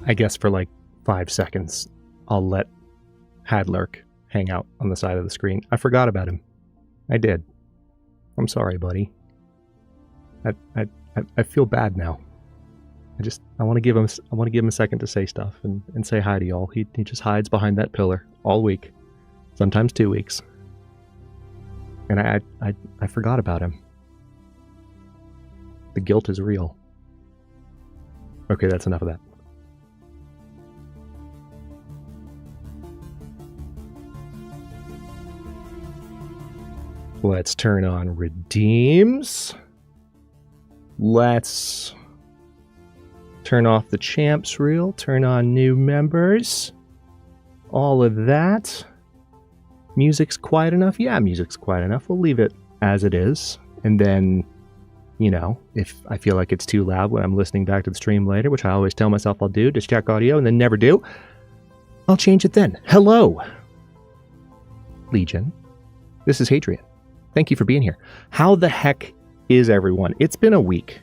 I guess for like 5 seconds, I'll let Hadlerk hang out on the side of the screen. I forgot about him. I did. I'm sorry, buddy. I feel bad now. I want to give him a second to say stuff and say hi to y'all. He just hides behind that pillar all week, sometimes 2 weeks. And I forgot about him. The guilt is real. Okay, that's enough of that. Let's turn on redeems. Let's turn off the champs reel. Turn on new members. All of that. Music's quiet enough? Yeah, music's quiet enough. We'll leave it as it is. And then, you know, if I feel like it's too loud when I'm listening back to the stream later, which I always tell myself I'll do, just check audio and then never do, I'll change it then. Hello, Legion. This is Hadrian. Thank you for being here. How the heck is everyone? It's been a week.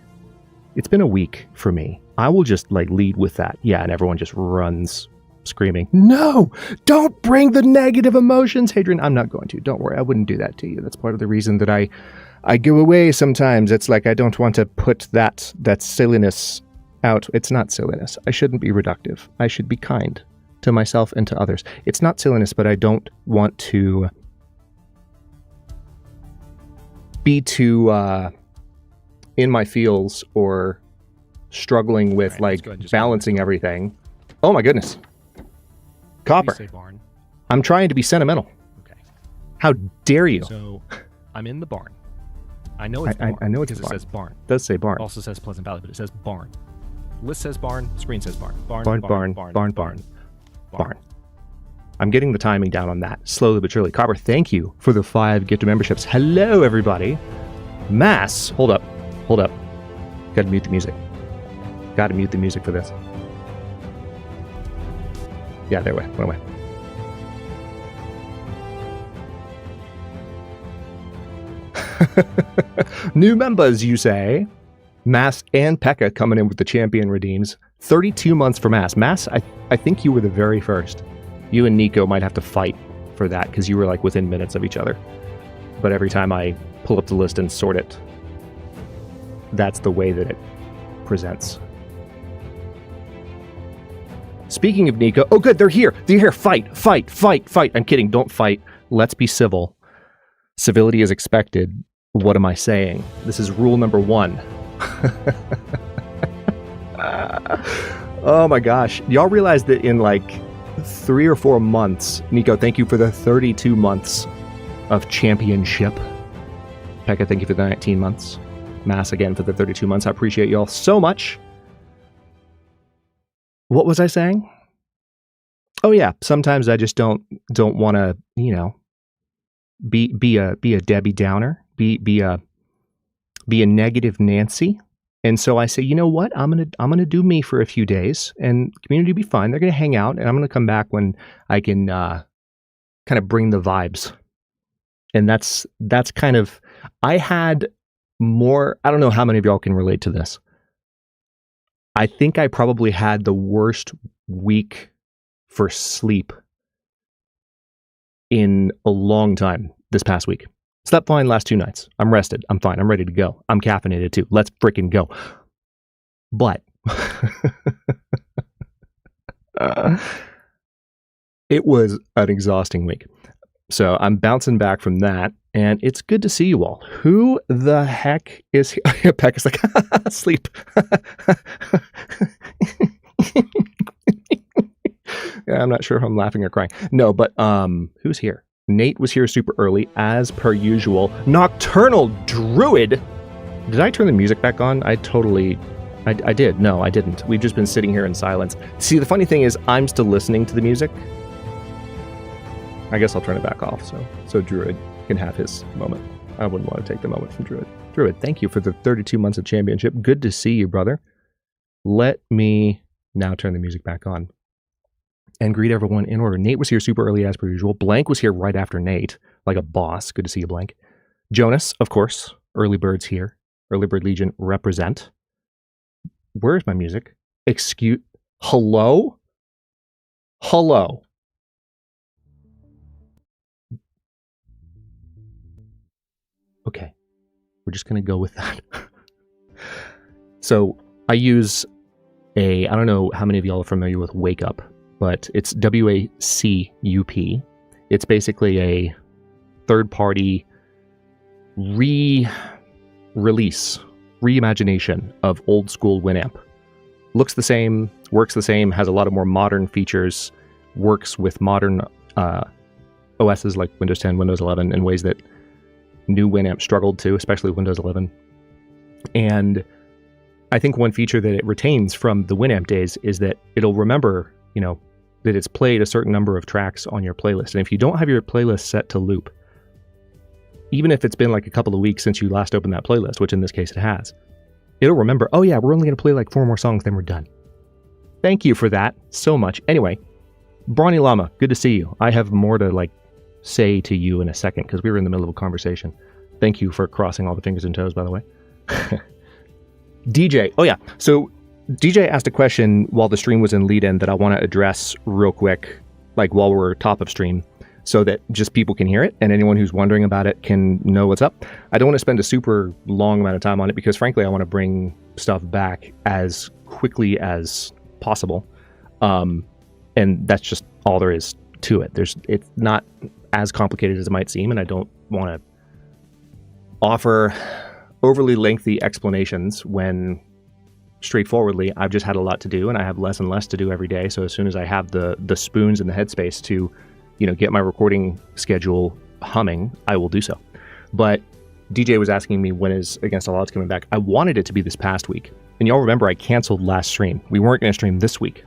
It's been a week for me. I will just like lead with that. Yeah, and everyone just runs screaming, no, don't bring the negative emotions, Hadrian. I'm not going to. Don't worry. I wouldn't do that to you. That's part of the reason that I go away sometimes. It's like I don't want to put that silliness out. It's not silliness. I shouldn't be reductive. I should be kind to myself and to others. It's not silliness, but I don't want to be too in my feels or struggling with right, like balancing everything. Oh my goodness. Copper. Say barn. I'm trying to be sentimental. Okay. How dare you? So I'm in the barn. I know it's barn. I know it's because barn. It says barn. It does say barn. It also says Pleasant Valley, but it says barn. List says barn. Screen says barn. Barn. I'm getting the timing down on that, slowly but surely. Copper, thank you for the 5 gifted memberships. Hello, everybody. Mass, hold up. Gotta mute the music. Gotta mute the music for this. Yeah, there went away. New members, you say? Mass and Pekka coming in with the champion redeems. 32 months for Mass. Mass, I think you were the very first. You and Nico might have to fight for that because you were like within minutes of each other. But every time I pull up the list and sort it, that's the way that it presents. Speaking of Nico, oh good, they're here. Fight. I'm kidding, don't fight. Let's be civil. Civility is expected. What am I saying? This is rule number 1. Oh my gosh. Y'all realize that in like 3 or 4 months, Nico, thank you for the 32 months of championship. Pekka, thank you for the 19 months. Mass again for the 32 months. I appreciate y'all so much. What was I saying? Oh yeah, sometimes I just don't want to, you know, be a Debbie Downer, be a negative Nancy. And so I say, you know what? I'm gonna do me for a few days, and community will be fine. They're gonna hang out, and I'm gonna come back when I can kind of bring the vibes. And that's kind of, I had more. I don't know how many of y'all can relate to this. I think I probably had the worst week for sleep in a long time this past week. Slept fine last 2 nights. I'm rested. I'm fine. I'm ready to go. I'm caffeinated too. Let's freaking go. But it was an exhausting week. So I'm bouncing back from that, and it's good to see you all. Who the heck is here? Peck is like, sleep. Yeah, I'm not sure if I'm laughing or crying. No, but who's here? Nate was here super early, as per usual. Nocturnal Druid. Did I turn the music back on? I did. No, I didn't. We've just been sitting here in silence. See, the funny thing is, I'm still listening to the music. I guess I'll turn it back off so Druid can have his moment. I wouldn't want to take the moment from Druid. Druid, thank you for the 32 months of championship. Good to see you, brother. Let me now turn the music back on and greet everyone in order. Nate was here super early as per usual. Blank was here right after Nate, like a boss. Good to see you, Blank. Jonas, of course. Early Bird's here. Early Bird Legion represent. Where's my music? Excuse. Hello? Hello. Okay. We're just going to go with that. So I use I don't know how many of y'all are familiar with Wake Up, but it's WACUP. It's basically a third-party re-release, reimagination of old school Winamp. Looks the same, works the same, has a lot of more modern features, works with modern OSs like Windows 10, Windows 11 in ways that new Winamp struggled to, especially Windows 11. And I think one feature that it retains from the Winamp days is that it'll remember, that it's played a certain number of tracks on your playlist. And if you don't have your playlist set to loop, even if it's been like a couple of weeks since you last opened that playlist, which in this case it has, it'll remember, oh yeah, we're only going to play like 4 more songs, then we're done. Thank you for that so much. Anyway, Brawny Llama, good to see you. I have more to say to you in a second because we were in the middle of a conversation. Thank you for crossing all the fingers and toes, by the way. DJ, oh yeah, so DJ asked a question while the stream was in lead-in that I want to address real quick, while we're top of stream, so that just people can hear it and anyone who's wondering about it can know what's up. I don't want to spend a super long amount of time on it because frankly I want to bring stuff back as quickly as possible, and that's just all there is to it. It's not as complicated as it might seem, and I don't want to offer overly lengthy explanations when straightforwardly I've just had a lot to do and I have less and less to do every day. So as soon as I have the spoons and the headspace to get my recording schedule humming, I will do so. But DJ was asking me when is Against All Odds coming back. I wanted it to be this past week, and y'all remember I canceled last stream. We weren't going to stream this week.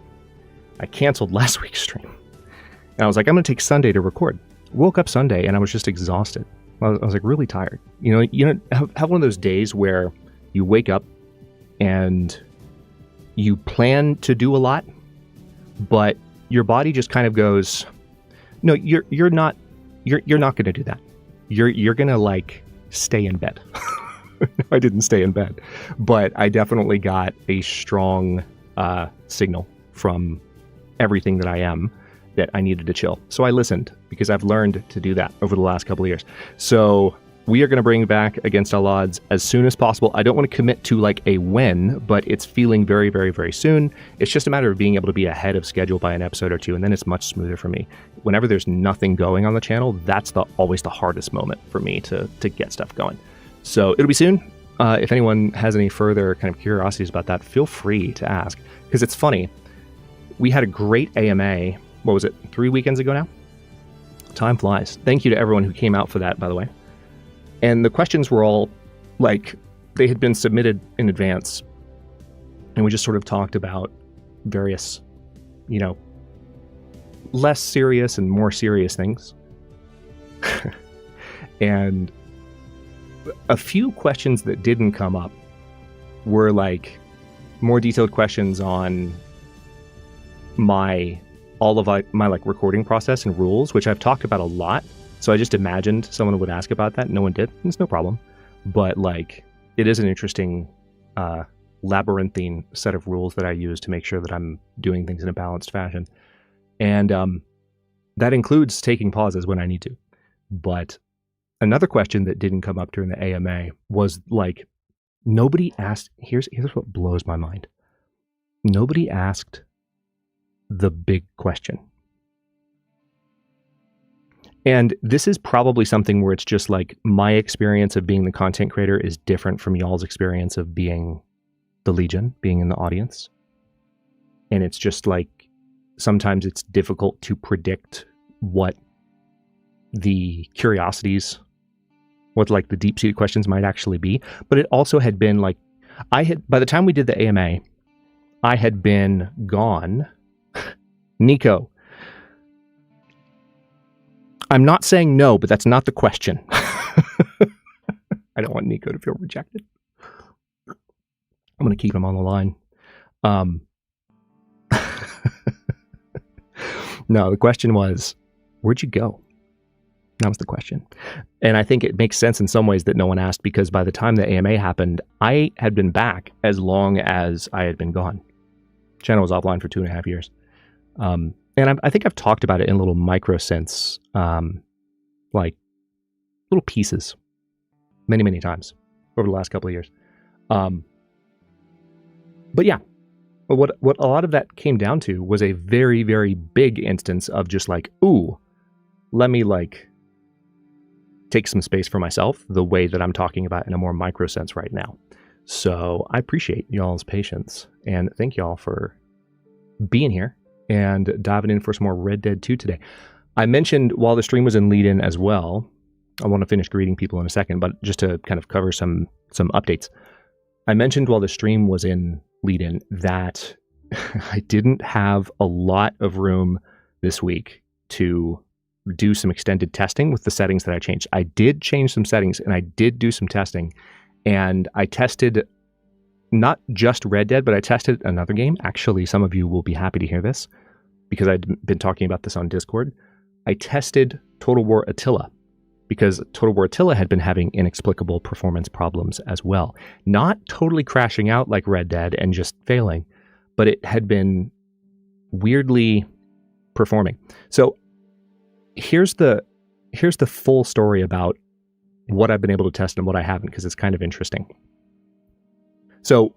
I canceled last week's stream, and I was like, I'm going to take Sunday to record. Woke up Sunday and I was just exhausted. I was really tired. Have one of those days where you wake up and you plan to do a lot, but your body just kind of goes, no, you're not going to do that. You're going to stay in bed. I didn't stay in bed, but I definitely got a strong signal from everything that I am that I needed to chill. So I listened because I've learned to do that over the last couple of years. So we are going to bring back Against All Odds as soon as possible. I don't want to commit to a when, but it's feeling very, very, very soon. It's just a matter of being able to be ahead of schedule by an episode or two, and then it's much smoother for me. Whenever there's nothing going on the channel, that's always the hardest moment for me to get stuff going. So it'll be soon. If anyone has any further kind of curiosities about that, feel free to ask, because it's funny. We had a great AMA, what was it, 3 weekends ago now? Time flies. Thank you to everyone who came out for that, by the way. And the questions were all they had been submitted in advance. And we just sort of talked about various, less serious and more serious things. And a few questions that didn't come up were more detailed questions on all of my recording process and rules, which I've talked about a lot. So I just imagined someone would ask about that. No one did. It's no problem. But it is an interesting labyrinthine set of rules that I use to make sure that I'm doing things in a balanced fashion. And that includes taking pauses when I need to. But another question that didn't come up during the AMA was nobody asked, here's what blows my mind. Nobody asked the big question. And this is probably something where it's just my experience of being the content creator is different from y'all's experience of being the Legion, being in the audience. And it's just sometimes it's difficult to predict what the curiosities, what the deep-seated questions might actually be. But it also had been by the time we did the AMA, I had been gone. Nico, I'm not saying no, but that's not the question. I don't want Nico to feel rejected. I'm going to keep him on the line. No, the question was, where'd you go? That was the question. And I think it makes sense in some ways that no one asked, because by the time the AMA happened, I had been back as long as I had been gone. Channel was offline for 2.5 years. And I think I've talked about it in a little micro sense, like little pieces, many, many times over the last couple of years. But yeah, what a lot of that came down to was a very, very big instance of just like, ooh, let me like take some space for myself the way that I'm talking about in a more micro sense right now. So I appreciate y'all's patience and thank y'all for being here and diving in for some more Red Dead 2 today. I mentioned while the stream was in lead-in as well, I want to finish greeting people in a second, but just to kind of cover some updates. I mentioned while the stream was in lead-in that I didn't have a lot of room this week to do some extended testing with the settings that I changed. I did change some settings and I did do some testing, and I tested not just Red Dead, but I tested another game. Actually, some of you will be happy to hear this because I'd been talking about this on Discord. I tested Total War Attila because Total War Attila had been having inexplicable performance problems as well. Not totally crashing out like Red Dead and just failing, but it had been weirdly performing. So here's the full story about what I've been able to test and what I haven't, because it's kind of interesting. So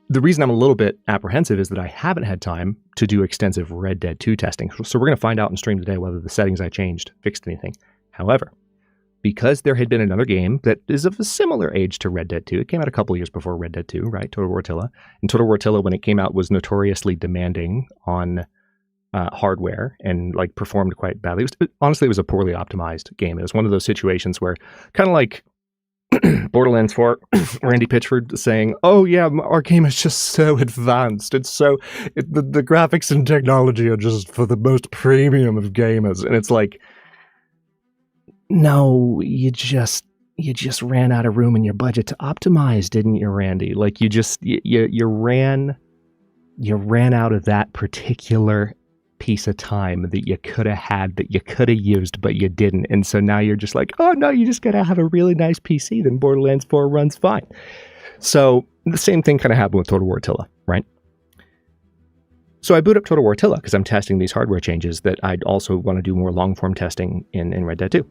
the reason I'm a little bit apprehensive is that I haven't had time to do extensive Red Dead 2 testing. So we're going to find out in stream today whether the settings I changed fixed anything. However, because there had been another game that is of a similar age to Red Dead 2, it came out a couple years before Red Dead 2, right? Total War Attila. And Total War Attila, when it came out, was notoriously demanding on hardware and like performed quite badly. Honestly, it was a poorly optimized game. It was one of those situations where kind of like Borderlands 4, Randy Pitchford saying, "Oh yeah, our game is just so advanced. It's so the graphics and technology are just for the most premium of gamers." And it's like, no, you just ran out of room in your budget to optimize, didn't you, Randy? Like you ran out of that particular piece of time that you could have had, that you could have used, but you didn't. And so now you're just like, oh no, you just gotta have a really nice PC, then Borderlands 4 runs fine. So the same thing kind of happened with Total War Attila, right? So I boot up Total War Attila because I'm testing these hardware changes that I'd also want to do more long-form testing in Red Dead 2.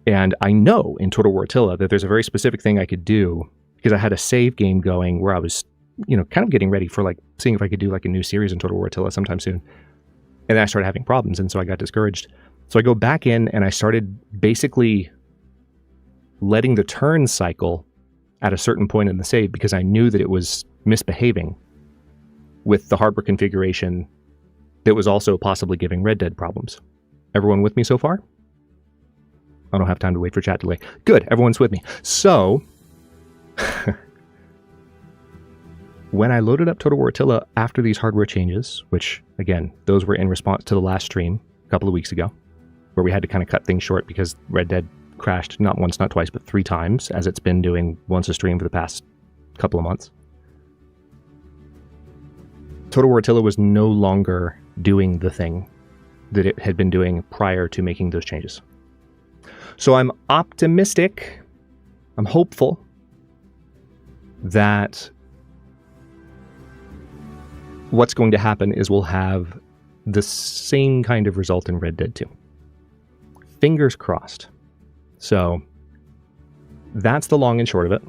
And I know in Total War Attila that there's a very specific thing I could do because I had a save game going where I was, kind of getting ready for like seeing if I could do like a new series in Total War Attila sometime soon. And then I started having problems, and so I got discouraged. So I go back in and I started basically letting the turn cycle at a certain point in the save because I knew that it was misbehaving with the hardware configuration that was also possibly giving Red Dead problems. Everyone with me so far? I don't have time to wait for chat delay. Good, everyone's with me. So when I loaded up Total War Attila after these hardware changes, which, again, those were in response to the last stream a couple of weeks ago, where we had to kind of cut things short because Red Dead crashed not once, not twice, but 3 times, as it's been doing once a stream for the past couple of months. Total War Attila was no longer doing the thing that it had been doing prior to making those changes. So I'm optimistic, I'm hopeful that what's going to happen is we'll have the same kind of result in Red Dead 2. Fingers crossed. So that's the long and short of it.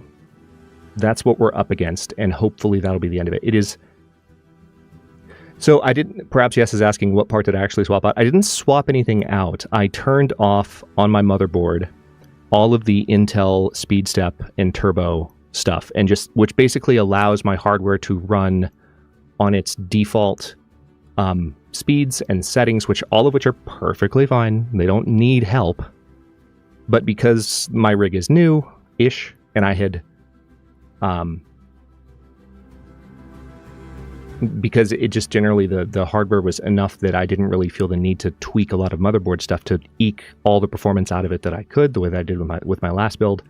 That's what we're up against, and hopefully that'll be the end of it. It is. So I didn't, perhaps Yes is asking what part did I actually swap out? I didn't swap anything out. I turned off on my motherboard all of the Intel SpeedStep and Turbo stuff, and which basically allows my hardware to run on its default speeds and settings, all of which are perfectly fine. They don't need help. But because my rig is new-ish, and I had because it just generally, the hardware was enough that I didn't really feel the need to tweak a lot of motherboard stuff to eke all the performance out of it that I could, the way that I did with my last build.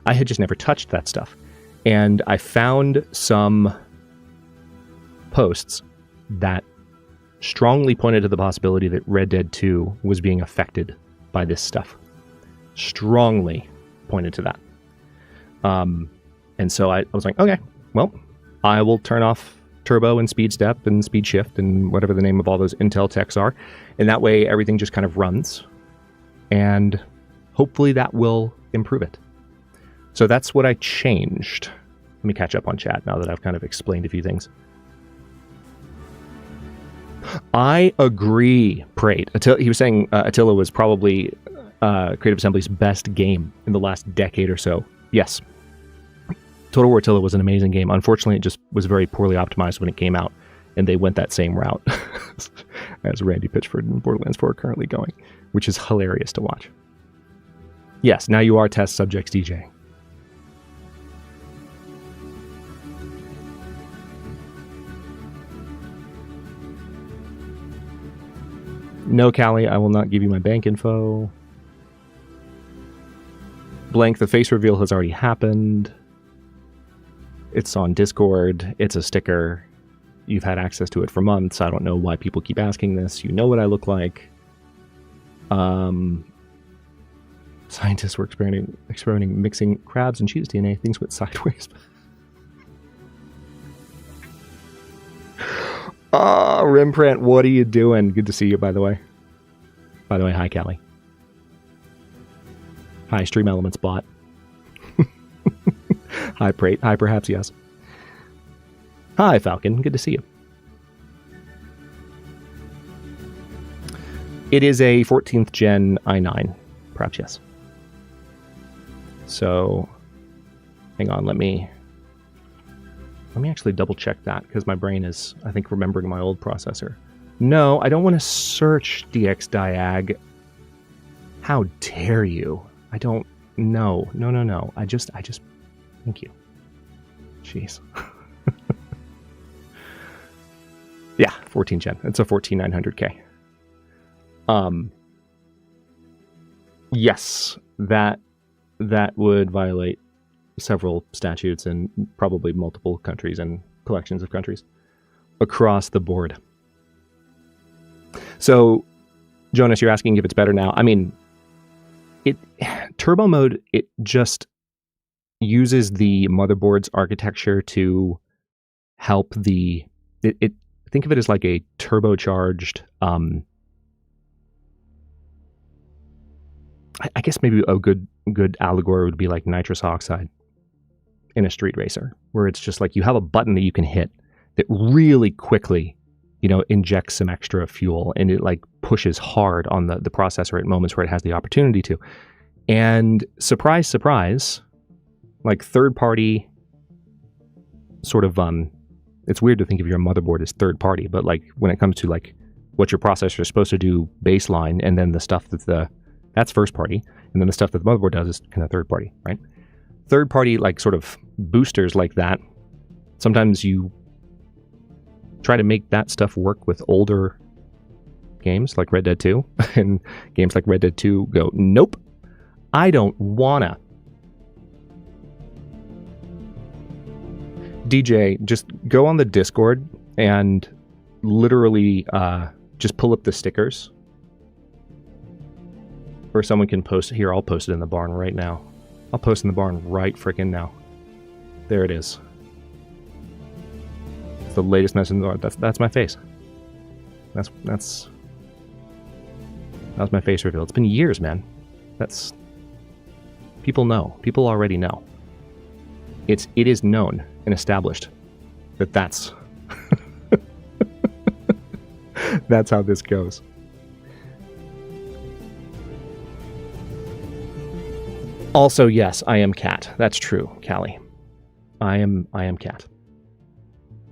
I had just never touched that stuff. And I found some posts that strongly pointed to the possibility that Red Dead 2 was being affected by this stuff. Strongly pointed to that. And so I was like, okay, well, I will turn off turbo and speed step and speed shift and whatever the name of all those Intel techs are. And that way everything just kind of runs. And hopefully that will improve it. So that's what I changed. Let me catch up on chat now that I've kind of explained a few things. I agree, Prate. He was saying Attila was probably Creative Assembly's best game in the last decade or so. Yes. Total War Attila was an amazing game. Unfortunately, it just was very poorly optimized when it came out, and they went that same route as Randy Pitchford and Borderlands 4 are currently going, which is hilarious to watch. Yes, now you are test subjects, DJ. No, Callie, I will not give you my bank info. Blank, the face reveal has already happened. It's on Discord. It's a sticker. You've had access to it for months. I don't know why people keep asking this. You know what I look like. Scientists were experimenting mixing crabs and cheetah's DNA. Things went sideways. Rembrandt, what are you doing? Good to see you, by the way. By the way, hi, Callie. Hi, Stream Elements bot. Hi, Prate. Hi, perhaps, yes. Hi, Falcon. Good to see you. It is a 14th gen i9. Perhaps, yes. So, hang on. Let me actually double check that because my brain is, I think, remembering my old processor. No, I don't want to search DXDiag. How dare you? I don't know. No. I just, thank you. Jeez. Yeah, 14 gen. It's a 14900K. Yes, that would violate several statutes in probably multiple countries and collections of countries across the board. So, Jonas, you're asking if it's better now. I mean, turbo mode, it just uses the motherboard's architecture to help it think of it as like a turbocharged, I guess maybe a good allegory would be like nitrous oxide in a street racer, where it's just like you have a button that you can hit that really quickly, injects some extra fuel, and it like pushes hard on the processor at moments where it has the opportunity to. And surprise, surprise, like third party sort of, it's weird to think of your motherboard as third party, but like when it comes to like what your processor is supposed to do baseline, and then the stuff that's first party, and then the stuff that the motherboard does is kind of third party, right? Third party, like sort of boosters like that, sometimes you try to make that stuff work with older games like Red Dead 2, and games like Red Dead 2 go, nope, I don't wanna. DJ, just go on the Discord and literally just pull up the stickers. Or someone can post here. I'll post it in the barn right now. I'll post in the barn right freaking now. There it is. It's the latest message in the barn. That's my face. That's my face reveal. It's been years, man. People know. People already know. It is known and established that that's how this goes. Also, yes, I am Cat. That's true, Callie. I am Cat.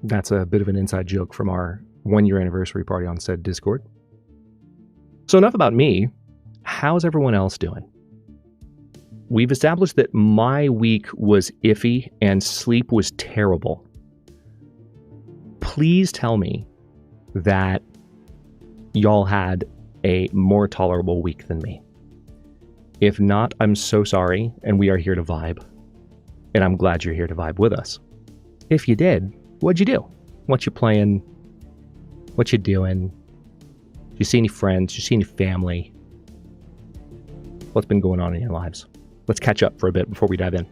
That's a bit of an inside joke from our 1-year anniversary party on said Discord. So enough about me. How's everyone else doing? We've established that my week was iffy and sleep was terrible. Please tell me that y'all had a more tolerable week than me. If not, I'm so sorry, and we are here to vibe. And I'm glad you're here to vibe with us. If you did, what'd you do? What you playing? What you doing? Did you see any friends? Did you see any family? What's been going on in your lives? Let's catch up for a bit before we dive in.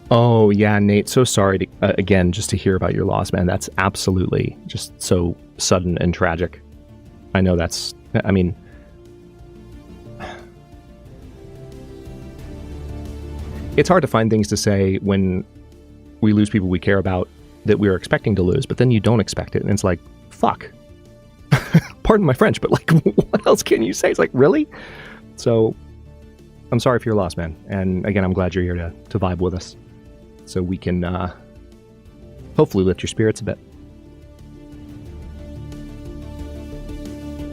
Oh, yeah, Nate. So sorry to, again, just to hear about your loss, man. That's absolutely just so sudden and tragic. I know that's, I mean, it's hard to find things to say when we lose people we care about that we were expecting to lose, but then you don't expect it. And it's like, fuck. Pardon my French, but like, what else can you say? It's like, really? So I'm sorry for your loss, man. And again, I'm glad you're here to vibe with us so we can hopefully lift your spirits a bit.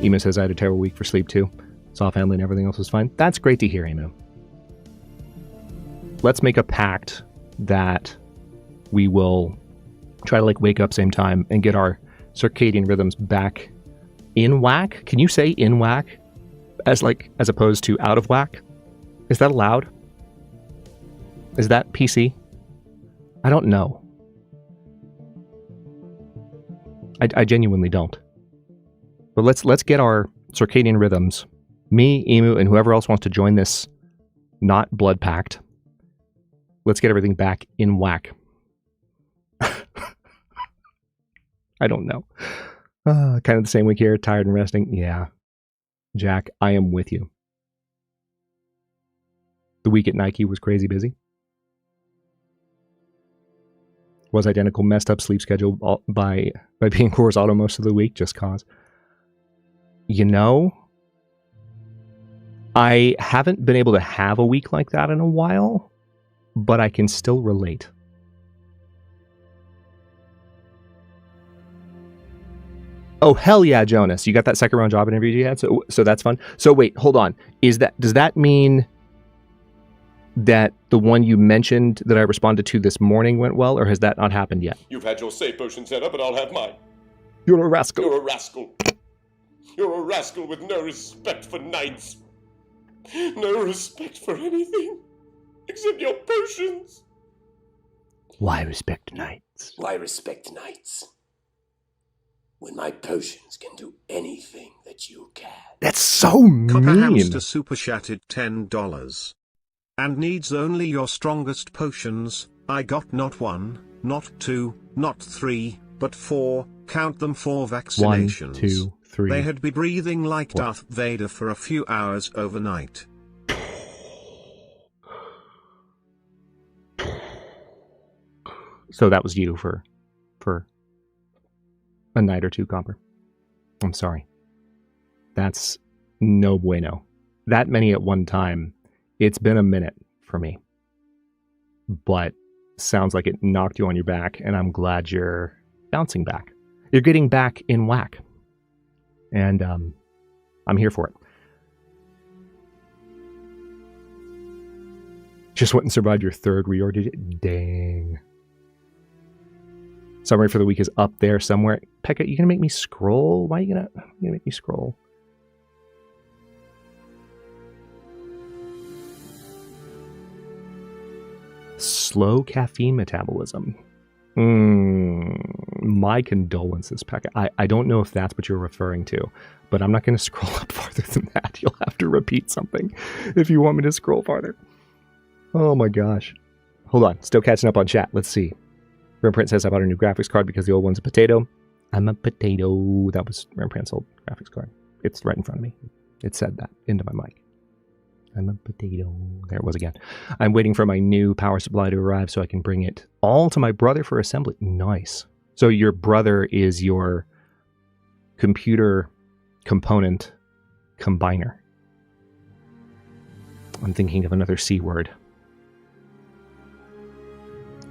Emu says, I had a terrible week for sleep too. Saw family and everything else was fine. That's great to hear, Emu. Let's make a pact that we will try to like wake up same time and get our circadian rhythms back in whack. Can you say in whack as opposed to out of whack? Is that allowed? Is that PC? I don't know. I genuinely don't. But let's get our circadian rhythms. Me, Emu, and whoever else wants to join this not blood pact. Let's get everything back in whack. I don't know. Kind of the same week here, tired and resting. Yeah. Jack, I am with you. The week at Nike was crazy busy. Was identical, messed up sleep schedule by being horizontal most of the week, just cause. You know, I haven't been able to have a week like that in a while, but I can still relate. Oh, hell yeah, Jonas. You got that second round job interview you had? So that's fun. So wait, hold on. Does that mean that the one you mentioned that I responded to this morning went well, or has that not happened yet? You've had your save potion set up, but I'll have mine. You're a rascal. You're a rascal. You're a rascal with no respect for knights. No respect for anything except your potions. Why respect knights? Why respect knights? When my potions can do anything that you can. That's so mean. Copper Hamster super chatted $10. And needs only your strongest potions. I got not 1, not 2, not 3, but 4. Count them, 4 vaccinations. 1, 2, 3. They had been breathing like 4. Darth Vader for a few hours overnight. So that was you for a night or two, Copper. I'm sorry. That's no bueno. That many at one time. It's been a minute for me. But sounds like it knocked you on your back, and I'm glad you're bouncing back. You're getting back in whack. And I'm here for it. Just went and survived your third reorg. Dang. Summary for the week is up there somewhere. Pekka, you gonna make me scroll? Why are you gonna make me scroll? Slow caffeine metabolism. My condolences, Pekka. I don't know if that's what you're referring to, but I'm not going to scroll up farther than that. You'll have to repeat something if you want me to scroll farther. Oh my gosh. Hold on. Still catching up on chat. Let's see. Rembrandt says I bought a new graphics card because the old one's a potato. I'm a potato. That was Rembrandt's old graphics card. It's right in front of me. It said that into my mic. I'm a potato. There it was again. I'm waiting for my new power supply to arrive so I can bring it all to my brother for assembly. Nice. So your brother is your computer component combiner. I'm thinking of another C word.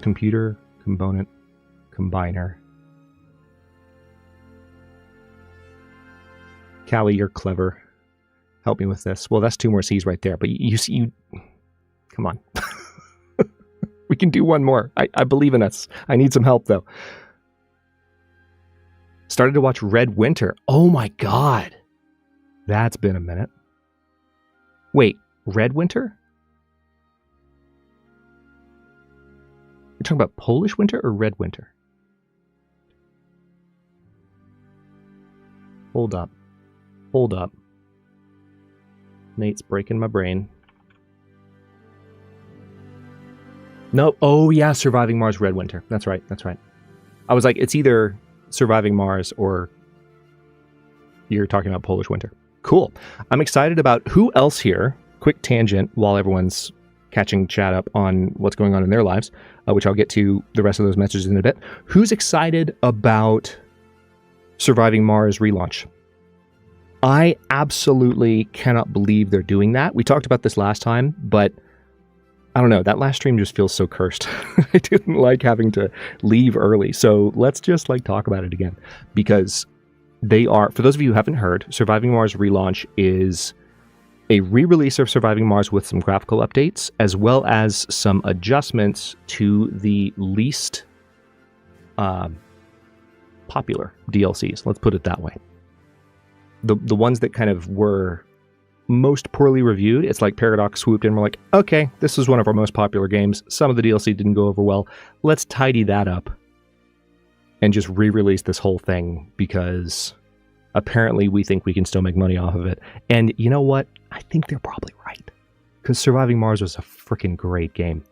Computer component combiner. Callie, you're clever. Help me with this. Well, that's 2 more C's right there. But you come on. We can do one more. I believe in us. I need some help, though. Started to watch Red Winter. Oh, my God. That's been a minute. Wait, Red Winter? You're talking about Polish winter or Red Winter? Hold up. Hold up. Nate's breaking my brain. No. Oh, yeah. Surviving Mars Red Winter. That's right. That's right. I was like, it's either Surviving Mars or you're talking about Polish Winter. Cool. I'm excited about who else here. Quick tangent while everyone's catching chat up on what's going on in their lives, which I'll get to the rest of those messages in a bit. Who's excited about Surviving Mars relaunch? I absolutely cannot believe they're doing that. We talked about this last time, but I don't know. That last stream just feels so cursed. I didn't like having to leave early. So let's just talk about it again, because they are, for those of you who haven't heard, Surviving Mars relaunch is a re-release of Surviving Mars with some graphical updates, as well as some adjustments to the least popular DLCs. Let's put it that way. The ones that kind of were most poorly reviewed, it's like Paradox swooped in and were like, okay, this is one of our most popular games. Some of the DLC didn't go over well. Let's tidy that up and just re-release this whole thing, because apparently we think we can still make money off of it. And you know what? I think they're probably right, because Surviving Mars was a freaking great game.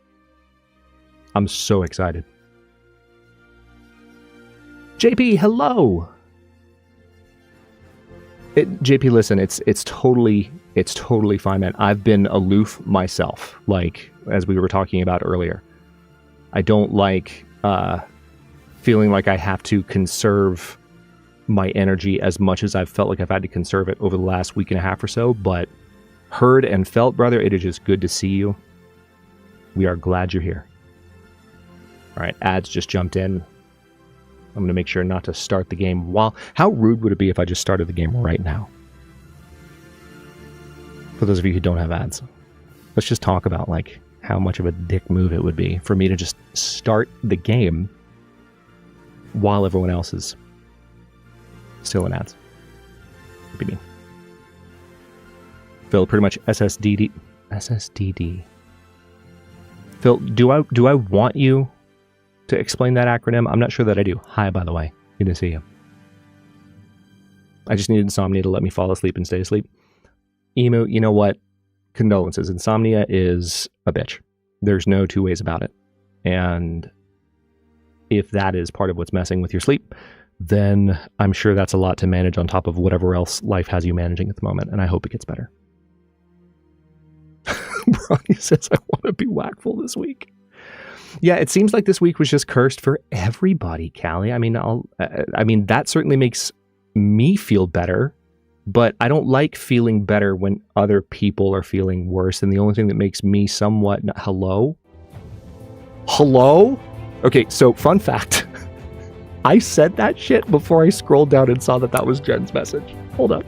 I'm so excited. JP, hello. JP, listen, it's totally fine, man. I've been aloof myself, like as we were talking about earlier. I don't like feeling like I have to conserve my energy as much as I've felt like I've had to conserve it over the last week and a half or so. But heard and felt, brother, it is just good to see you. We are glad you're here. All right, ads just jumped in. I'm going to make sure not to start the game while... How rude would it be if I just started the game right now? For those of you who don't have ads, let's just talk about how much of a dick move it would be for me to just start the game while everyone else is still in ads. It'd be mean. Phil, pretty much SSDD. Phil, do I want you to explain that acronym? I'm not sure that I do. Hi, by the way. Good to see you. I just needed insomnia to let me fall asleep and stay asleep. Emu, you know what? Condolences. Insomnia is a bitch. There's no two ways about it. And if that is part of what's messing with your sleep, then I'm sure that's a lot to manage on top of whatever else life has you managing at the moment. And I hope it gets better. Bronny says, I want to be whackful this week. Yeah, it seems like this week was just cursed for everybody, Callie. I mean, that certainly makes me feel better, but I don't like feeling better when other people are feeling worse. And the only thing that makes me somewhat... Hello? Okay, so fun fact. I said that shit before I scrolled down and saw that was Jen's message. Hold up.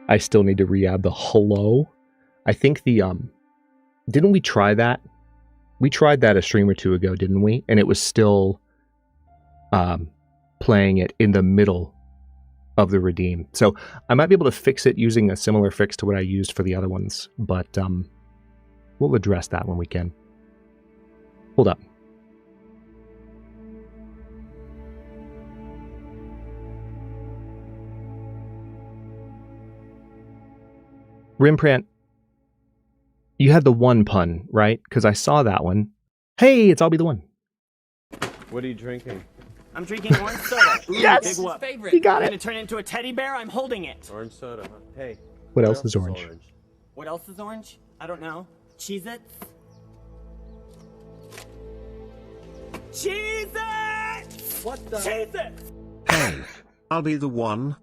I still need to re-add the hello. I think didn't we try that? We tried that a stream or two ago, didn't we? And it was still playing it in the middle of the redeem. So I might be able to fix it using a similar fix to what I used for the other ones, but we'll address that when we can. Hold up. Rimprant, you had the one pun, right? Because I saw that one. Hey, it's I'll be the one. What are you drinking? I'm drinking orange soda. Ooh, Yes! Big whoop. Favorite. He got I'm it. gonna turn into a teddy bear. I'm holding it. Orange soda, huh? Hey. What else is orange? What else is orange? I don't know. Cheez-Its? Cheez-Its! What the? Cheez-Its! Hey, I'll be the one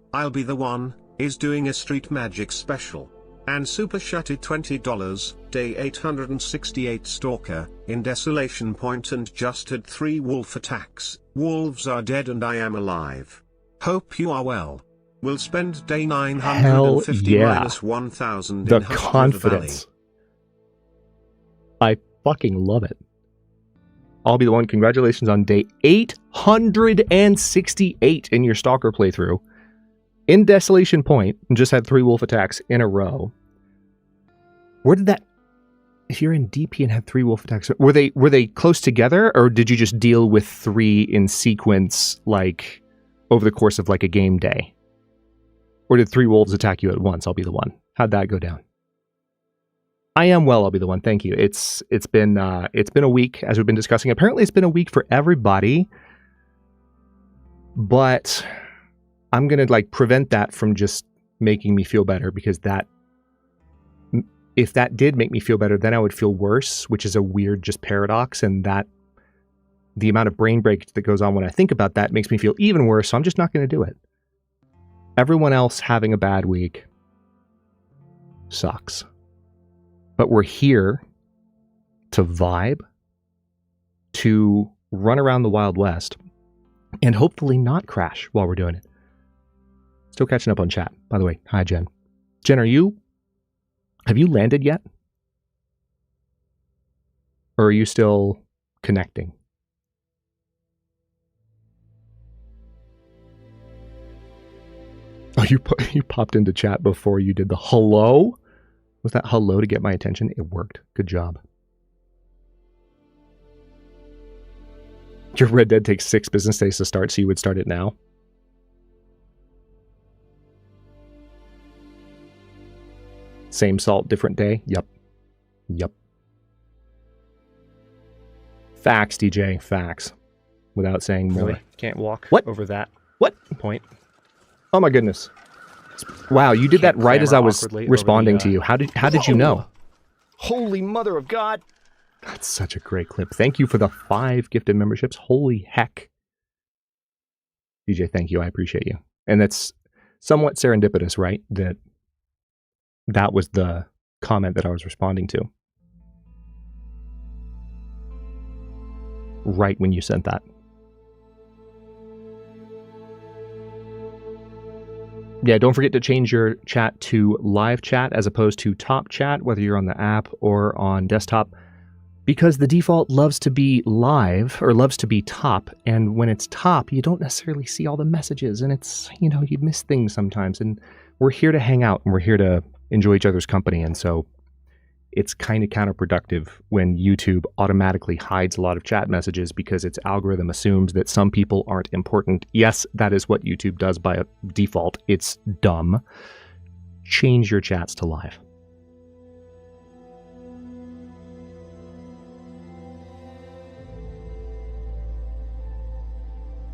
is doing a Street Magic special. And super chatted $20, day 868 Stalker, in Desolation Point and just had 3 wolf attacks. Wolves are dead and I am alive. Hope you are well. We'll spend day 950 yeah. minus 1000 The in Huntwood confidence. I fucking love it. I'll be the one. Congratulations on day 868 in your Stalker playthrough. In Desolation Point, and just had 3 wolf attacks in a row. Where did that... if you're in DP and have 3 wolf attacks, were they close together, or did you just deal with 3 in sequence, like over the course of like a game day? Or did 3 wolves attack you at once? I'll be the one. How'd that go down? I am well. I'll be the one. Thank you. It's been a week, as we've been discussing. Apparently, it's been a week for everybody, but I'm gonna like prevent that from just making me feel better, because if that did make me feel better, then I would feel worse, which is a weird just paradox, and that the amount of brain break that goes on when I think about that makes me feel even worse. So I'm just not going to do it. Everyone else having a bad week sucks. But we're here to vibe, to run around the Wild West, and hopefully not crash while we're doing it. Still catching up on chat, by the way. Hi, Jen. Jen, have you landed yet? Or are you still connecting? Oh, you popped into chat before you did the hello? Was that hello to get my attention? It worked. Good job. Your Red Dead takes 6 business days to start, so you would start it now? Same salt, different day? Yep. Facts, DJ. Facts. Without saying more. Really? Can't walk What? over that What? point. Oh my goodness. Wow, you did that right as I was responding to you. How did you know? Holy mother of God. That's such a great clip. Thank you for the 5 gifted memberships. Holy heck. DJ, thank you. I appreciate you. And that's somewhat serendipitous, right? That was the comment that I was responding to. Right when you sent that. Yeah, don't forget to change your chat to live chat as opposed to top chat, whether you're on the app or on desktop, because the default loves to be live or loves to be top. And when it's top, you don't necessarily see all the messages, and it's, you miss things sometimes. And we're here to hang out, and we're here to enjoy each other's company. And so it's kind of counterproductive when YouTube automatically hides a lot of chat messages because its algorithm assumes that some people aren't important. Yes, that is what YouTube does by default. It's dumb. Change your chats to live.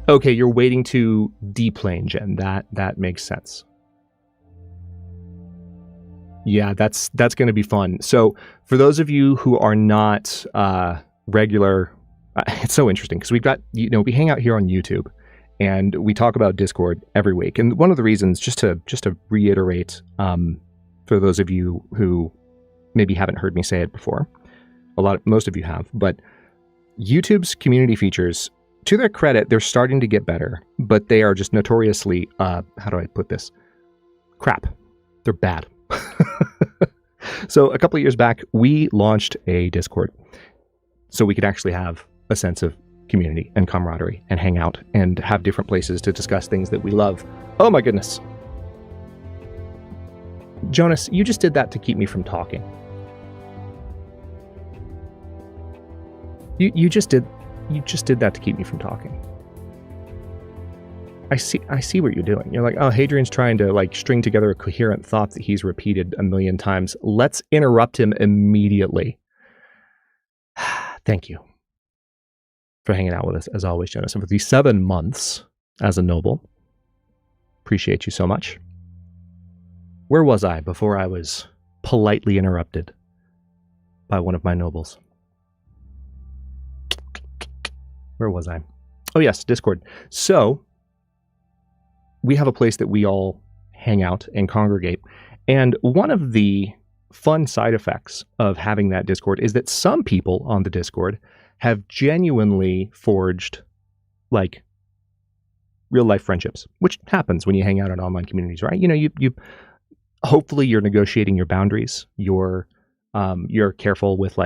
Okay, you're waiting to deplane, Jen. That makes sense. Yeah, that's going to be fun. So for those of you who are not regular, it's so interesting because we've got, we hang out here on YouTube and we talk about Discord every week. And one of the reasons, just to reiterate, for those of you who maybe haven't heard me say it before, most of you have, but YouTube's community features, to their credit, they're starting to get better, but they are just notoriously, how do I put this? Crap. They're bad. So a couple of years back, we launched a Discord so we could actually have a sense of community and camaraderie and hang out and have different places to discuss things that we love. Oh my goodness. Jonas, you just did that to keep me from talking. You just did that to keep me from talking. I see what you're doing. You're like, oh, Hadrian's trying to string together a coherent thought that he's repeated a million times. Let's interrupt him immediately. Thank you for hanging out with us, as always, Jonas. And for these 7 months as a noble, appreciate you so much. Where was I before I was politely interrupted by one of my nobles? Where was I? Oh, yes, Discord. So we have a place that we all hang out and congregate. And one of the fun side effects of having that Discord is that some people on the Discord have genuinely forged real life friendships, which happens when you hang out in online communities, right? You hopefully you're negotiating your boundaries. You're careful with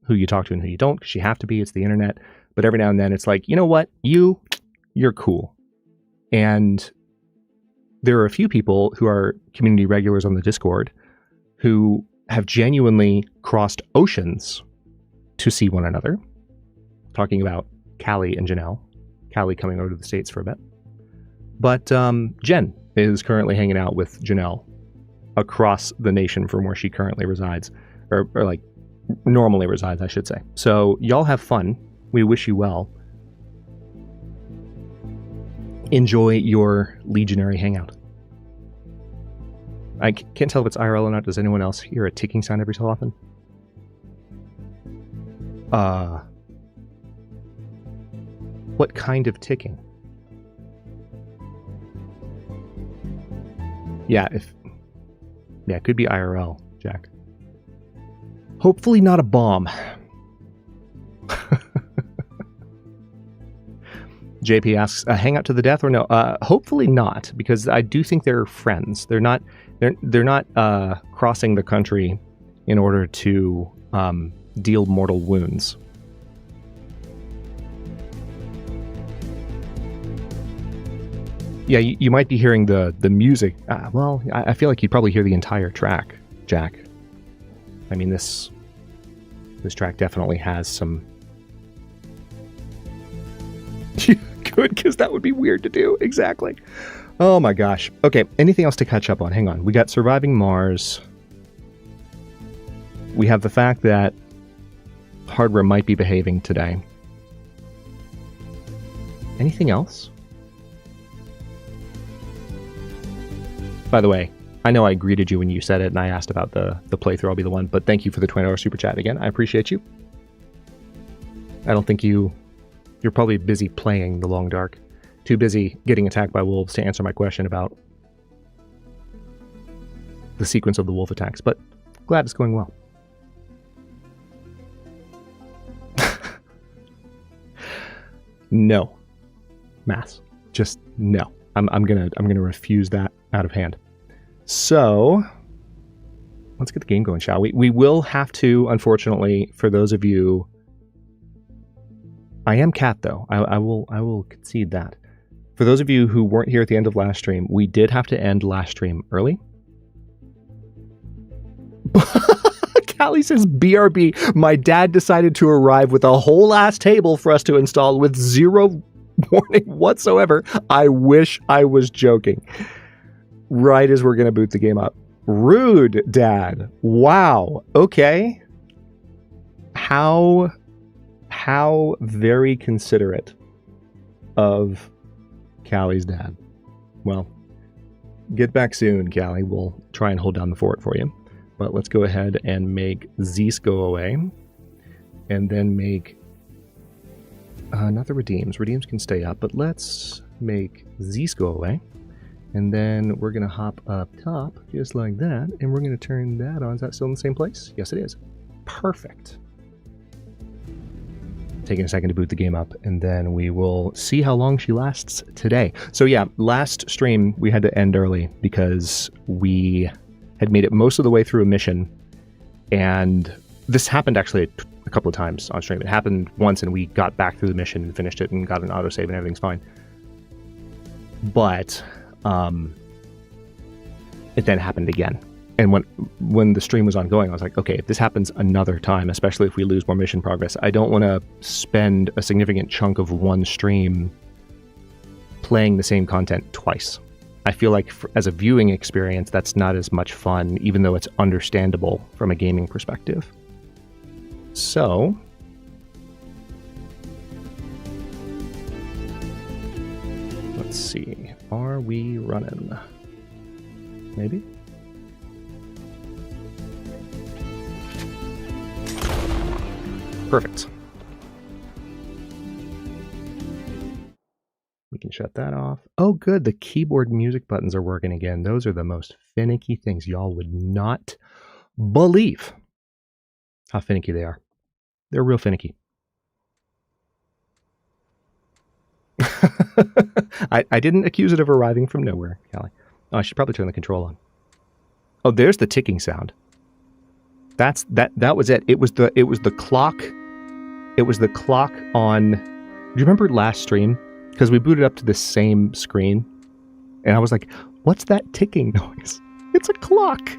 who you talk to and who you don't, because you have to be. It's the internet. But every now and then it's you know what? You're cool. And there are a few people who are community regulars on the Discord who have genuinely crossed oceans to see one another. Talking about Callie and Janelle. Callie coming over to the States for a bit. But Jen is currently hanging out with Janelle across the nation from where she currently resides. Or like, normally resides, I should say. So, y'all have fun. We wish you well. Enjoy your legionary hangout. I can't tell if it's IRL or not. Does anyone else hear a ticking sound every so often? What kind of ticking? Yeah, it could be IRL, Jack. Hopefully not a bomb. JP asks, hang out to the death or no? Hopefully not, because I do think they're friends. They're not crossing the country in order to deal mortal wounds. Yeah, you might be hearing the music. Well, I feel like you'd probably hear the entire track, Jack. I mean, this track definitely has some... Good, because that would be weird to do. Exactly. Oh my gosh. Okay, anything else to catch up on? Hang on. We got Surviving Mars. We have the fact that hardware might be behaving today. Anything else? By the way, I know I greeted you when you said it and I asked about the playthrough. I'll be the one, but thank you for the $20 super chat again. I appreciate you. I don't think you're probably busy playing The Long Dark. Too busy getting attacked by wolves to answer my question about the sequence of the wolf attacks, but glad it's going well. No. Mass. Just no. I'm gonna refuse that out of hand. So let's get the game going, shall we? We will have to, unfortunately, for those of you. I am Cat, though. I will concede that. For those of you who weren't here at the end of last stream, we did have to end last stream early. Callie says, BRB, my dad decided to arrive with a whole ass table for us to install with zero warning whatsoever. I wish I was joking. Right as we're going to boot the game up. Rude, Dad. Wow. Okay. How very considerate of Callie's dad. Well, get back soon, Callie. We'll try and hold down the fort for you. But let's go ahead and make Zeus go away. And then make... not the redeems. Redeems can stay up. But let's make Zeus go away. And then we're going to hop up top, just like that. And we're going to turn that on. Is that still in the same place? Yes, it is. Perfect. Taking a second to boot the game up, and then we will see how long she lasts today. So yeah, last stream we had to end early because we had made it most of the way through a mission, and this happened actually a couple of times on stream. It happened once, and we got back through the mission and finished it and got an autosave and everything's fine. But it then happened again. And when the stream was ongoing, I was like, okay, if this happens another time, especially if we lose more mission progress, I don't want to spend a significant chunk of one stream playing the same content twice. I feel like as a viewing experience, that's not as much fun, even though it's understandable from a gaming perspective. So... let's see. Are we running? Maybe? Perfect. We can shut that off. Oh, good. The keyboard music buttons are working again. Those are the most finicky things. Y'all would not believe how finicky they are. They're real finicky. I didn't accuse it of arriving from nowhere, Callie. Oh, I should probably turn the control on. Oh, there's the ticking sound. That was it. It was the clock. It was the clock on. Do you remember last stream? Because we booted up to the same screen, and I was like, "What's that ticking noise?" It's a clock.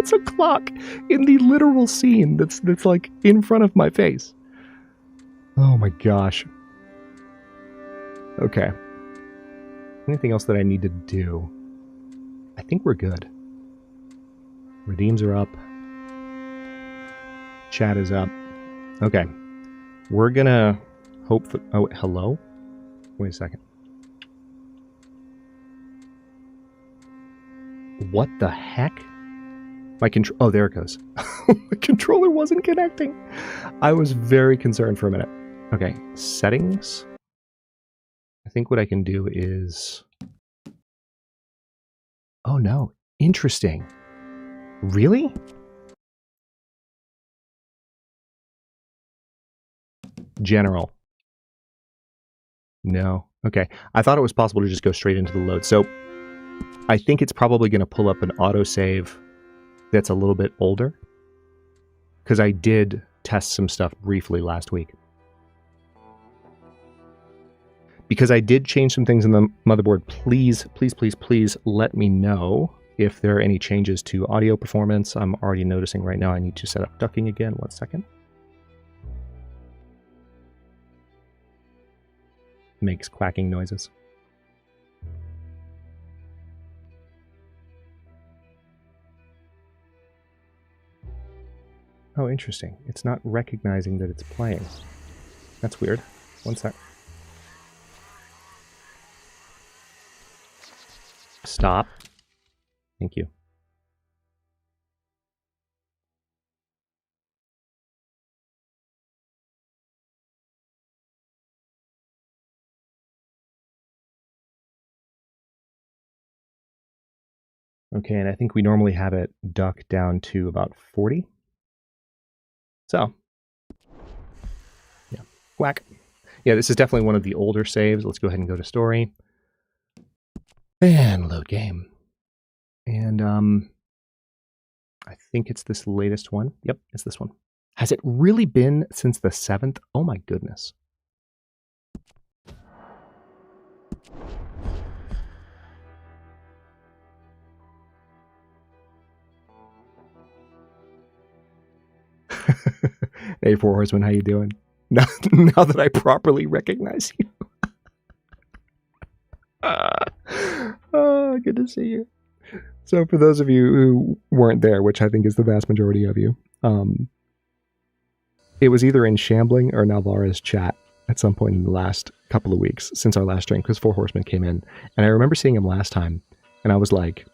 It's a clock in the literal scene that's like in front of my face. Oh my gosh. Okay. Anything else that I need to do? I think we're good. Redeems are up. Chat is up. Okay. We're gonna hope for... Oh, hello? Wait a second. What the heck? My control... Oh, there it goes. The controller wasn't connecting. I was very concerned for a minute. Okay, settings. I think what I can do is... Oh no, interesting. Really? General. No. Okay. I thought it was possible to just go straight into the load. So I think it's probably going to pull up an autosave that's a little bit older. Because I did test some stuff briefly last week. Because I did change some things in the motherboard, please, please, please, please let me know if there are any changes to audio performance. I'm already noticing right now I need to set up ducking again. 1 second. Makes quacking noises. Oh, interesting. It's not recognizing that it's playing. That's weird. 1 sec. Stop. Thank you. Okay, and I think we normally have it duck down to about 40. So, yeah, whack. Yeah, this is definitely one of the older saves. Let's go ahead and go to story. And load game. And I think it's this latest one. Yep, it's this one. Has it really been since the 7th? Oh my goodness. Hey, Four Horsemen, how you doing? Now that I properly recognize you. Good to see you. So for those of you who weren't there, which I think is the vast majority of you, it was either in Shambling or Nalvara's chat at some point in the last couple of weeks since our last stream, because Four Horsemen came in. And I remember seeing him last time, and I was like,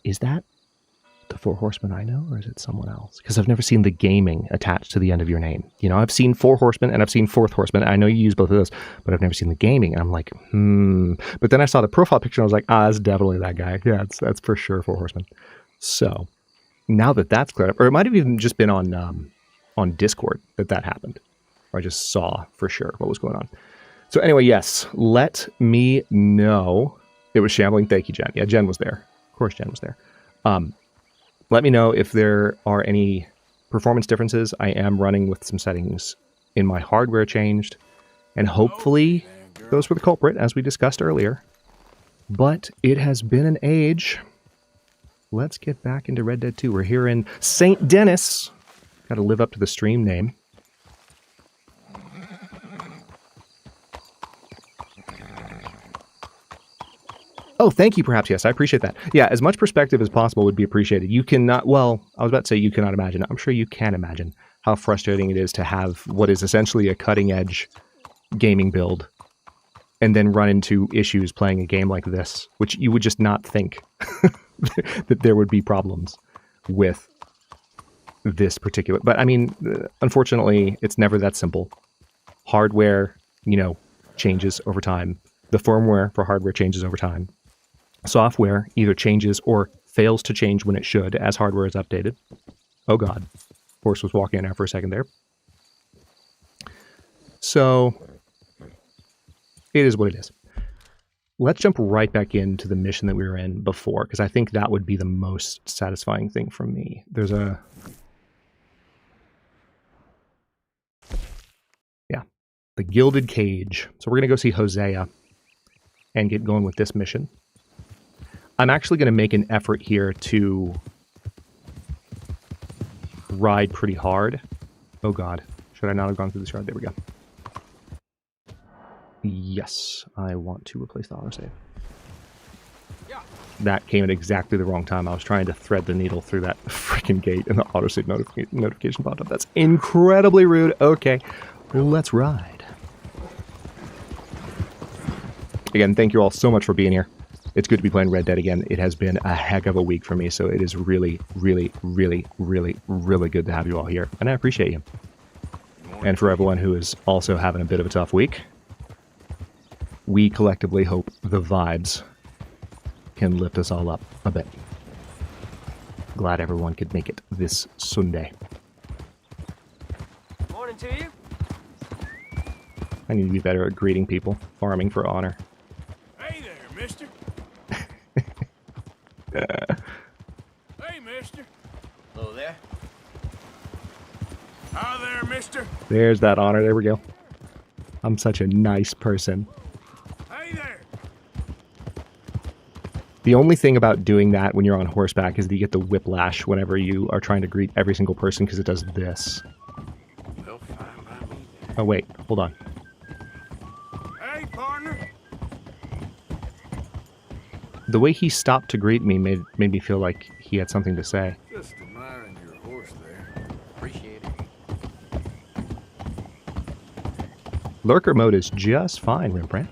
is that the Four Horsemen I know, or is it someone else? Because I've never seen the gaming attached to the end of your name. You know, I've seen Four Horsemen and I've seen Fourth Horseman. I know you use both of those, but I've never seen the gaming. And I'm like, But then I saw the profile picture and I was like, that's definitely that guy. Yeah, that's for sure Four Horsemen. So now that that's cleared up, or it might have even just been on Discord that happened, or I just saw for sure what was going on. So anyway, yes, let me know. It was Shambling. Thank you, Jen. Yeah, Jen was there. Of course, Jen was there. Let me know if there are any performance differences. I am running with some settings in my hardware changed, and hopefully those were the culprit, as we discussed earlier. But it has been an age. Let's get back into Red Dead 2. We're here in St. Denis. Got to live up to the stream name. Oh, thank you, perhaps. Yes, I appreciate that. Yeah, as much perspective as possible would be appreciated. You cannot, well, I was about to say you cannot imagine. I'm sure you can imagine how frustrating it is to have what is essentially a cutting-edge gaming build and then run into issues playing a game like this, which you would just not think that there would be problems with this particular. But, I mean, unfortunately, it's never that simple. Hardware, changes over time. The firmware for hardware changes over time. Software either changes or fails to change when it should as hardware is updated. Oh God, Horse was walking in there for a second there. So it is what it is. Let's jump right back into the mission that we were in before, because I think that would be the most satisfying thing for me. There's the Gilded Cage. So we're going to go see Hosea and get going with this mission. I'm actually going to make an effort here to ride pretty hard. Oh god. Should I not have gone through this yard? There we go. Yes, I want to replace the autosave. That came at exactly the wrong time. I was trying to thread the needle through that freaking gate and the autosave notification popped up. That's incredibly rude. Okay, let's ride. Again, thank you all so much for being here. It's good to be playing Red Dead again. It has been a heck of a week for me, so it is really, really, really, really, really good to have you all here. And I appreciate you. And for everyone who is also having a bit of a tough week, we collectively hope the vibes can lift us all up a bit. Glad everyone could make it this Sunday. Morning to you. I need to be better at greeting people, farming for honor. Hey there, mister. Hey, mister. Hello there. Hi there, mister. There's that honor. There we go. I'm such a nice person. Hey there. The only thing about doing that when you're on horseback is that you get the whiplash whenever you are trying to greet every single person because it does this. Well, fine by me. Oh wait, hold on. Hey, partner. The way he stopped to greet me made me feel like he had something to say. Just admiring your horse there. Appreciate it. Lurker mode is just fine, Rembrandt.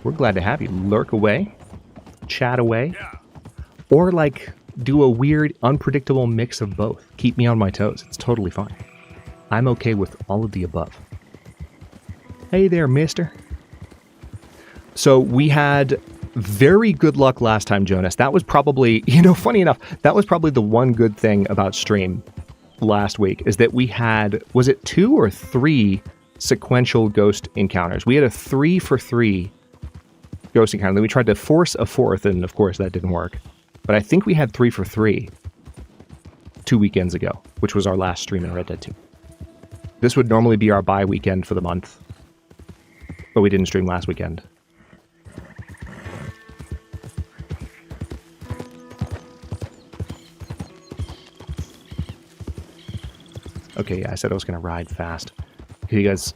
We're glad to have you. Lurk away, chat away, Yeah. or like do a weird, unpredictable mix of both. Keep me on my toes. It's totally fine. I'm okay with all of the above. Hey there, mister. So we had very good luck last time, Jonas. That was probably, funny enough, that was probably the one good thing about stream last week is that we had, was it 2 or 3 sequential ghost encounters? We had a 3 for 3 ghost encounter. Then we tried to force a 4th, and of course that didn't work. But I think we had 3 for 3 2 weekends ago, which was our last stream in Red Dead 2. This would normally be our bye weekend for the month, but we didn't stream last weekend. Okay, yeah, I said I was going to ride fast. Because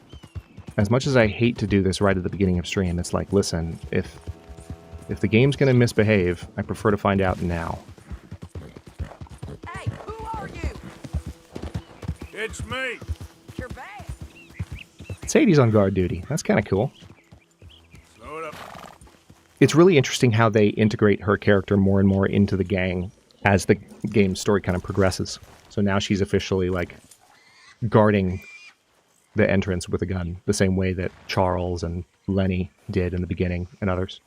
as much as I hate to do this right at the beginning of stream, it's like, listen, if the game's going to misbehave, I prefer to find out now. Hey, who are you? It's me. You're bad. Sadie's on guard duty. That's kind of cool. Slow it up. It's really interesting how they integrate her character more and more into the gang as the game's story kind of progresses. So now she's officially, like, guarding the entrance with a gun, the same way that Charles and Lenny did in the beginning, and others.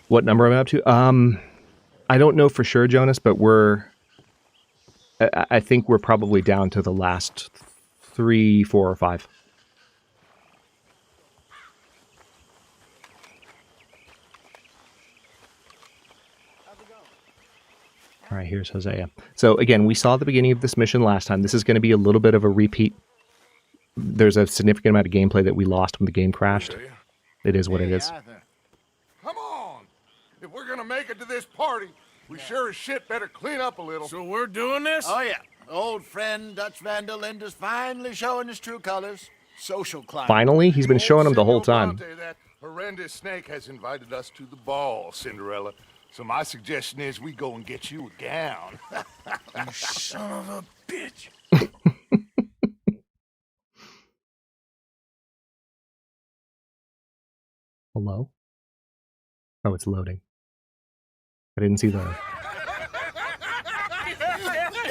What number am I up to? I don't know for sure, Jonas, but I think we're probably down to the last 3, 4, or 5. All right, here's Hosea. So again, we saw the beginning of this mission last time. This is going to be a little bit of a repeat. There's a significant amount of gameplay that we lost when the game crashed. It is what it is. Come on! If we're gonna make it to this party, we sure as shit better clean up a little. So we're doing this? Oh, yeah. Old friend Dutch Vandal Linde's finally showing his true colors. Social climb. Finally, he's been showing them the whole time. That horrendous snake has invited us to the ball, Cinderella. So my suggestion is we go and get you a gown. You son of a bitch. Hello? Oh, it's loading. I didn't see the...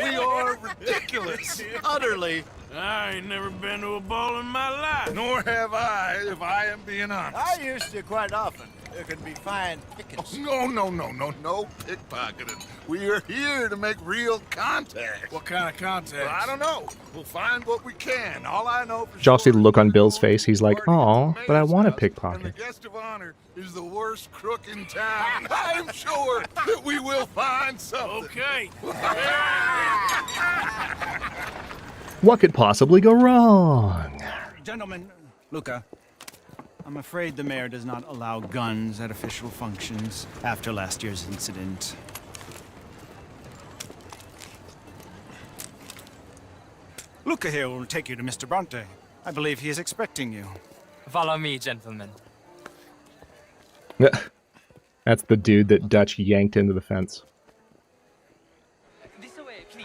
We are ridiculous. Utterly. I ain't never been to a ball in my life. Nor have I, if I am being honest. I used to quite often. There can be fine pickings. No pickpocketing. We are here to make real contact. What kind of contact? Well, I don't know. We'll find what we can. All I know for Did y'all see sure the look on is Bill's face? He's like, party "Aw, at but I May's want a house, pickpocket." And the guest of honor is the worst crook in town. I'm sure that we will find something. Okay. What could possibly go wrong? Gentlemen, Luca, I'm afraid the mayor does not allow guns at official functions after last year's incident. Luca here will take you to Mr. Bronte. I believe he is expecting you. Follow me, gentlemen. That's the dude that Dutch yanked into the fence.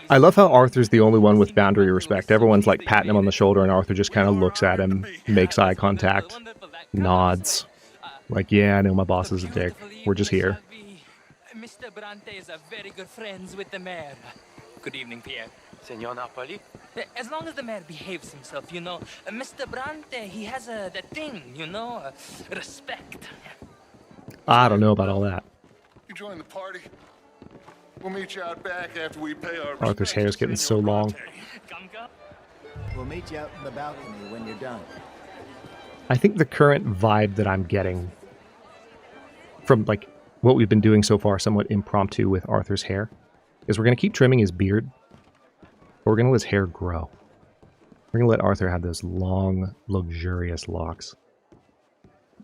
I love how Arthur's the only one with boundary respect. Everyone's like patting him on the shoulder, and Arthur just kind of looks at him, makes eye contact, nods. Like, yeah, I know my boss is a dick. We're just here. Mr. Bronte is a very good friends with the mayor. Good evening, Pierre. Senor Napoli? As long as the mayor behaves himself, you know. Mr. Bronte, he has that thing, you know, respect. I don't know about all that. You join the party? We'll meet you out back after we pay our Arthur's hair's getting so long. We'll meet you out in the balcony when you're done. I think the current vibe that I'm getting from like what we've been doing so far, somewhat impromptu with Arthur's hair, is we're going to keep trimming his beard, but we're going to let his hair grow. We're going to let Arthur have those long, luxurious locks.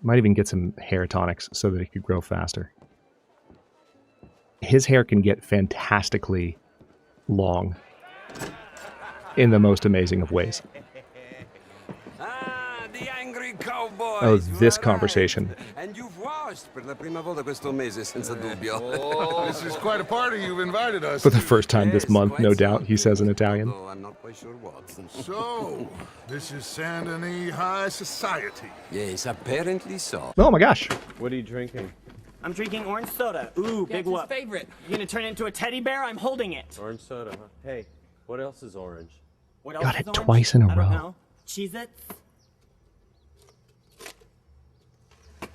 Might even get some hair tonics so that it could grow faster. His hair can get fantastically long in the most amazing of ways. The angry cowboys. Oh, this conversation. And you've washed per la prima volta questo mese, senza dubbio. This is quite a party you've invited us For the to. first time this month, no doubt, he says in Italian. I'm not quite sure what. So, this is Saint Denis High Society. Yes, apparently so. Oh my gosh. What are you drinking? I'm drinking orange soda. Ooh, big That's whoop. his favorite. You gonna turn it into a teddy bear? I'm holding it. Orange soda, huh? Hey, what else is orange? What else Got is it orange? twice in a I don't row. know. Cheez-Its?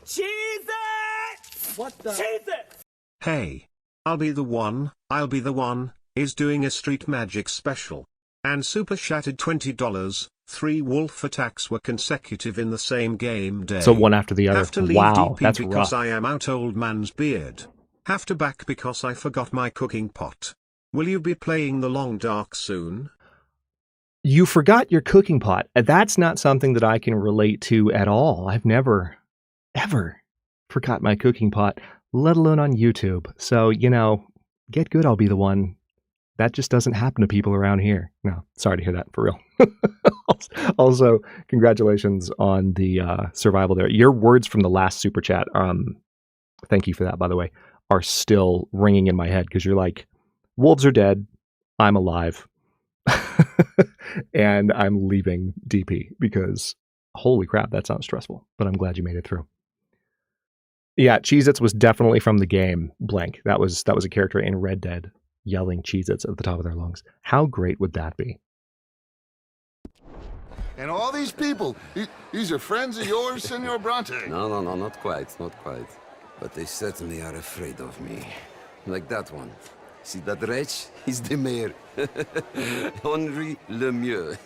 Cheez-Its! What the? Cheez-Its! Hey, I'll be the one, is doing a Street Magic special. And super chatted $20, 3 wolf attacks were consecutive in the same game day. So one after the other. Have to leave Wow, DP that's because rough. I am out old man's beard. Have to back because I forgot my cooking pot. Will you be playing the Long Dark soon? You forgot your cooking pot. That's not something that I can relate to at all. I've never, ever forgot my cooking pot, let alone on YouTube. So, you know, get good, I'll be the one. That just doesn't happen to people around here. No, sorry to hear that, for real. Also, congratulations on the survival there. Your words from the last super chat, thank you for that, by the way, are still ringing in my head because you're like, wolves are dead, I'm alive, and I'm leaving DP because holy crap, that sounds stressful, but I'm glad you made it through. Yeah, Cheez-Its was definitely from the game, blank. That was a character in Red Dead yelling Cheez-Its at the top of their lungs. How great would that be? And all these people, these are friends of yours, Senor Bronte? No, not quite. But they certainly are afraid of me. Like that one. See that wretch? He's the mayor. Henri Lemieux.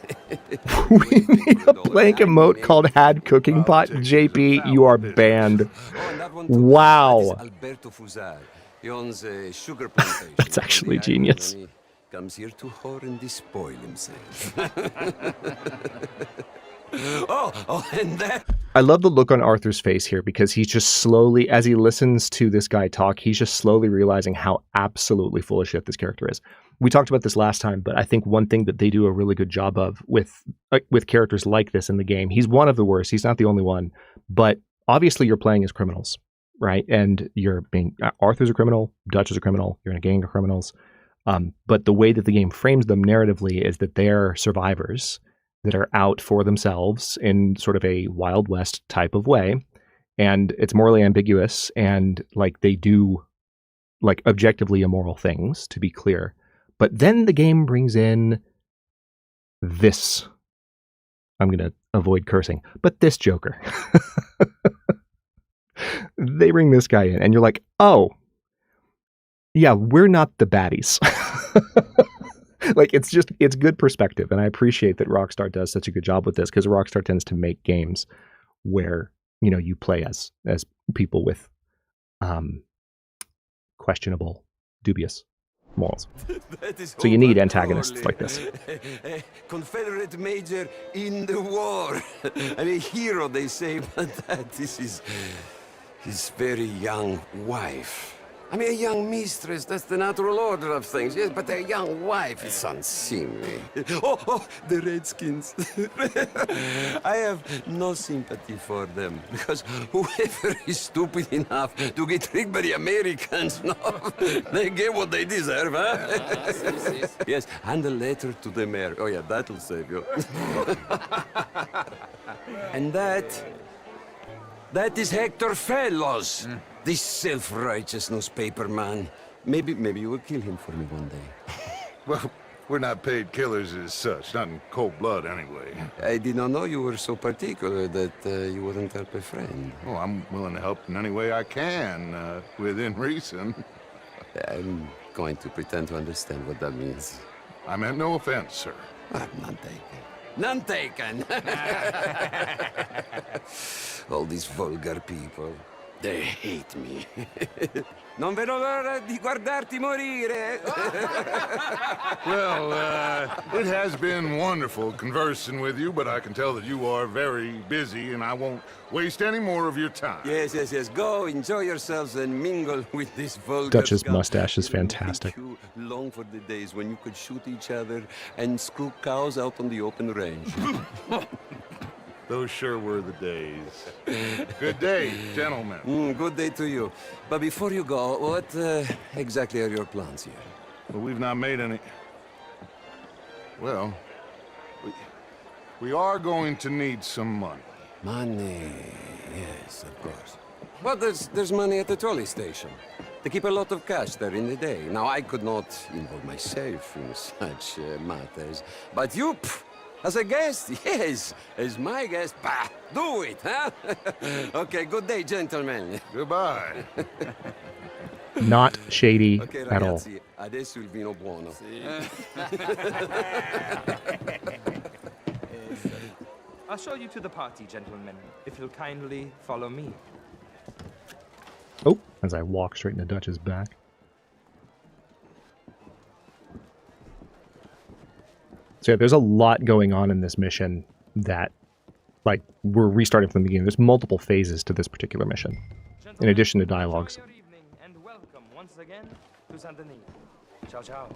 We need a blank emote called Had Cooking Pot. JP, you are banned. Wow. Alberto Fusar. He owns a sugar plantation. That's actually genius. He comes here to whore and despoil himself. And that. I love the look on Arthur's face here because he's just slowly, as he listens to this guy talk, he's just slowly realizing how absolutely full of shit this character is. We talked about this last time, but I think one thing that they do a really good job of with characters like this in the game, he's one of the worst. He's not the only one, but obviously you're playing as criminals, right? And you're being Arthur's a criminal, Dutch is a criminal, you're in a gang of criminals. But the way that the game frames them narratively is that they're survivors that are out for themselves in sort of a Wild West type of way. And it's morally ambiguous and like they do like objectively immoral things, to be clear. But then the game brings in this, I'm going to avoid cursing, but this Joker. They bring this guy in and you're like, oh, yeah, we're not the baddies. Like, it's good perspective. And I appreciate that Rockstar does such a good job with this because Rockstar tends to make games where, you know, you play as people with questionable, dubious morals. So you need antagonists like this. A Confederate major in the war. And a hero, they say, but that is his very young wife. I mean, a young mistress, that's the natural order of things, yes, but a young wife is unseemly. Oh, the Redskins. I have no sympathy for them, because whoever is stupid enough to get tricked by the Americans, no, they get what they deserve, huh? Yes, and a letter to the mayor. Oh, yeah, that'll save you. And that is Hector Fellows. This self-righteous newspaper man. Maybe you will kill him for me one day. Well, we're not paid killers as such, not in cold blood anyway. I did not know you were so particular that you wouldn't help a friend. Oh, I'm willing to help in any way I can, within reason. I'm going to pretend to understand what that means. I meant no offense, sir. None taken. None taken! All these vulgar people. They hate me. Non vedo l'ora di guardarti morire. Well, it has been wonderful conversing with you, but I can tell that you are very busy, and I won't waste any more of your time. Yes. Go, enjoy yourselves, and mingle with this vulgar Dutch's scum. mustache is fantastic. You long for the days when you could shoot each other and screw cows out on the open range. Those sure were the days. Good day, gentlemen. Good day to you. But before you go, what exactly are your plans here? Well, we've not made any... Well, we are going to need some money. Money, yes, of course. Well, there's money at the trolley station. They keep a lot of cash there in the day. Now, I could not involve myself in such matters. But you... As a guest, yes. As my guest, bah, do it, huh? Okay, good day, gentlemen. Goodbye. Not shady Okay, at all. ragazzi, adesso il vino buono. I'll show you to the party, gentlemen, if you'll kindly follow me. Oh, as I walk straight into Dutch's back. So yeah, there's a lot going on in this mission that, like, we're restarting from the beginning. There's multiple phases to this particular mission, in addition to dialogues. Enjoy your evening, and welcome once again to Saint Denis. Ciao, ciao.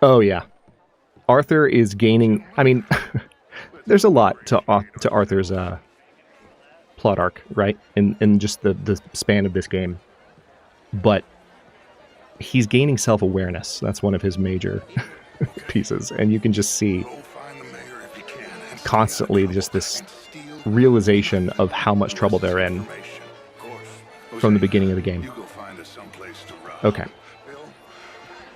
Oh yeah, Arthur is gaining. I mean, there's a lot to Arthur's plot arc, right? In just the span of this game, but he's gaining self-awareness. That's one of his major pieces, and you can just see constantly just this realization of how much trouble they're in from the beginning of the game. Okay,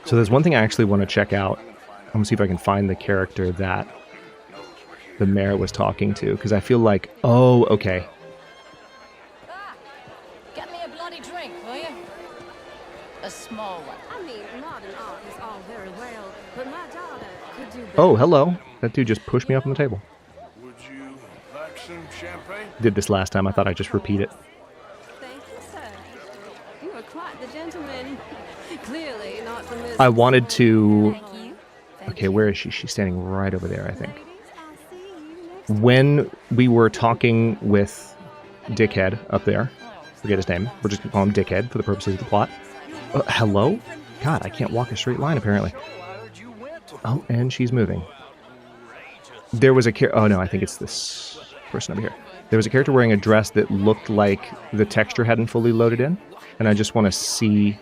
so there's one thing I actually want to check out. I'm gonna see if I can find the character that the mayor was talking to, because I feel like, oh, okay. Get me a bloody drink, will you? A small one. I mean, modern art is all very well, but my daughter could do better. Oh, hello. That dude just pushed me up on the table. Would you like some champagne? Did this last time. I thought I'd just repeat it. Thank you, sir. You are quite the gentleman. Clearly not from this... I wanted to... Thank you. Okay, where is she? She's standing right over there, I think. When we were talking with Dickhead up there, forget his name, we're just going to call him Dickhead for the purposes of the plot. Hello? God, I can't walk a straight line, apparently. Oh, and she's moving. There was a oh no, I think it's this person over here. There was a character wearing a dress that looked like the texture hadn't fully loaded in, and I just want to see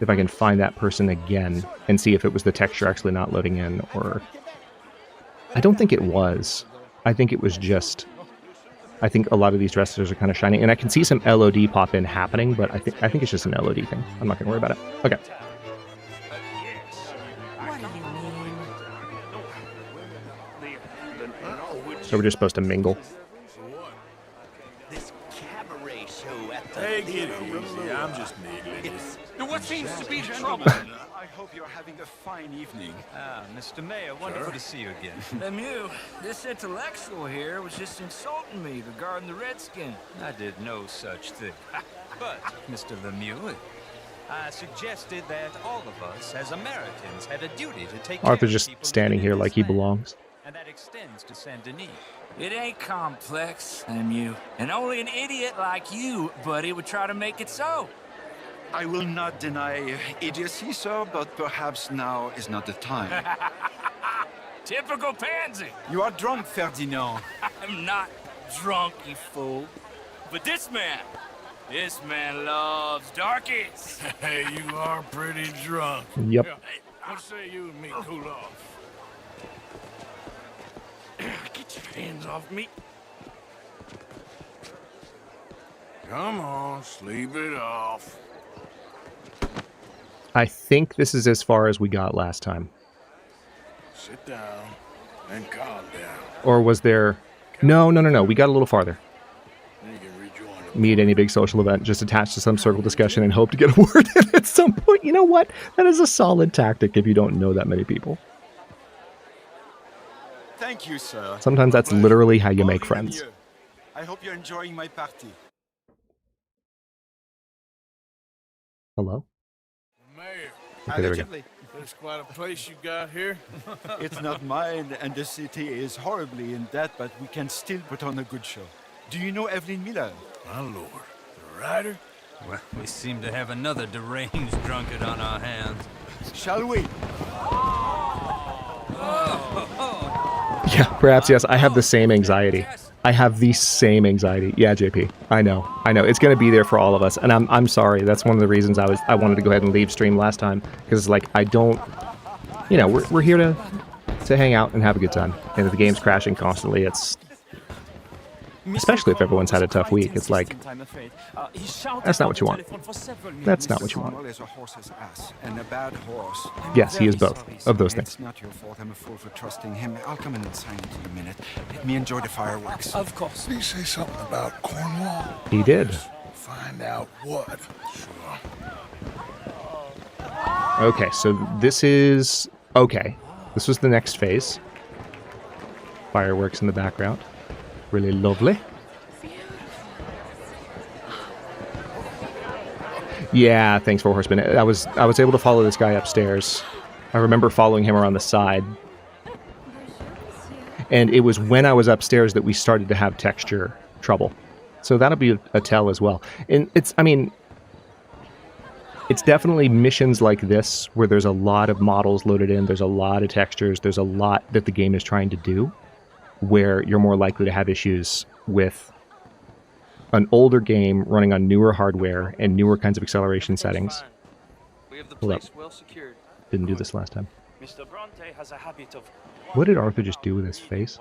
if I can find that person again and see if it was the texture actually not loading in, or... I don't think it was. I think it was just... I think a lot of these dresses are kind of shiny, and I can see some LOD pop in happening, but I think it's just an LOD thing. I'm not going to worry about it. Okay. So we're just supposed to mingle. This cabaret show at the Take it easy. I'm just needling. What seems to be the trouble? I hope you're having a fine evening. Mr. Mayor, wonderful to see you again. Lemieux, this intellectual here was just insulting me regarding the Redskin. I did no such thing. But, Mr. Lemieux, I suggested that all of us as Americans had a duty to take Arthur's care of just people standing living here in like this he land. belongs. And that extends to Saint Denis. It ain't complex, Lemieux. And only an idiot like you, buddy, would try to make it so. I will not deny idiocy, sir, but perhaps now is not the time. Typical pansy. You are drunk, Ferdinand. I'm not drunk, you fool. But this man loves darkies. Hey, you are pretty drunk. Yep. Hey, what say you and me cool off? Get your hands off me. Come on, sleep it off. I think this is as far as we got last time. Sit down and calm down. Or was there... No. We got a little farther. You can rejoin Me at any big social event, just attach to some circle discussion and hope to get a word in at some point. You know what? That is a solid tactic if you don't know that many people. Thank you, sir. Sometimes that's literally how you make friends. I hope you're enjoying my party. Hello? Mayor. Okay, there we go. There's quite a place you got here. It's not mine, and the city is horribly in debt, but we can still put on a good show. Do you know Evelyn Miller? My lord. The writer? Well, we seem to have another deranged drunkard on our hands. Shall we? Yeah, perhaps, yes. I have the same anxiety. I have the same anxiety. Yeah, JP. I know. It's going to be there for all of us. And I'm sorry. That's one of the reasons I wanted to go ahead and leave stream last time. Because, like, I don't... You know, we're here to hang out and have a good time. And if the game's crashing constantly, it's... Especially if everyone's had a tough week. It's like... That's not what you want. That's not what you want. Yes, he is both of those things. It's not your fault. I'm a fool for trusting him. I'll come in and sign it in a minute. Let me enjoy the fireworks. Of course. Did he say something about Cornwall? He did. Find out what. Okay, so this is... Okay. This was the next phase. Fireworks in the background. Really lovely. Yeah, thanks for Horseman. I was able to follow this guy upstairs. I remember following him around the side. And it was when I was upstairs that we started to have texture trouble. So that'll be a tell as well. And it's definitely missions like this where there's a lot of models loaded in, there's a lot of textures, there's a lot that the game is trying to do, where you're more likely to have issues with an older game running on newer hardware and newer kinds of acceleration settings. We have the Hold up. place well secured. Didn't do this last time. Mr. Bronte has a habit of... What did Arthur just do with his face?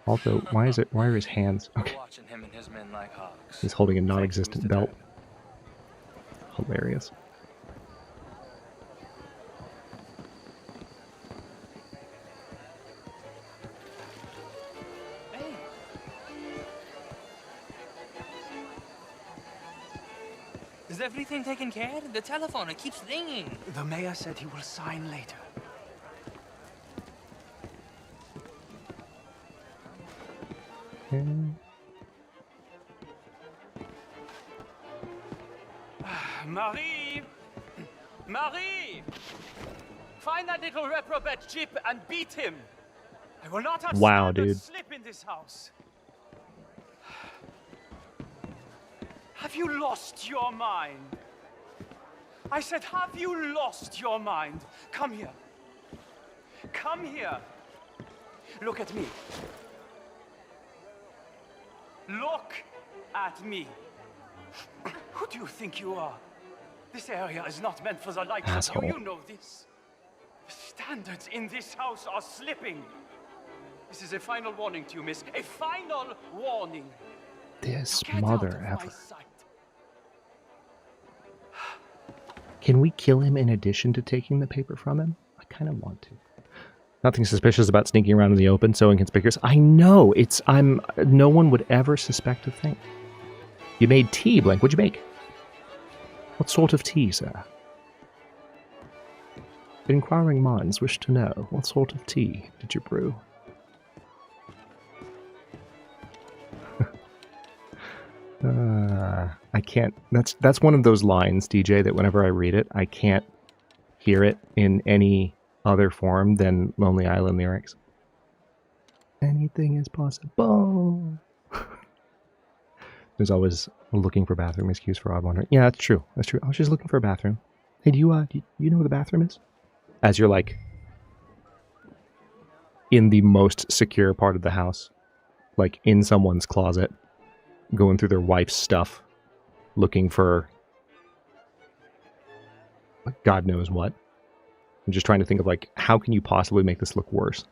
Also, why are his hands... Okay. Watching him and his men like hawks. He's holding a non-existent belt. Hilarious. Is everything taken care of? The telephone, it keeps ringing. The mayor said he will sign later. Marie! Marie! Find that little reprobate Chip and beat him. I will not have dude. slip in this house. Have you lost your mind? I said, have you lost your mind? Come here. Come here. Look at me. Look at me. Who do you think you are? This area is not meant for the likes of you. You know this. The standards in this house are slipping. This is a final warning to you, miss. A final warning. This mother ever. Can we kill him in addition to taking the paper from him? I kind of want to. Nothing suspicious about sneaking around in the open, so inconspicuous. I know, no one would ever suspect a thing. You made tea, Blank. What'd you make? What sort of tea, sir? Inquiring minds wish to know, what sort of tea did you brew? I can't... That's one of those lines, DJ, that whenever I read it, I can't hear it in any other form than Lonely Island lyrics. Anything is possible. There's always Looking for bathroom excuse for odd wandering. Yeah, that's true. That's true. I was just looking for a bathroom. Hey, do you know where the bathroom is? As you're like in the most secure part of the house, like in someone's closet, going through their wife's stuff, looking for God knows what. I'm just trying to think of like, how can you possibly make this look worse?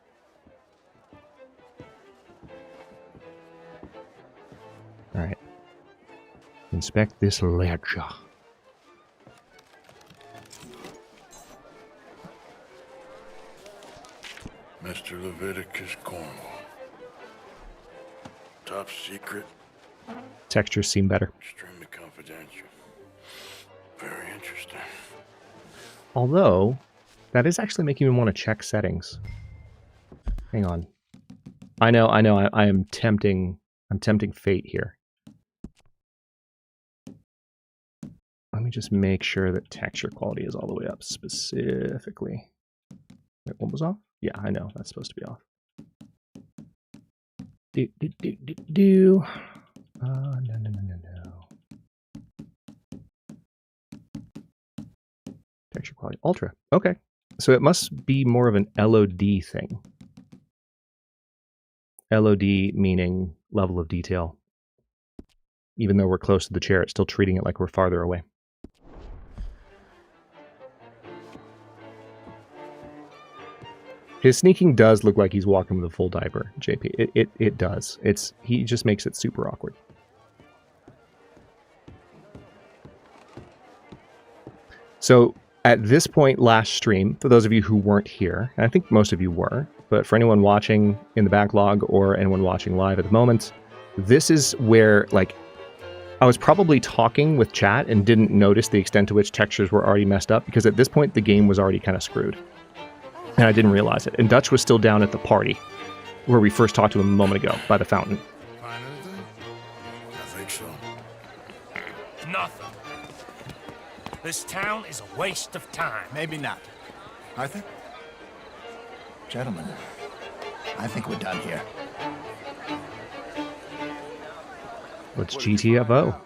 All right. Inspect this ledger. Mr. Leviticus Cornwall. Top secret. Textures seem better. Extremely confidential. Very interesting. Although, that is actually making me want to check settings. Hang on. I know, I am tempting fate here. Let me just make sure that texture quality is all the way up specifically. Wait, what was off? Yeah, I know, that's supposed to be off. No. Texture quality, ultra. Okay, so it must be more of an LOD thing. LOD meaning level of detail. Even though we're close to the chair, it's still treating it like we're farther away. His sneaking does look like he's walking with a full diaper, JP. It does. He just makes it super awkward. So at this point last stream, for those of you who weren't here, and I think most of you were, but for anyone watching in the backlog or anyone watching live at the moment, this is where like I was probably talking with chat and didn't notice the extent to which textures were already messed up, because at this point the game was already kind of screwed. And I didn't realize it. And Dutch was still down at the party where we first talked to him a moment ago by the fountain. Find anything? I think so. Nothing. This town is a waste of time. Maybe not. I think... Gentlemen, I think we're done here. What's GTFO?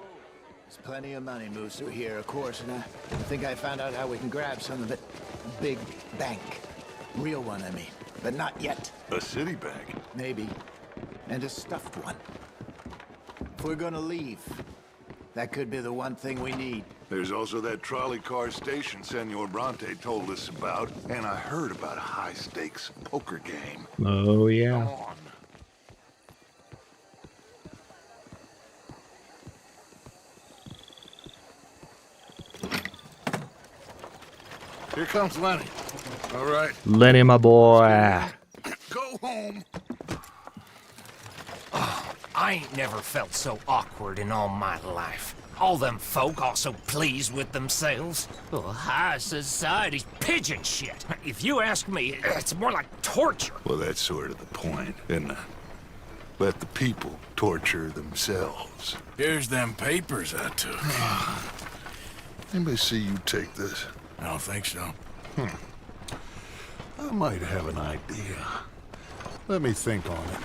There's plenty of money moves through here, of course, and I think I found out how we can grab some of it. Big bank. Real one, I mean. But not yet. A city bank? Maybe. And a stuffed one. If we're gonna leave, that could be the one thing we need. There's also that trolley car station Senor Bronte told us about, and I heard about a high-stakes poker game. Oh, yeah. Come on. Here comes Lenny. All right. Lenny, my boy. Go home. Oh, I ain't never felt so awkward in all my life. All them folk all so pleased with themselves. Oh, high society's pigeon shit. If you ask me, it's more like torture. Well, that's sort of the point, isn't it? Let the people torture themselves. Here's them papers I took. Anybody see you take this? I don't think so. I might have an idea. Let me think on it.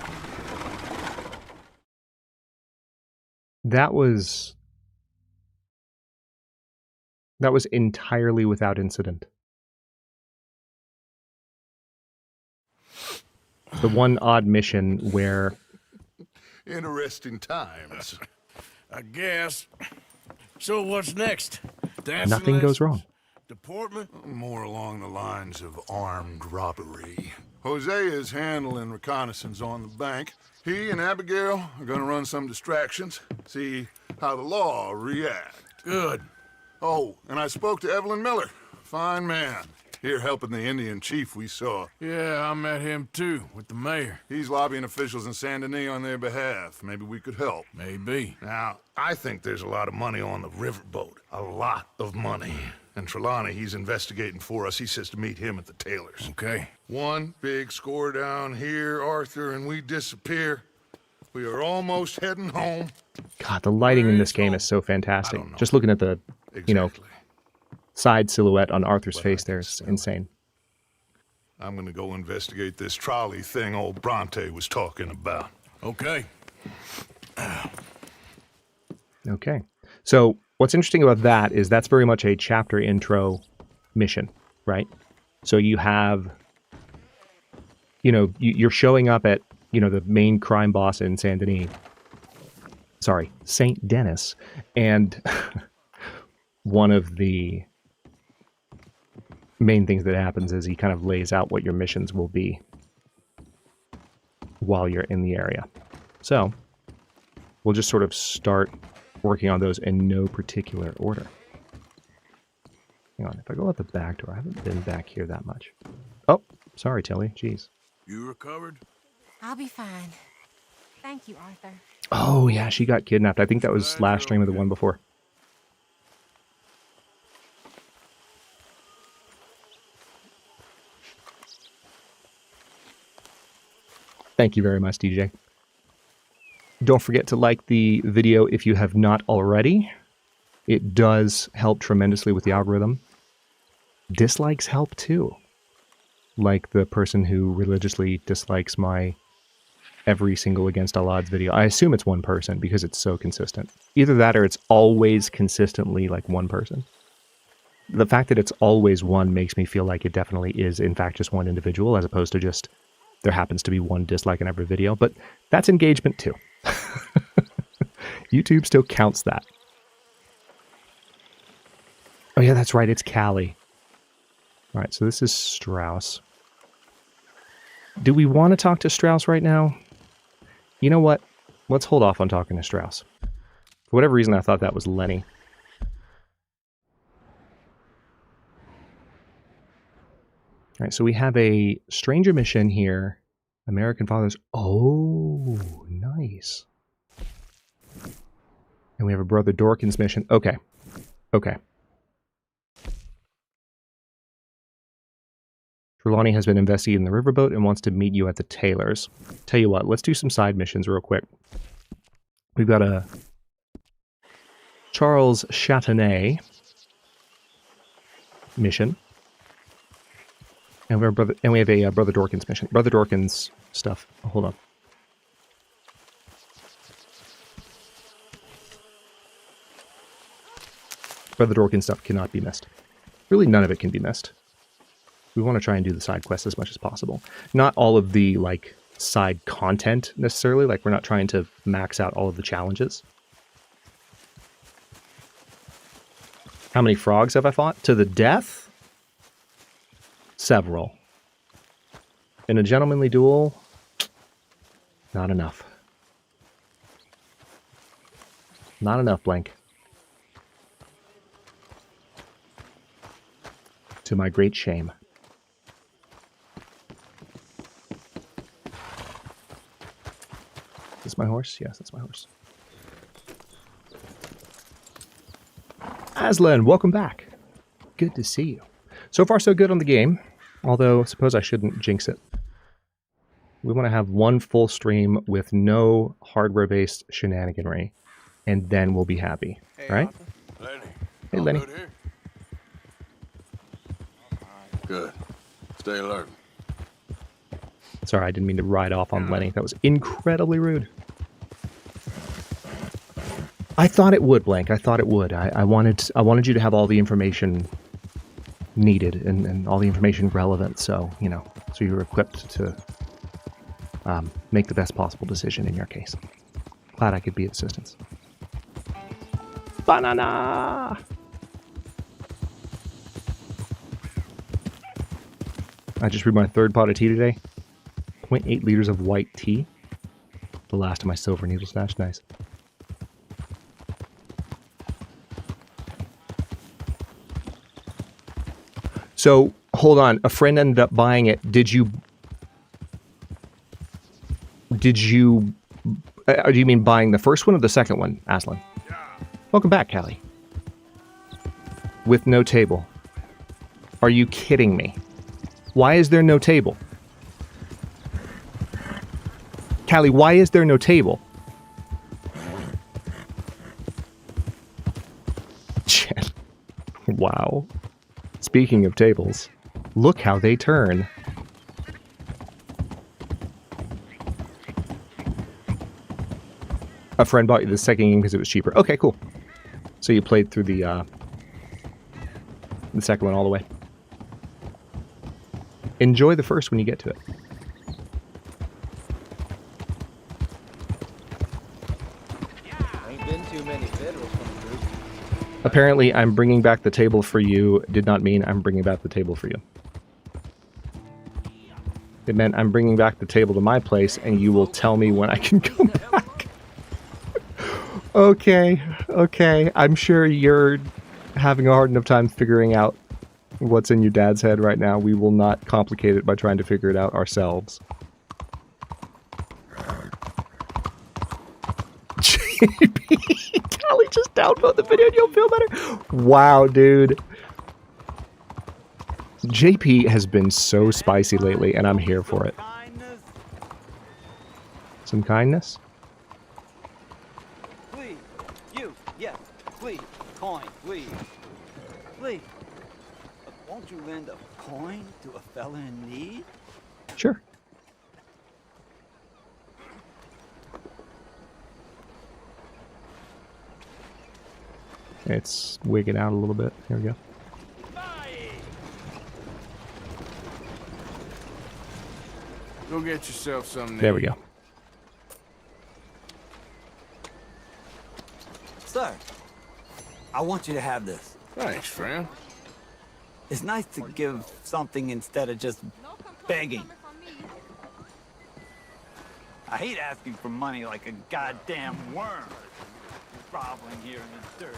That was entirely without incident. The one odd mission where... Interesting times. I guess. So what's next? Dancing nothing lessons? Goes wrong. Deportment? More along the lines of armed robbery. Hosea is handling reconnaissance on the bank. He and Abigail are gonna run some distractions, see how the law react. Good. Oh, and I spoke to Evelyn Miller. Fine man. Here helping the Indian chief we saw. Yeah, I met him too, with the mayor. He's lobbying officials in Saint Denis on their behalf. Maybe we could help. Maybe. Now, I think there's a lot of money on the riverboat. A lot of money. And Trelawney, he's investigating for us. He says to meet him at the Taylor's. Okay. One big score down here, Arthur, and we disappear. We are almost heading home. God, the lighting in this game is so fantastic. Just looking at the, you know, side silhouette on Arthur's face there is insane. I'm gonna go investigate this trolley thing old Bronte was talking about. Okay. Okay. So what's interesting about that is that's very much a chapter intro mission, right? So you have, you're showing up at, the main crime boss in Saint Denis, and one of the main things that happens is he kind of lays out what your missions will be while you're in the area. So we'll just sort of start working on those in no particular order. Hang on, if I go out the back door, I haven't been back here that much. Oh, sorry, Tilly. Jeez. You recovered? I'll be fine. Thank you, Arthur. Oh, yeah, she got kidnapped. I think that was last stream or the one before. Thank you very much, DJ. Don't forget to like the video if you have not already. It does help tremendously with the algorithm. Dislikes help too. Like the person who religiously dislikes my every single Against All Odds video. I assume it's one person because it's so consistent. Either that or it's always consistently like one person. The fact that it's always one makes me feel like it definitely is in fact just one individual as opposed to just there happens to be one dislike in every video. But that's engagement too. YouTube still counts that. Oh yeah, that's right, it's Callie. Alright, so this is Strauss. Do we want to talk to Strauss right now? You know what? Let's hold off on talking to Strauss. For whatever reason, I thought that was Lenny. Alright, so we have a stranger mission here. American Fathers. Oh, nice. And we have a Brother Dorkins mission. Okay. Okay. Trelawney has been investigating the riverboat and wants to meet you at the Taylor's. Tell you what, let's do some side missions real quick. We've got a Charles Chatenay mission. And we have a Brother Dorkins mission. Brother Dorkins stuff. Oh, hold on. Brother Dorkins stuff cannot be missed. Really, none of it can be missed. We want to try and do the side quests as much as possible. Not all of the, like, side content, necessarily. Like, we're not trying to max out all of the challenges. How many frogs have I fought? To the death? Several. In a gentlemanly duel? Not enough. Not enough, blank. To my great shame. Is this my horse? Yes, that's my horse. Aslan, welcome back. Good to see you. So far, so good on the game. Although, I suppose I shouldn't jinx it. We want to have one full stream with no hardware-based shenaniganry. And then we'll be happy. Hey, right? Lenny. Hey, Lenny. Good, here? Good. Stay alert. Sorry, I didn't mean to ride off on Lenny. That was incredibly rude. I thought it would, Blank. I thought it would. I wanted you to have all the information needed and all the information relevant, so, you know, so you're equipped to make the best possible decision in your case. Glad I could be of assistance. Banana! I just brewed my third pot of tea today. 0.8 liters of white tea. The last of my silver needle stash. Nice. So, hold on. A friend ended up buying it. Did you... do you mean buying the first one or the second one, Aslan? Yeah. Welcome back, Callie. With no table. Are you kidding me? Why is there no table? Callie, why is there no table? Shit. Wow. Speaking of tables, look how they turn. A friend bought you the second game because it was cheaper. Okay, cool. So you played through the second one all the way. Enjoy the first when you get to it. Ain't been too many federals from the group. Apparently, I'm bringing back the table for you did not mean I'm bringing back the table for you. It meant I'm bringing back the table to my place, and you will tell me when I can come back. Okay, okay. I'm sure you're having a hard enough time figuring out what's in your dad's head right now. We will not complicate it by trying to figure it out ourselves. JP, Callie, just download the video and you'll feel better. Wow, dude. JP has been so spicy lately, and I'm here for it. Some kindness? Please, you, yes, please, coin, please. Please. Won't you lend a coin to a fella in need? Sure. It's wigging out a little bit. Here we go. Go get yourself something. There we go. Sir, I want you to have this. Thanks, friend. It's nice to give something instead of just begging. I hate asking for money like a goddamn worm groveling here in the dirt.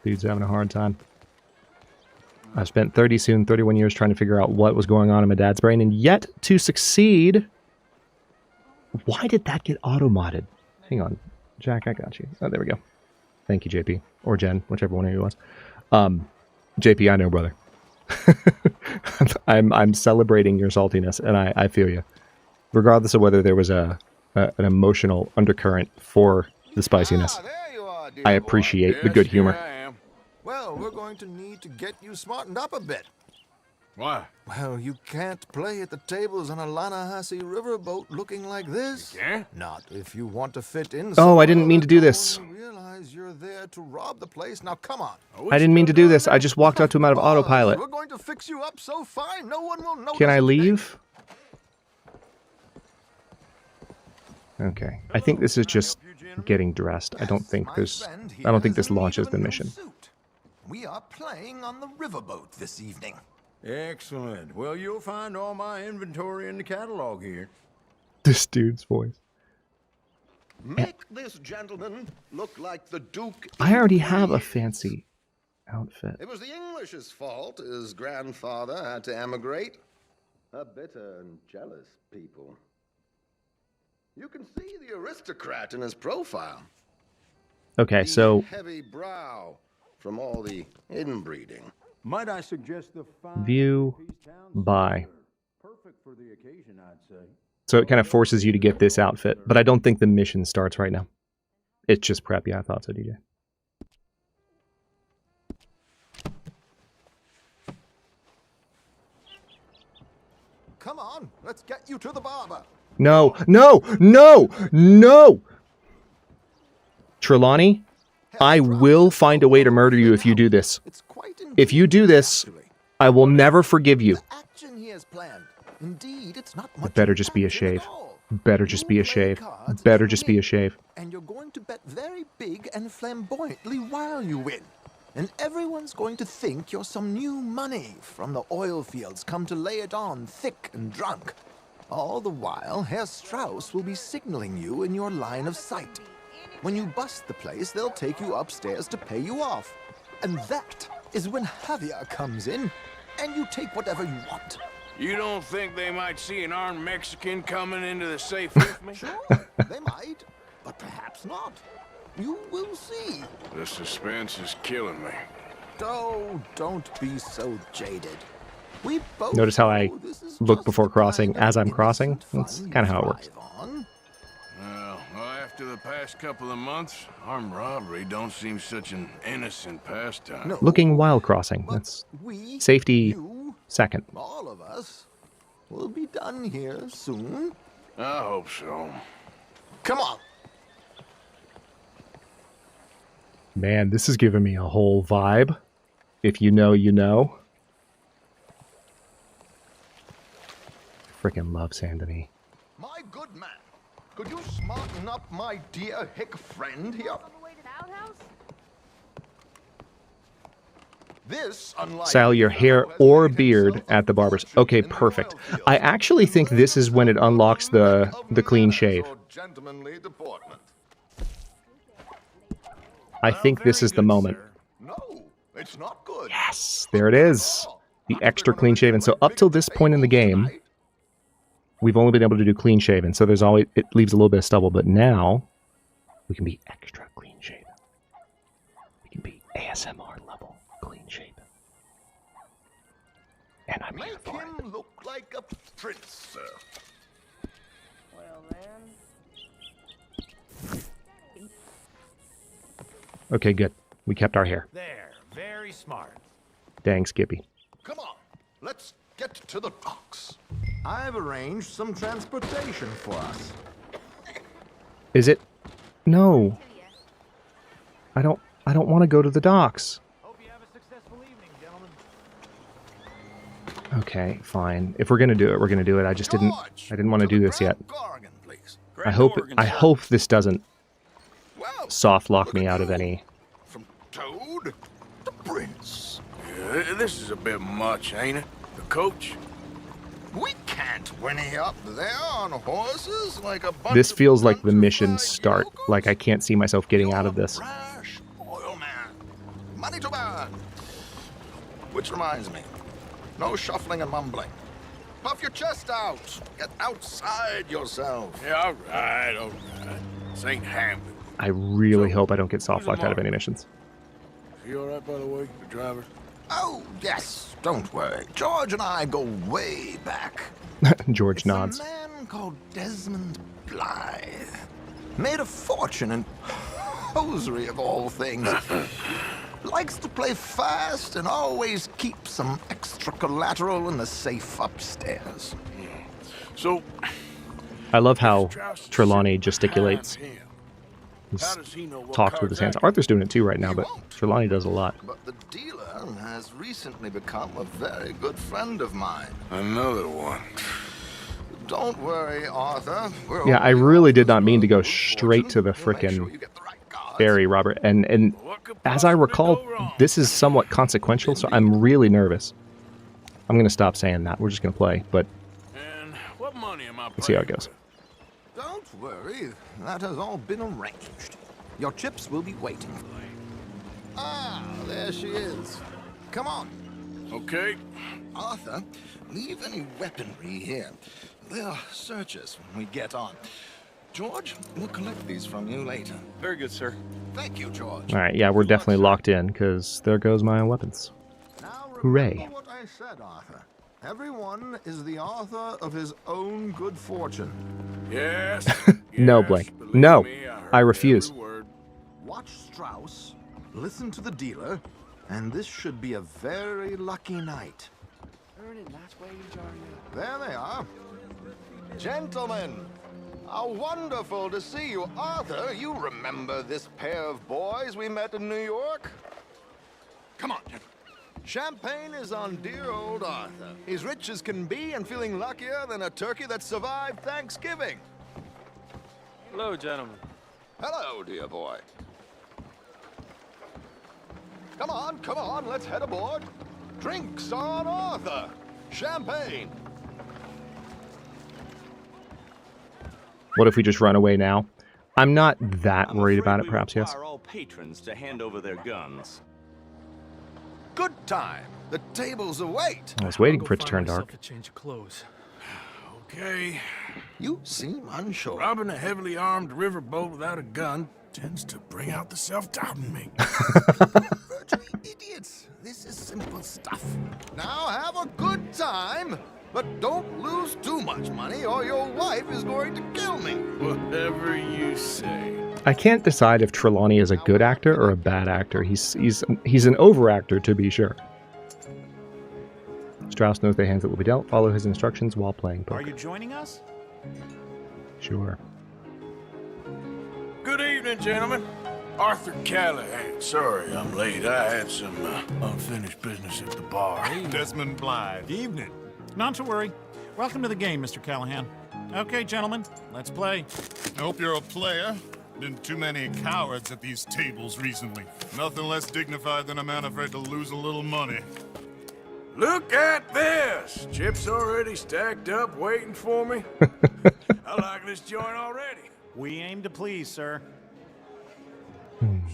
Dude's having a hard time. I've spent 31 years trying to figure out what was going on in my dad's brain, and yet to succeed. Why did that get auto-modded? Hang on. Jack, I got you. Oh, there we go. Thank you, JP. Or Jen, whichever one of you was. JP, I know, brother. I'm celebrating your saltiness, and I feel you. Regardless of whether there was an emotional undercurrent for the spiciness. I appreciate the good humor. Well, we're going to need to get you smartened up a bit. Why? Well, you can't play at the tables on a Lanahasi riverboat looking like this. You can't? Not if you want to fit in. Oh, I didn't mean to do this. Realize you're there to rob the place. Now, come on. I didn't mean to do this. I just walked up to him out of autopilot. We're going to fix you up so fine, no one will notice. Can I leave? Okay. I think this is just getting dressed. I don't think this launches the mission. We are playing on the riverboat this evening. Excellent. Well, you'll find all my inventory in the catalog here. This dude's voice. Make this gentleman look like the Duke. I already have a fancy outfit. It was the English's fault his grandfather had to emigrate. A bitter and jealous people. You can see the aristocrat in his profile. Okay, so heavy brow from all the inbreeding. Might I suggest the view by. Perfect for the occasion, I'd say. So it kind of forces you to get this outfit, but I don't think the mission starts right now. It's just prep. Yeah, I thought so, DJ. Come on, let's get you to the barber. No, no, no, no! Trelawney, I will find a way to murder you if you do this. If you do this, I will never forgive you. Action he has planned. Indeed, it's not much. It better just be a shave. Better just be a shave. Better just be a shave. And you're going to bet very big and flamboyantly while you win. And everyone's going to think you're some new money from the oil fields come to lay it on thick and drunk. All the while, Herr Strauss will be signaling you in your line of sight. When you bust the place, they'll take you upstairs to pay you off. And that is when Javier comes in, and you take whatever you want. You don't think they might see an armed Mexican coming into the safe with me? Sure, they might, but perhaps not. You will see. The suspense is killing me. Oh, don't be so jaded. We both Notice how I know this is look just before the crossing kind of as I'm crossing? innocent That's fun kind of you how it works. thrive on. Well, after the past couple of months, armed robbery don't seem such an innocent pastime. No, Looking while crossing. That's we, safety you, second. all of us, will be done here soon. I hope so. Come on, Man, this is giving me a whole vibe. If you know, you know. Freaking love Saint Denis. My good man, could you smarten up my dear hick friend here? This, unlike Style your hair or beard at the barber's. Okay, perfect. I actually think this is when it unlocks the clean shave. gentlemanly deportment. I think this is the moment. No, it's not good. Yes, there it is. The extra clean shaven. So up till this point in the game, we've only been able to do clean shaven. So there's always, it leaves a little bit of stubble, but now we can be extra clean shaven. We can be ASMR level clean shaven. And I'm here for it. Make him look like a prince, sir. Well then. Okay, good. We kept our hair. There, very smart. Dang, Skippy. Come on, let's get to the docks. I've arranged some transportation for us. Is it? No. I don't want to go to the docks. Okay, fine. If we're gonna do it, we're gonna do it. I didn't want to do this yet. I hope this doesn't soft lock me out of any. From Toad to Prince. Yeah, this is a bit much, ain't it? The coach? We can't whinny up there on horses like a bunch This of feels like the mission start. Like I can't see myself getting out of this. rash oil man. Money to burn. Which reminds me, no shuffling and mumbling. Puff your chest out. Get outside yourself. Yeah, all right. This ain't happening. I really hope I don't get soft locked out of any missions. You all right, by the way, the driver? Oh, yes. Don't worry. George and I go way back. George nods. A man called Desmond Blythe made a fortune in hosiery of all things. Likes to play fast and always keep some extra collateral in the safe upstairs. So, I love how Trelawney gesticulates. Talks with his hands. Arthur's doing it too right now, but Trelawney does a lot. But the dealer has recently become a very good friend of mine. Another one. Don't worry, Arthur. Yeah, I really did not mean to go straight to the frickin' ferry, Robert. And as I recall, this is somewhat consequential, so I'm really nervous. I'm going to stop saying that. We're just going to play, but What money am I let's see how it goes. Don't worry. That has all been arranged. Your chips will be waiting. Ah, there she is. Come on. Okay. Arthur, leave any weaponry here. They'll search us when we get on. George, we'll collect these from you later. Very good, sir. Thank you, George. All right, yeah, we're definitely locked in, because there goes my weapons. Hooray. What I said, Arthur. Everyone is the author of his own good fortune. Yes. No, Blake. No, I refuse. Watch Strauss, listen to the dealer, and this should be a very lucky night. There they are. Gentlemen, how wonderful to see you. Arthur, you remember this pair of boys we met in New York? Come on, gentlemen. Champagne is on dear old Arthur. He's rich as can be and feeling luckier than a turkey that survived Thanksgiving. Hello, gentlemen. Hello, dear boy. Come on, let's head aboard. Drinks on Arthur. Champagne. What if we just run away now? I'm not that worried about it, perhaps, yes. All patrons to hand over their guns. Good time. The tables await. I was waiting for it to turn dark. Change of clothes. Okay. You seem unsure. Robbing a heavily armed riverboat without a gun tends to bring out the self-doubt in me. Virtually idiots. This is simple stuff. Now have a good time, but don't lose too much money or your wife is going to kill me. Whatever you say. I can't decide if Trelawney is a good actor or a bad actor. He's an over-actor, to be sure. Strauss knows the hands that will be dealt. Follow his instructions while playing poker. Are you joining us? Sure. Good evening, gentlemen. Arthur Callahan. Sorry I'm late. I had some unfinished business at the bar. Desmond Blythe. Evening. Not to worry. Welcome to the game, Mr. Callahan. Okay, gentlemen, let's play. I hope you're a player. Been too many cowards at these tables recently. Nothing less dignified than a man afraid to lose a little money. Look at this! Chips already stacked up, waiting for me. I like this joint already. We aim to please, sir.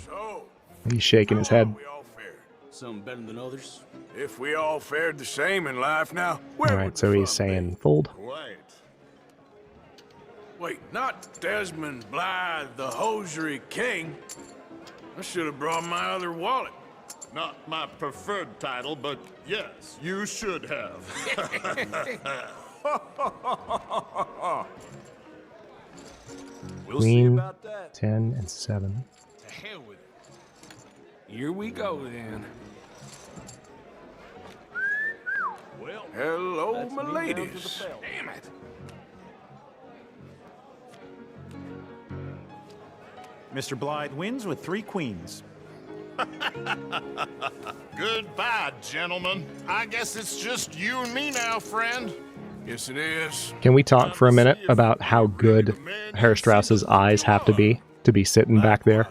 So, He's shaking his head. we all fared? Some better than others? If we all fared the same in life now, where All right, so he's saying fold. Quite. Wait, not Desmond Blythe, the hosiery king. I should have brought my other wallet. Not my preferred title, but yes, you should have. We'll see Queen, about that. 10, and 7. To hell with it. Here we go then. Well, hello, my me down to the ladies. bell. Damn it. Mr. Blythe wins with 3 queens. Goodbye, gentlemen. I guess it's just you and me now, friend. Yes, it is. Can we talk for a minute about how good Herr Strauss's eyes have to be sitting back there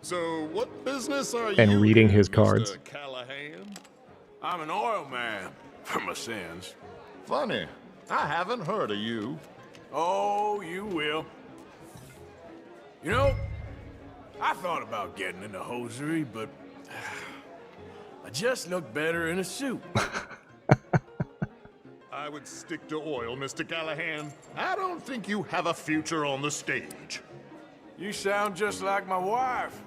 So, what business are and you reading in, his Mr. cards? Callahan? I'm an oil man, for my sins. Funny, I haven't heard of you. Oh, you will. You know, I thought about getting into hosiery, but I just look better in a suit. I would stick to oil, Mr. Callahan. I don't think you have a future on the stage. You sound just like my wife.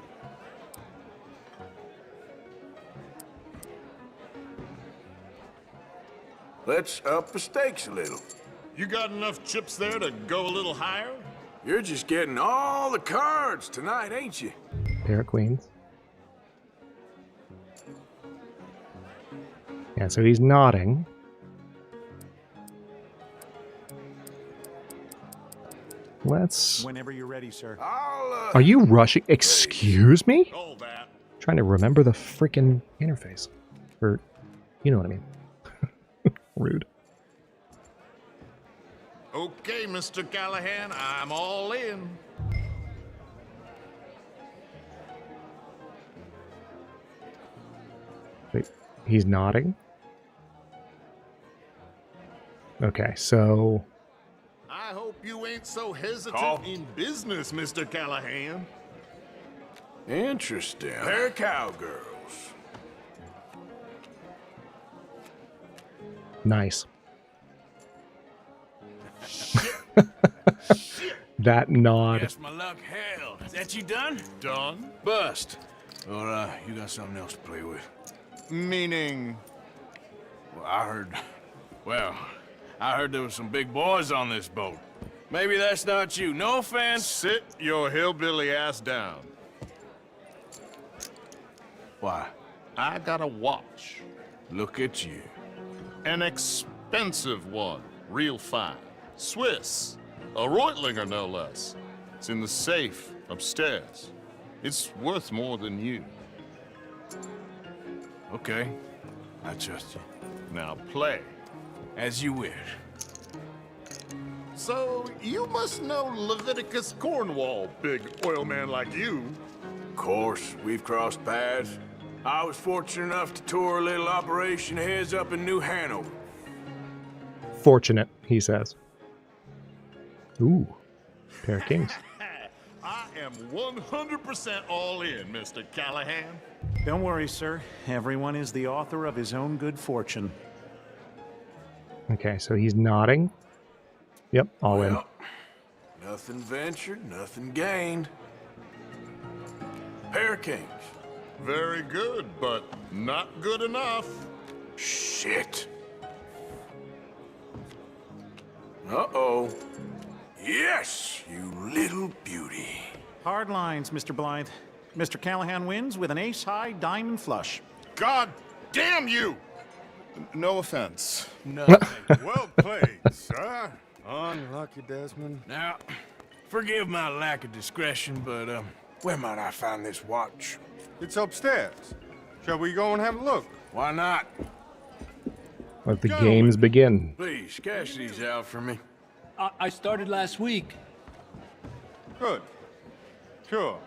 Let's up the stakes a little. You got enough chips there to go a little higher? You're just getting all the cards tonight, ain't you? Pair of queens. Yeah, so he's nodding. Let's... Whenever you're ready, sir. Are you rushing? Excuse me? Trying to remember the freaking interface. Or, you know what I mean. Rude. Okay, Mr. Callahan, I'm all in. Wait, he's nodding? Okay, so... I hope you ain't so hesitant Call. in business, Mr. Callahan. Interesting. They're cowgirls. Nice. That nod. Guess my luck held. Is that you done? Done. Bust. Or, you got something else to play with? Meaning? Well, I heard there was some big boys on this boat. Maybe that's not you. No offense. Sit your hillbilly ass down. Why? I got a watch. Look at you. An expensive one. Real fine. Swiss. A Reutlinger, no less. It's in the safe upstairs. It's worth more than you. Okay. I trust you. Now play. As you wish. So, you must know Leviticus Cornwall, big oil man like you. Of course, we've crossed paths. I was fortunate enough to tour a little operation of his up in New Hanover. Fortunate, he says. Ooh, pair of kings. I am 100% all in, Mr. Callahan. Don't worry, sir. Everyone is the author of his own good fortune. Okay, so he's nodding. Yep, all in. Nothing ventured, nothing gained. Pair of kings. Very good, but not good enough. Shit. Uh-oh. Yes, you little beauty. Hard lines, Mr. Blythe. Mr. Callahan wins with an ace-high diamond flush. God damn you! No offense. No. Well played, sir. Unlucky, Desmond. Now, Forgive my lack of discretion, but, where might I find this watch? It's upstairs. Shall we go and have a look? Why not? Let the games begin. Please, cash these out for me. I started last week. Good. Sure.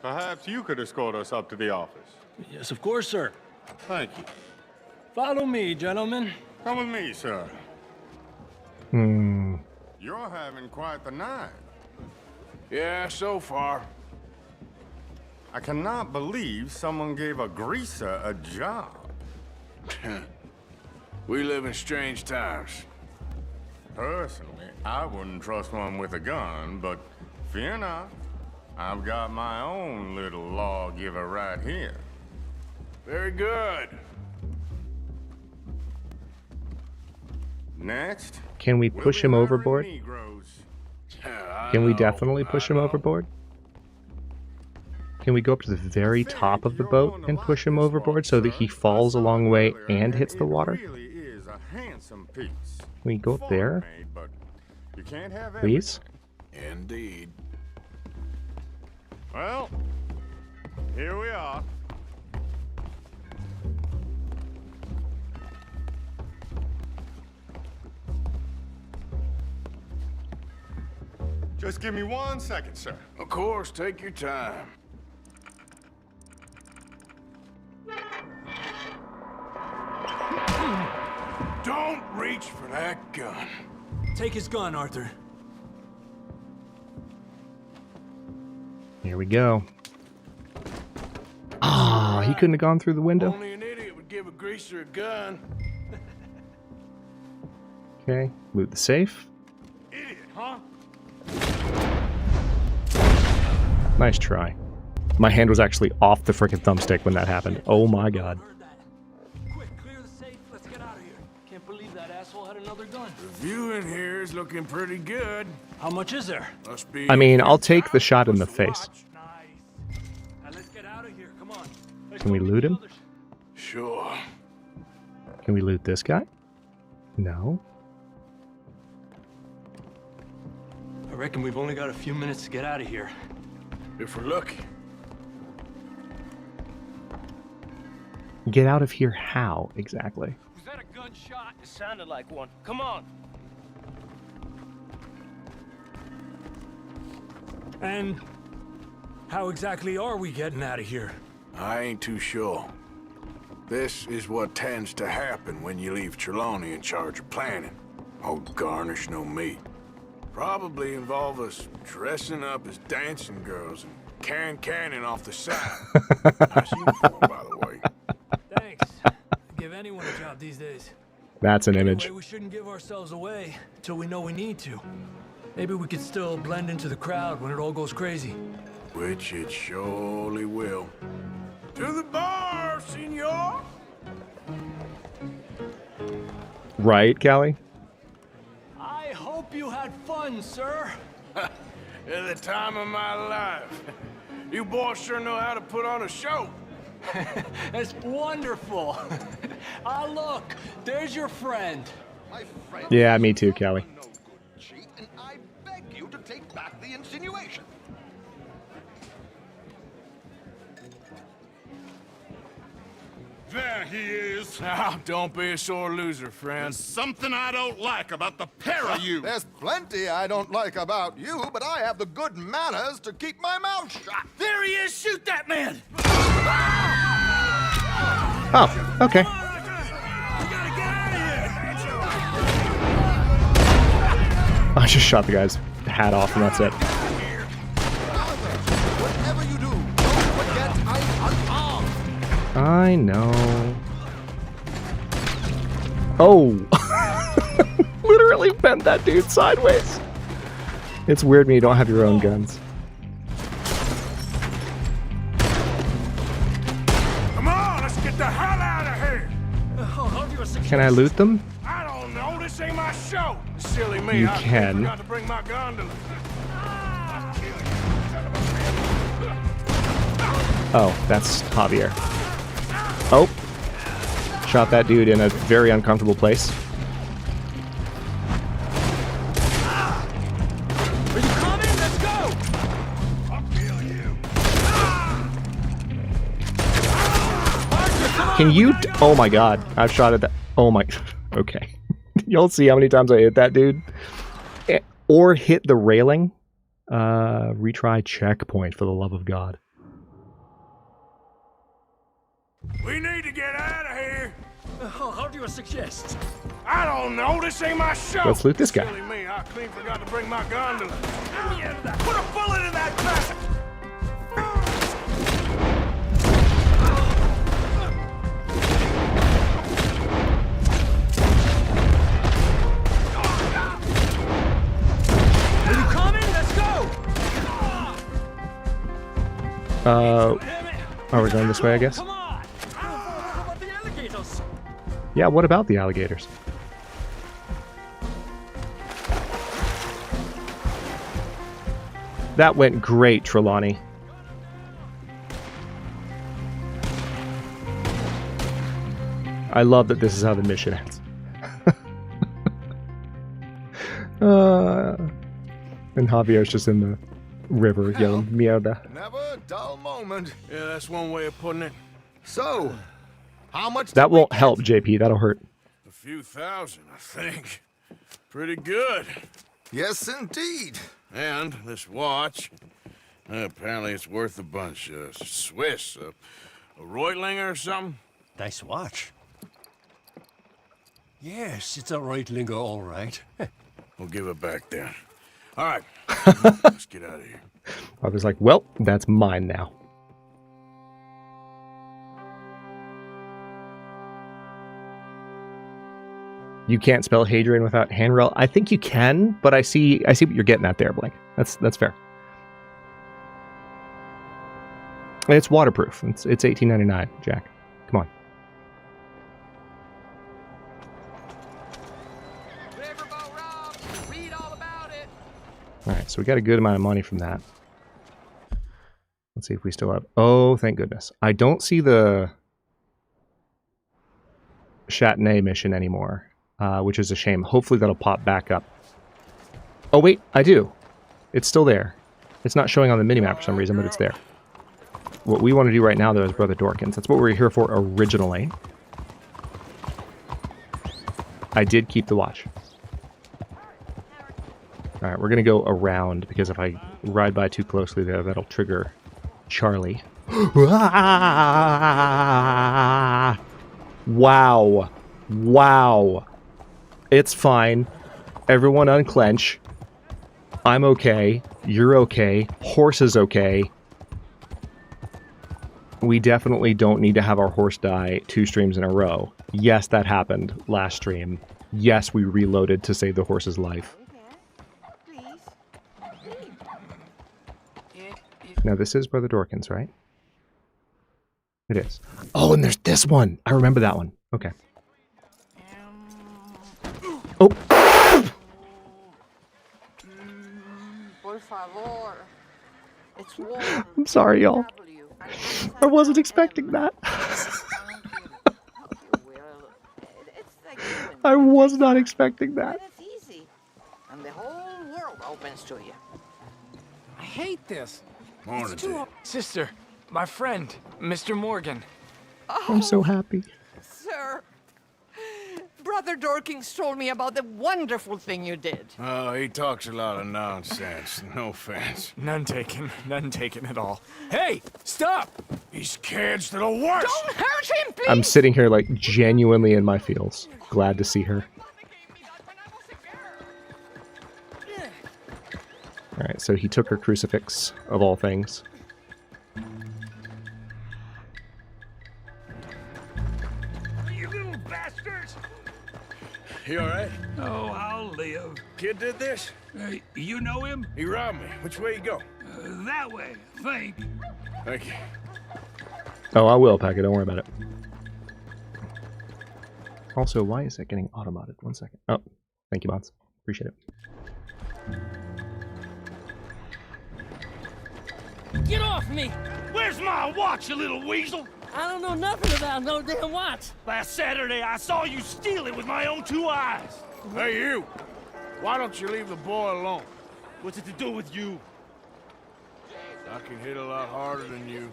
Perhaps you could escort us up to the office. Yes, of course, sir. Thank you. Follow me, gentlemen. Come with me, sir. Hmm. You're having quite the night. Yeah, so far. I cannot believe someone gave a greaser a job. We live in strange times. Personally, I wouldn't trust one with a gun, but fear not. I've got my own little lawgiver right here. Very good. Next. Can we push him overboard? Can we definitely push him overboard? Can we go up to the very top of the boat and push him overboard so that he falls a long way and hits the water? Can we go up there? Please? Indeed. Well, here we are. Just give me 1 second, sir. Of course, take your time. Don't reach for that gun. Take his gun, Arthur. Here we go. Ah, he couldn't have gone through the window. Only an idiot would give a greaser a gun. Okay, loot the safe. Idiot, huh? Nice try. My hand was actually off the frickin' thumbstick when that happened. Oh my god. Quick, clear the safe. Let's get out of here. Can't believe that asshole had another gun. The view in here is looking pretty good. How much is there? Must be. I mean, I'll take the shot in the face. Now let's get out of here. Come on. Can we loot him? Sure. Can we loot this guy? No. I reckon we've only got a few minutes to get out of here. If we're lucky. Get out of here how, exactly? Was that a gunshot? It sounded like one. Come on. And how exactly are we getting out of here? I ain't too sure. This is what tends to happen when you leave Trelawney in charge of planning. Old Garnish no meat. Probably involve us dressing up as dancing girls and canning off the side. Nice uniform, by the way. Thanks. Give anyone a job these days. That's an image. Anyway, we shouldn't give ourselves away until we know we need to. Maybe we could still blend into the crowd when it all goes crazy. Which it surely will. To the bar, senor! Right, Callie? I hope you had fun, sir. At the time of my life. You boys sure know how to put on a show. That's wonderful. Ah, look, there's your friend. Yeah, me too, Callie. And I beg you to take back the insinuation. There he is. Now, don't be a sore loser, friend. There's something I don't like about the pair of you. There's plenty I don't like about you, but I have the good manners to keep my mouth shut. There he is! Shoot that man! Oh, okay. I just shot the guy's hat off and that's it. Whatever you do, don't forget I'm unarmed. I know. Oh! Literally bent that dude sideways. It's weird when you don't have your own guns. Come on, let's get the hell out of here! Can I loot them? I don't know, this ain't my show! Silly me, You I can. forgot to bring my gondola. Oh, that's Javier. Oh. Shot that dude in a very uncomfortable place. Are you coming? Let's Can you? Oh my god! I've shot at that. Oh my. Okay. Y'all see how many times I hit that dude? Or hit the railing? Retry checkpoint, for the love of God. We need to get out of here. How do you suggest? I don't know. This ain't my show. Let's loot this guy. Silly me. I clean forgot to bring my gondola. Put a bullet in that bastard. Are you coming? Let's go! Are we going this way, I guess? Yeah, what about the alligators? That went great, Trelawney. I love that this is how the mission ends. And Javier's just in the river yelling, mierda. Never a dull moment. Yeah, that's one way of putting it. So, how much? That won't help, JP. That'll hurt. A few thousand, I think. Pretty good. Yes, indeed. And this watch, apparently it's worth a bunch. Swiss, a Reutlinger or something. Nice watch. Yes, it's a Reutlinger, all right. We'll give it back then. All right, let's get out of here. I was like, well, that's mine now. You can't spell Hadrian without handrail. I think you can, but I see what you're getting at there, Blake. That's fair. It's waterproof. It's $18.99, Jack. Come on. All right, so we got a good amount of money from that. Let's see if we still have... Oh, thank goodness. I don't see the Châtenay mission anymore, which is a shame. Hopefully that'll pop back up. Oh, wait, I do. It's still there. It's not showing on the minimap for some reason, but it's there. What we want to do right now, though, is Brother Dorkins. That's what we were here for originally. I did keep the watch. All right, we're going to go around, because if I ride by too closely there, that'll trigger Charlie. Wow. Wow. It's fine. Everyone unclench. I'm okay. You're okay. Horse is okay. We definitely don't need to have our horse die 2 streams in a row. Yes, that happened last stream. Yes, we reloaded to save the horse's life. Now this is Brother Dorkins, right? It is. Oh, and there's this one. I remember that one. Okay. Oh. I'm sorry, y'all. I wasn't expecting that. I was not expecting that. It's easy, and the whole world opens to you. I hate this. Morning, Sister, my friend, Mr. Morgan. I'm so happy. Sir, Brother Dorkins told me about the wonderful thing you did. Oh, he talks a lot of nonsense. No offense. None taken at all. Hey, stop! These kids, they're the worst! Don't hurt him, please! I'm sitting here like genuinely in my feels. Glad to see her. Alright, so he took her crucifix, of all things. You little bastards! You alright? Oh, I'll live. Kid did this? You know him? He robbed me. Which way you go? That way, I think. Thank you. Oh, I will, Packer. Don't worry about it. Also, why is it getting automated? 1 second. Oh, thank you, mods. Appreciate it. Get off me! Where's my watch, you little weasel? I don't know nothing about no damn watch. Last Saturday, I saw you steal it with my own 2 eyes. Hey, you! Why don't you leave the boy alone? What's it to do with you? I can hit a lot harder than you.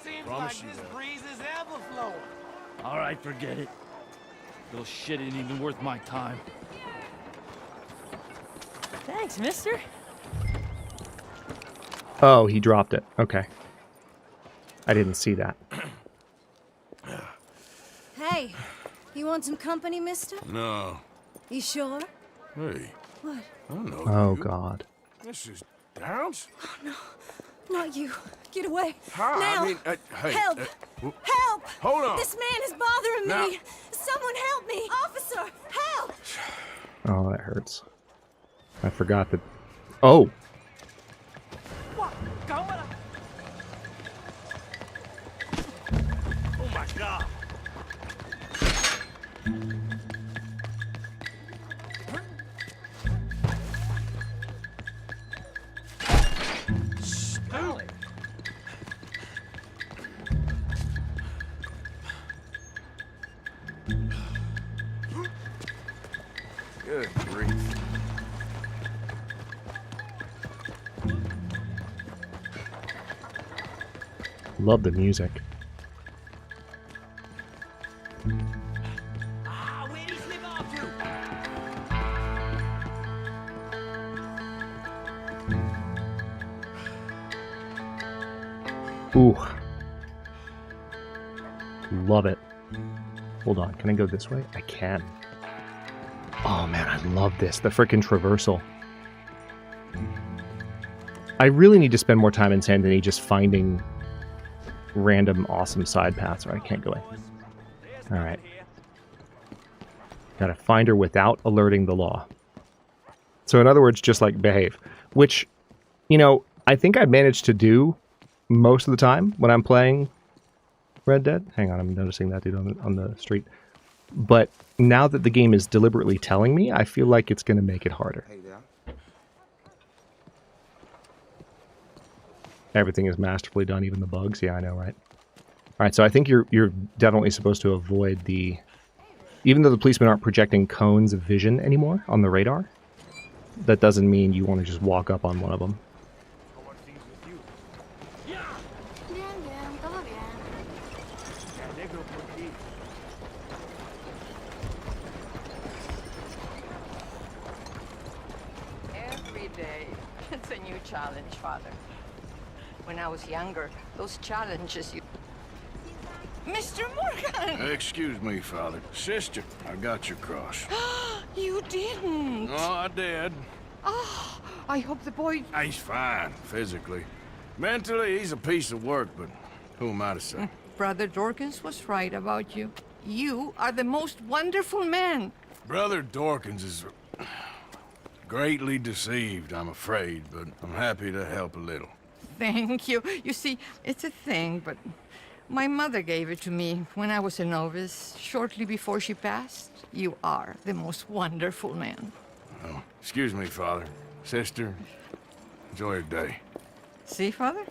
Seems Promise like you this that. breeze is ever flowing. All right, forget it. Little shit ain't even worth my time. Thanks, mister. Oh, he dropped it. Okay. I didn't see that. Hey, you want some company, mister? No. You sure? Hey, What? I know Oh, you. God. This is Downs? Oh, no. Not you. Get away. Hi, Now. I mean, hey. Help! Help! Hold on. This man is bothering Now- me. Someone help me. Officer, help! Oh, that hurts. I forgot that. Oh! What? Oh my God! Stanley! Good grief. Love the music. Where'd he slip off to? Ooh. Love it. Hold on. Can I go this way? I can. Oh, man. I love this. The frickin' traversal. I really need to spend more time in Saint Denis just finding random awesome side paths. Or I can't go in. Alright. Gotta find her without alerting the law. So in other words, just like behave. Which, you know, I think I've managed to do most of the time when I'm playing Red Dead. Hang on, I'm noticing that dude on the street. But now that the game is deliberately telling me, I feel like it's going to make it harder. Hey there. Everything is masterfully done, even the bugs. Yeah, I know, right? All right, so I think you're definitely supposed to avoid the... Even though the policemen aren't projecting cones of vision anymore on the radar, that doesn't mean you want to just walk up on one of them. Every day, it's a new challenge, Father. When I was younger, those challenges you... Mr. Morgan! Excuse me, Father. Sister, I got your cross. You didn't! Oh, I did. Oh, I hope the boy... He's fine, physically. Mentally, he's a piece of work, but who am I to say? Brother Dorkins was right about you. You are the most wonderful man. Brother Dorkins is greatly deceived, I'm afraid, but I'm happy to help a little. Thank you. You see, it's a thing, but my mother gave it to me when I was a novice, shortly before she passed. You are the most wonderful man. Oh, excuse me, Father. Sister, enjoy your day. See, Father?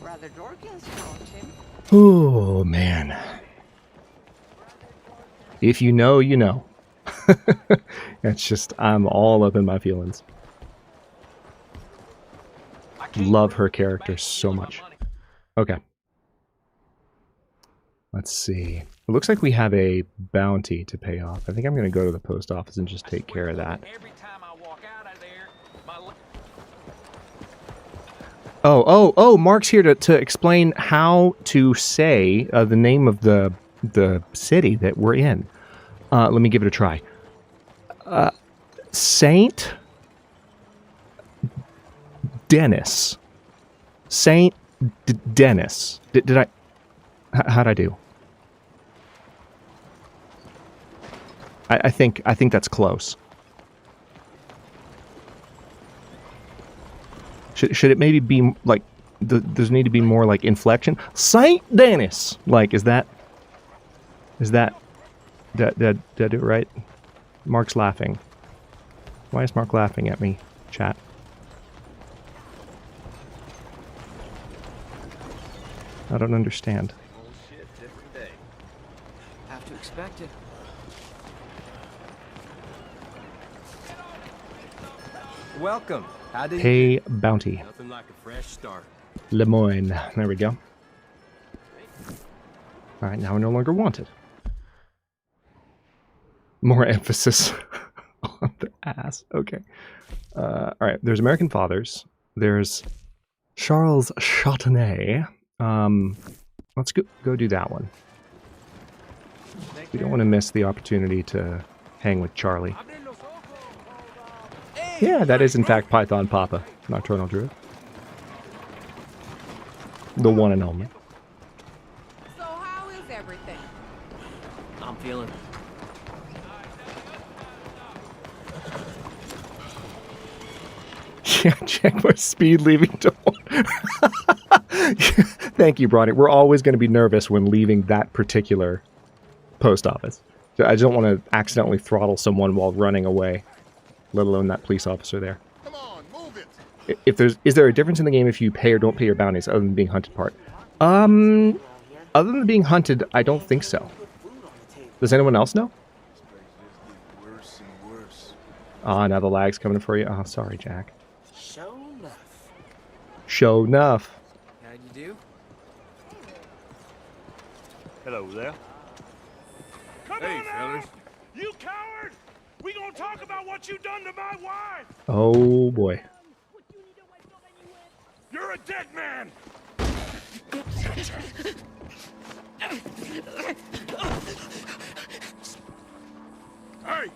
Brother Dorkins found him. Oh, man. If you know, you know. It's just, I'm all up in my feelings. Love her character so much. Okay. Let's see. It looks like we have a bounty to pay off. I think I'm going to go to the post office and just take care of that. Oh, Mark's here to explain how to say the name of the city that we're in. Let me give it a try. Saint Denis. Saint Denis. Did I... How'd I do? I think that's close. Should it maybe be like does need to be more like inflection? Saint Denis. Like is that did I do it right? Mark's laughing. Why is Mark laughing at me? Chat. I don't understand. Oh shit, different day. Have to expect it. Welcome. How did Pay you do? bounty. Nothing like a fresh start. Lemoyne. There we go. Alright, now we're no longer wanted. More emphasis on the ass. Okay. Alright, there's American Fathers. There's Charles Châtenay. Let's go do that one. We don't want to miss the opportunity to hang with Charlie. Yeah, that is in fact Python Papa, Nocturnal Druid. The one and only. So how is everything? I'm feeling. Yeah, check my speed leaving to one. Thank you, Bronny. We're always going to be nervous when leaving that particular post office. So I don't want to accidentally throttle someone while running away, let alone that police officer there. Come on, move it. Is there a difference in the game if you pay or don't pay your bounties other than being hunted part? Other than being hunted, I don't think so. Does anyone else know? Ah, now the lag's coming for you. Oh, sorry, Jack. Show enough. Show enough. How'd you do? Hello there. Hey, fellas. You coward! We gonna talk about what you done to my wife! Oh, boy. You're a dead man! Hey!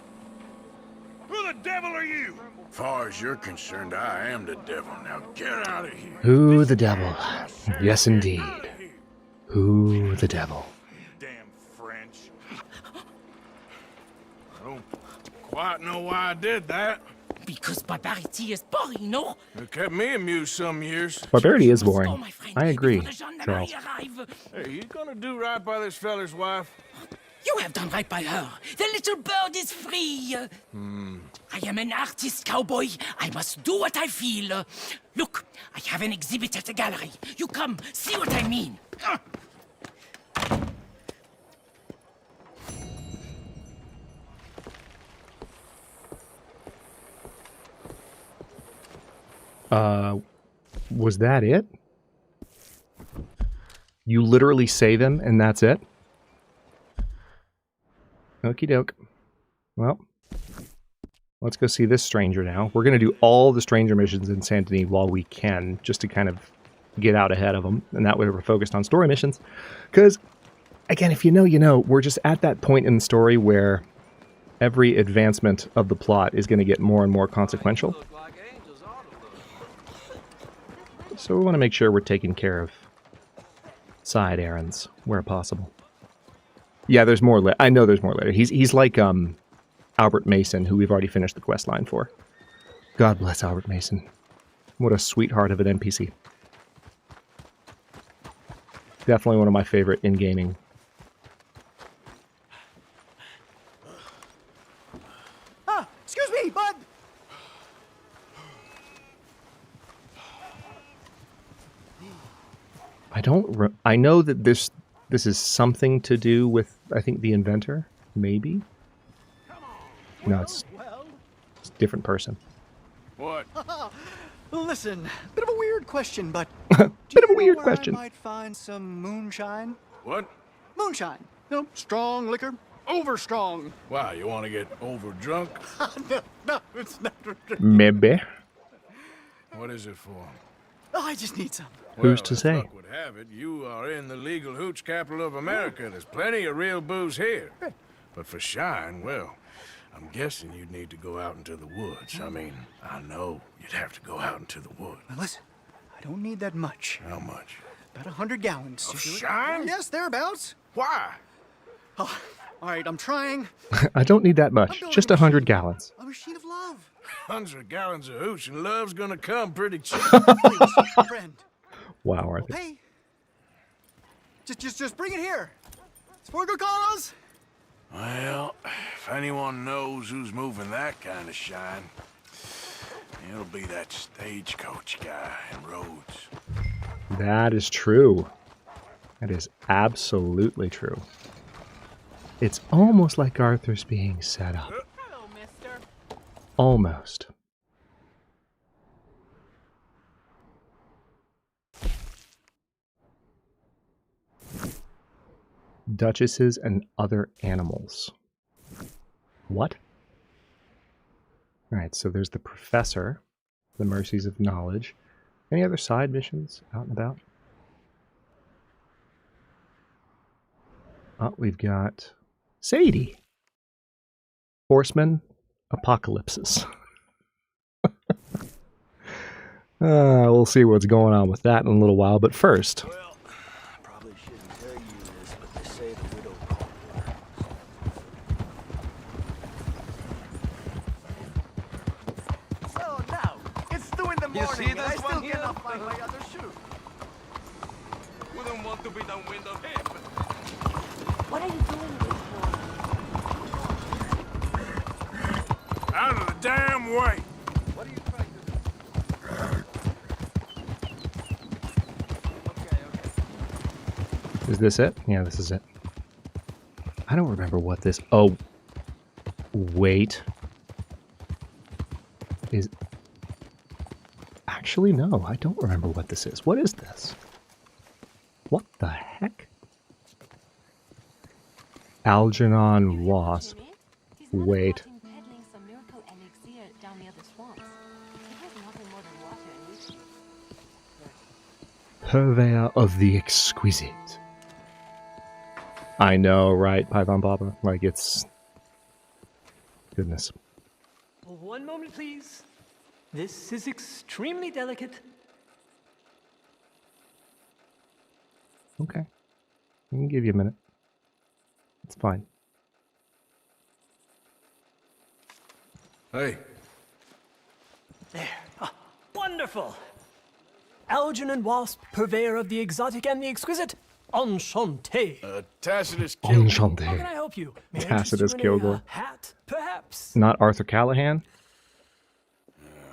Who the devil are you? Far as you're concerned, I am the devil. Now get out of here. Who the devil? Yes, indeed. Who the devil? Damn French. I don't quite know why I did that. Because barbarity is boring, no? It kept me amused some years. Barbarity is boring. I agree, Charles. Hey, you gonna do right by this feller's wife? You have done right by her. The little bird is free. I am an artist, cowboy. I must do what I feel. Look, I have an exhibit at the gallery. You come, see what I mean. Was that it? You literally save him and that's it? Okie doke. Well, let's go see this stranger now. We're going to do all the stranger missions in Saint Denis while we can, just to kind of get out ahead of them. And that way we're focused on story missions. Because, again, if you know, you know, we're just at that point in the story where every advancement of the plot is going to get more and more consequential. So we want to make sure we're taking care of side errands where possible. Yeah, there's more. I know there's more later. He's like Albert Mason, who we've already finished the quest line for. God bless Albert Mason. What a sweetheart of an NPC. Definitely one of my favorite in gaming. Ah, excuse me, bud. I know that this is something to do with, I think, the inventor, maybe? No, it's a different person. What? Listen, bit of a weird question, but bit of a weird question. I might find some moonshine. What? Moonshine. You know, strong liquor, over strong. Why, you want to get over drunk? No, it's not. Maybe. What is it for? Oh, I just need some. Who's to say? Luck would have it, you are in the legal hooch capital of America. There's plenty of real booze here. But for shine, well, I'm guessing you'd need to go out into the woods. I mean, I know you'd have to go out into the woods. Now listen, I don't need that much. How much? About 100 gallons. Of shine? Yes, thereabouts. Why? Oh, all right, I'm trying. I don't need that much. Just 100 gallons. A machine of love. 100 gallons of hooch and love's gonna come pretty cheap. Friend. Wow, Arthur. Hey. Just bring it here. It's for a good cause. Well, if anyone knows who's moving that kind of shine, it'll be that stagecoach guy in Rhodes. That is true. That is absolutely true. It's almost like Arthur's being set up. Hello, mister. Almost. duchesses and other animals. What? Alright, so there's the professor, the mercies of knowledge. Any other side missions out and about? Oh, we've got Sadie. Horseman Apocalypses. We'll see what's going on with that in a little while, but first... Well, I probably shouldn't tell you this, but they say the widow... So now, it's 2 in the morning, see and I this still one here? cannot find my other shoe. Wouldn't want to be downwind of him. What are you doing this for? Out of the damn way! What are you trying to do? Is this it? Yeah, this is it. I don't remember what this... Oh. Wait. Is... Actually, no. I don't remember what this is. What is this? What the heck? Algernon Wasp. Wait. Purveyor of the exquisite. I know, right, Python Papa? Like, it's... Goodness. One moment, please. This is extremely delicate. Okay. I can give you a minute. It's fine. Hey. There. Ah, wonderful. Algernon Wasp, purveyor of the exotic and the exquisite. Enchanté. Tacitus Kilgore. How can I help you? May I interest Tacitus you in Kilgore. a hat, perhaps? Not Arthur Callahan?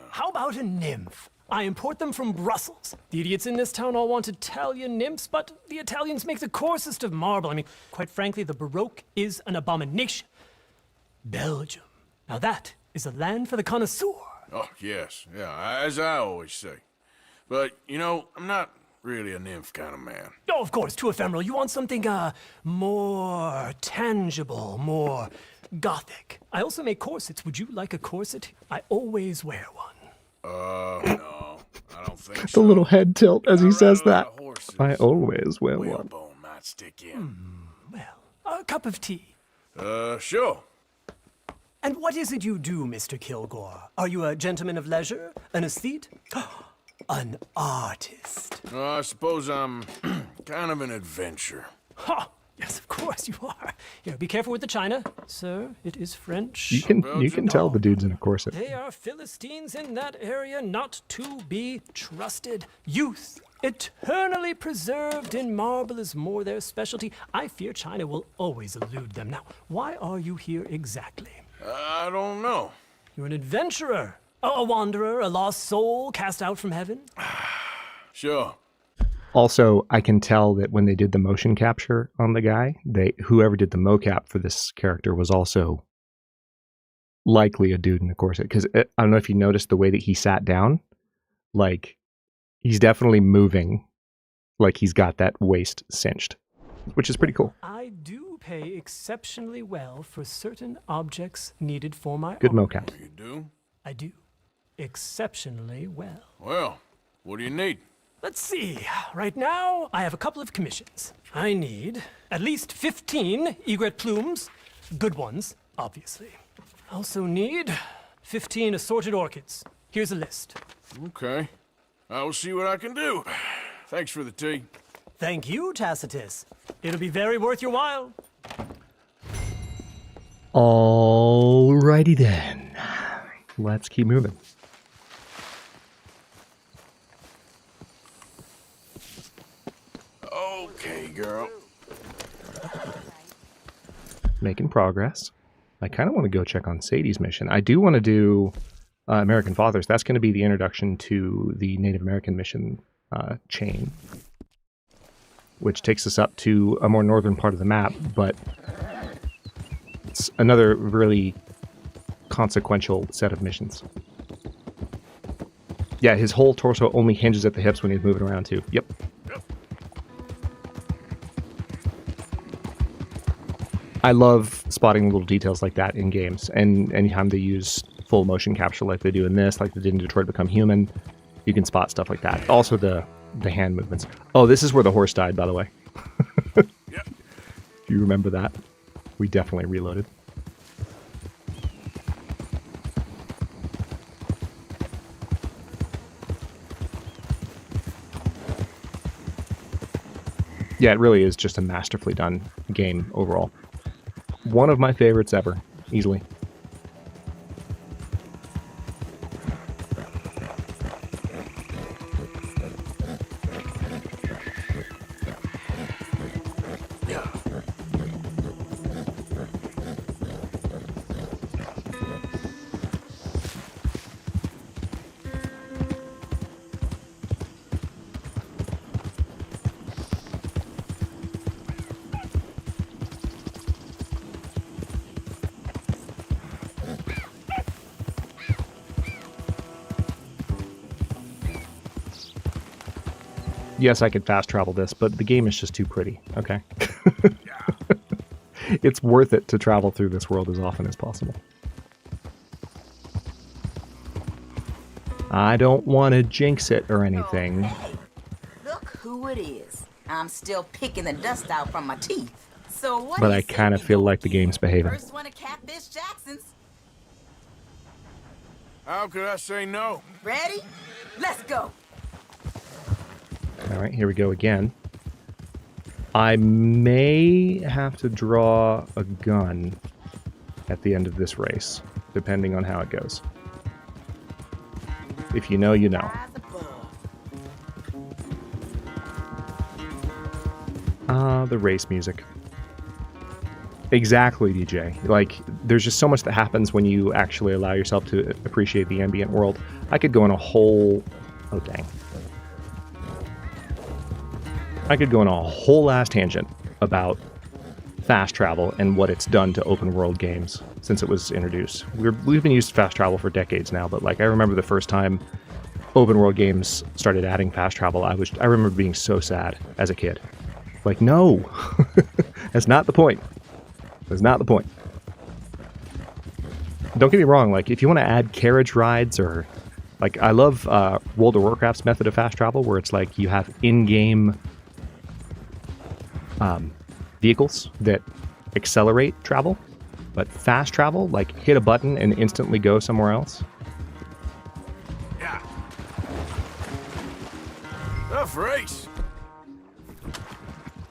How about a nymph? I import them from Brussels. The idiots in this town all want Italian nymphs, but the Italians make the coarsest of marble. I mean, quite frankly, the Baroque is an abomination. Belgium. Now that is a land for the connoisseur. Oh, yes. Yeah, as I always say. But, you know, I'm not really a nymph kind of man. Oh, of course, too ephemeral. You want something, more tangible, more gothic. I also make corsets. Would you like a corset? I always wear one. No. I don't think The little head tilt as he says that. I always wear one. Whalebone might stick in. Well, a cup of tea. Sure. And what is it you do, Mr. Kilgore? Are you a gentleman of leisure? An aesthete? An artist? I suppose I'm kind of an adventurer. Ha! Yes, of course you are. Here, be careful with the china, sir. It is French. You can tell the dude's in a corset. They are Philistines in that area, not to be trusted. Youth, eternally preserved in marble, is more their specialty. I fear China will always elude them. Now, why are you here exactly? I don't know. You're an adventurer, a wanderer, a lost soul cast out from heaven. Sure. Also, I can tell that when they did the motion capture on the guy, whoever did the mocap for this character was also likely a dude in a corset. Because I don't know if you noticed the way that he sat down. Like, he's definitely moving like he's got that waist cinched, which is pretty cool. I do pay exceptionally well for certain objects needed for my Good art. mocap. You do? I do. Exceptionally well. Well, what do you need? Let's see. Right now, I have a couple of commissions. I need at least 15 egret plumes. Good ones, obviously. I also need 15 assorted orchids. Here's a list. Okay. I will see what I can do. Thanks for the tea. Thank you, Tacitus. It'll be very worth your while. Alrighty then. Let's keep moving. Okay, girl. Making progress. I kind of want to go check on Sadie's mission. I do want to do American Fathers. That's going to be the introduction to the Native American mission chain, which takes us up to a more northern part of the map, but it's another really consequential set of missions. Yeah, his whole torso only hinges at the hips when he's moving around too. Yep. I love spotting little details like that in games, and anytime they use full motion capture like they do in this, like they did in Detroit Become Human, you can spot stuff like that. Also the hand movements. Oh, this is where the horse died, by the way. If you remember that, we definitely reloaded. Yeah, it really is just a masterfully done game overall. One of my favorites ever, easily. Yes, I could fast travel this, but the game is just too pretty, okay? It's worth it to travel through this world as often as possible. I don't want to jinx it or anything. Hey, look who it is. I'm still picking the dust out from my teeth. So what? But I kind of feel like the game's behaving. First one to Catfish Jackson's. How could I say no? Ready? Let's go. All right, here we go again. I may have to draw a gun at the end of this race, depending on how it goes. If you know, you know. The race music. Exactly, DJ. Like, there's just so much that happens when you actually allow yourself to appreciate the ambient world. I could go on a whole... Oh, dang. I could go on a whole ass tangent about fast travel and what it's done to open world games since it was introduced. We've been used to fast travel for decades now, but like I remember the first time open world games started adding fast travel, I remember being so sad as a kid. Like, no, that's not the point. That's not the point. Don't get me wrong. Like, if you want to add carriage rides or like, I love World of Warcraft's method of fast travel where it's like you have in-game vehicles that accelerate travel, but fast travel, like hit a button and instantly go somewhere else. Yeah. Tough race.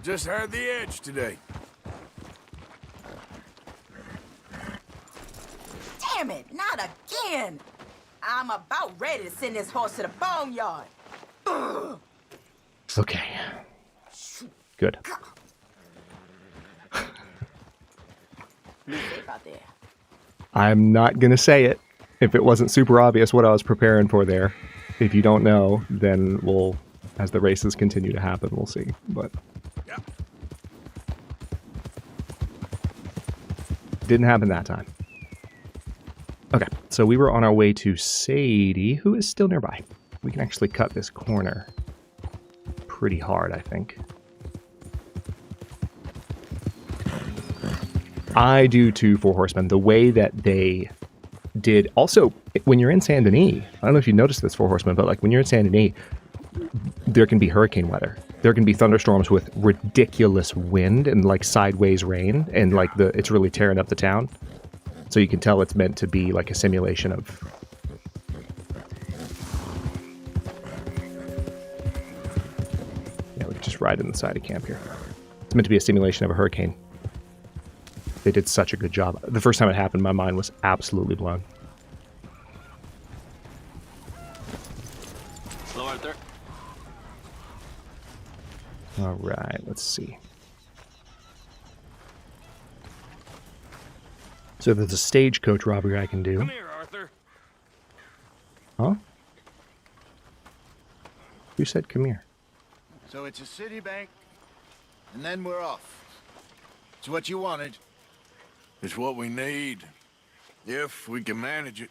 Just had the edge today. Damn it, not again. I'm about ready to send this horse to the boneyard. Ugh. Okay. Good. Be safe out there. I'm not going to say it if it wasn't super obvious what I was preparing for there. If you don't know, then we'll, as the races continue to happen, we'll see. But didn't happen that time. Okay, so we were on our way to Sadie, who is still nearby. We can actually cut this corner pretty hard, I think. I do too, Four Horsemen. The way that they did... Also, when you're in Saint Denis, I don't know if you noticed this, Four Horsemen, but like when you're in Saint Denis, there can be hurricane weather. There can be thunderstorms with ridiculous wind and like sideways rain, and like it's really tearing up the town. So you can tell it's meant to be like a simulation of... Yeah, we can just ride in the side of camp here. It's meant to be a simulation of a hurricane. They did such a good job. The first time it happened, my mind was absolutely blown. Slow, Arthur. All right, let's see. So there's a stagecoach robbery I can do. Come here, Arthur. Huh? Who said come here? So it's a city bank, and then we're off. It's what you wanted. It's what we need, if we can manage it.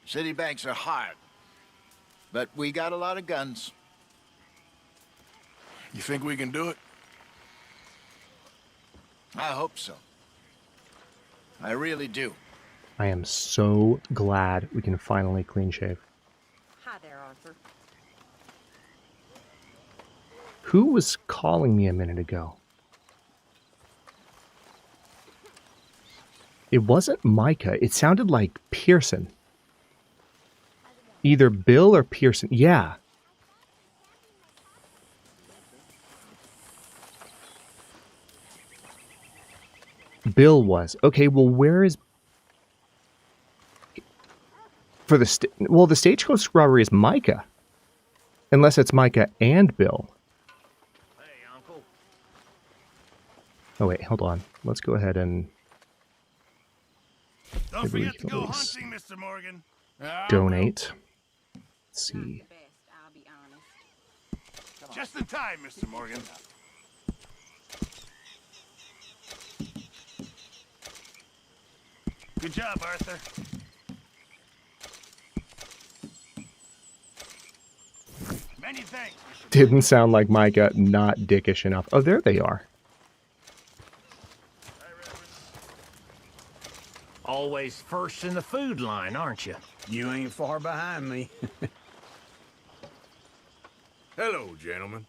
City banks are hard, but we got a lot of guns. You think we can do it? I hope so. I really do. I am so glad we can finally clean shave. Hi there, Arthur. Who was calling me a minute ago? It wasn't Micah. It sounded like Pearson. Either Bill or Pearson. Yeah. Bill was. Okay, well, where is... For the... Well, the stagecoach robbery is Micah. Unless it's Micah and Bill. Hey, Uncle. Oh, wait, hold on. Let's go ahead and... Don't forget to go hunting, Mr. Morgan. Donate. Let's see. Just in time, Mr. Morgan. Good job, Arthur. Many thanks. Didn't sound like Micah, not dickish enough. Oh, there they are. Always first in the food line, aren't you? You ain't far behind me. Hello, gentlemen.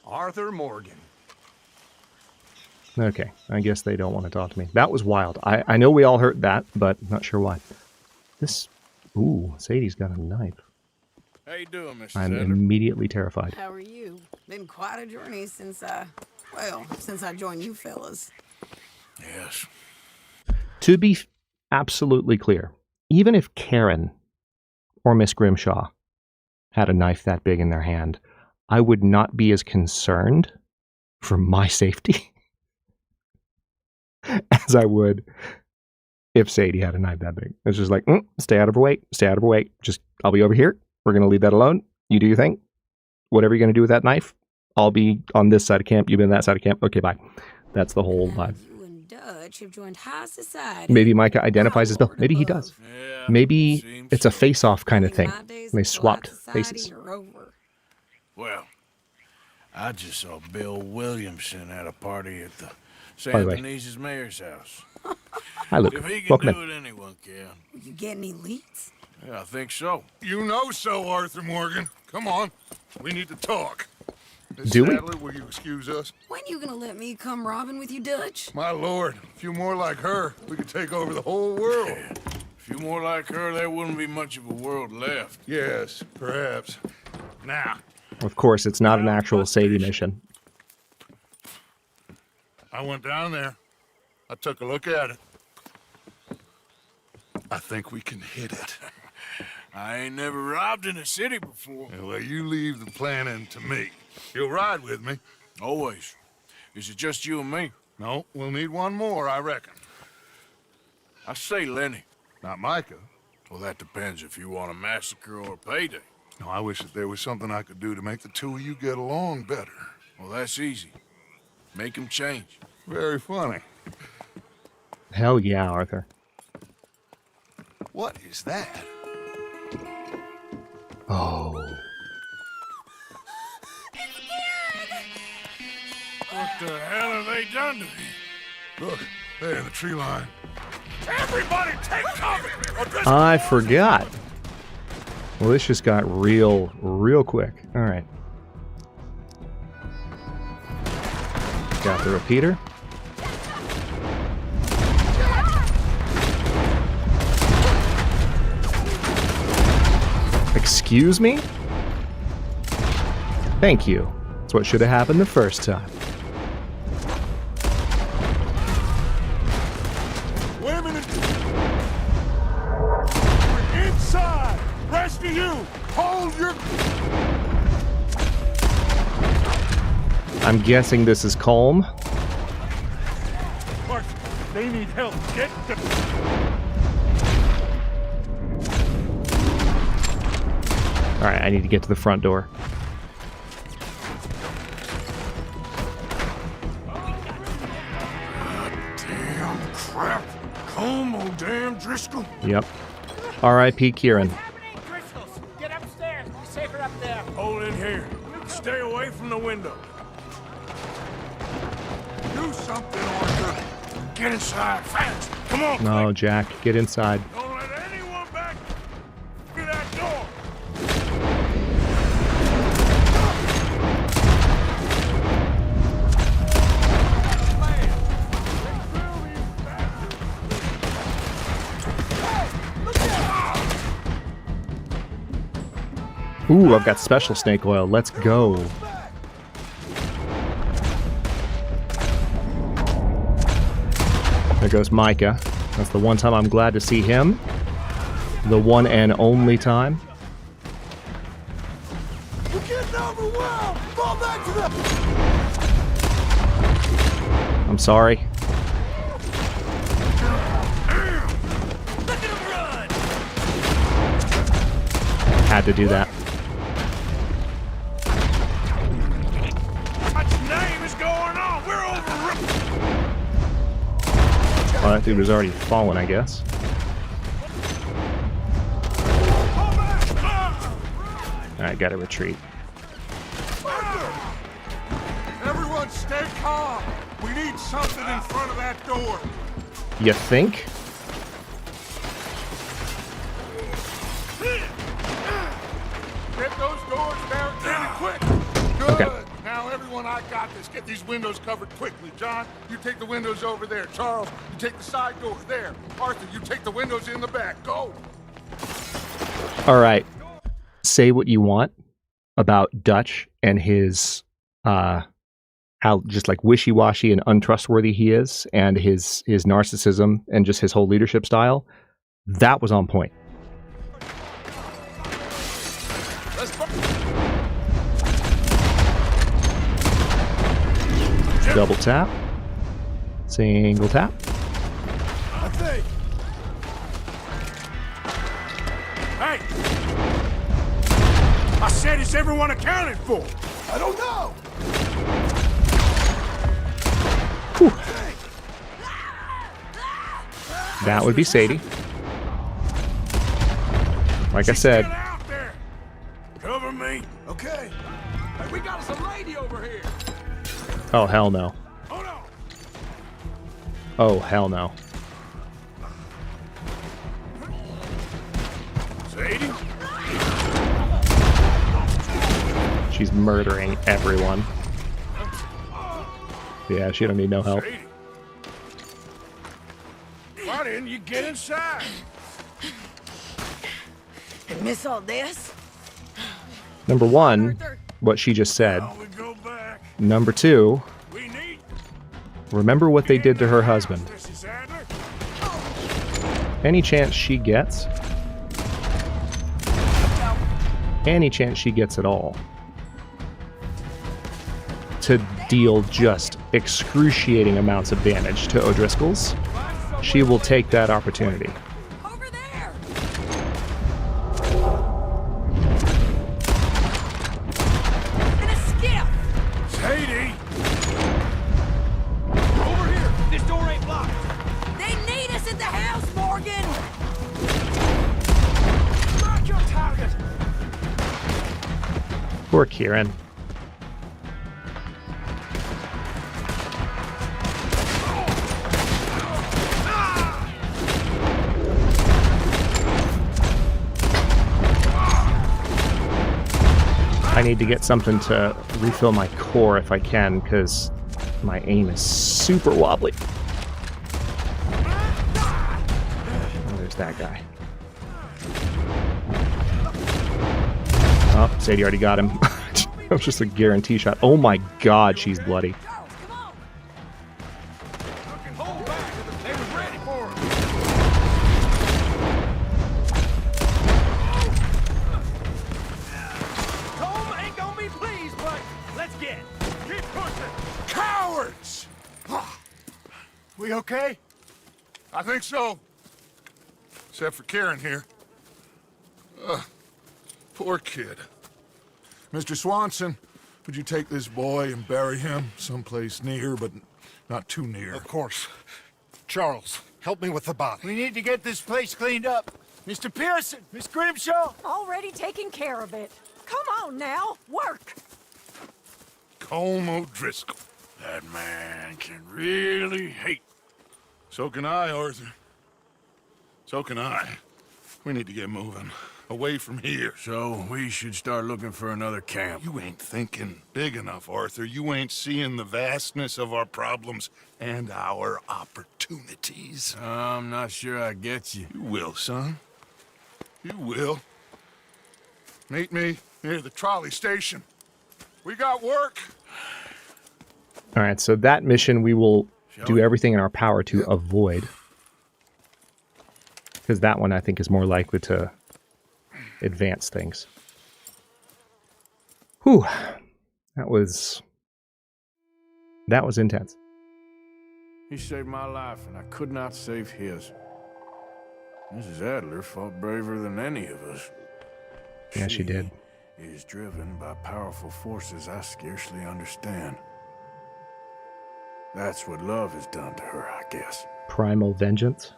Arthur Morgan. Okay, I guess they don't want to talk to me. That was wild. I know we all heard that, but not sure why. This... Ooh, Sadie's got a knife. How you doing, Mr. I'm Senator? immediately terrified. How are you? Been quite a journey since I joined you fellas. Yes. To be absolutely clear, even if Karen or Miss Grimshaw had a knife that big in their hand, I would not be as concerned for my safety as I would if Sadie had a knife that big. It's just like, stay out of her way, stay out of her way. Just, I'll be over here. We're going to leave that alone. You do your thing. Whatever you're going to do with that knife, I'll be on this side of camp. You've been on that side of camp. Okay, bye. That's the whole vibe. You and Dutch have joined high society. Maybe Micah identifies as Bill. Maybe he does. Maybe it's a face-off kind of thing. They swapped faces. Well, I just saw Bill Williamson at a party at the By the way. Denis' mayor's house. Hi, Luke. If he can Welcome do in. it, anyone can. You get any leads? Yeah, I think so. You know so, Arthur Morgan. Come on. We need to talk. Miss Do we? Sadler, will you excuse us? When you gonna let me come robbing with you, Dutch? My lord, a few more like her, we could take over the whole world. A few more like her, there wouldn't be much of a world left. Yes, perhaps. Now, Of course, it's not an actual Sadie mission. I went down there. I took a look at it. I think we can hit it. I ain't never robbed in a city before. Well, you leave the planning to me. You'll ride with me. Always. Is it just you and me? No, we'll need one more, I reckon. I say Lenny. Not Micah. Well, that depends if you want a massacre or a payday. No, I wish that there was something I could do to make the two of you get along better. Well, that's easy. Make him change. Very funny. Hell yeah, Arthur. What is that? Oh. What the hell have they done to me? Look, there in the tree line. Everybody take cover! Or this I forgot. Well, this just got real quick. All right. Got the repeater. Excuse me? Thank you. That's what should have happened the first time. Women inside! Rest of you! Hold your... I'm guessing this is calm. Mark, they need help. Get the... All right, I need to get to the front door. damn crap. Come on, damn Driscoll. Yep. R.I.P. Kieran. Driscoll's, get upstairs. Be safer up there. Hold in here. Stay away from the window. Do something, Arthur. Get inside, fast. Come on. No, Jack, get inside. Don't let anyone back through that door. Ooh, I've got special snake oil. Let's go. There goes Micah. That's the one time I'm glad to see him. The one and only time. You're getting overwhelmed. Fall back to the... I'm sorry. Had to do that. What name is going on? We're over. Well, that dude was already fallen, I guess. Alright, gotta retreat. Everyone stay calm. We need something in front of that door. You think? Get those doors down, get it quick. Good. Okay. Now, everyone, I got this. Get these windows covered quickly. John, you take the windows over there. Charles, you take the side door there. Arthur, you take the windows in the back. Go. Alright. Say what you want about Dutch and his how just like wishy-washy and untrustworthy he is, and his narcissism and just his whole leadership style. That was on point. Double tap. Single tap. I think. Hey! I said, is everyone accounted for? I don't know. Whew. That would be Sadie. Like I said. Get out there. Cover me. Okay. Hey, we got us a lady over here. Oh, hell no. Oh, no. Oh, hell no. Sadie? She's murdering everyone. Yeah, she don't need no help. Sadie. Why didn't you get inside? And miss all this? Number one, what she just said. Number two, remember what they did to her husband. Any chance she gets at all to deal just excruciating amounts of damage to O'Driscoll's, she will take that opportunity. Sadie! Over here! This door ain't blocked! They need us at the house, Morgan! Mark your target! Poor Kieran. I need to get something to refill my core if I can, because my aim is super wobbly. Oh, there's that guy. Oh, Sadie already got him. That was just a guarantee shot. Oh my god, she's bloody. Cowards! We okay? I think so. Except for Karen here. Poor kid. Mr. Swanson, would you take this boy and bury him someplace near, but not too near? Of course. Charles, help me with the body. We need to get this place cleaned up. Mr. Pearson, Miss Grimshaw. Already taking care of it. Come on now, work. Colm O'Driscoll. That man can really hate. So can I, Arthur. So can I. We need to get moving. Away from here. So we should start looking for another camp. You ain't thinking big enough, Arthur. You ain't seeing the vastness of our problems and our opportunities. I'm not sure I get you. You will, son. You will. Meet me near the trolley station. We got work. All right, so that mission we will do everything in our power to avoid. Because that one I think is more likely to advance things. Whew. That was intense. He saved my life, and I could not save his. Mrs. Adler fought braver than any of us. Yeah, she did. Is driven by powerful forces I scarcely understand. That's what love has done to her, I guess. Primal vengeance.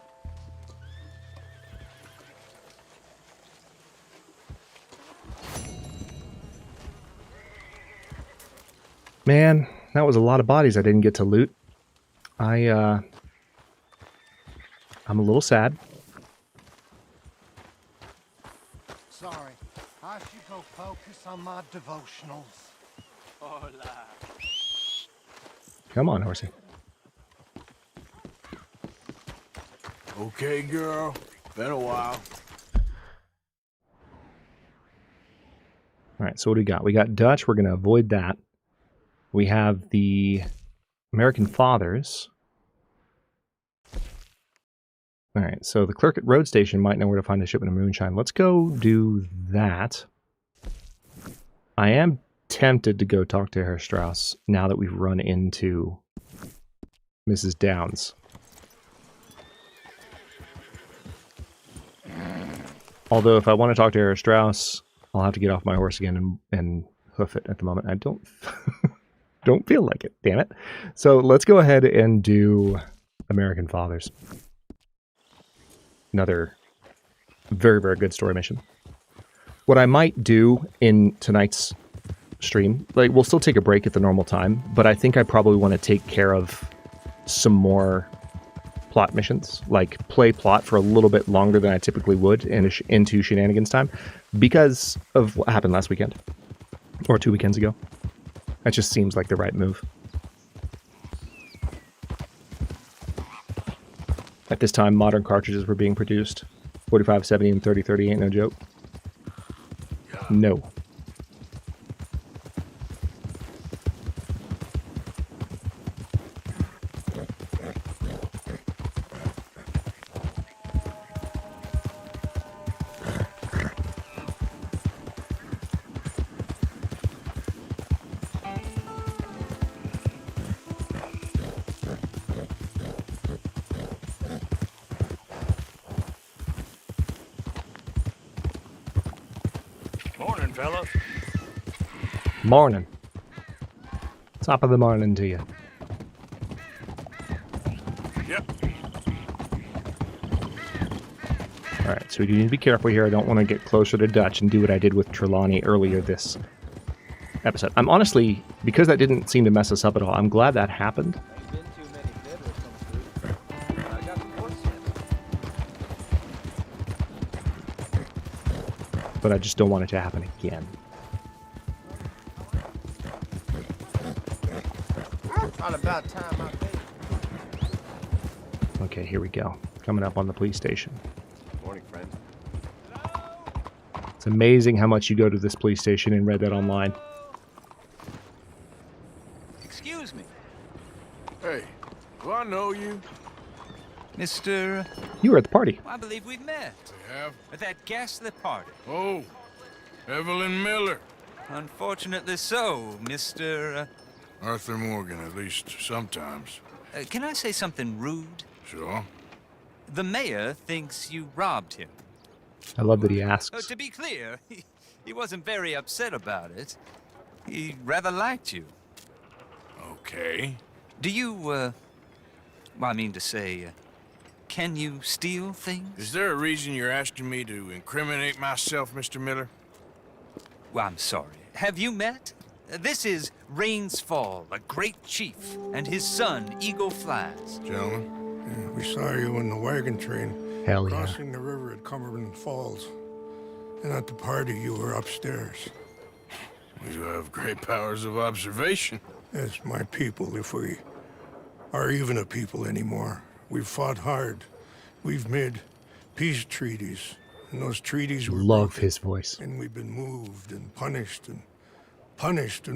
Man, that was a lot of bodies I didn't get to loot. I'm a little sad. Sorry, I should go focus on my devotionals. Hola. Come on, horsey. Okay, girl. Been a while. All right, so what do we got? We got Dutch. We're going to avoid that. We have the American Fathers. All right, so the clerk at road station might know where to find a shipment of moonshine. Let's go do that. I am tempted to go talk to Herr Strauss now that we've run into Mrs. Downs. Although if I want to talk to Herr Strauss, I'll have to get off my horse again and hoof it at the moment. I don't don't feel like it, damn it. So let's go ahead and do American Fathers. Another very, very good story mission. What I might do in tonight's stream, like we'll still take a break at the normal time, but I think I probably want to take care of some more plot missions, like play plot for a little bit longer than I typically would into shenanigans time because of what happened last weekend or 2 weekends ago. That just seems like the right move. At this time, modern cartridges were being produced. 4570 and 3030 ain't no joke. No. Morning, fellas. Morning. Top of the morning to you. Yep. Alright, so we do need to be careful here. I don't want to get closer to Dutch and do what I did with Trelawney earlier this episode. I'm honestly, because that didn't seem to mess us up at all, I'm glad that happened. But I just don't want it to happen again. Not about time, I think. Okay, here we go. Coming up on the police station. Morning, friend. It's amazing how much you go to this police station and read that online. Excuse me. Hey, do I know you? Mr. You were at the party. I believe we've met. We have? At that ghastly party. Oh, Evelyn Miller. Unfortunately so, Mr. Arthur Morgan, at least sometimes. Can I say something rude? Sure. The mayor thinks you robbed him. I love that he asks. To be clear, he wasn't very upset about it. He rather liked you. Okay. Do you, well, I mean to say, can you steal things? Is there a reason you're asking me to incriminate myself, Mr. Miller? Well, I'm sorry. Have you met? This is Rain's Fall, a great chief, and his son, Eagle Flies. Gentlemen, we saw you in the wagon train Hell yeah. crossing the river at Cumberland Falls. And at the party, you were upstairs. You have great powers of observation. Yes, my people, if we are even a people anymore. We've fought hard. We've made peace treaties. And those treaties were Love broken. his voice. And we've been moved and punished and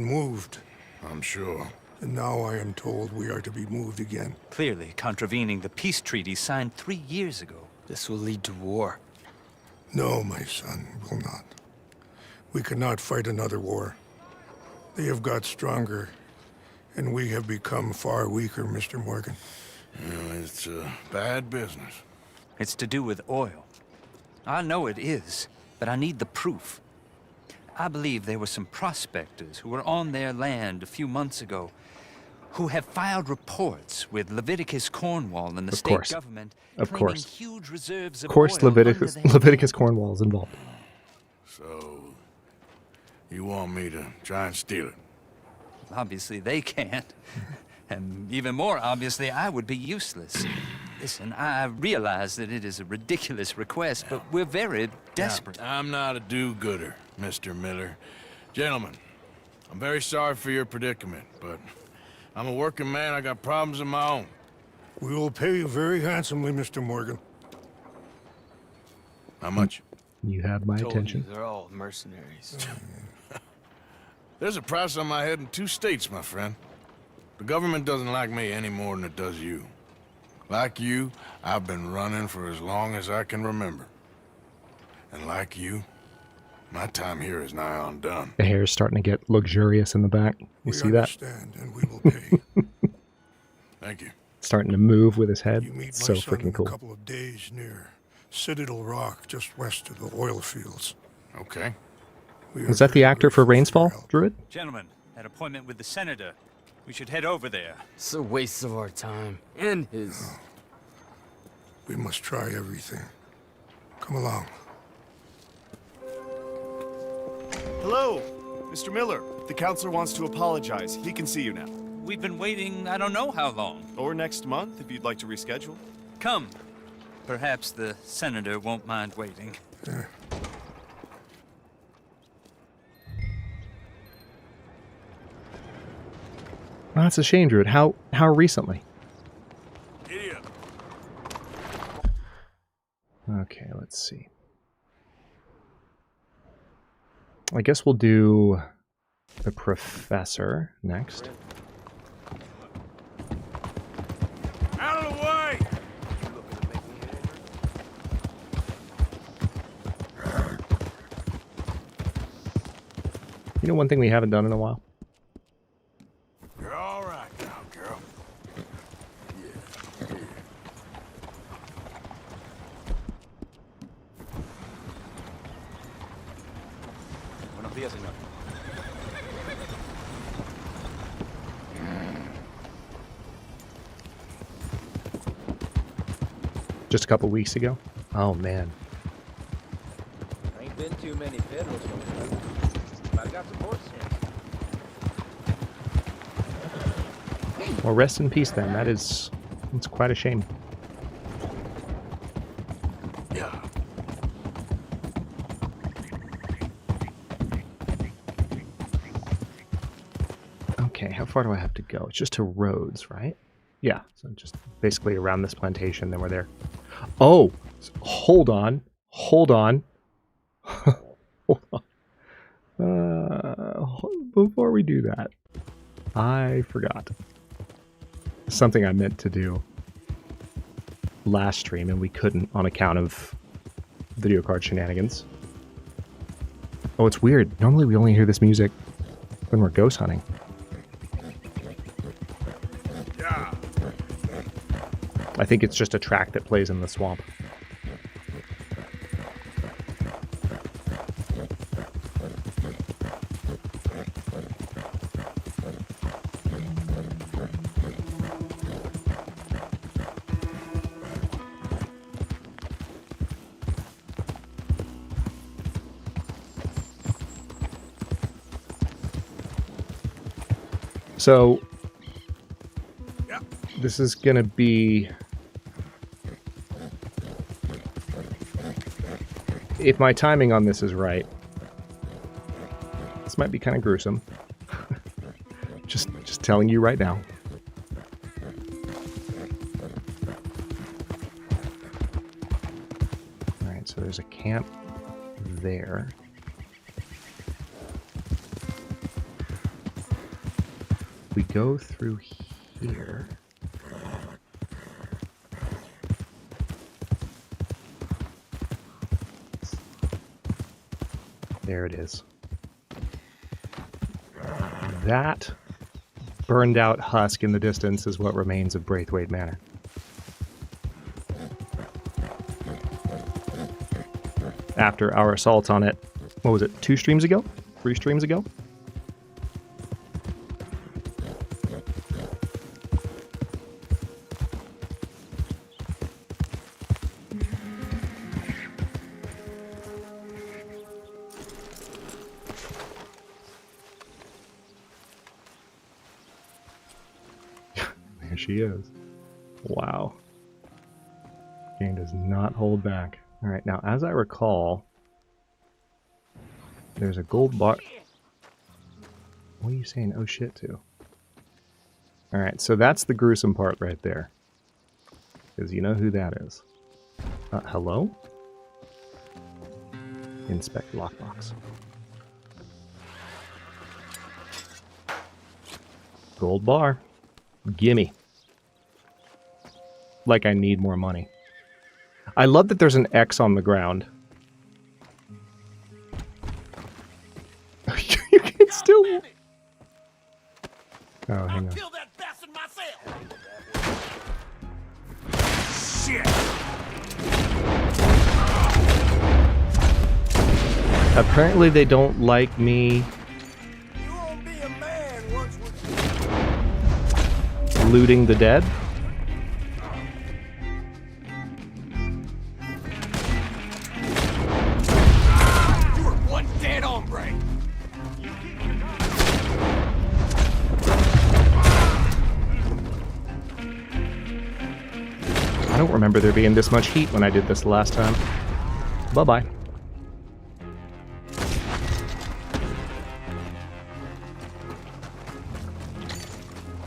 moved. I'm sure. And now I am told we are to be moved again. Clearly contravening the peace treaty signed 3 years ago. This will lead to war. No, my son, will not. We cannot fight another war. They have got stronger, and we have become far weaker, Mr. Morgan. It's bad business. It's to do with oil. I know it is, but I need the proof. I believe there were some prospectors who were on their land a few months ago who have filed reports with Leviticus Cornwall and the state government claiming huge reserves of oil under their Leviticus Cornwall is involved. So, you want me to try and steal it? Obviously they can't. And even more obviously, I would be useless. Listen, I realize that it is a ridiculous request, but we're very desperate. Now, I'm not a do-gooder, Mr. Miller. Gentlemen, I'm very sorry for your predicament, but I'm a working man. I got problems of my own. We will pay you very handsomely, Mr. Morgan. How much? You have my attention. They're all mercenaries. There's a price on my head in 2 states, my friend. The government doesn't like me any more than it does you. Like you, I've been running for as long as I can remember. And like you, my time here is nigh undone. The hair's starting to get luxurious in the back. You see that? Understand, and we will pay. Thank you. Starting to move with his head. You meet It's so my son in freaking cool. a couple of days near Citadel Rock, just west of the oil fields. Okay. Was that the actor for Rain's Fall, Druid? Gentlemen, that appointment with the senator. We should head over there. It's a waste of our time. And his. We must try everything. Come along. Hello, Mr. Miller. The counselor wants to apologize. He can see you now. We've been waiting I don't know how long. Or next month, if you'd like to reschedule. Come. Perhaps the senator won't mind waiting. Oh, that's a shame, Druid. How recently? Idiot. Okay, let's see. I guess we'll do the professor next. Out of the way! You know one thing we haven't done in a while? You're all right now, girl. Buenos días, señor. Just a couple weeks ago? Oh, man. Ain't been too many federals from here. But I got some horses. Well, rest in peace then. It's quite a shame. Yeah. Okay, how far do I have to go? It's just to Rhodes, right? Yeah, so just basically around this plantation, then we're there. Oh, hold on. Hold on. Hold on. Before we do that, I forgot. Something I meant to do last stream, and we couldn't on account of video card shenanigans. Oh, it's weird. Normally we only hear this music when we're ghost hunting. I think it's just a track that plays in the swamp. So this is gonna be, if my timing on this is right, this might be kind of gruesome. just telling you right now. All right, so there's a camp there. We go through here. There it is. That burned out husk in the distance is what remains of Braithwaite Manor. After our assault on it, what was it, 2 streams ago? 3 streams ago? There she is. Wow. Game does not hold back. Alright, now as I recall, there's a gold bar. What are you saying oh shit to? Alright, so that's the gruesome part right there. Because you know who that is. Hello? Inspect lockbox. Gold bar. Gimme. Like I need more money. I love that there's an X on the ground. You can still... Oh, hang on. Shit! Apparently they don't like me looting the dead. I don't remember there being this much heat when I did this last time. Bye-bye.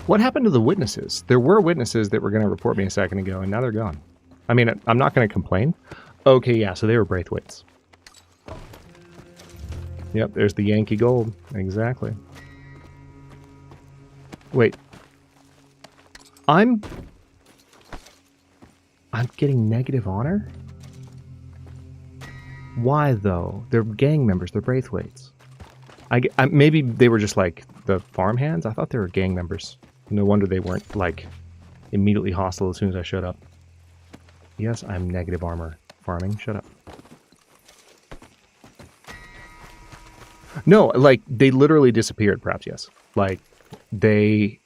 What happened to the witnesses? There were witnesses that were going to report me a second ago, and now they're gone. I mean, I'm not going to complain. Okay, yeah, so they were Braithwaites. Yep, there's the Yankee Gold. Exactly. Wait. I'm getting negative honor? Why, though? They're gang members. They're Braithwaites. Maybe they were just, like, the farmhands? I thought they were gang members. No wonder they weren't, like, immediately hostile as soon as I showed up. Yes, I'm negative armor farming. Shut up. No, like, they literally disappeared, perhaps, yes. Like, they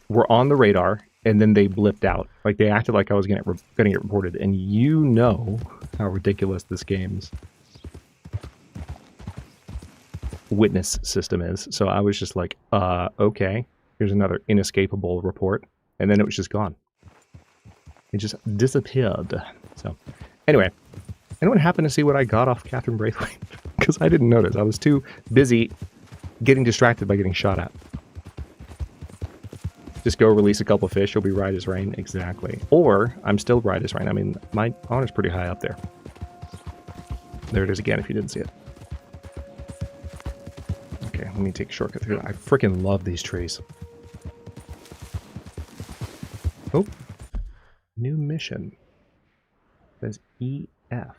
were on the radar, and then they blipped out. Like, they acted like I was going to get reported, and you know how ridiculous this game's witness system is. So I was just like, okay, here's another inescapable report, and then it was just gone. It just disappeared. So, anyway, anyone happen to see what I got off Catherine Braithwaite? Because I didn't notice. I was too busy getting distracted by getting shot at. Just go release a couple fish, you'll be right as rain. Exactly. Or, I'm still right as rain. I mean, my honor's pretty high up there. There it is again, if you didn't see it. Okay, let me take a shortcut through that. I freaking love these trees. Oh. New mission. It says EF.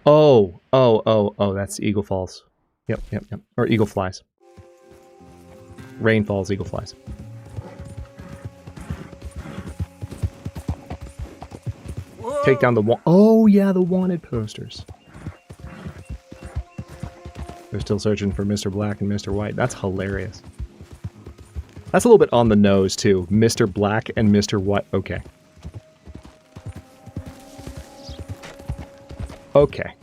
Oh, that's Eagle Falls. Yep. Or Eagle Flies. Rain falls, Eagle Flies. Whoa. Take down the oh yeah, the wanted posters. They're still searching for Mr. Black and Mr. White. That's hilarious. That's a little bit on the nose too. Mr. Black and Mr. White. Okay. Okay.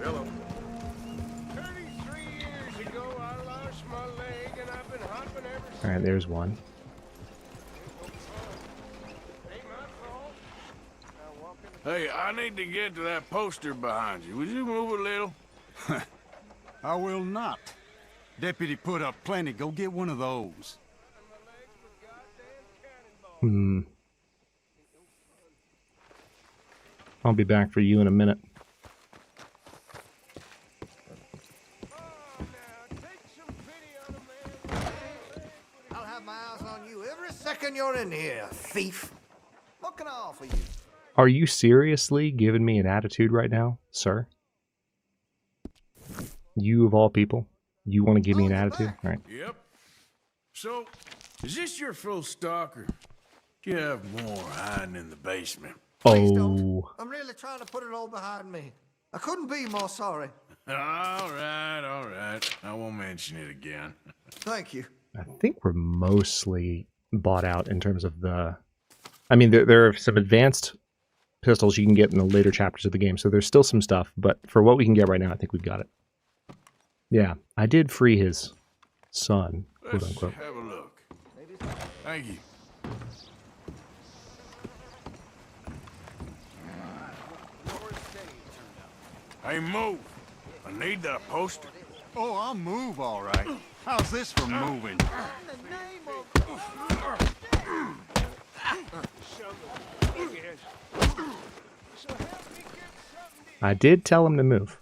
Hello. 33 years ago, I lost my leg, and I've been hopping ever since. All right, there's one. Hey, I need to get to that poster behind you. Would you move a little? I will not. Deputy put up plenty. Go get one of those. I'll be back for you in a minute. I'll have my eyes on you every second you're in here, thief. What can I offer you? Are you seriously giving me an attitude right now, sir? You of all people? You want to give me an attitude? All right. Yep. So, is this your full stock, or do you have more hiding in the basement? Oh. I'm really trying to put it all behind me. I couldn't be more sorry. All right. I won't mention it again. Thank you. I think we're mostly bought out in terms of the... I mean, there are some advanced pistols you can get in the later chapters of the game, so there's still some stuff, but for what we can get right now, I think we've got it. Yeah, I did free his son, quote unquote. Let's have a look. Thank you. Hey, move. I need that poster. Oh, I'll move, all right. How's this for moving? I did tell him to move.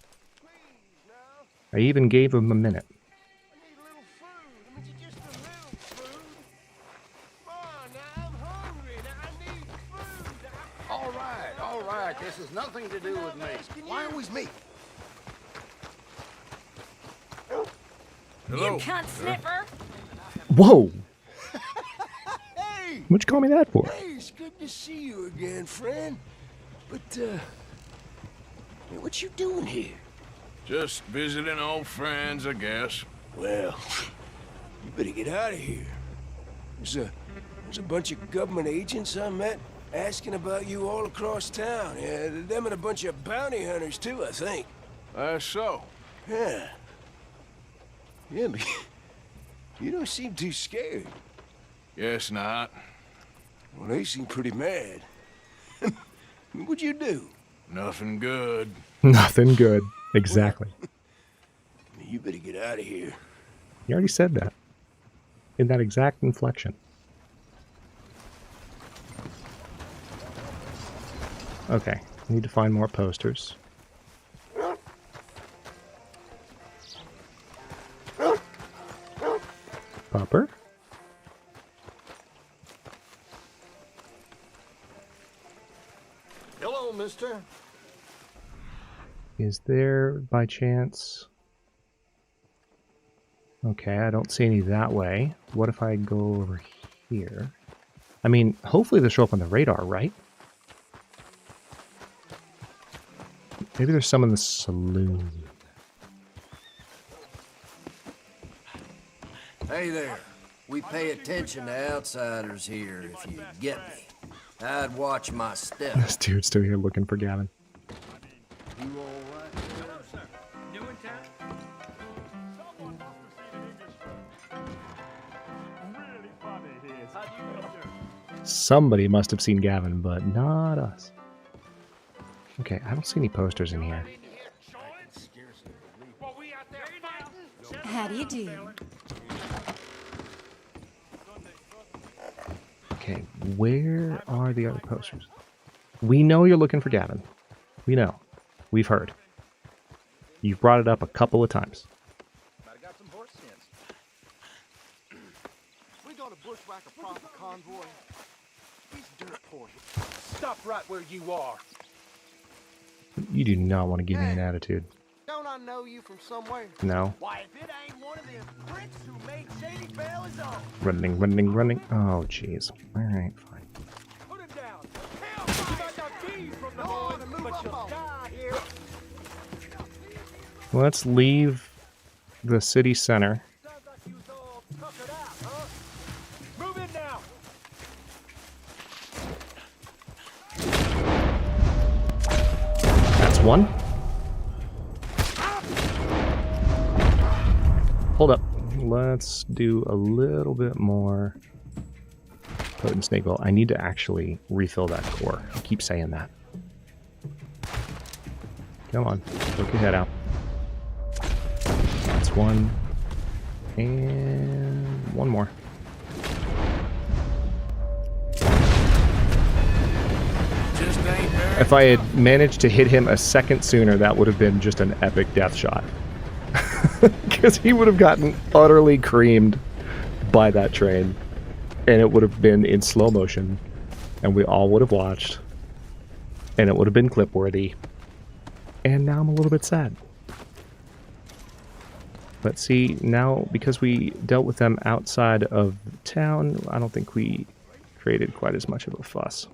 I even gave him a minute. All right. This has nothing to do with me. Why always me? Hello. You cunt sniffer! Whoa! Hey! What'd you call me that for? Hey, it's good to see you again, friend. But, what you doing here? Just visiting old friends, I guess. Well, you better get out of here. There's a bunch of government agents I met asking about you all across town. Yeah, them and a bunch of bounty hunters, too, I think. That's so. Yeah. Yeah, but you don't seem too scared. Guess not. Well, they seem pretty mad. What'd you do? Nothing good. Nothing good. Exactly. You better get out of here. You already said that. In that exact inflection. Okay. I need to find more posters. Popper? Hello, mister. Is there, by chance... Okay, I don't see any that way. What if I go over here? I mean, hopefully they'll show up on the radar, right? Maybe there's some in the saloon. Hey there. We pay attention to outsiders here, if you get me. I'd watch my step. This dude's still here looking for Gavin. You all right? Hello, sir. New in town? Really funny here. How do you know, sir? Somebody must have seen Gavin, but not us. Okay, I don't see any posters in here. How do you do? Okay, where are the other posters? We know you're looking for Gavin. We know. We've heard. You've brought it up a couple of times. I got some horse sense. We gonna bushwhack a proper convoy. These dirt poor. Stop right where you are. You do not want to give me an attitude. Don't I know you from somewhere? No. Why, if it ain't one of them pricks who made Shady Bell his own. Running. Oh, jeez. Alright, fine. Put him down. Hell, you might not be from the boys, but you'll die here. Let's leave the city center. Move in now. one. Hold up. Let's do a little bit more potent snake oil. I need to actually refill that core. I keep saying that. Come on. Poke your head out. That's one. And one more. If I had managed to hit him a second sooner, that would have been just an epic death shot. Because he would have gotten utterly creamed by that train. And it would have been in slow motion. And we all would have watched. And it would have been clip-worthy. And now I'm a little bit sad. But see, now, because we dealt with them outside of town, I don't think we created quite as much of a fuss.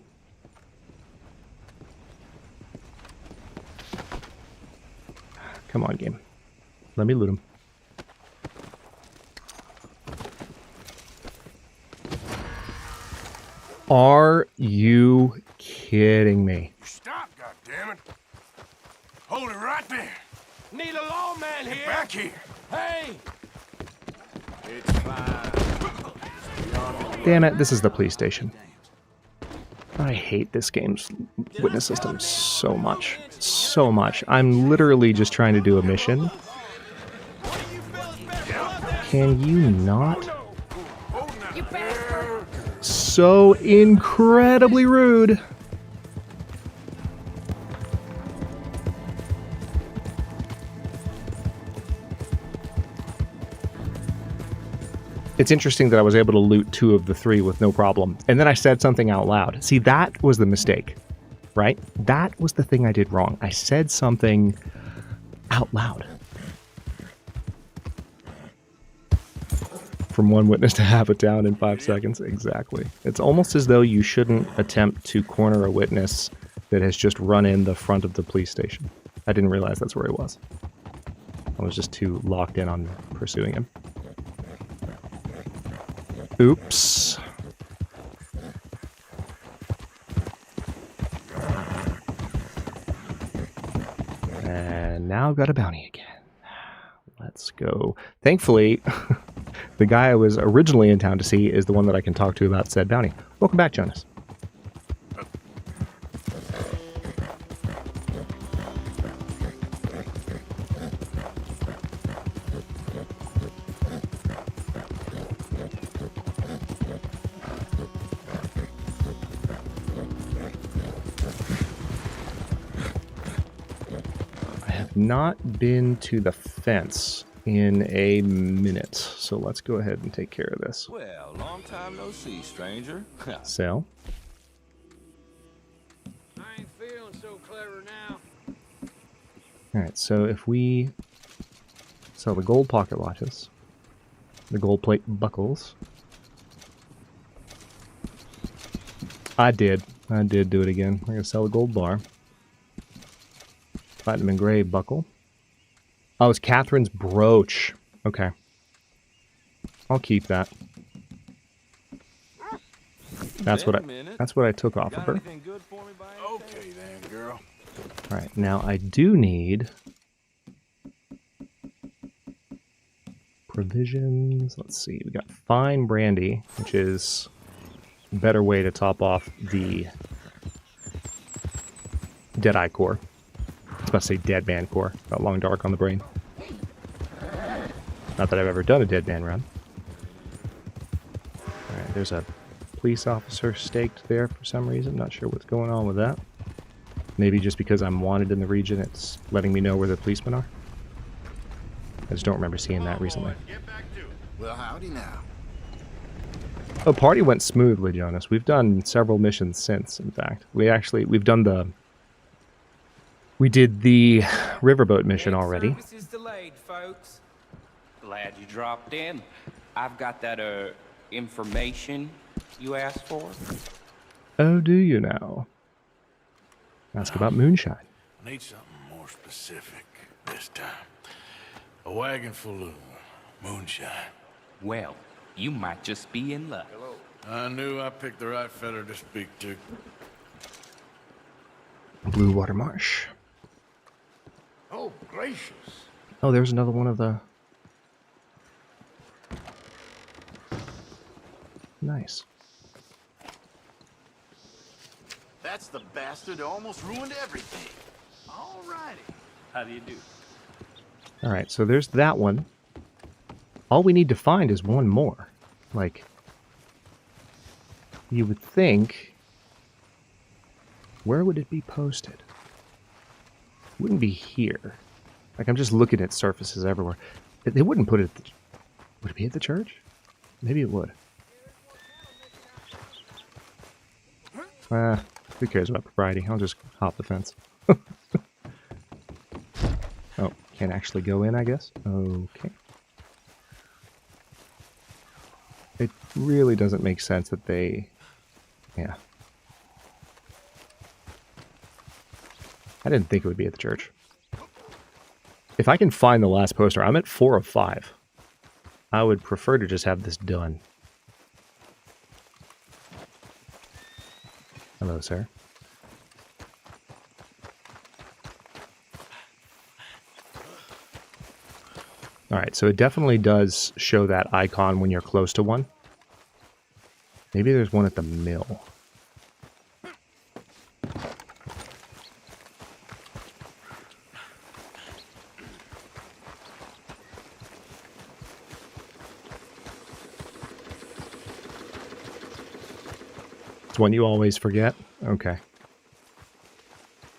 Come on, game. Let me loot him. Are you kidding me? Stop, goddammit! Hold it right there. Need a lawman here. Back here. Hey! It's fine. Damn it, this is the police station. I hate this game's witness system so much. So much. I'm literally just trying to do a mission. Can you not? So incredibly rude. It's interesting that I was able to loot 2 of the 3 with no problem. And then I said something out loud. See, that was the mistake, right? That was the thing I did wrong. I said something out loud. From one witness to have it down in 5 seconds. Exactly. It's almost as though you shouldn't attempt to corner a witness that has just run in the front of the police station. I didn't realize that's where he was. I was just too locked in on pursuing him. Oops. And now I've got a bounty again. Let's go. Thankfully, the guy I was originally in town to see is the one that I can talk to about said bounty. Welcome back, Jonas. Not been to the fence in a minute, so let's go ahead and take care of this. Well, long time no see, stranger. Sell. I ain't feeling so clever now. Alright, so if we sell the gold pocket watches, the gold plate buckles. I did do it again. We're gonna sell the gold bar. Platinum engraved buckle. Oh, it's Catherine's brooch. Okay. I'll keep that. That's what I took off of her. Okay then, girl. Alright, now I do need provisions. Let's see. We got fine brandy, which is a better way to top off the Deadeye core. I was about to say Dead Man core. Got long dark on the brain. Not that I've ever done a Dead Man run. Alright, there's a police officer staked there for some reason. Not sure what's going on with that. Maybe just because I'm wanted in the region, it's letting me know where the policemen are. I just don't remember seeing that recently. Well, howdy now. Oh, party went smoothly, Jonas. We've done several missions since, in fact. We did the riverboat mission already. Service is delayed, folks. Glad you dropped in. I've got that, information you asked for. Oh, do you now? Ask about moonshine. I need something more specific this time. A wagon full of moonshine. Well, you might just be in luck. Hello. I knew I picked the right feller to speak to. Blue Water Marsh. Oh, gracious. Oh, there's another one of the... Nice. That's the bastard who almost ruined everything. All righty. How do you do? Alright, so there's that one. All we need to find is one more. Like, you would think... Where would it be posted? It wouldn't be here. Like, I'm just looking at surfaces everywhere. They wouldn't put it at the... Would it be at the church? Maybe it would. Who cares about propriety? I'll just hop the fence. Oh, can't actually go in, I guess? Okay. It really doesn't make sense that they... Yeah. I didn't think it would be at the church. If I can find the last poster, I'm at 4 of 5. I would prefer to just have this done. Hello, sir. Alright, so it definitely does show that icon when you're close to one. Maybe there's one at the mill. It's one you always forget? Okay.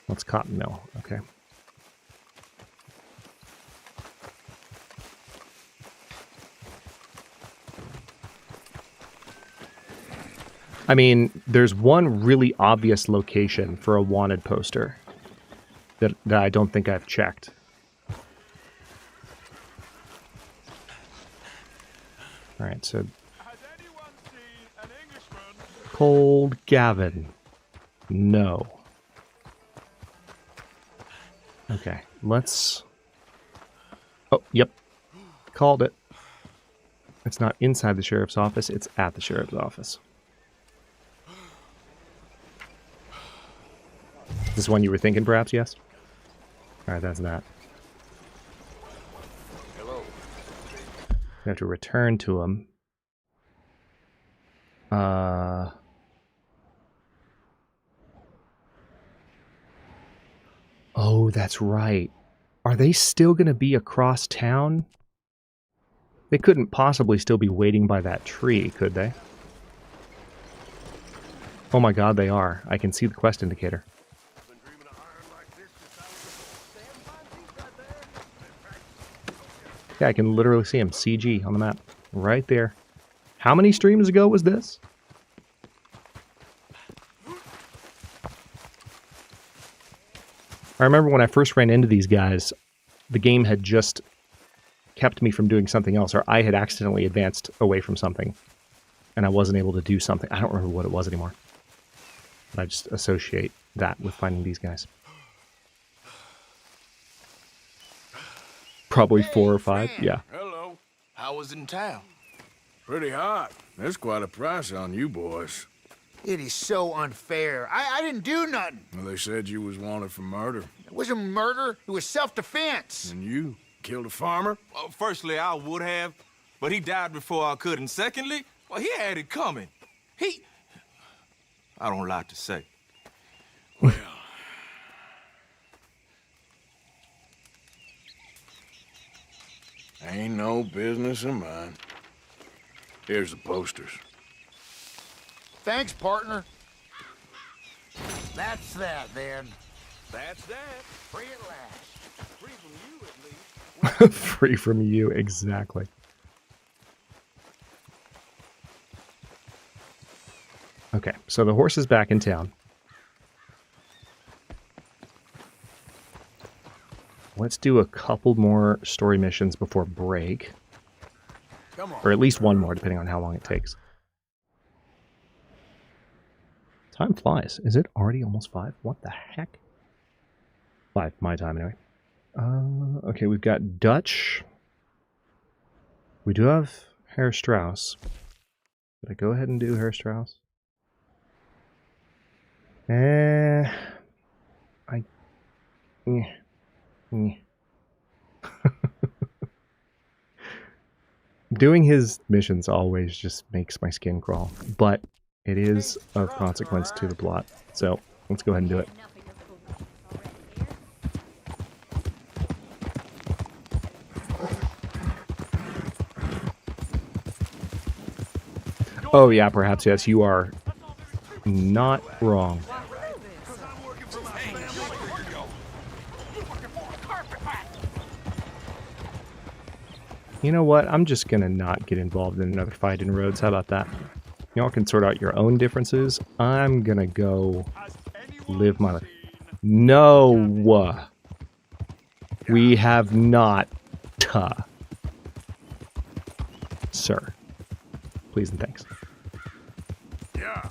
What's cotton mill? Okay. I mean, there's one really obvious location for a wanted poster that I don't think I've checked. Alright, so... Cold Gavin. No. Okay, let's... Oh, yep. Called it. It's not inside the sheriff's office, it's at the sheriff's office. Is this one you were thinking, perhaps? Yes? Alright, that's that. Hello. We have to return to him. Oh, that's right. Are they still going to be across town? They couldn't possibly still be waiting by that tree, could they? Oh my god, they are. I can see the quest indicator. Yeah, I can literally see him. CG on the map. Right there. How many streams ago was this? I remember when I first ran into these guys, the game had just kept me from doing something else, or I had accidentally advanced away from something, and I wasn't able to do something. I don't remember what it was anymore. But I just associate that with finding these guys. Probably 4 or 5, yeah. Hello. How was it in town? Pretty hot. There's quite a price on you boys. It is so unfair. I didn't do nothing. Well, they said you was wanted for murder. It wasn't murder. It was self-defense. And you killed a farmer? Well, firstly, I would have, but he died before I could. And secondly, well, he had it coming. I don't like to say. Well... Ain't no business of mine. Here's the posters. Thanks, partner. That's that, then. That's that. Free at last. Free from you, at least. Free from you, exactly. Okay, so the horse is back in town. Let's do a couple more story missions before break. Come on. Or at least one more, depending on how long it takes. Time flies. Is it already almost 5? What the heck? 5, my time anyway. Okay, we've got Dutch. We do have Herr Strauss. Did I go ahead and do Herr Strauss? Doing his missions always just makes my skin crawl, but it is of consequence to the plot. So let's go ahead and do it. Oh yeah, perhaps yes, you are not wrong. You know what? I'm just gonna not get involved in another fight in Rhodes. How about that? Y'all can sort out your own differences. I'm gonna go live my life. No! We have not. Sir. Please and thanks. Yeah.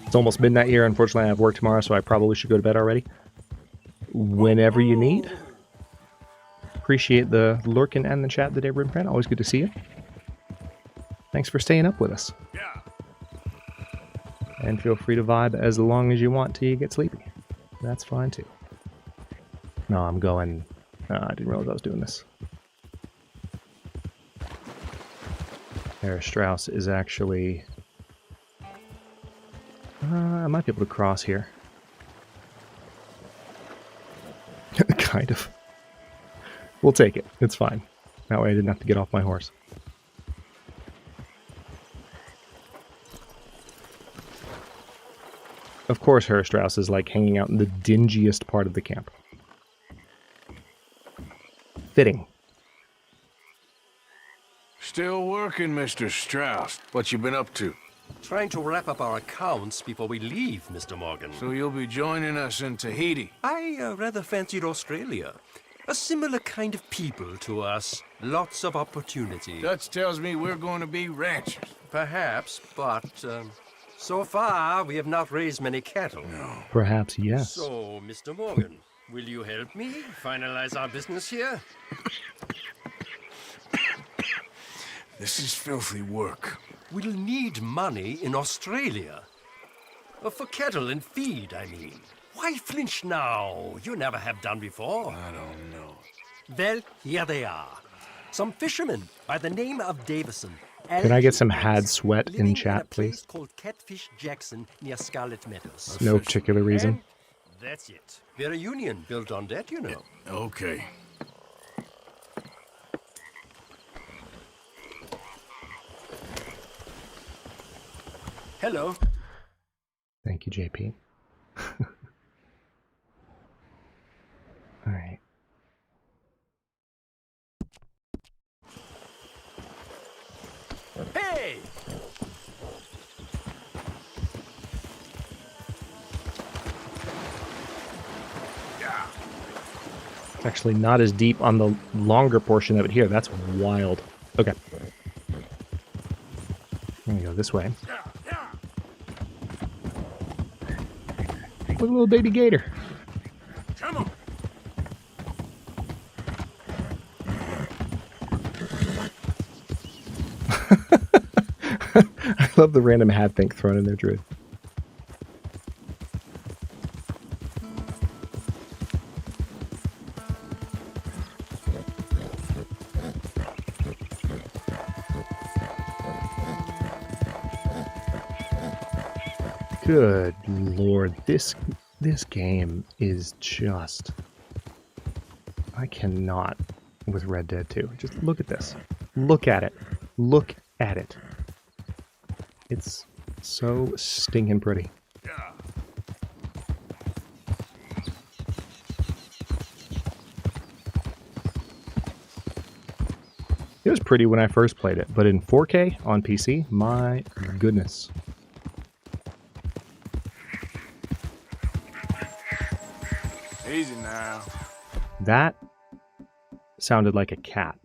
It's almost midnight here. Unfortunately, I have work tomorrow, so I probably should go to bed already. Whenever you need. Appreciate the lurking and the chat today, Rimfran. Always good to see you. Thanks for staying up with us. And feel free to vibe as long as you want till you get sleepy. That's fine too. No, I'm going... I didn't realize I was doing this. Herr Strauss is actually... I might be able to cross here. Kind of. We'll take it. It's fine. That way I didn't have to get off my horse. Of course, Herr Strauss is like hanging out in the dingiest part of the camp. Fitting. Still working, Mr. Strauss. What you been up to? Trying to wrap up our accounts before we leave, Mr. Morgan. So you'll be joining us in Tahiti? I rather fancied Australia. A similar kind of people to us. Lots of opportunity. Dutch tells me we're going to be ranchers. Perhaps, but so far we have not raised many cattle. No. Perhaps, yes. So, Mr. Morgan, will you help me finalize our business here? This is filthy work. We'll need money in Australia. For cattle and feed, I mean. Why flinch now? You never have done before. I don't know. Well, here they are. Some fishermen by the name of Davison. Can I get some had sweat in chat, please? Called Catfish Jackson near Scarlet Meadows. No particular reason. And that's it. We're a union built on that, you know. Okay. Hello. Thank you, JP. All right. Hey! It's actually not as deep on the longer portion of it here. That's wild. Okay. I'm gonna go this way. Look at little baby gator. Come on. I love the random hat thing thrown in there, Druid. Good lord, this game is just... I cannot with Red Dead 2. Just look at this. Look at it. Look at it. It's so stinking pretty. It was pretty when I first played it, but in 4K on PC, my goodness. That sounded like a cat.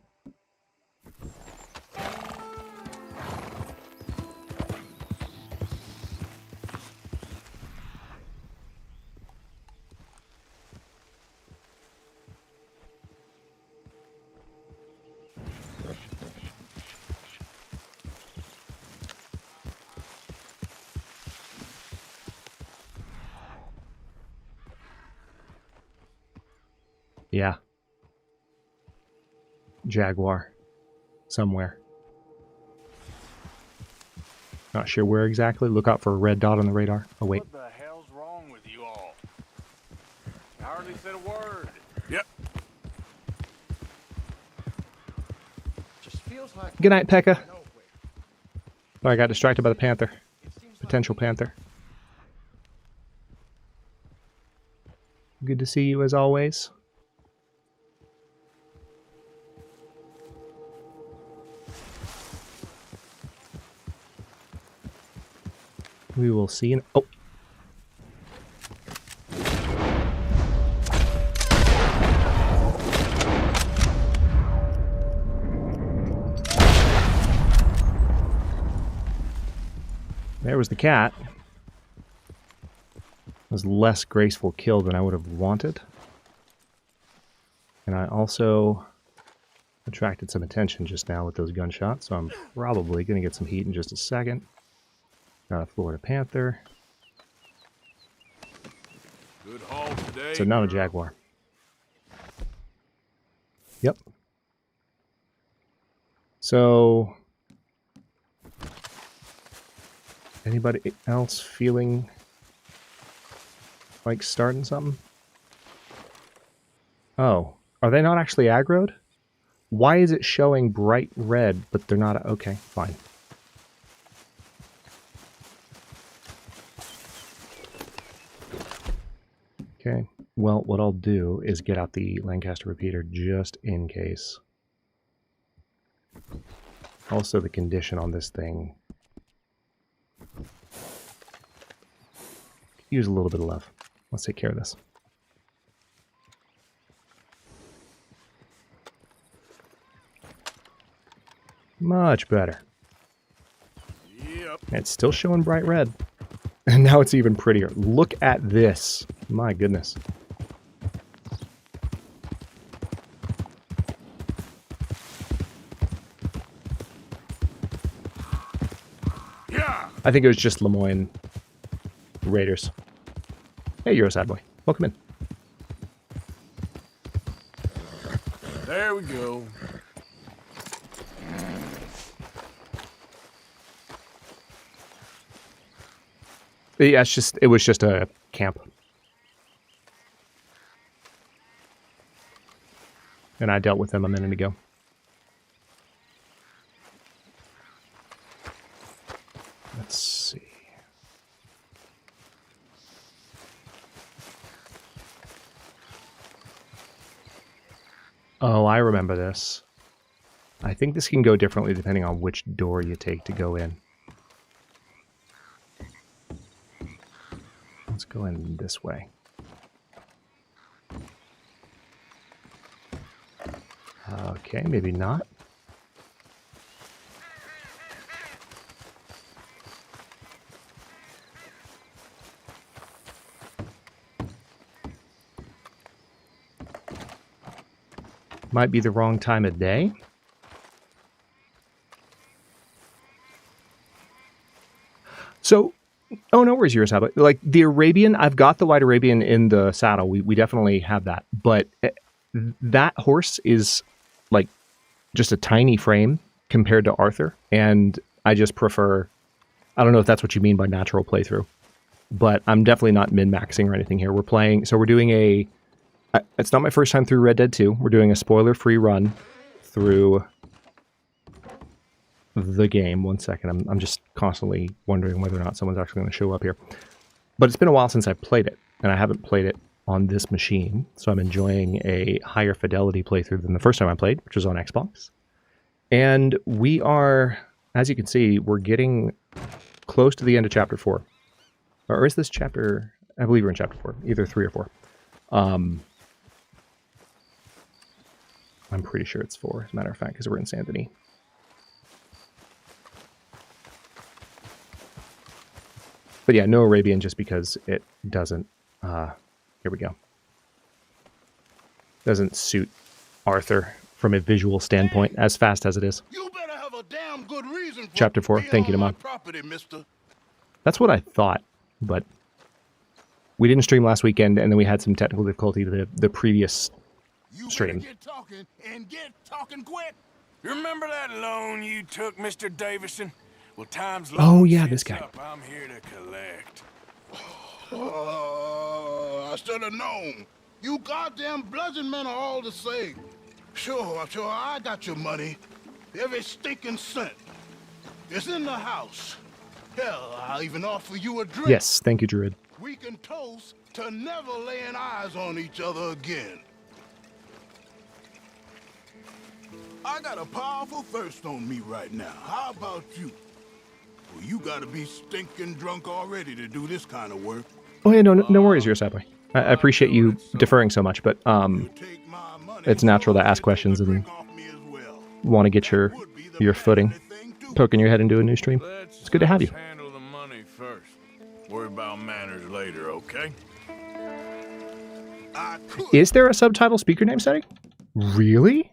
Yeah. Jaguar. Somewhere. Not sure where exactly. Look out for a red dot on the radar. Oh, wait. What the hell's wrong with you all? I hardly said a word. Yep. Just feels like Good night, Pekka. Oh, I got distracted by the panther. Potential panther. Good to see you as always. We will see in... Oh. There was the cat. It was less graceful kill than I would have wanted. And I also attracted some attention just now with those gunshots, so I'm probably going to get some heat in just a second. Got a Florida Panther. Good haul today. So not a Jaguar. Yep. So anybody else feeling like starting something? Oh, are they not actually aggroed? Why is it showing bright red, but they're not? Okay, fine. Okay, well, what I'll do is get out the Lancaster repeater just in case. Also, the condition on this thing. Use a little bit of love. Let's take care of this. Much better. Yep. It's still showing bright red. And now it's even prettier. Look at this. My goodness. Yeah. I think it was just Lemoyne Raiders. Hey, you're a sad boy. Welcome in. There we go. Yeah, it was just a camp. And I dealt with them a minute ago. Let's see. Oh, I remember this. I think this can go differently depending on which door you take to go in. Let's go in this way. Okay, maybe not. Might be the wrong time of day. So, oh, no worries, you're a saddle. Like the Arabian, I've got the white Arabian in the saddle. We definitely have that. But that horse is like just a tiny frame compared to Arthur. And I just prefer, I don't know if that's what you mean by natural playthrough, but I'm definitely not min-maxing or anything here. We're playing, so we're doing a, it's not my first time through Red Dead 2. We're doing a spoiler-free run through the game. One second. I'm just constantly wondering whether or not someone's actually going to show up here. But it's been a while since I've played it, and I haven't played it on this machine, so I'm enjoying a higher fidelity playthrough than the first time I played, which was on Xbox. And we are, as you can see, we're getting close to the end of Chapter 4. Or is this chapter... I believe we're in Chapter 4. Either 3 or 4. I'm pretty sure it's 4, as a matter of fact, because we're in Saint Denis. But yeah, no Arabian just because it doesn't, here we go. Doesn't suit Arthur from a visual standpoint as fast as it is. You better have a damn good reason for Chapter 4, thank you, Damon. property, mister. That's what I thought, but we didn't stream last weekend, and then we had some technical difficulty the previous stream. Get talking quick. You remember that loan you took, Mr. Davison? Well, time's Oh yeah, this guy. up. I'm here to collect. I should have known. You goddamn bludgeon men are all the same. Sure, I got your money. Every stinking cent. It's in the house. Hell, I'll even offer you a drink. Yes, thank you, Druid. We can toast to never laying eyes on each other again. I got a powerful thirst on me right now. How about you? Well, you gotta be stinking drunk already to do this kind of work. Oh yeah, no worries, Yosapai. I appreciate you deferring so much, but it's natural to ask questions and want to get your footing, poking your head into a new stream. It's good to have you. Handle the money first. Worry about manners later, okay? Is there a subtitle speaker name setting? Really?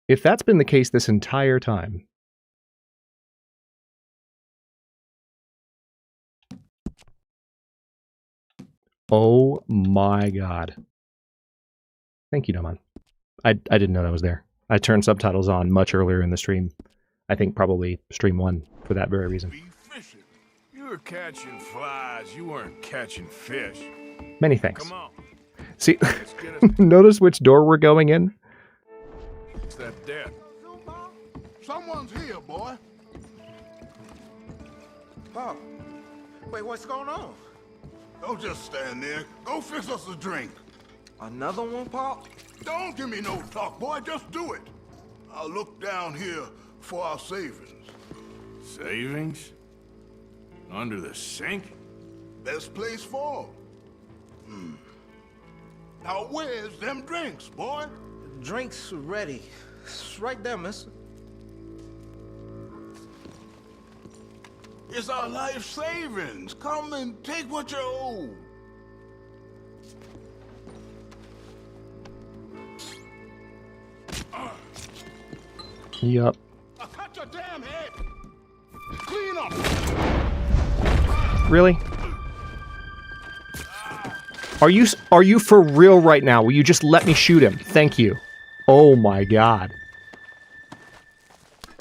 If that's been the case this entire time. Oh my god. Thank you, Noman. I didn't know that was there. I turned subtitles on much earlier in the stream. I think probably stream 1 for that very reason. You were catching flies, you weren't catching fish. Many thanks. Come on. See, notice which door we're going in? It's that death. Someone's here, boy. Pop, wait, what's going on? Don't just stand there. Go fix us a drink. Another one, Pop? Don't give me no talk, boy. Just do it. I'll look down here for our savings. Savings? Under the sink? Best place for 'em. Now where's them drinks, boy? Drinks ready. It's right there, mister. It's our life savings. Come and take what you owe. Yup. I'll cut your damn head. Clean up. Really? Are you for real right now? Will you just let me shoot him? Thank you. Oh my god.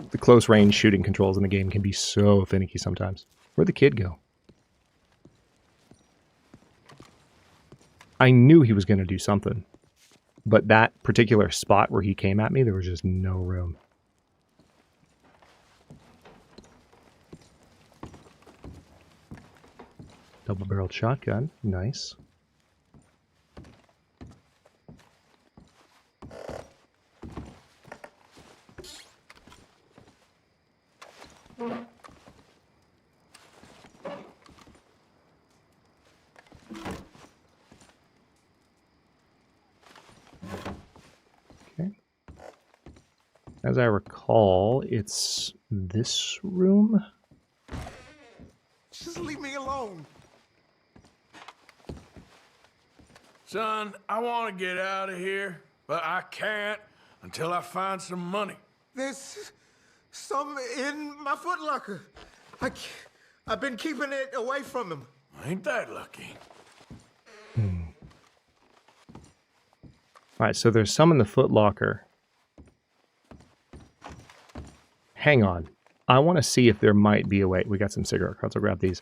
The close range shooting controls in the game can be so finicky sometimes. Where'd the kid go? I knew he was going to do something. But that particular spot where he came at me, there was just no room. Double-barreled shotgun. Nice. Okay. As I recall, it's this room. Just leave me alone. Son, I want to get out of here, but I can't until I find some money. There's some in my footlocker. I've been keeping it away from him. Ain't that lucky? Alright, so there's some in the footlocker. Hang on. I want to see if there might be a way. We got some cigarette cards. I'll grab these.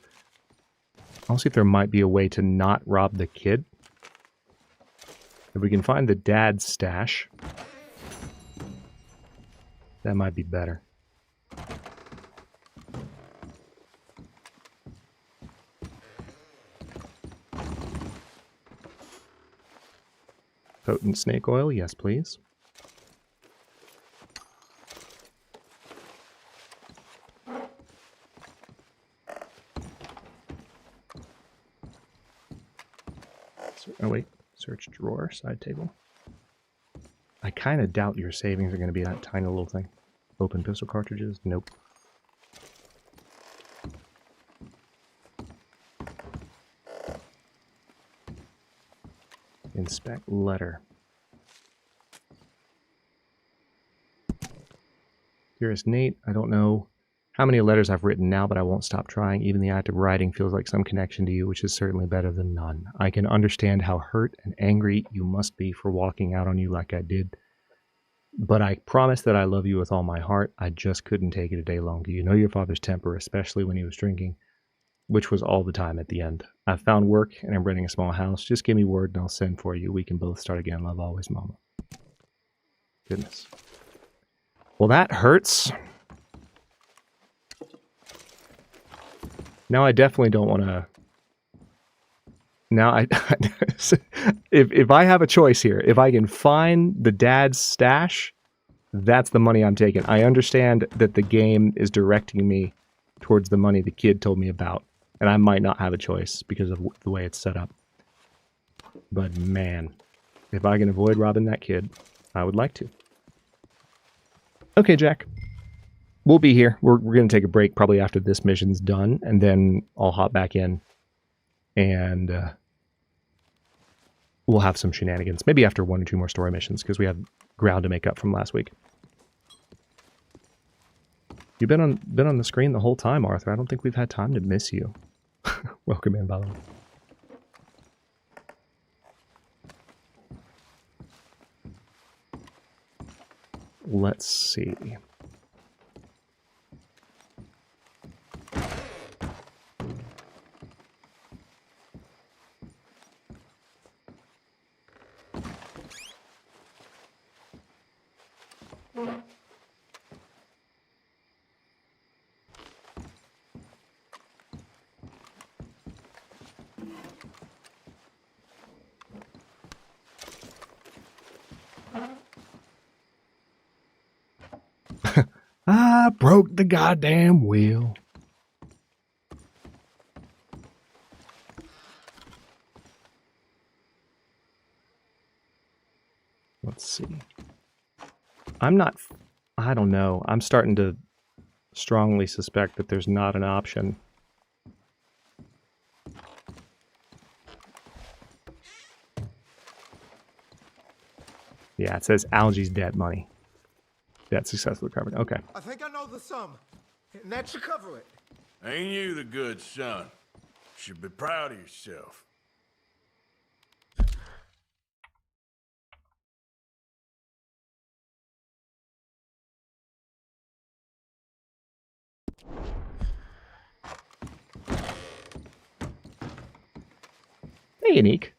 I want to see if there might be a way to not rob the kid. If we can find the dad's stash, that might be better. Potent snake oil, yes please. Oh wait, search drawer, side table. kind of doubt your savings are going to be that tiny little thing. Open pistol cartridges? Nope. Inspect letter. Dearest Nate, I don't know how many letters I've written now, but I won't stop trying. Even the act of writing feels like some connection to you, which is certainly better than none. I can understand how hurt and angry you must be for walking out on you like I did. But I promise that I love you with all my heart. I just couldn't take it a day longer. You know your father's temper, especially when he was drinking, which was all the time at the end. I've found work and I'm renting a small house. Just give me word and I'll send for you. We can both start again. Love always, Mama. Goodness. Well, that hurts. Now I definitely don't want to... Now if I have a choice here, if I can find the dad's stash, that's the money I'm taking. I understand that the game is directing me towards the money the kid told me about, and I might not have a choice because of the way it's set up. But man, if I can avoid robbing that kid, I would like to. Okay, Jack. We'll be here. We're going to take a break probably after this mission's done, and then I'll hop back in and we'll have some shenanigans. Maybe after 1 or 2 more story missions, because we have ground to make up from last week. You've been on the screen the whole time, Arthur. I don't think we've had time to miss you. Welcome in, by the way. Let's see. I broke the goddamn wheel. Let's see. I don't know. I'm starting to strongly suspect that there's not an option. Yeah, it says Algie's debt money. Debt successfully covered. Okay. I think I know the sum, and that should cover it. Ain't you the good son? Should be proud of yourself. Hey, Unique.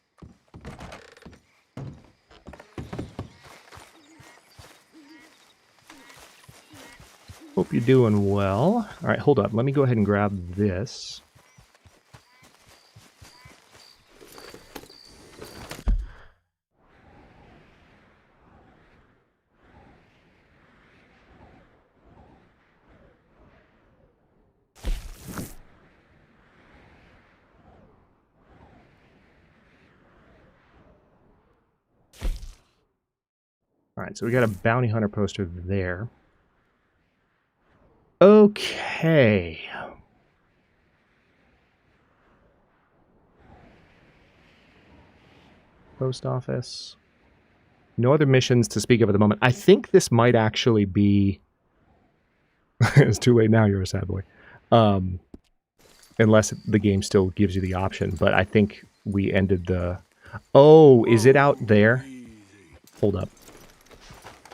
Hope you're doing well. All right, hold up. Let me go ahead and grab this. All right, so we got a bounty hunter poster there. Okay. Post office. No other missions to speak of at the moment. I think this might actually be... It's too late now, you're a sad boy. Unless the game still gives you the option. But I think we ended the... Oh, is it out there? Hold up.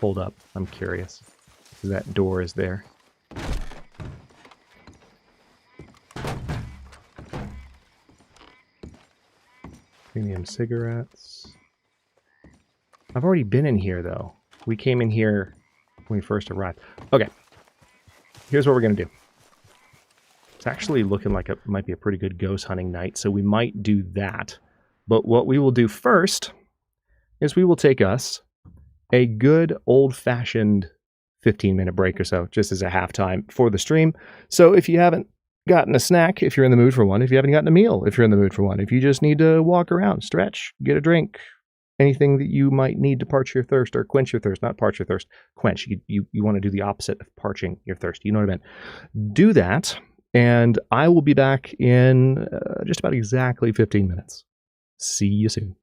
Hold up. I'm curious. That door is there. Premium cigarettes. I've already been in here, though. We came in here when we first arrived. Okay. Here's what we're going to do. It's actually looking like it might be a pretty good ghost hunting night, so we might do that. But what we will do first is we will take us a good old-fashioned 15-minute break or so, just as a halftime for the stream. So if you haven't gotten a snack, if you're in the mood for one, if you haven't gotten a meal, if you're in the mood for one, if you just need to walk around, stretch, get a drink, anything that you might need to parch your thirst or quench your thirst, not parch your thirst, quench. You want to do the opposite of parching your thirst. You know what I mean? Do that, and I will be back in just about exactly 15 minutes. See you soon.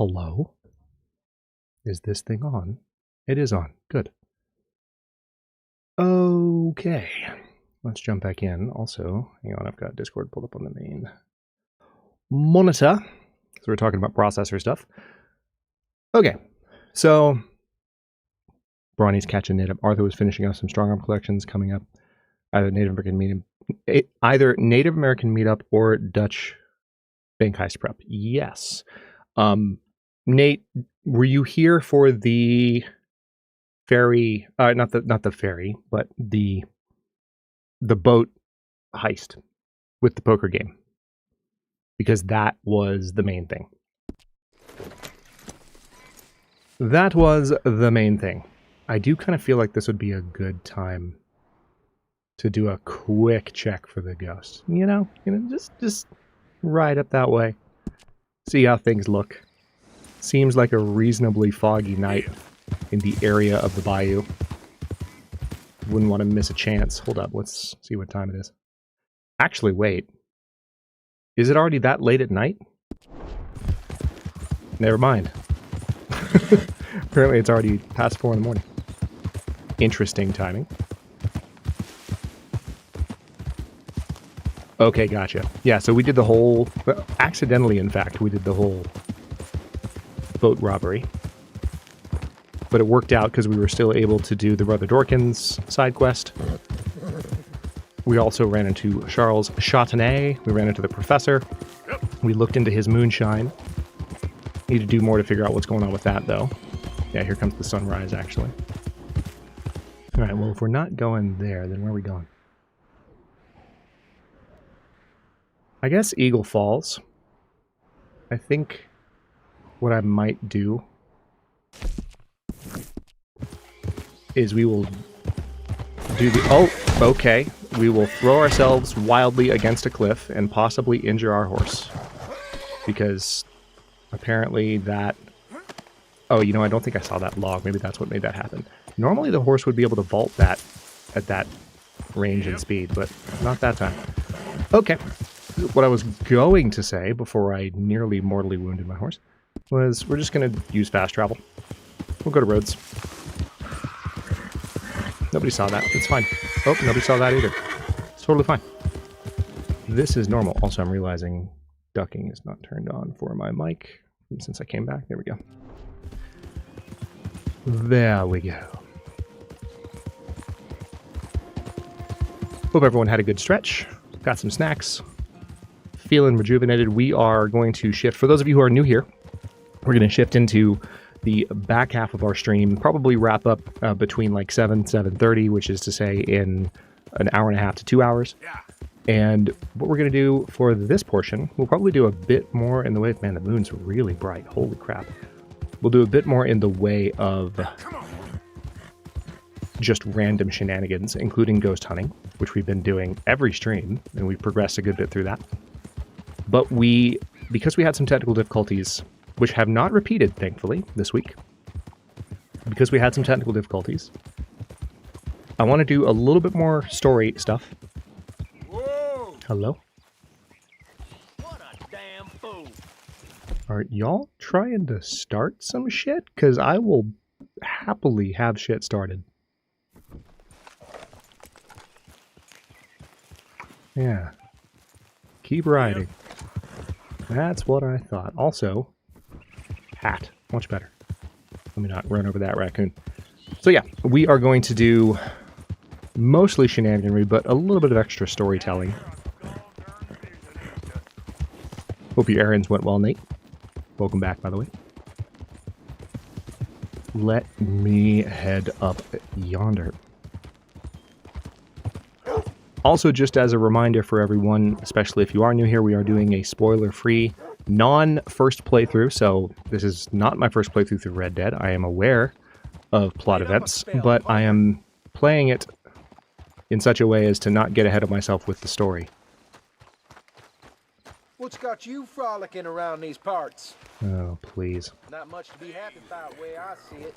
Hello? Is this thing on? It is on. Good. Okay. Let's jump back in. Also, hang on, I've got Discord pulled up on the main monitor. So we're talking about processor stuff. Okay. So, Bronny's catching native. Arthur was finishing up some strong arm collections coming up. Either Native American meetup or Dutch bank heist prep. Yes. Nate, were you here for the ferry? Not the ferry, but the boat heist with the poker game, because that was the main thing. That was the main thing. I do kind of feel like this would be a good time to do a quick check for the ghost. You know, just ride up that way, see how things look. Seems like a reasonably foggy night in the area of the bayou. Wouldn't want to miss a chance. Hold up, let's see what time it is. Actually, wait. Is it already that late at night? Never mind. Apparently it's already past 4 in the morning. Interesting timing. Okay, gotcha. Yeah, so we did the whole... accidentally, in fact, we did the whole boat robbery. But it worked out because we were still able to do the Brother Dorkins side quest. We also ran into Charles Châtenay. We ran into the professor. We looked into his moonshine. Need to do more to figure out what's going on with that, though. Yeah, here comes the sunrise, actually. Alright, well, if we're not going there, then where are we going? I guess Eagle Falls. I think what I might do is we will do the... Oh, okay. We will throw ourselves wildly against a cliff and possibly injure our horse. Because apparently that... Oh, you know, I don't think I saw that log. Maybe that's what made that happen. Normally the horse would be able to vault that at that range and speed, but not that time. Okay. What I was going to say before I nearly mortally wounded my horse was we're just going to use fast travel. We'll go to roads. Nobody saw that. It's fine. Oh, nobody saw that either. It's totally fine. This is normal. Also, I'm realizing ducking is not turned on for my mic since I came back. There we go. There we go. Hope everyone had a good stretch. Got some snacks. Feeling rejuvenated. We are going to shift. For those of you who are new here, we're going to shift into the back half of our stream. Probably wrap up between like 7:30, which is to say in an hour and a half to 2 hours. And what we're going to do for this portion, we'll probably do a bit more in the way... Man, the moon's really bright. Holy crap. We'll do a bit more in the way of just random shenanigans, including ghost hunting, which we've been doing every stream, and we've progressed a good bit through that. But because we had some technical difficulties, which have not repeated, thankfully, this week, because we had some technical difficulties, I want to do a little bit more story stuff. Whoa. Hello? What a damn fool. Are y'all trying to start some shit? Because I will happily have shit started. Yeah. Keep riding. That's what I thought. Also, hat. Much better. Let me not run over that raccoon. So yeah, we are going to do mostly shenaniganry, but a little bit of extra storytelling. Hope your errands went well, Nate. Welcome back, by the way. Let me head up yonder. Also, just as a reminder for everyone, especially if you are new here, we are doing a spoiler-free, non-first playthrough. So this is not my first playthrough through Red Dead. I am aware of plot events, but I am playing it in such a way as to not get ahead of myself with the story. What's got you frolicking around these parts? Oh, please. Not much to be happy about, the way I see it.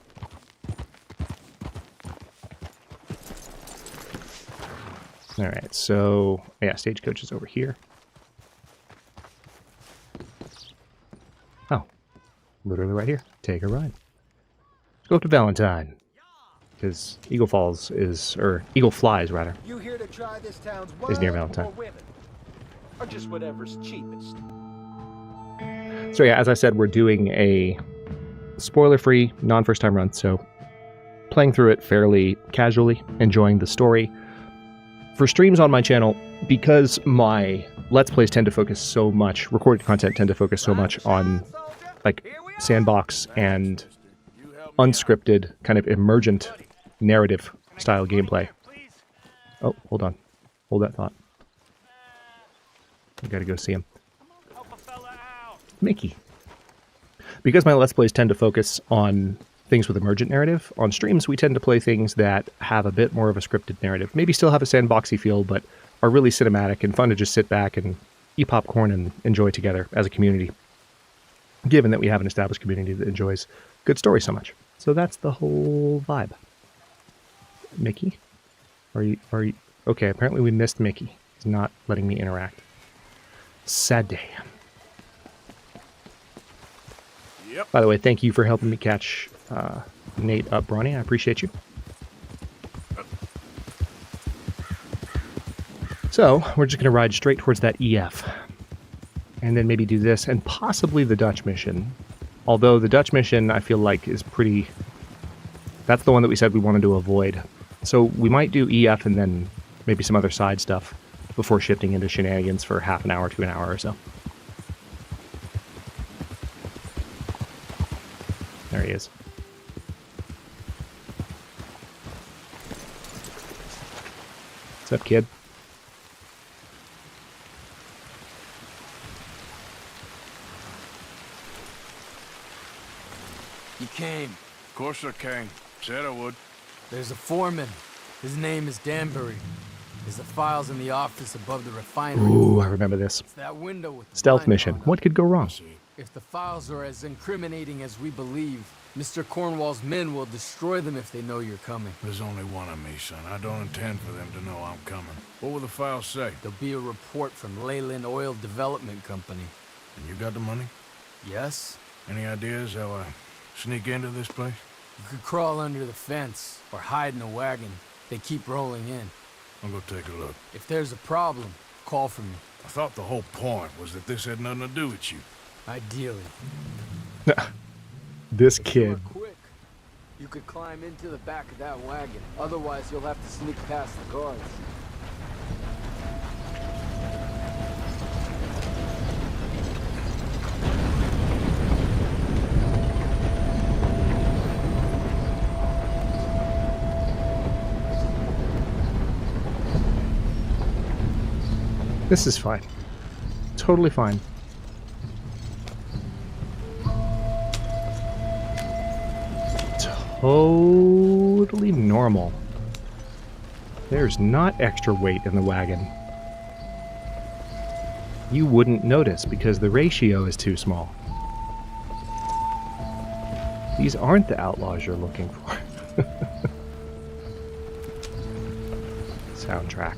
Alright, so, yeah, stagecoach is over here. Oh. Literally right here. Take a ride. Go up to Valentine. Because Eagle Falls is, or Eagle Flies rather, You here to try this town's is near wine Valentine. or women? Or just whatever's cheapest? So yeah, as I said, we're doing a spoiler-free, non-first time run, so playing through it fairly casually, enjoying the story. For streams on my channel, because my Let's Plays tend to focus so much, recorded content tend to focus so much on like sandbox and unscripted, kind of emergent narrative style gameplay. Oh, hold on. Hold that thought. I gotta go see him. Mickey. Because my Let's Plays tend to focus on things with emergent narrative, on streams we tend to play things that have a bit more of a scripted narrative. Maybe still have a sandboxy feel, but are really cinematic and fun to just sit back and eat popcorn and enjoy together as a community, given that we have an established community that enjoys good stories so much. So that's the whole vibe. Mickey? Are you... Okay, apparently we missed Mickey. He's not letting me interact. Sad day. Yep. By the way, thank you for helping me catch Nate up, Bronny. I appreciate you. So, we're just going to ride straight towards that EF. And then maybe do this, and possibly the Dutch mission. Although the Dutch mission, I feel like, is pretty... That's the one that we said we wanted to avoid. So we might do EF and then maybe some other side stuff before shifting into shenanigans for half an hour to an hour or so. There he is. What's up, kid? You came. Of course I came. Said I would. There's a foreman. His name is Danbury. There's the files in the office above the refinery. Ooh, I remember this. It's that window with the Stealth blind mission. dog. What could go wrong? If the files are as incriminating as we believe, Mr. Cornwall's men will destroy them if they know you're coming. There's only one of me, son. I don't intend for them to know I'm coming. What will the files say? There'll be a report from Leyland Oil Development Company. And you got the money? Yes? Any ideas how I sneak into this place? You could crawl under the fence or hide in a wagon. They keep rolling in. I'll go take a look. If there's a problem, call for me. I thought the whole point was that this had nothing to do with you. Ideally. This kid. Quick. You could climb into the back of that wagon. Otherwise, you'll have to sneak past the guards. This is fine. Totally fine. Totally normal. There's not extra weight in the wagon. You wouldn't notice because the ratio is too small. These aren't the outlaws you're looking for. Soundtrack.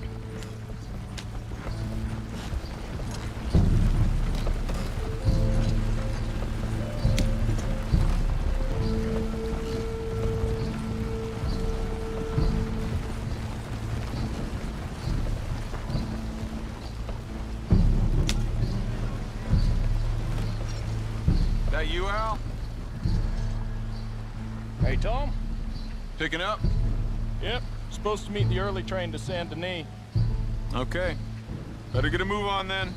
That you, Al? Hey, Tom? Picking up? Yep. Supposed to meet the early train to Saint Denis. Okay. Better get a move on then.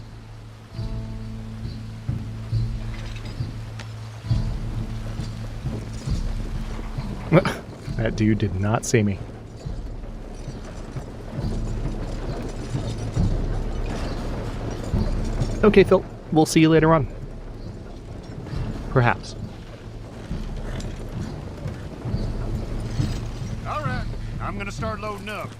That dude did not see me. Okay, Phil. We'll see you later on. Perhaps. All right, I'm gonna start loading up.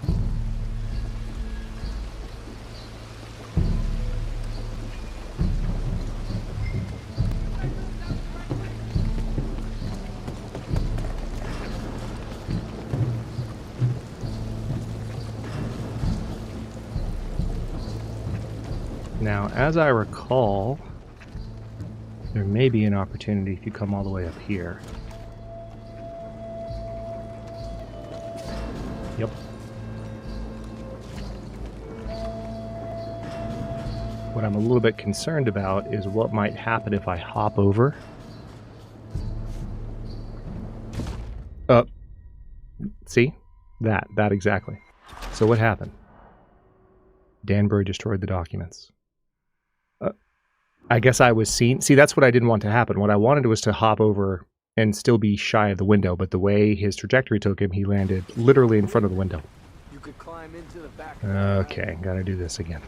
Now, as I recall, There may be an opportunity if you come all the way up here. Yep. What I'm a little bit concerned about is what might happen if I hop over. See? That exactly. So what happened? Danbury destroyed the documents. I guess I was seen. See, that's what I didn't want to happen. What I wanted was to hop over and still be shy of the window, but the way his trajectory took him, he landed literally in front of the window. You could climb into the back. Okay, gotta do this again.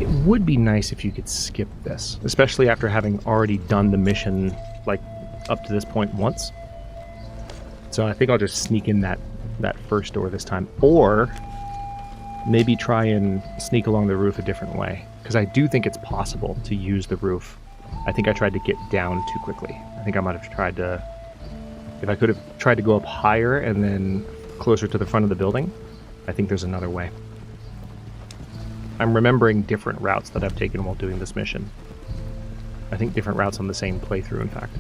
It would be nice if you could skip this, especially after having already done the mission, like, up to this point once. So I think I'll just sneak in that first door this time, or maybe try and sneak along the roof a different way, because I do think it's possible to use the roof. I think I tried to get down too quickly. I think I might have tried to, if I could have tried to go up higher and then closer to the front of the building, I think there's another way. I'm remembering different routes that I've taken while doing this mission. I think different routes on the same playthrough, in fact.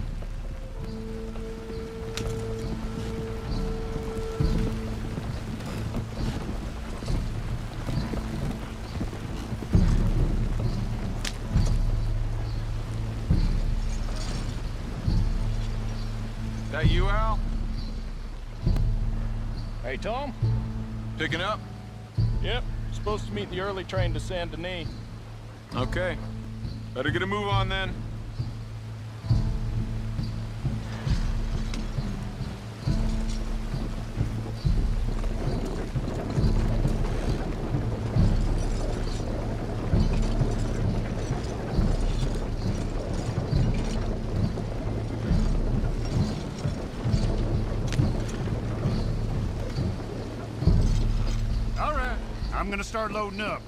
That you, Al? Hey, Tom? Picking up? Yep. Supposed to meet the early train to Saint Denis. Okay. Better get a move on then. I'm gonna start loading up.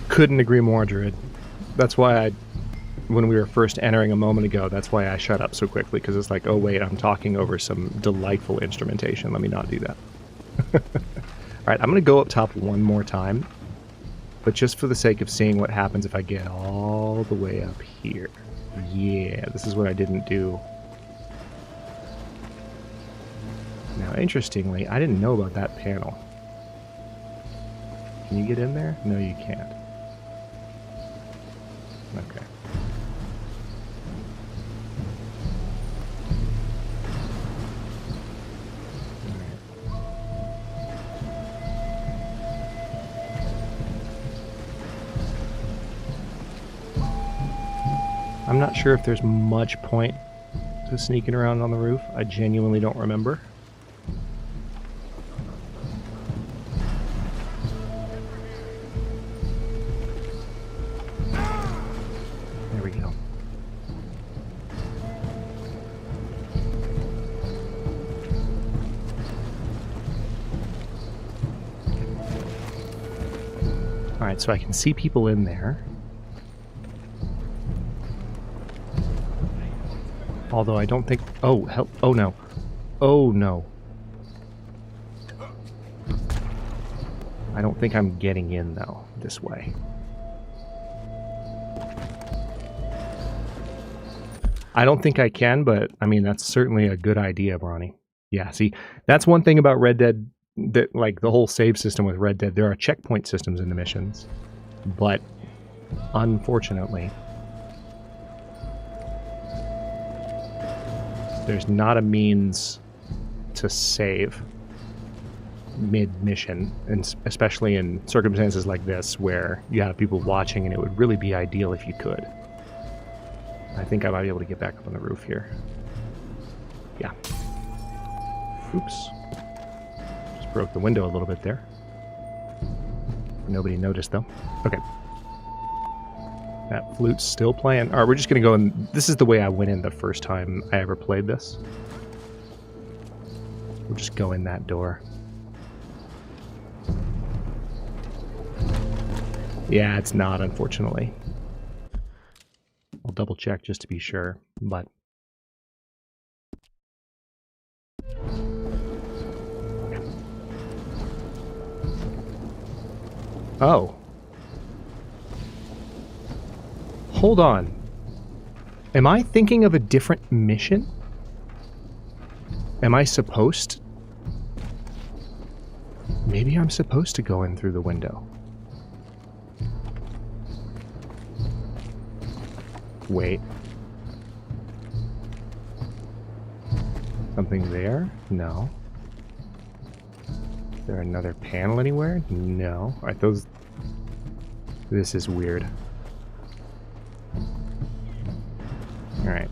Couldn't agree more, Druid. That's why when we were first entering a moment ago, that's why I shut up so quickly, because it's like, oh wait, I'm talking over some delightful instrumentation. Let me not do that. Alright, I'm gonna go up top one more time, but just for the sake of seeing what happens if I get all the way up here. Yeah, this is what I didn't do. Now, interestingly, I didn't know about that panel. Can you get in there? No, you can't. Okay. I'm not sure if there's much point to sneaking around on the roof. I genuinely don't remember. Alright, so I can see people in there. Although I don't think... Oh, hell... Oh, no. Oh, no. I don't think I'm getting in, though, this way. I don't think I can, but, I mean, that's certainly a good idea, Bronny. Yeah, see, that's one thing about Red Dead... That, like, the whole save system with Red Dead, there are checkpoint systems in the missions, but unfortunately there's not a means to save mid-mission, and especially in circumstances like this where you have people watching, and it would really be ideal if you could. I think I might be able to get back up on the roof here. Yeah. Oops. Broke the window a little bit there. Nobody noticed though. Okay. That flute's still playing. Alright, we're just gonna go in. This is the way I went in the first time I ever played this. We'll just go in that door. Yeah, it's not, unfortunately. I'll double check just to be sure, but... Oh. Hold on. Am I thinking of a different mission? Am I supposed... Maybe I'm supposed to go in through the window. Wait. Something there? No. Is there another panel anywhere? No. Alright, those... This is weird. Alright.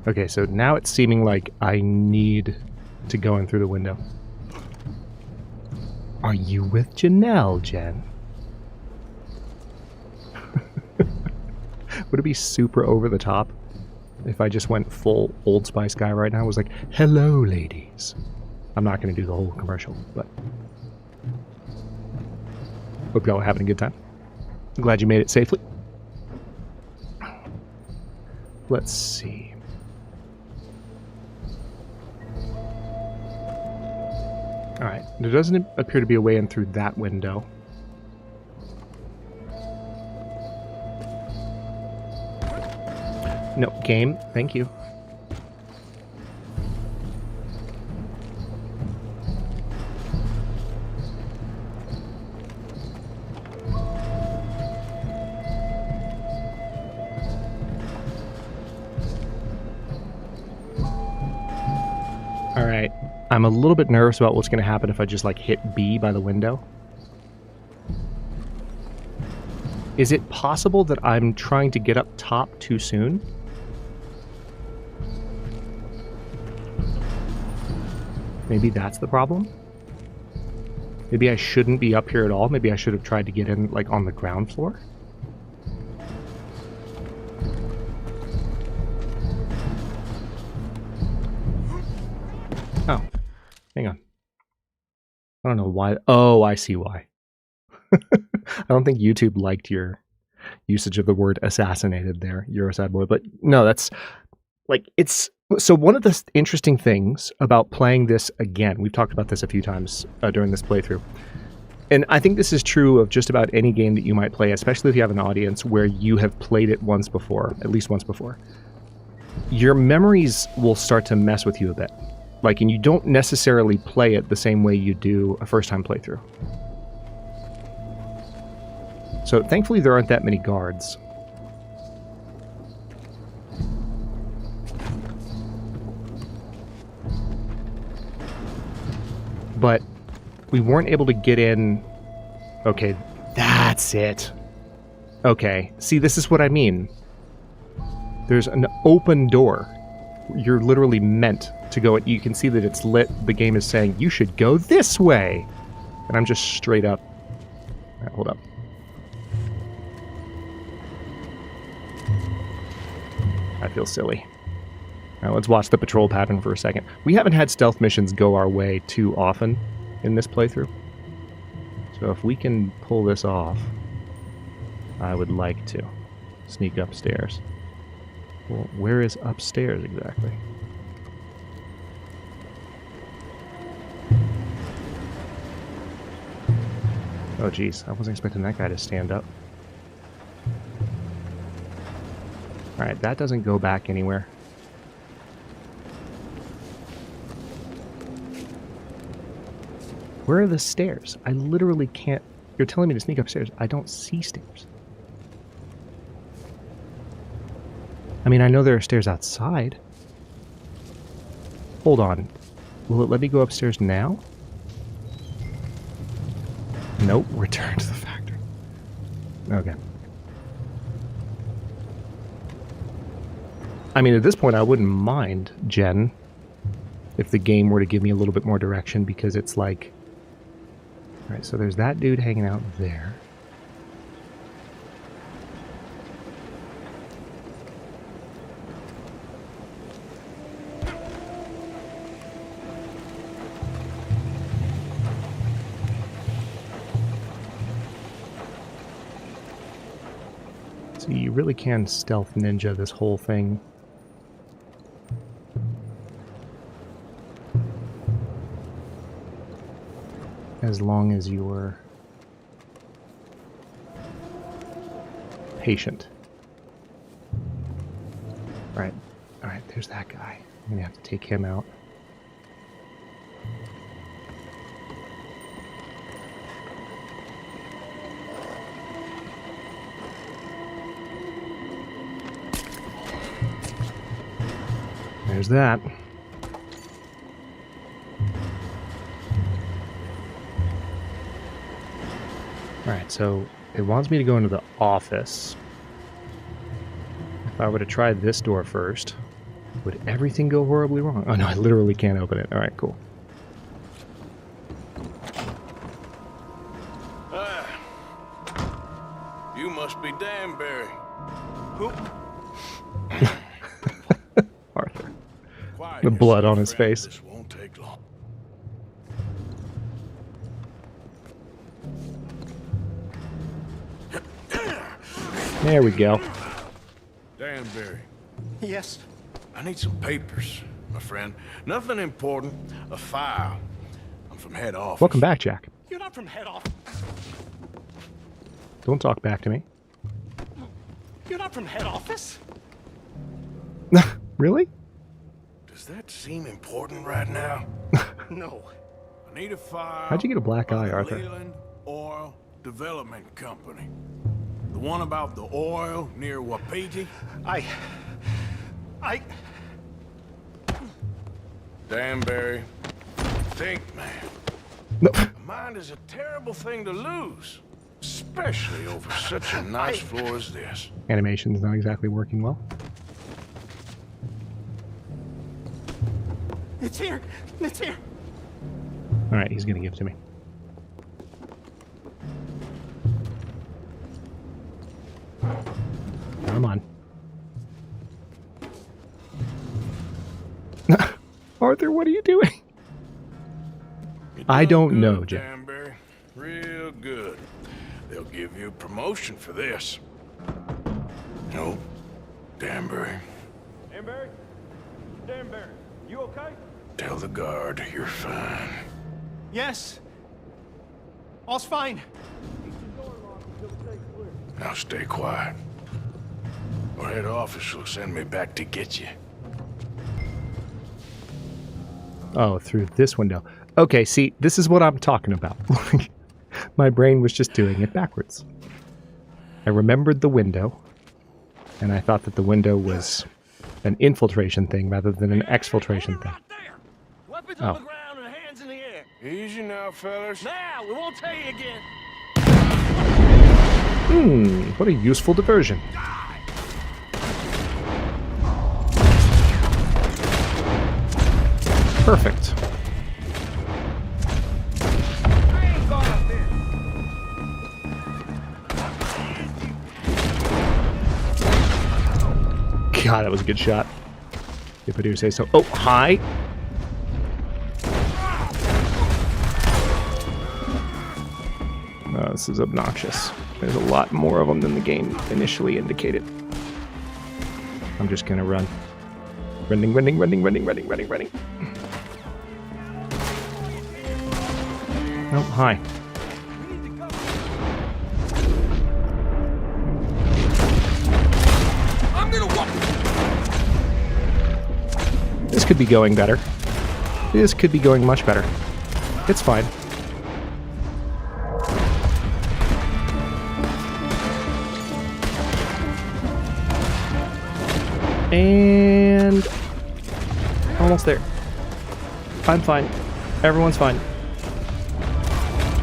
Okay, so now it's seeming like I need to go in through the window. Are you with Janelle, Jen? Would it be super over the top if I just went full Old Spice guy right now? I was like, hello, ladies. I'm not going to do the whole commercial, but... Hope y'all are having a good time. I'm glad you made it safely. Let's see. Alright, there doesn't appear to be a way in through that window. No, game, thank you. Alright, I'm a little bit nervous about what's going to happen if I just like hit B by the window. Is it possible that I'm trying to get up top too soon? Maybe that's the problem? Maybe I shouldn't be up here at all? Maybe I should have tried to get in, like, on the ground floor? Oh. Hang on. I don't know why. Oh, I see why. I don't think YouTube liked your usage of the word assassinated there. You're a sad boy. But no, that's... Like, it's... So one of the interesting things about playing this again, we've talked about this a few times during this playthrough, and I think this is true of just about any game that you might play, especially if you have an audience where you have played it once before, at least once before. Your memories will start to mess with you a bit. Like, and you don't necessarily play it the same way you do a first-time playthrough. So thankfully there aren't that many guards. But we weren't able to get in... Okay, that's it. Okay, see, this is what I mean. There's an open door. You're literally meant to go... You can see that it's lit. The game is saying, you should go this way. And I'm just straight up... All right, hold up. I feel silly. Now let's watch the patrol pattern for a second. We haven't had stealth missions go our way too often in this playthrough. So if we can pull this off, I would like to sneak upstairs. Well, where is upstairs exactly? Oh geez, I wasn't expecting that guy to stand up. Alright, that doesn't go back anywhere. Where are the stairs? I literally can't... You're telling me to sneak upstairs. I don't see stairs. I mean, I know there are stairs outside. Hold on. Will it let me go upstairs now? Nope. Return to the factory. Okay. I mean, at this point, I wouldn't mind, Jen, if the game were to give me a little bit more direction, because it's like... Alright, so there's that dude hanging out there. So you really can stealth ninja this whole thing. As long as you're patient. Alright, there's that guy. I'm gonna have to take him out. There's that. Alright, so it wants me to go into the office. If I were to try this door first, would everything go horribly wrong? Oh no, I literally can't open it. Alright, cool. You must be Danbury. Who? Arthur. The blood on his face. This won't take long. There we go. Danbury. Yes? I need some papers, my friend. Nothing important. A file. I'm from head office. Welcome back, Jack. You're not from head office. Don't talk back to me. You're not from head office? Really? Does that seem important right now? No. I need a file. How'd you get a black eye, Arthur? Linde Oil Development Company. The one about the oil near Wapiti? I... Danbury, think, man. No. A mind is a terrible thing to lose. Especially over such a nice floor as this. Animation's not exactly working well. It's here! It's here! Alright, he's gonna give it to me. Come on. Arthur, what are you doing? I don't know, Jack. Danbury, real good. They'll give you a promotion for this. No, Danbury. Danbury? Danbury, you okay? Tell the guard you're fine. Yes. All's fine. Now stay quiet. Or head office will send me back to get you. Oh, through this window. Okay, see, this is what I'm talking about. My brain was just doing it backwards. I remembered the window, and I thought that the window was an infiltration thing rather than an exfiltration thing. Weapons on the ground and hands in the air. Easy now, fellas. Now, we won't tell you again. What a useful diversion. Perfect. God, that was a good shot. If I do say so. Oh, hi. Oh, this is obnoxious. There's a lot more of them than the game initially indicated. I'm just gonna run. Running. Oh, hi. This could be going better. This could be going much better. It's fine. And almost there. I'm fine. Everyone's fine.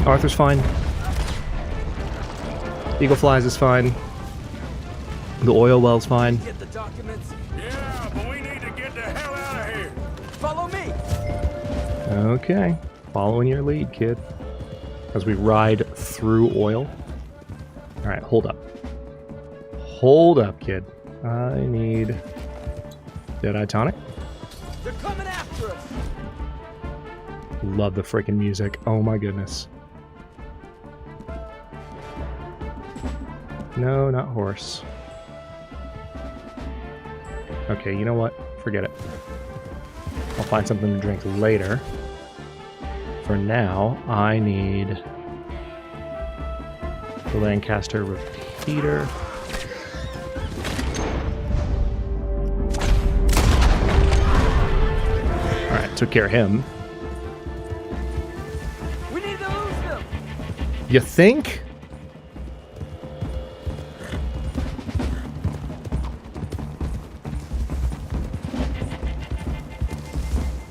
Arthur's fine. Eagle Flies is fine. The oil well's fine. Get the documents. Yeah, but we need to get the hell out of here. Follow me. Okay. Following your lead, kid. As we ride through oil. Alright, hold up. Hold up, kid. I need Deadeye Tonic. They're coming after us. Love the freaking music. Oh my goodness. No, not horse. Okay, you know what? Forget it. I'll find something to drink later. For now, I need the Lancaster repeater. Alright, took care of him. We need to lose them. You think?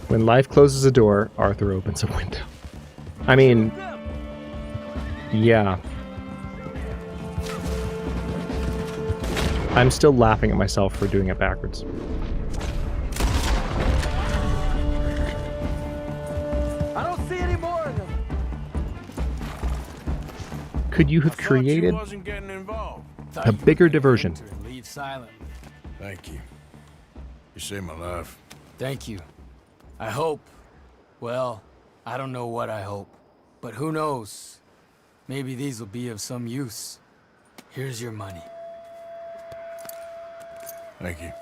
When life closes a door, Arthur opens a window. I mean, yeah. I'm still laughing at myself for doing it backwards. I don't see any more of them. Could you have created a bigger diversion? Leave silent. Thank you. You saved my life. Thank you. I hope. Well, I don't know what I hope. But who knows? Maybe these will be of some use. Here's your money. Thank you.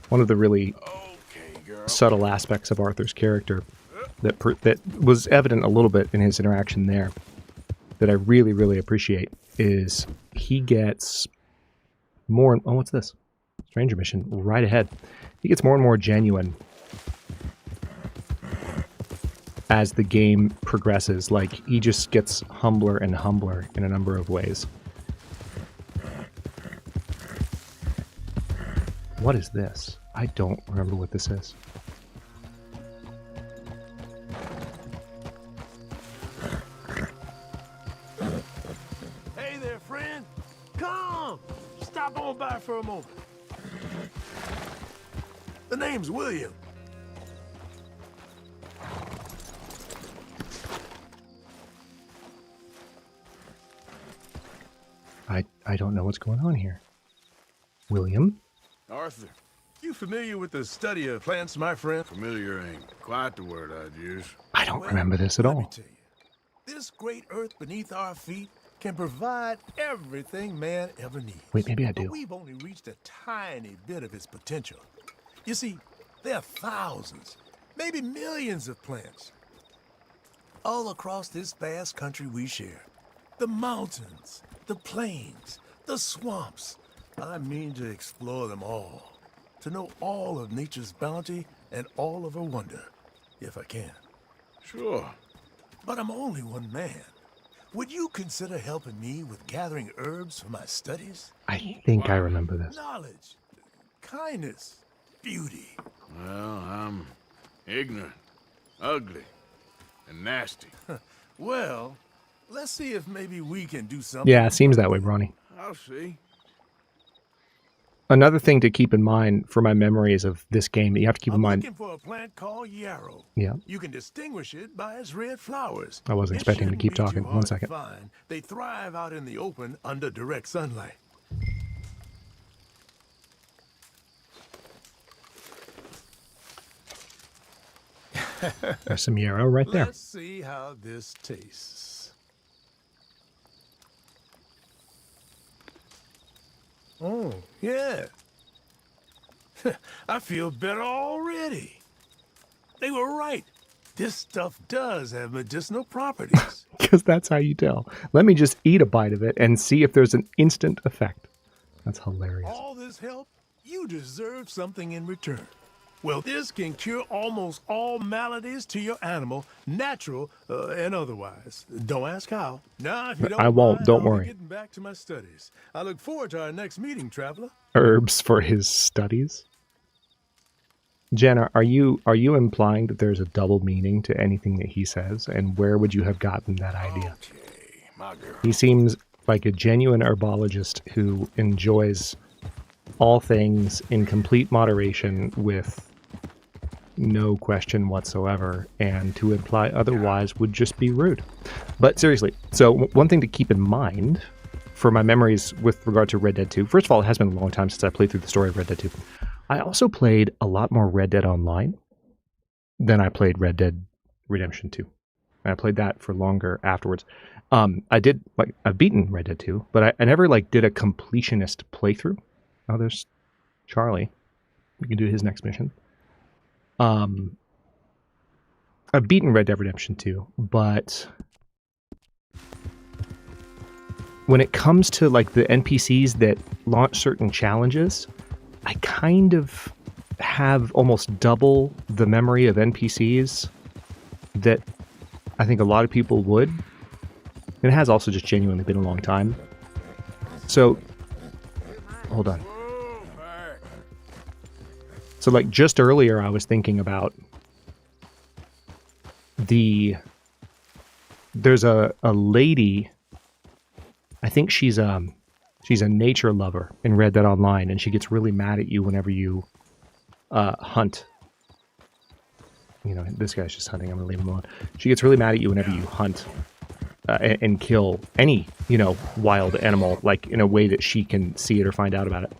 One of the really subtle aspects of Arthur's character that was evident a little bit in his interaction there that I really, really appreciate is he gets more... Oh, what's this? Stranger mission right ahead. He gets more and more genuine as the game progresses. Like, he just gets humbler and humbler in a number of ways. What is this? I don't remember what this is. Hey there, friend. Come. Stop on by for a moment. The name's William. I don't know what's going on here. William? Arthur, you familiar with the study of plants, my friend? Familiar ain't quite the word I'd use. I don't remember this at all. This great earth beneath our feet can provide everything man ever needs. Wait, maybe I do. But we've only reached a tiny bit of its potential. You see, there are thousands, maybe millions of plants all across this vast country we share. The mountains, the plains, the swamps. I mean to explore them all, to know all of nature's bounty and all of her wonder, if I can. Sure. But I'm only one man. Would you consider helping me with gathering herbs for my studies? I think I remember this. Knowledge, kindness, beauty. Well, I'm ignorant, ugly, and nasty. Well, let's see if maybe we can do something. Yeah, it seems that way, Ronnie. I'll see. Another thing to keep in mind for my memories of this game that you have to keep in mind. Looking for a plant called yarrow. Yeah. You can distinguish it by its red flowers. I wasn't expecting to keep talking. 1 second. They thrive out in the open under direct sunlight. There's some yarrow right there. Let's see how this tastes. Oh, yeah. I feel better already. They were right. This stuff does have medicinal properties. Because that's how you tell. Let me just eat a bite of it and see if there's an instant effect. That's hilarious. All this help, you deserve something in return. Well, this can cure almost all maladies to your animal, natural and otherwise. Don't ask how. Now, if you don't I won't. mind, Don't I'll be worry. getting back to my studies. I look forward to our next meeting, traveler. Herbs for his studies. Jenna, are you implying that there's a double meaning to anything that he says? And where would you have gotten that idea? Okay, my girl. He seems like a genuine herbologist who enjoys all things in complete moderation with no question whatsoever, and to imply otherwise would just be rude. But seriously, so one thing to keep in mind for my memories with regard to Red Dead 2, first of all, it has been a long time since I played through the story of Red Dead 2. I also played a lot more Red Dead Online than I played Red Dead Redemption 2. And I played that for longer afterwards. I did, like, I've beaten Red Dead 2, but I never, like, did a completionist playthrough. Oh, there's Charlie. We can do his next mission. I've beaten Red Dead Redemption 2, but when it comes to, like, the NPCs that launch certain challenges, I kind of have almost double the memory of NPCs that I think a lot of people would. It has also just genuinely been a long time. So, hold on. So, like, just earlier I was thinking about there's a lady, I think she's a nature lover in Red Dead Online, and she gets really mad at you whenever you hunt. You know, this guy's just hunting, I'm gonna leave him alone. She gets really mad at you whenever you hunt and kill any, you know, wild animal, like in a way that she can see it or find out about it.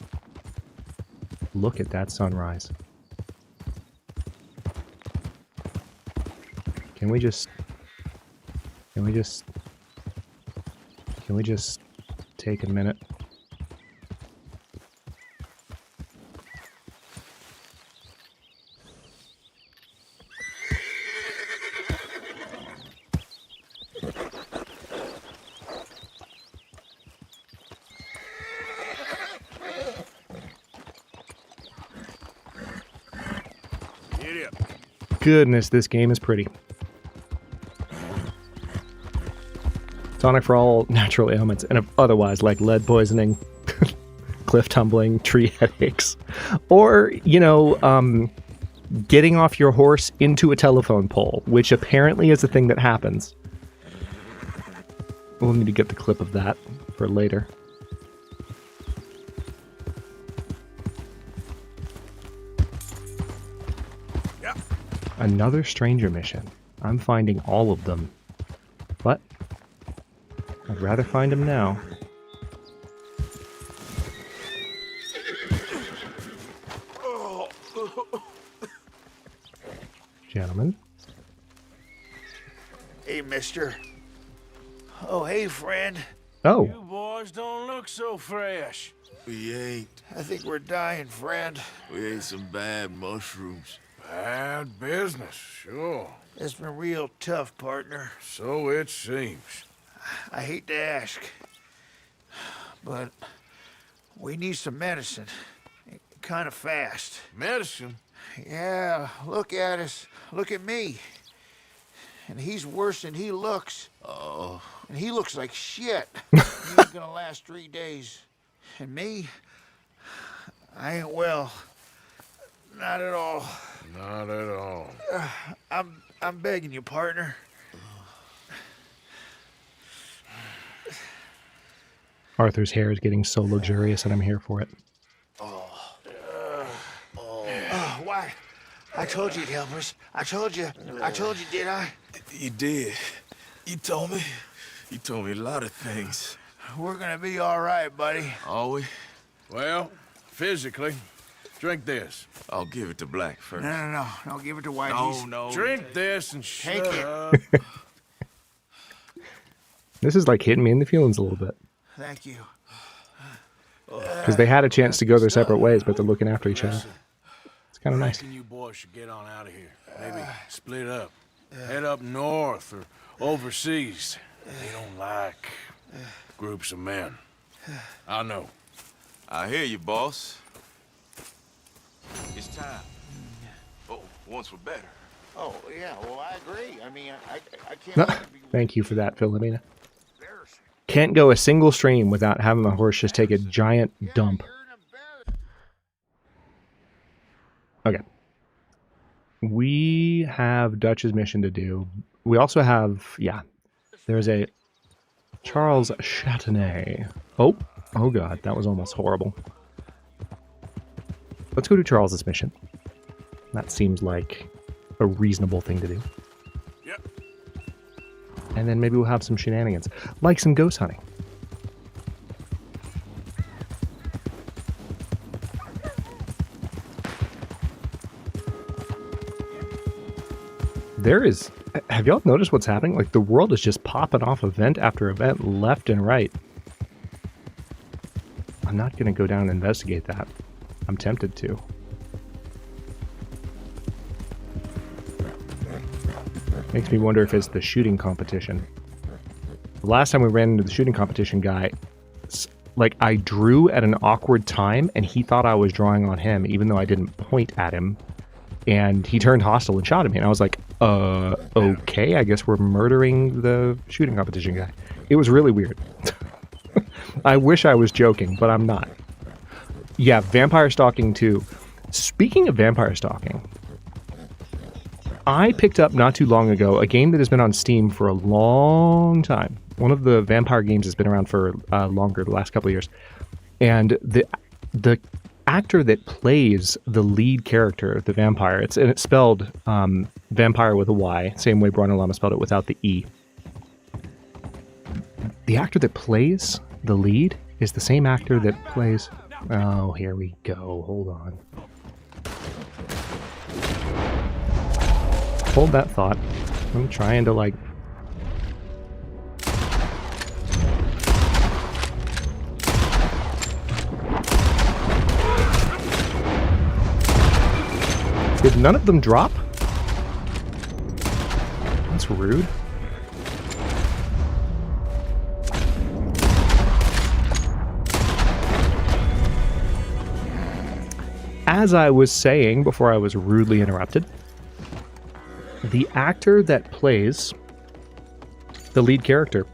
Look at that sunrise. Can we just take a minute? Goodness, this game is pretty. Tonic for all natural ailments and otherwise, like lead poisoning, cliff tumbling, tree headaches, or, you know, getting off your horse into a telephone pole, which apparently is a thing that happens. We'll need to get the clip of that for later. Another stranger mission. I'm finding all of them. But I'd rather find him now. Gentlemen. Hey, mister. Oh, hey, friend. Oh. You boys don't look so fresh. We ain't. I think we're dying, friend. We ate some bad mushrooms. Bad business, sure. It's been real tough, partner. So it seems. I hate to ask, but we need some medicine. Kind of fast. Medicine? Yeah, look at us. Look at me. And he's worse than he looks. Oh. And he looks like shit. He ain't gonna last 3 days. And me, I ain't well. Not at all. Not at all. I'm begging you, partner. Arthur's hair is getting so luxurious and I'm here for it. Why? I told you you'd help us. I told you, did I? You did. You told me. You told me a lot of things. We're gonna be all right, buddy. Are we? Well, physically. Drink this. I'll give it to Black first. No. Don't give it to White. No. Drink this and shut up. This is like hitting me in the feelings a little bit. Thank you. Because they had a chance to go their separate ways, but they're looking after each other. It's kind of nice. You boys should get on out of here. Maybe split up. Head up north or overseas. They don't like groups of men. I know. I hear you, boss. It's time. Oh, once we're better. Oh, yeah, well, I agree. I mean, I can't... Thank you for that, Philomena. Can't go a single stream without having my horse just take a giant dump. Okay. We have Dutch's mission to do. We also have, yeah, there's a Charles Châtenay. Oh god, that was almost horrible. Let's go to Charles's mission. That seems like a reasonable thing to do. Yep. And then maybe we'll have some shenanigans, like some ghost hunting. there is... Have y'all noticed what's happening? Like, the world is just popping off event after event, left and right. I'm not going to go down and investigate that. I'm tempted to. Makes me wonder if it's the shooting competition. The last time we ran into the shooting competition guy, like, I drew at an awkward time, and he thought I was drawing on him, even though I didn't point at him. And he turned hostile and shot at me. And I was like, okay, I guess we're murdering the shooting competition guy. It was really weird. I wish I was joking, but I'm not. Yeah, vampire stalking too. Speaking of vampire stalking, I picked up not too long ago a game that has been on Steam for a long time. One of the vampire games has been around for longer, the last couple of years. And the actor that plays the lead character, the vampire, it's spelled vampire with a Y, same way Brian Lama spelled it without the E. The actor that plays the lead is the same actor that plays... Oh, here we go. Hold on. Hold that thought. I'm trying to, like... Did none of them drop? That's rude. As I was saying before I was rudely interrupted, the actor that plays the lead character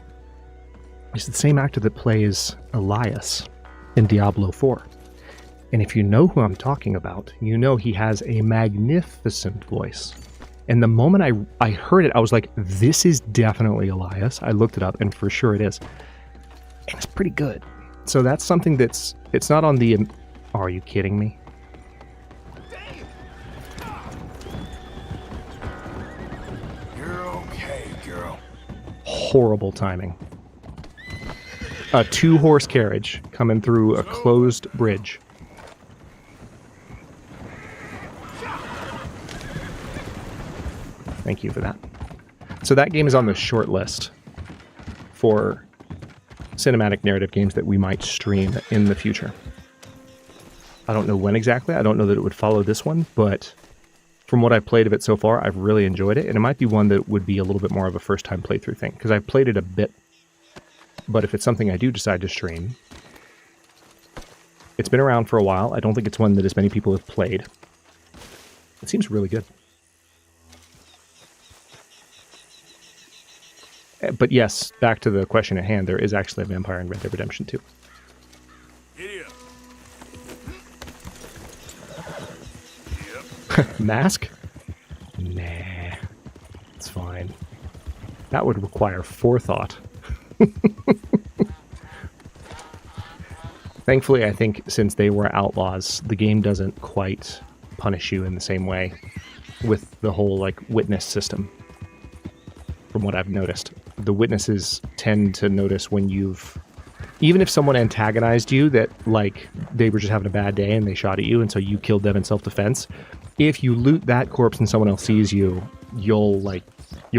is the same actor that plays Elias in Diablo 4. And if you know who I'm talking about, you know he has a magnificent voice. And the moment I heard it, I was like, this is definitely Elias. I looked it up, and for sure it is. And it's pretty good. So that's something that's... It's not on the... Are you kidding me? You're okay, girl. Horrible timing. A 2-horse carriage coming through a closed bridge. Thank you for that. So that game is on the short list for cinematic narrative games that we might stream in the future. I don't know when exactly. I don't know that it would follow this one, but from what I've played of it so far, I've really enjoyed it. And it might be one that would be a little bit more of a first-time playthrough thing, because I've played it a bit. But if it's something I do decide to stream, it's been around for a while. I don't think it's one that as many people have played. It seems really good. But yes, back to the question at hand, there is actually a vampire in Red Dead Redemption 2. Mask? Nah. It's fine. That would require forethought. Thankfully, I think since they were outlaws, the game doesn't quite punish you in the same way with the whole, like, witness system. From what I've noticed. The witnesses tend to notice when you've... Even if someone antagonized you that, like, they were just having a bad day and they shot at you and so you killed them in self-defense, if you loot that corpse and someone else sees you, you'll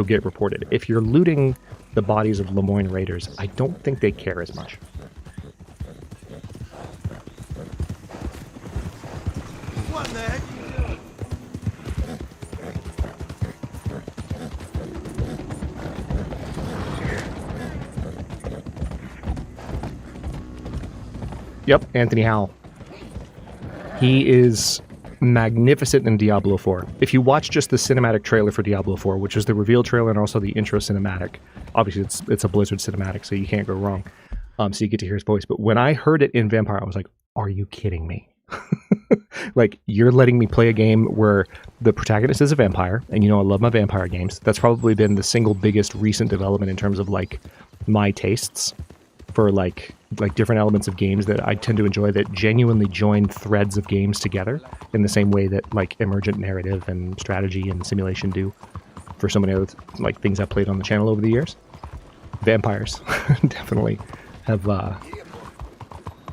get reported. If you're looting the bodies of Lemoyne Raiders, I don't think they care as much. What the heck? Yep, Anthony Howell. He is magnificent in Diablo 4. If you watch just the cinematic trailer for Diablo 4, which is the reveal trailer and also the intro cinematic, obviously it's a Blizzard cinematic, so you can't go wrong. So you get to hear his voice. But when I heard it in Vampire, I was like, are you kidding me? Like, you're letting me play a game where the protagonist is a vampire, and you know I love my vampire games. That's probably been the single biggest recent development in terms of, like, my tastes for, like different elements of games that I tend to enjoy that genuinely join threads of games together in the same way that, like, emergent narrative and strategy and simulation do for so many other, like, things I've played on the channel over the years. Vampires definitely have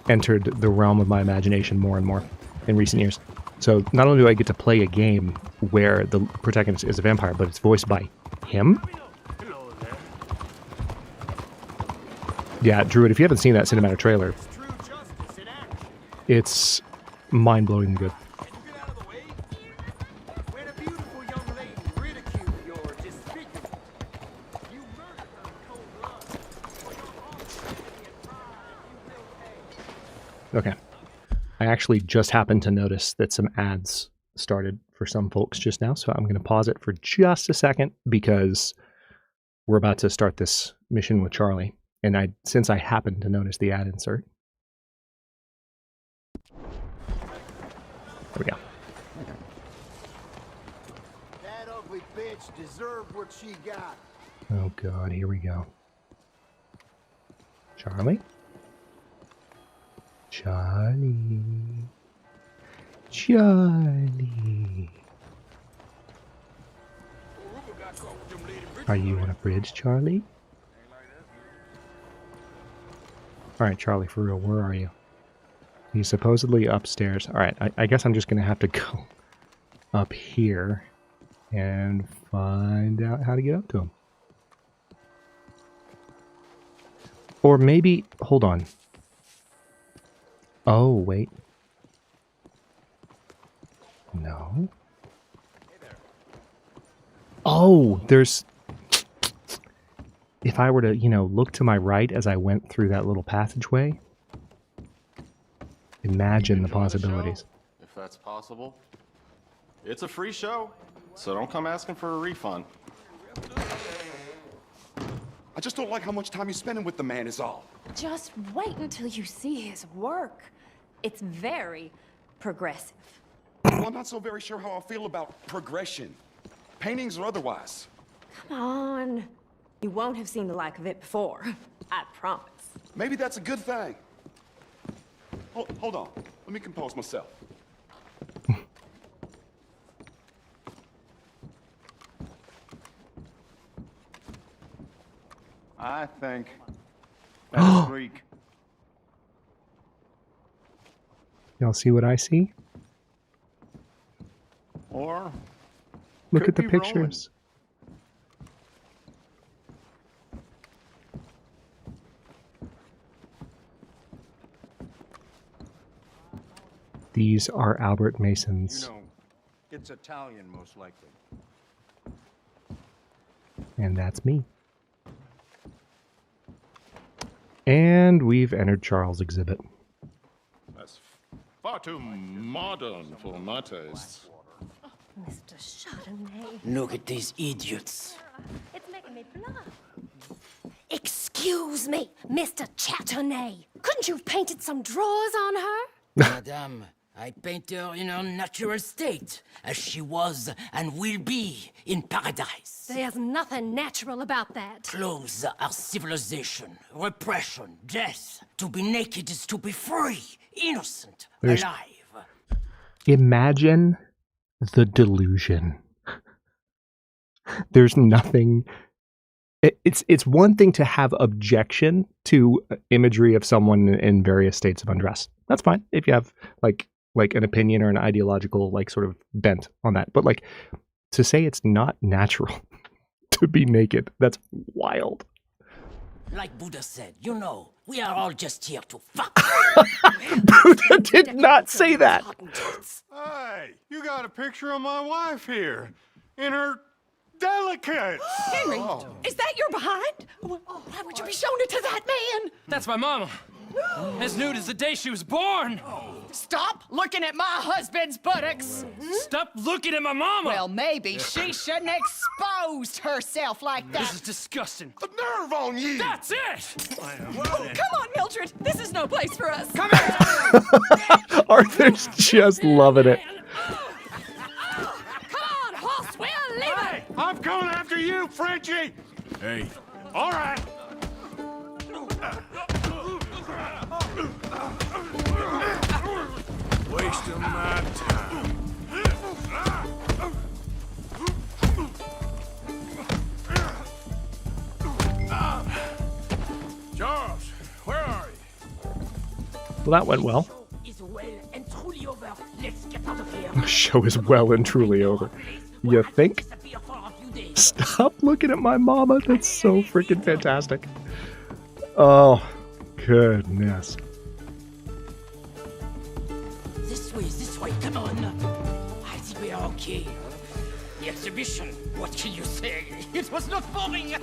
entered the realm of my imagination more and more in recent years. So not only do I get to play a game where the protagonist is a vampire, but it's voiced by him. Yeah, Druid, if you haven't seen that cinematic trailer, it's mind-blowingly good. Okay. I actually just happened to notice that some ads started for some folks just now, so I'm going to pause it for just a second because we're about to start this mission with Charlie, and since I happened to notice the ad insert. There we go. That ugly bitch deserved what she got. Oh god, here we go. Charlie? Charlie. Charlie. Are you on a bridge, Charlie? Alright, Charlie, for real, where are you? He's supposedly upstairs. Alright, I guess I'm just gonna have to go up here and find out how to get up to him. Or maybe, hold on. Oh, wait. No. Oh, there's... If I were to, look to my right as I went through that little passageway, imagine the possibilities. If that's possible. It's a free show, so don't come asking for a refund. I just don't like how much time you're spending with the man is all. Just wait until you see his work. It's very progressive. Well, I'm not so very sure how I feel about progression. Paintings or otherwise. Come on. You won't have seen the like of it before. I promise. Maybe that's a good thing. Hold on. Let me compose myself. I think that's Greek. Y'all see what I see? Or look at the pictures. These are Albert Mason's. It's Italian, most likely. And that's me. And we've entered Charles' exhibit. That's far too modern for my tastes. Mr. Chardonnay. Look at these idiots. It's making me blush. Excuse me, Mr. Chardonnay. Couldn't you have painted some drawers on her? Madame, I paint her in her natural state, as she was and will be in paradise. There's nothing natural about that. Clothes are civilization, repression, death. To be naked is to be free, innocent, alive. Imagine the delusion. There's nothing... It's one thing to have objection to imagery of someone in various states of undress. That's fine if you have like an opinion or an ideological sort of bent on that. But to say it's not natural to be naked, that's wild. Like Buddha said, we are all just here to fuck. Buddha did not say that. Hey, you got a picture of my wife here. In her delicate. Henry, is that your behind? Why would you be showing it to that man? That's my mama. As nude as the day she was born. Stop looking at my husband's buttocks. Stop looking at my mama. Well, maybe she shouldn't have exposed herself like that. This is disgusting. The nerve on you! That's it! Oh, come on, Mildred. This is no place for us. Come here! Arthur's just loving it. Come on, horse, we're leaving. I'm coming after you, Frenchie! Hey. All right. Wasting my time. Charles, where are you? Well, that went well. Is well and truly over. Let's get out of here. show is well and truly over. You think? Stop looking at my mama. That's so freaking fantastic. Oh, goodness. This way, come on. I think we are okay. The exhibition, what can you say? It was not boring.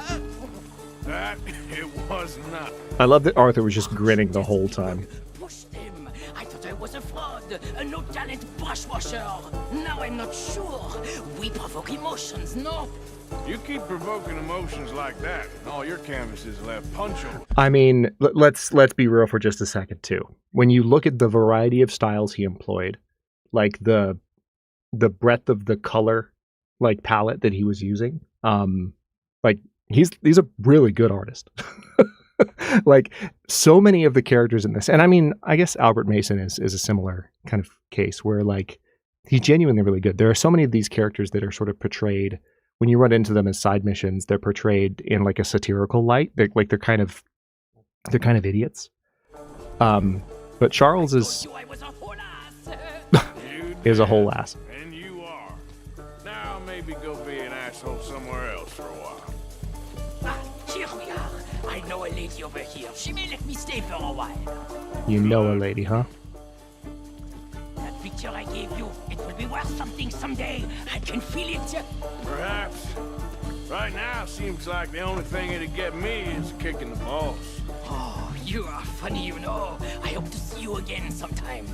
That it was not. I love that Arthur was just grinning the whole time. Pushed him. I thought I was a fraud, a no-talent bushwasher. Now I'm not sure. We provoke emotions, no? You keep provoking emotions like that, and all your canvases left punchable. I mean, let's be real for just a second too. When you look at the variety of styles he employed, like the breadth of the color like palette that he was using, like he's a really good artist. Like so many of the characters in this, and I mean, I guess Albert Mason is a similar kind of case where like he's genuinely really good. There are so many of these characters that are sort of portrayed when you run into them as side missions. They're portrayed in like a satirical light. They're kind of idiots. But Charles is a whole ass. And you are. Now maybe go be an asshole somewhere else for a while. Here we are. I know a lady over here. She may let me stay for a while. You know a lady, huh? That picture I gave you, it will be worth something someday. I can feel it. Perhaps. Right now, seems like the only thing it'd get me is kicking the balls. Oh, you are funny, you know. I hope to see you again sometime.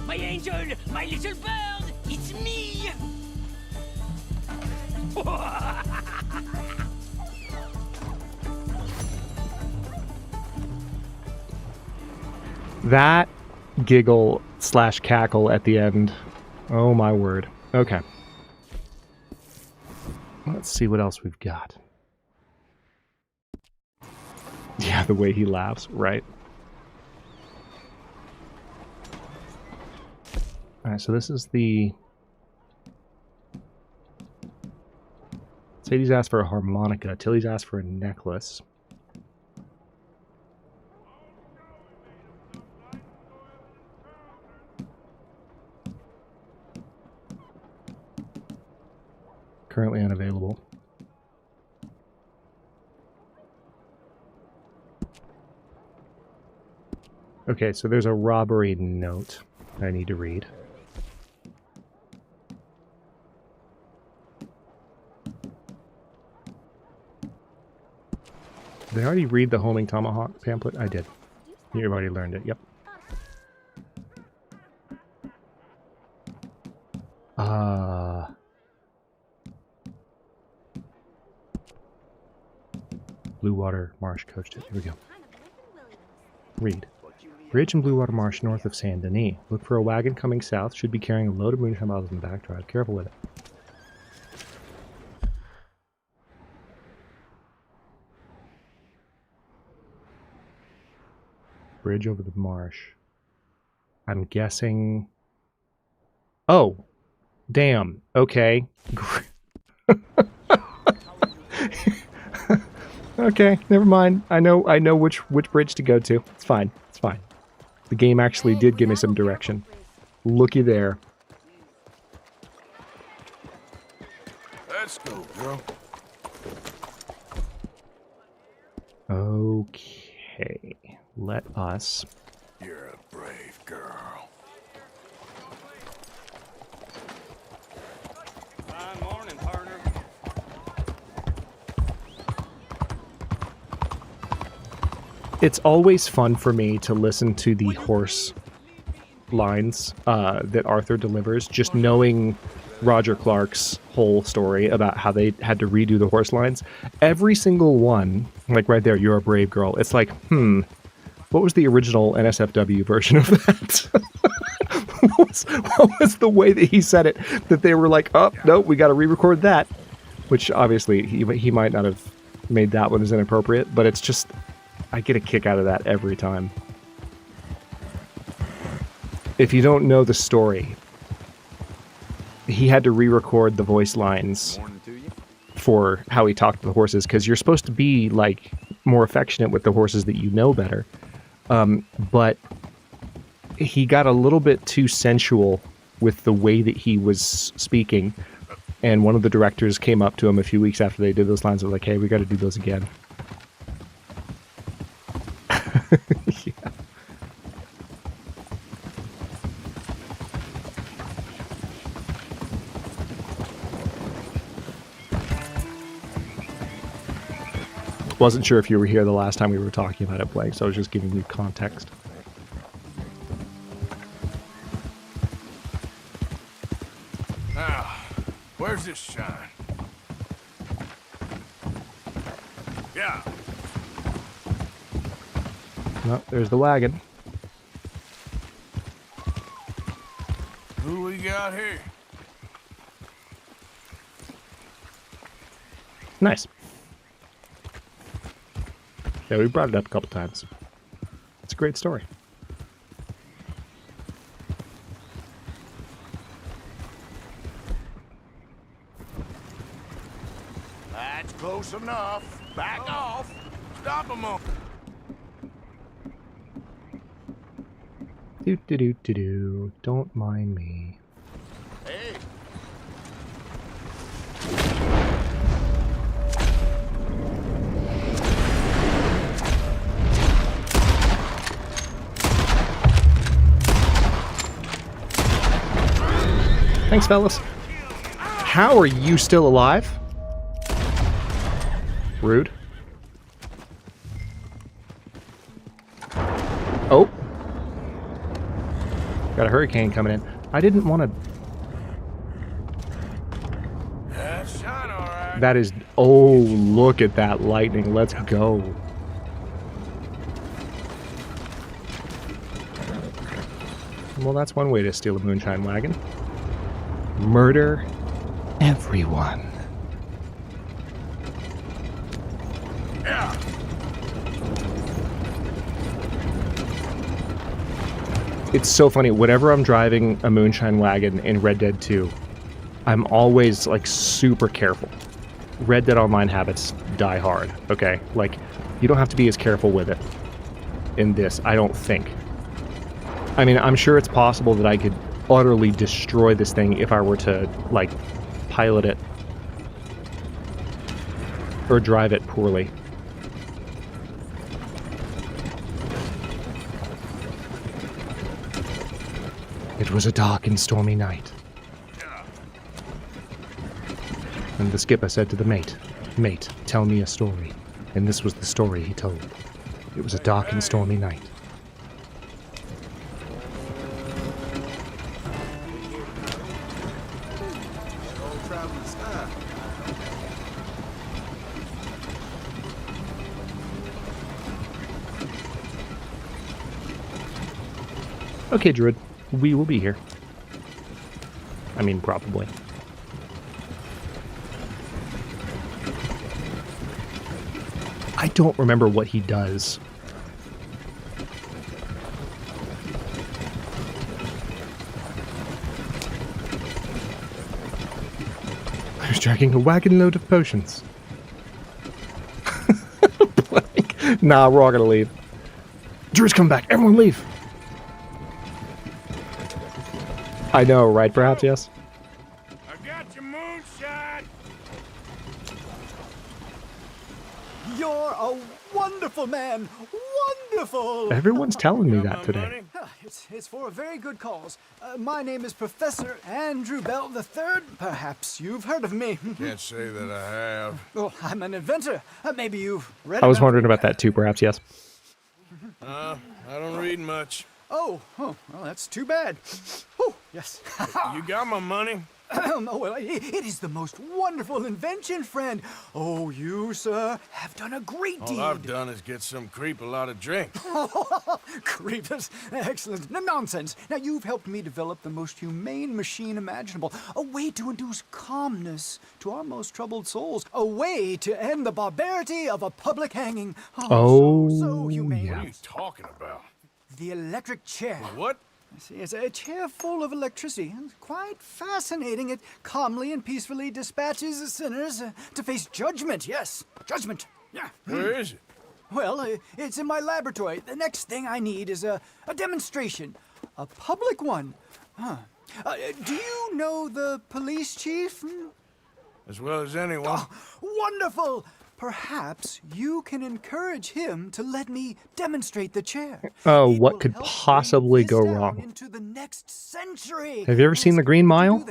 My angel, my little bird, it's me! That giggle / cackle at the end. Oh my word. Okay. Let's see what else we've got. Yeah, the way he laughs, right? Alright, so this is the... Sadie's asked for a harmonica. Tilly's asked for a necklace. Currently unavailable. Okay, so there's a robbery note I need to read. Did I already read the Homing Tomahawk pamphlet? I did. You've already learned it, yep. Blue Water Marsh coached it. Here we go. Read. Bridge in Blue Water Marsh north of Saint Denis. Look for a wagon coming south. Should be carrying a load of moonshine bottles in the back. Drive careful with it. Bridge over the marsh. I'm guessing... Oh! Damn. Okay. Okay, never mind. I know which bridge to go to. It's fine. It's fine. The game actually did give me some direction. Looky there. Let's go, girl. Okay. Let us... You're a brave girl. Fine morning, partner. It's always fun for me to listen to the horse lines that Arthur delivers, just knowing Roger Clark's whole story about how they had to redo the horse lines. Every single one, like right there, you're a brave girl. It's like, what was the original NSFW version of that? what was the way that he said it? That they were like, oh, no, we got to re-record that. Which obviously he might not have made that one as inappropriate, but it's just, I get a kick out of that every time. If you don't know the story, he had to re-record the voice lines for how he talked to the horses, because you're supposed to be like more affectionate with the horses that you know better. But he got a little bit too sensual with the way that he was speaking. And one of the directors came up to him a few weeks after they did those lines and was like, hey, we got to do those again. Yeah. Wasn't sure if you were here the last time we were talking about it playing, so I was just giving you context. Now, where's this shine? Yeah. No, there's the wagon. Who we got here? Nice. Yeah, we brought it up a couple times. It's a great story. That's close enough. Back off. Stop a moment. Do. Don't mind me. Hey. Thanks, fellas. How are you still alive? Rude. Oh. Got a hurricane coming in. I didn't want to... That's shine, all right. That is... Oh, look at that lightning. Let's go. Well, that's one way to steal a moonshine wagon. Murder everyone. Yeah. It's so funny. Whenever I'm driving a moonshine wagon in Red Dead 2, I'm always like super careful. Red Dead Online habits die hard, okay? Like, you don't have to be as careful with it in this, I don't think. I mean, I'm sure it's possible that I could utterly destroy this thing if I were to, like, pilot it or drive it poorly. It was a dark and stormy night. And the skipper said to the mate, "Mate, tell me a story." And this was the story he told. It was a dark and stormy night. Okay, Druid. We will be here. I mean, probably. I don't remember what he does. I was dragging a wagon load of potions. Nah, we're all gonna leave. Drew's coming back. Everyone leave. I know, right? Perhaps, yes? I got your moonshine. You're a wonderful man. Wonderful. Everyone's telling me that today. It's for a very good cause. My name is Professor Andrew Bell III. Perhaps you've heard of me. Can't say that I have. Oh, I'm an inventor. Maybe you've read I was about wondering about that too, perhaps, yes. I don't read much. Oh, well, that's too bad. Oh, yes. You got my money? Oh, well, it is the most wonderful invention, friend. Oh, you, sir, have done a great deed. All I've done is get some creep a lot of drink. Creepers. Excellent. No nonsense. Now, you've helped me develop the most humane machine imaginable. A way to induce calmness to our most troubled souls. A way to end the barbarity of a public hanging. So humane. What are you talking about? The electric chair. What? See, it's a chair full of electricity. It's quite fascinating. It calmly and peacefully dispatches sinners to face judgment. Yes, judgment. Yeah. Where is it? Well, it's in my laboratory. The next thing I need is a demonstration. A public one. Do you know the police chief? As well as anyone. Oh, wonderful! Perhaps you can encourage him to let me demonstrate the chair. Oh, what could possibly go wrong? Into the next century. Have you ever seen The Green Mile?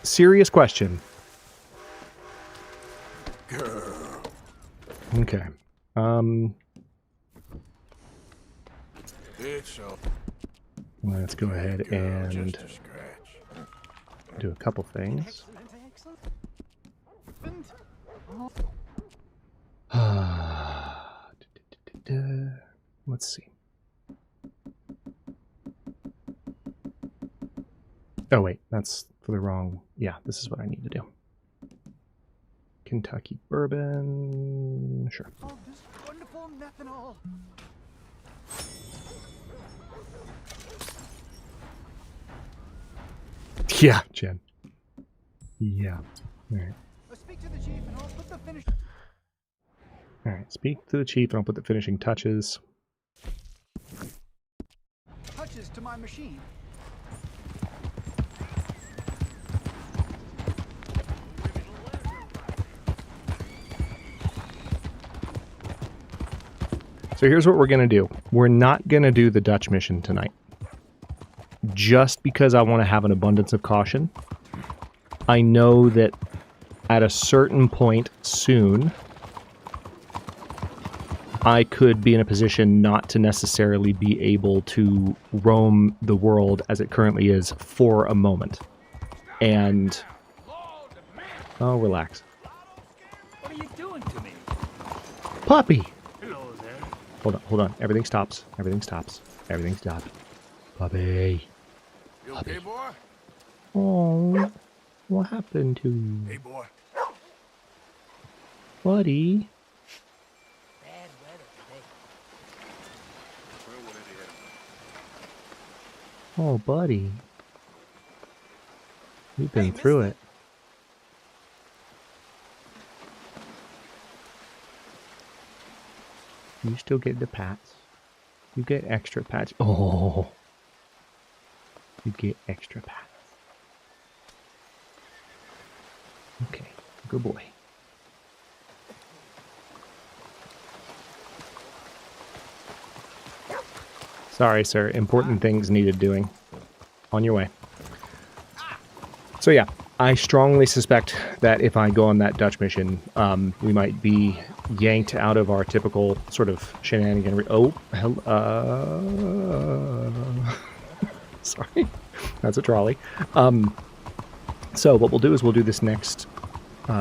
Serious question. Girl. Okay. It's all. Let's go ahead and do a couple things. Let's see. Oh wait, that's for the wrong. Yeah, this is what I need to do. Kentucky bourbon. Sure. Oh, this wonderful methanol. Yeah, Jen. Yeah. All right. Speak to the chief and I'll put the finish. All right. Speak to the chief and I'll put the finishing touches. Touches to my machine. So here's what we're going to do. We're not going to do the Dutch mission tonight. Just because I want to have an abundance of caution. I know that at a certain point soon, I could be in a position not to necessarily be able to roam the world as it currently is for a moment. And... oh, relax. What are you doing to me? Puppy! Hello there. Hold on. Everything stops. Everything stops. Everything stops. Puppy. You okay, boy? Oh, what happened to you? Hey, boy. Buddy? Bad weather today. Oh, buddy. We've been through it. You still get the pats. You get extra pats. Oh. You get extra pats. Okay, good boy. Sorry, sir. Important things needed doing. On your way. So yeah, I strongly suspect that if I go on that Dutch mission, we might be yanked out of our typical sort of shenanigan. Oh, sorry, that's a trolley. So what we'll do is we'll do this next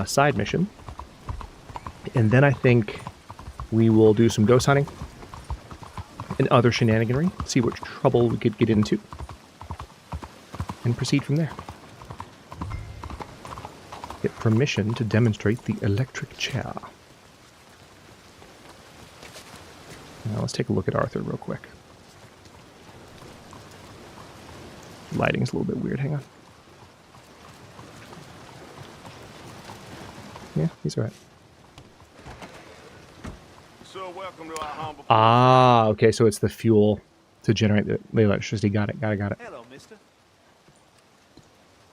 side mission, and then I think we will do some ghost hunting and other shenaniganry, see what trouble we could get into, and proceed from there. Get permission to demonstrate the electric chair. Now let's take a look at Arthur real quick. Lighting's a little bit weird, hang on. Yeah, he's alright. So welcome to our humble. Ah, okay, so it's the fuel to generate the electricity. Got it. Hello, mister.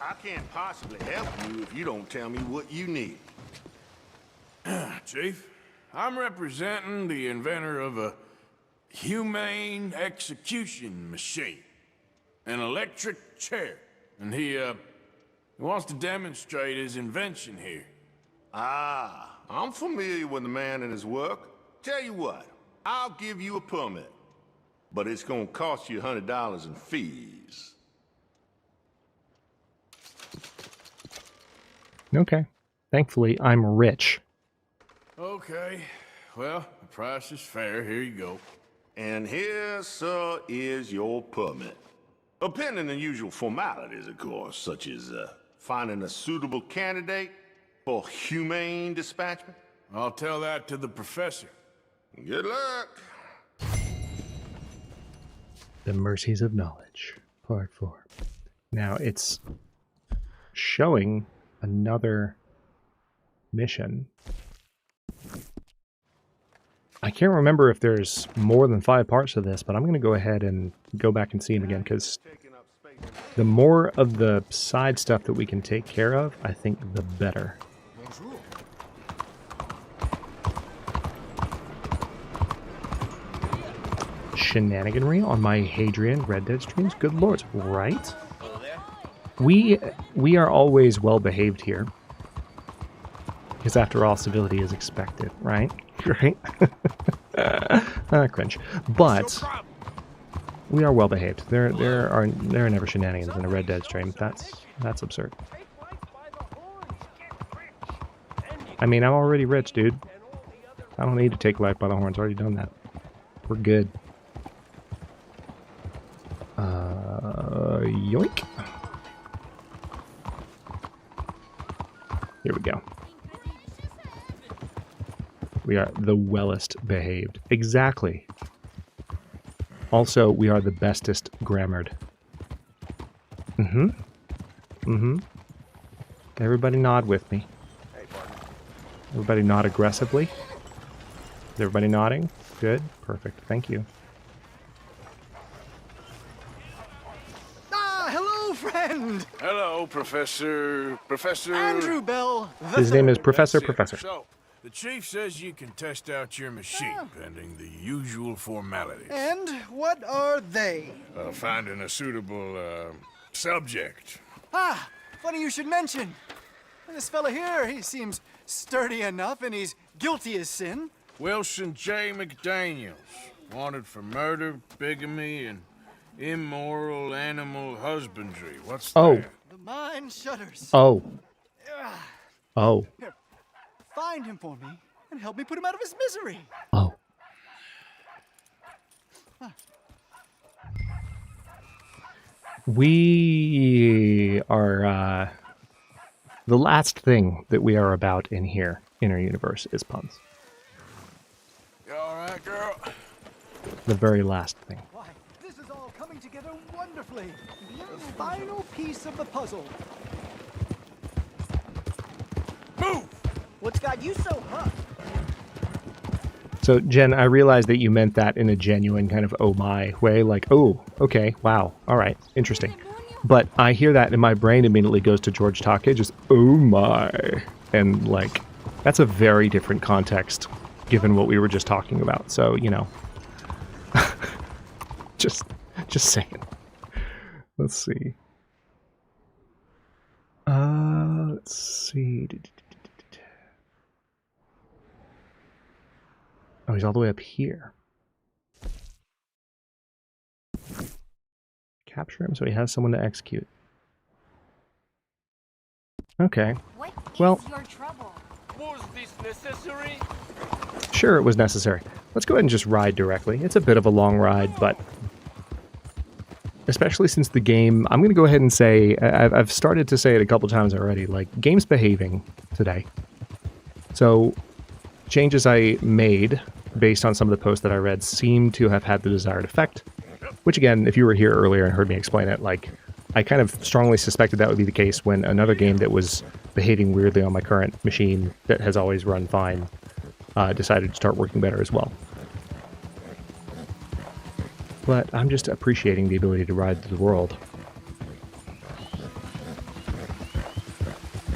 I can't possibly help you if you don't tell me what you need. Chief, I'm representing the inventor of a humane execution machine. An electric chair. And he wants to demonstrate his invention here. Ah, I'm familiar with the man and his work. Tell you what, I'll give you a permit. But it's gonna cost you $100 in fees. Okay. Thankfully, I'm rich. Okay, well, the price is fair. Here you go. And here, sir, is your permit. Pending the usual formalities, of course, such as finding a suitable candidate for humane dispatchment. I'll tell that to the professor. Good luck. The Mercies of Knowledge, Part 4. Now, it's showing another mission. I can't remember if there's more than 5 parts to this, but I'm going to go ahead and go back and see them again, because the more of the side stuff that we can take care of, I think the better. Shenaniganry on my Hadrian Red Dead streams? Good lord, right? We are always well behaved here. Because after all, civility is expected, right? Right? Cringe. But we are well behaved. There are never shenanigans in a Red Dead stream. That's absurd. I mean, I'm already rich, dude. I don't need to take life by the horns. Already done that. We're good. Yoink. Here we go. We are the wellest behaved. Exactly. Also, we are the bestest grammared. Everybody nod with me. Everybody nod aggressively. Is everybody nodding? Good. Perfect. Thank you. Hello, friend! Hello, Professor Andrew Bell. His name is Professor. So, the chief says you can test out your machine, pending the usual formalities. And what are they? Finding a suitable, subject. Ah, funny you should mention. This fella here, he seems sturdy enough, and he's guilty as sin. Wilson J. McDaniels, wanted for murder, bigamy, and immoral animal husbandry. What's that? The mind shudders. Oh. Here, find him for me and help me put him out of his misery. Oh. We are, the last thing that we are about in here, in our universe, is puns. You alright, girl? The very last thing. Why, this is all coming together wonderfully. The final piece of the puzzle. Move! What's got you so hooked? So, Jen, I realized that you meant that in a genuine kind of oh my way, like, oh, okay, wow, all right, interesting. But I hear that and my brain immediately goes to George Takei, just oh my. And, like, that's a very different context given what we were just talking about. So, you know, just saying. Let's see. Let's see. Oh, he's all the way up here. Capture him so he has someone to execute. Okay. Well, Your trouble? Was this necessary? sure it was necessary. Let's go ahead and just ride directly. It's a bit of a long ride, but especially since the game, I'm going to go ahead and say, I've started to say it a couple times already, like, game's behaving today. So, changes I made based on some of the posts that I read seem to have had the desired effect. Which, again, if you were here earlier and heard me explain it, like, I kind of strongly suspected that would be the case when another game that was behaving weirdly on my current machine that has always run fine decided to start working better as well. But I'm just appreciating the ability to ride through the world.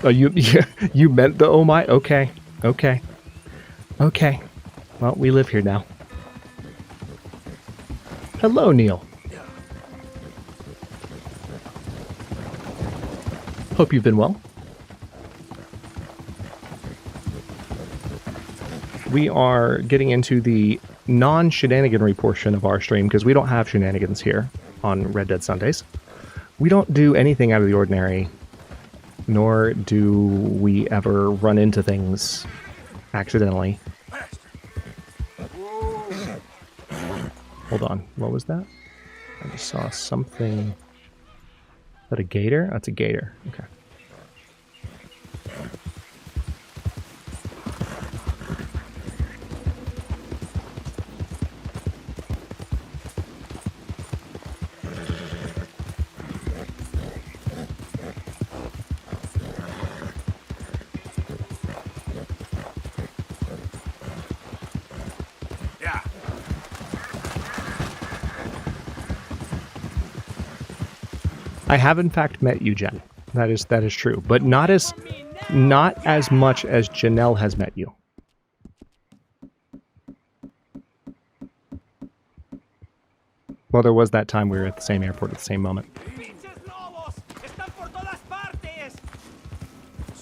Oh, you meant the oh my? Okay. Okay. Okay. Well, we live here now. Hello, Neil. Hope you've been well. We are getting into the non-shenaniganry portion of our stream because we don't have shenanigans here on Red Dead Sundays. We don't do anything out of the ordinary, nor do we ever run into things accidentally. Hold on, what was that? I just saw something. Is that a gator? That's a gator. Okay. I have in fact met you, Jen. That is true, but not as much as Janelle has met you. Well, there was that time we were at the same airport at the same moment.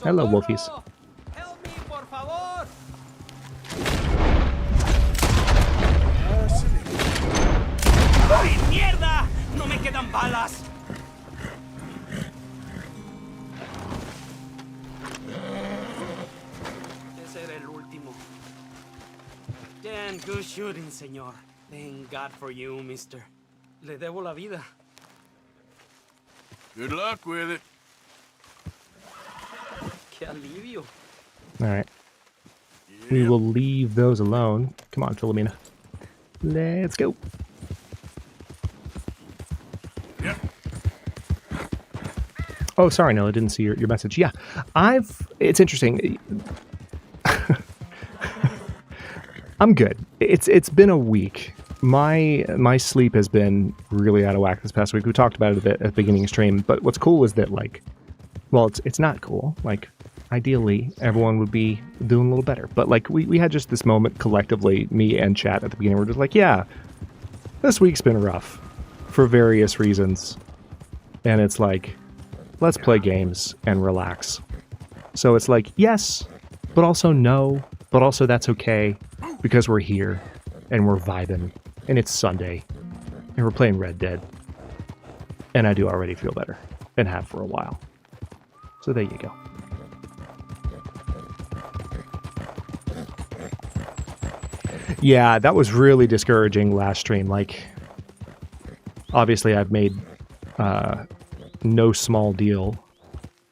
Hello, Wolfies. ¡Ay, mierda! ¡No me quedan balas! Ese era el último. Damn good shooting, señor. Thank God for you, mister. Le debo la vida. Good luck with it. Qué alivio. All right. We will leave those alone. Come on, Philomena. Let's go. Yep. Oh, sorry, no, I didn't see your message. Yeah, it's interesting. I'm good. It's been a week. My sleep has been really out of whack this past week. We talked about it a bit at the beginning of stream, but what's cool is that, like, well, it's not cool. Like, ideally, everyone would be doing a little better. But, like, we had just this moment collectively, me and chat at the beginning, we're just like, yeah, this week's been rough for various reasons. And it's like, let's play games and relax. So it's like, yes, but also no, but also that's okay because we're here and we're vibing and it's Sunday and we're playing Red Dead. And I do already feel better and have for a while. So there you go. Yeah, that was really discouraging last stream. Like, obviously I've made no small deal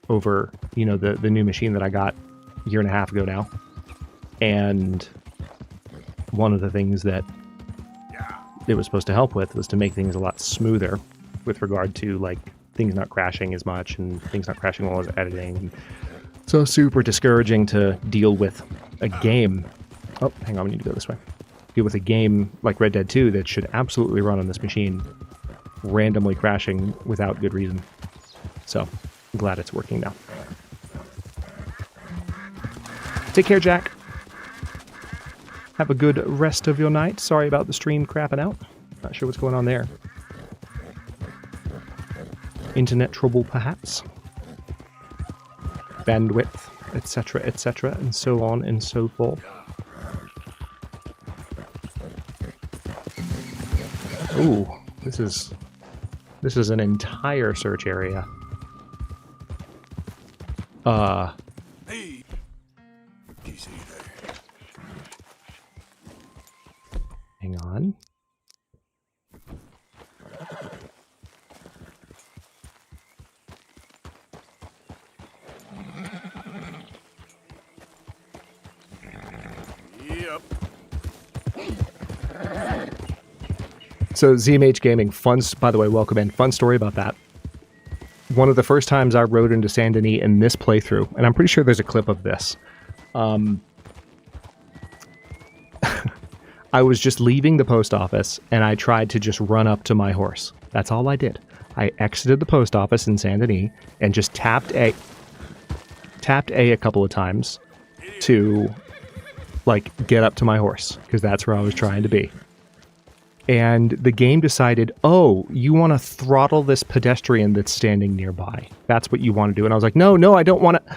over, you know, the new machine that I got a year and a half ago now. And one of the things that it was supposed to help with was to make things a lot smoother with regard to, like, things not crashing as much and things not crashing while I was editing. And so super discouraging to deal with a game. Oh, hang on, we need to go this way. Deal with a game like Red Dead 2 that should absolutely run on this machine randomly crashing without good reason. So, I'm glad it's working now. Take care, Jack. Have a good rest of your night. Sorry about the stream crapping out. Not sure what's going on there. Internet trouble, perhaps. Bandwidth, etc., and so on and so forth. Ooh, this is an entire search area. Hey. Easy there. Hang on. Yep. So ZMH Gaming, by the way, welcome in. Fun story about that. One of the first times I rode into Saint Denis in this playthrough, and I'm pretty sure there's a clip of this. I was just leaving the post office, and I tried to just run up to my horse. That's all I did. I exited the post office in Saint Denis and just tapped A a couple of times to, like, get up to my horse, because that's where I was trying to be. And the game decided, oh, you want to throttle this pedestrian that's standing nearby. That's what you want to do. And I was like, no, I don't want to.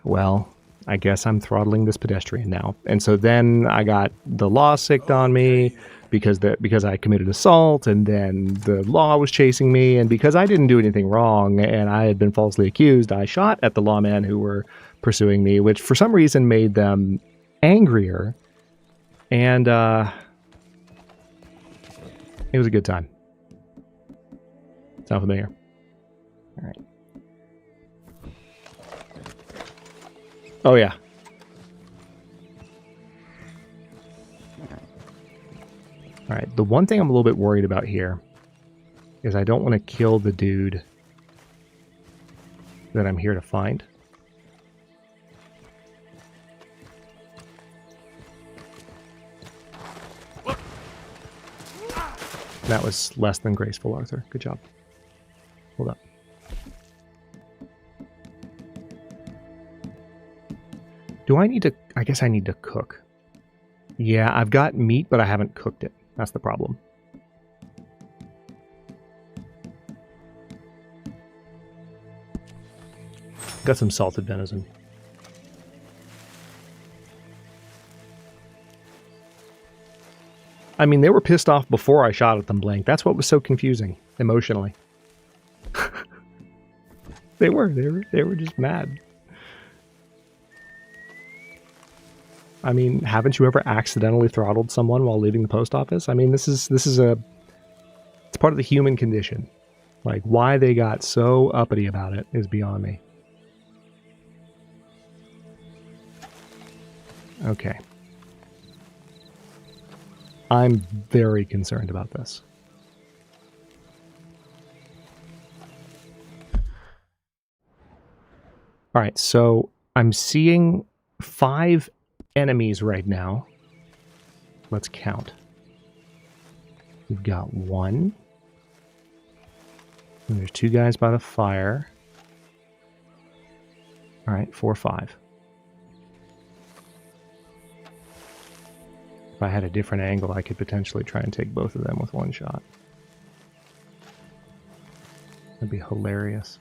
Well, I guess I'm throttling this pedestrian now. And so then I got the law sicked on me because I committed assault, and then the law was chasing me. And because I didn't do anything wrong and I had been falsely accused, I shot at the lawmen who were pursuing me, which for some reason made them angrier. And it was a good time. Sound familiar? All right. Oh, yeah. All right. The one thing I'm a little bit worried about here is I don't want to kill the dude that I'm here to find. That was less than graceful, Arthur. Good job. Hold up. Do I need to... I guess I need to cook. Yeah, I've got meat, but I haven't cooked it. That's the problem. Got some salted venison. I mean, they were pissed off before I shot at them blank. That's what was so confusing, emotionally. They were just mad. I mean, haven't you ever accidentally throttled someone while leaving the post office? I mean, this is it's part of the human condition. Like, why they got so uppity about it is beyond me. Okay. I'm very concerned about this. All right, so I'm seeing 5 enemies right now. Let's count. We've got 1. And there's 2 guys by the fire. All right, 4, 5. If I had a different angle, I could potentially try and take both of them with 1 shot. That'd be hilarious.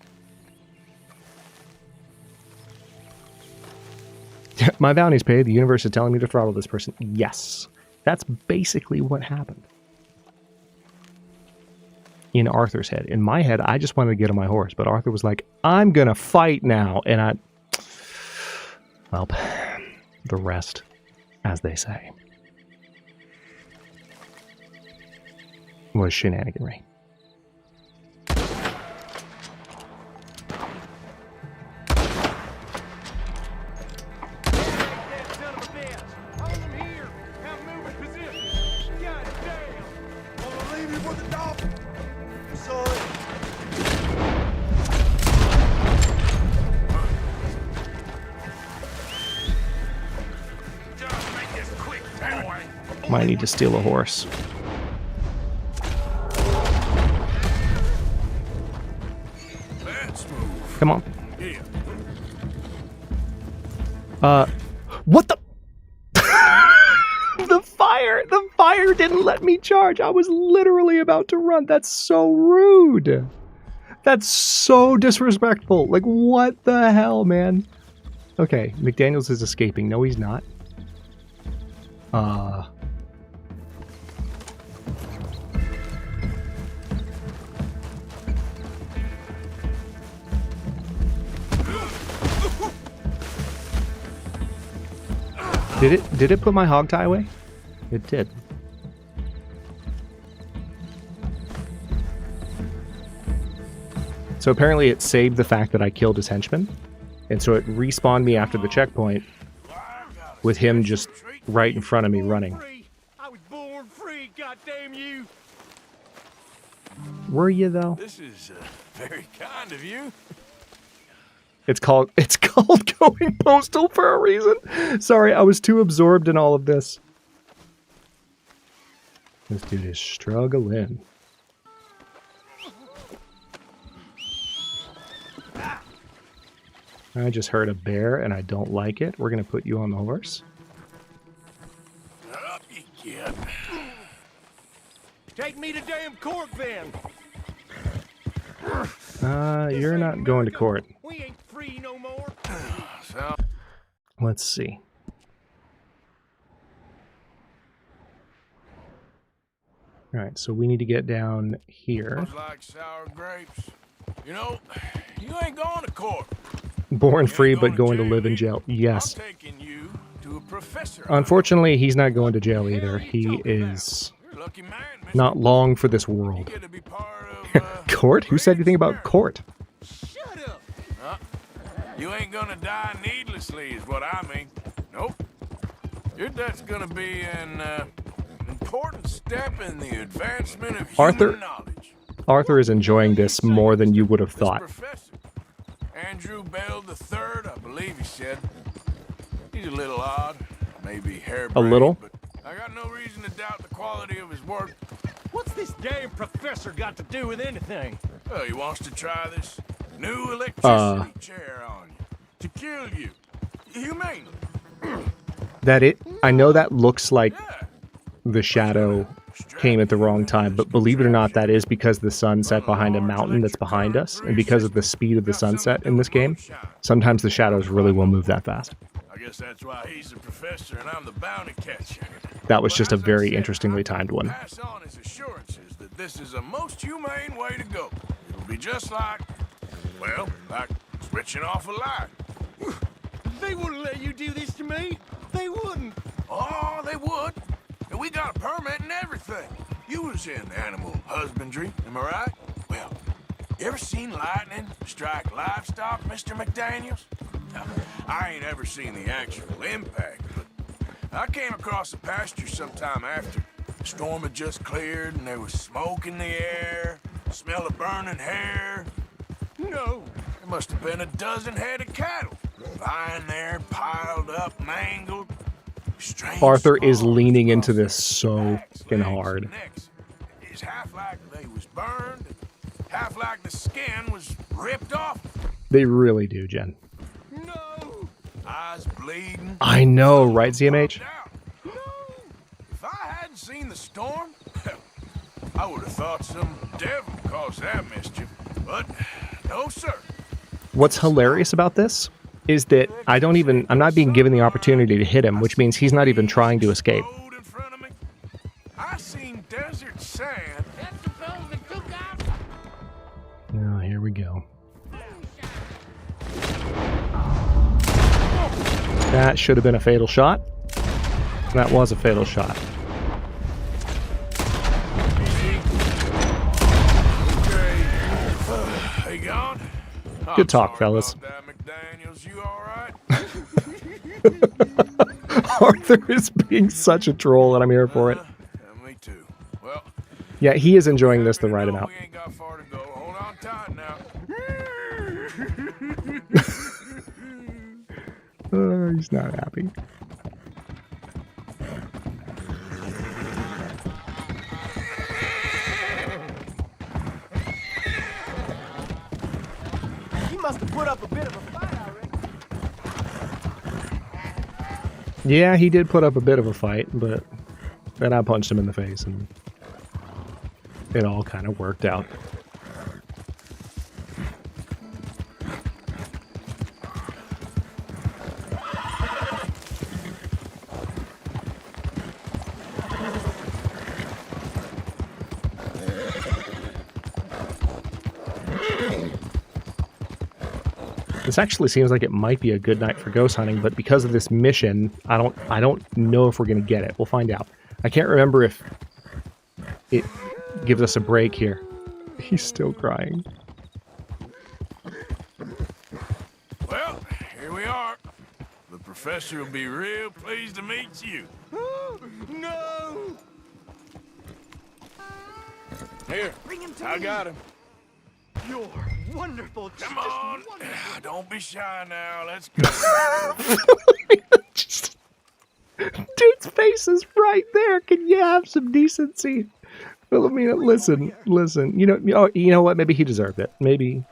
My bounty's paid. The universe is telling me to throttle this person. Yes. That's basically what happened. In Arthur's head. In my head, I just wanted to get on my horse, but Arthur was like, I'm gonna fight now. And well, the rest, as they say, was shenaniganry. Might need to steal a horse. Come on. What the? The fire didn't let me charge. I was literally about to run. That's so rude. That's so disrespectful. Like, what the hell, man? Okay, McDaniels is escaping. No, he's not. Did it put my hog tie away? It did. So apparently it saved the fact that I killed his henchman, and so it respawned me after the checkpoint with him just right in front of me running. I was born free, goddamn you! Were you though? This is very kind of you. It's called going postal for a reason. Sorry, I was too absorbed in all of this. This dude is struggling. I just heard a bear and I don't like it. We're gonna put you on the horse. Up you get. Take me to damn court then. You're not going to court. We ain't free no more. So, let's see. All right, so we need to get down here. like sour grapes. You know, you ain't going to court. Born free, but going to live in jail. Yes. I'm taking you to a professor. Unfortunately, he's not going to jail either. He is not long for this world. Court? Who said anything about court? Shut up. You ain't gonna die needlessly, is what I mean. Nope. Your death's gonna be an important step in the advancement of human knowledge. Arthur is enjoying this more than you would have thought. Andrew Bell III, I believe he said. He's a little odd, maybe harebrained. A little? But I got no reason to doubt the quality of his work. What's this damn professor got to do with anything? Well, he wants to try this new electricity chair on you. To kill you. Humane. I know that looks like the shadow came at the wrong time, but believe it or not, that is because the sun set behind a mountain that's behind us, and because of the speed of the sunset in this game, sometimes the shadows really will move that fast. I guess that's why he's the professor and I'm the bounty catcher. That was just a very interestingly timed one. Pass on his assurances that this is a most humane way to go. It'll be just like, well, like switching off a light. They wouldn't let you do this to me. They wouldn't. Oh, they would. And we got a permit and everything. You was in animal husbandry, am I right? Well, you ever seen lightning strike livestock, Mr. McDaniels? Now, I ain't ever seen the actual impact, but I came across a pasture sometime after. The storm had just cleared and there was smoke in the air, smell of burning hair. No, there must have been a dozen head of cattle, lying there, piled up, mangled. Strange Arthur is leaning into this so fucking hard. It's half like they was burned, half like the skin was ripped off. They really do, Jen. No, eyes bleeding. I know, right, ZMH? No, if I hadn't seen the storm, I would have thought some devil caused that mischief. But no, sir. What's hilarious about this is that I'm not being given the opportunity to hit him, which means he's not even trying to escape. I seen desert sand. Oh, here we go. That should have been a fatal shot. That was a fatal shot. Hey, gone? Good talk, fellas. Arthur is being such a troll, and I'm here for it. Me too. Well, yeah, he is enjoying this the right amount. we ain't got far to go. Hold on tight now. He's not happy. He must have put up a bit of a fight already. Yeah, he did put up a bit of a fight, but then I punched him in the face, and it all kind of worked out. This actually seems like it might be a good night for ghost hunting, but because of this mission, I don't know if we're gonna get it. We'll find out. I can't remember if it gives us a break here. He's still crying. Well, here we are. The professor will be real pleased to meet you. No! Here, I got him. You're wonderful. Come on. Don't be shy now. Let's go. Dude's face is right there. Can you have some decency? Well, I mean, listen. You know what? Maybe he deserved it. Maybe.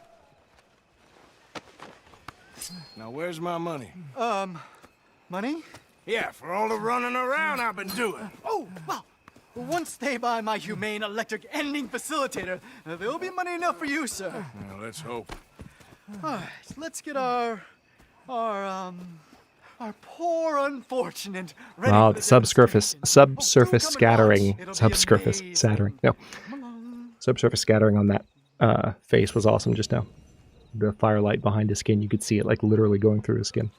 Now, where's my money? Money? Yeah, for all the running around I've been doing. Oh, well, once they buy my humane electric ending facilitator, there'll be money enough for you, sir. Well, let's hope. All right, let's get our poor unfortunate. Wow, the subsurface scattering on that face was awesome just now. The firelight behind his skin, you could see it like literally going through his skin.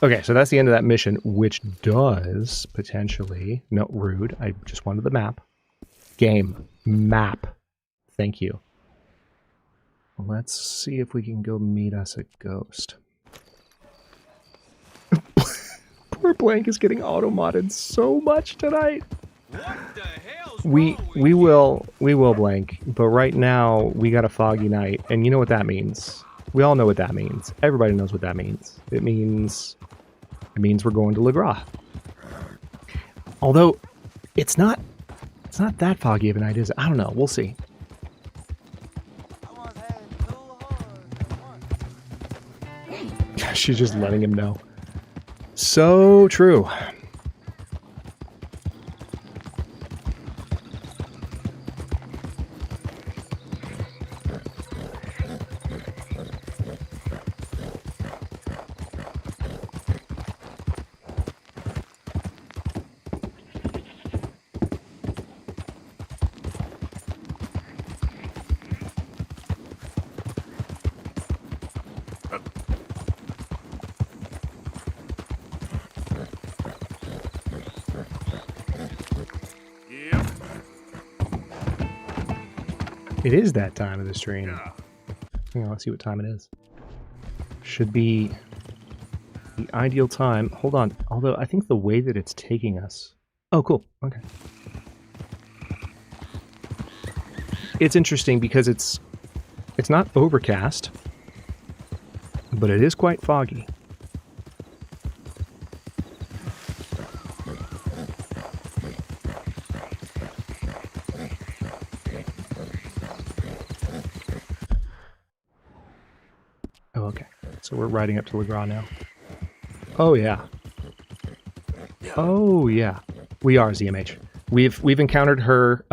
Okay, so that's the end of that mission, which does potentially... No, rude. I just wanted the map. Game. Map. Thank you. Let's see if we can go meet us a ghost. Poor Blank is getting auto-modded so much tonight. We will Blank, but right now we got a foggy night, and you know what that means. We all know what that means. Everybody knows what that means. It means we're going to Le Gras. Although It's not that foggy of a night, is it? I don't know. We'll see. She's just letting him know. So true. It is that time of the stream. Hang on, let's see what time it is. Should be the ideal time. Hold on. Although I think the way that it's taking us. Oh, cool. Okay. It's interesting because it's not overcast, but it is quite foggy. Oh, okay. So we're riding up to LeGras now. Oh yeah. Oh yeah. We are ZMH. We've encountered her.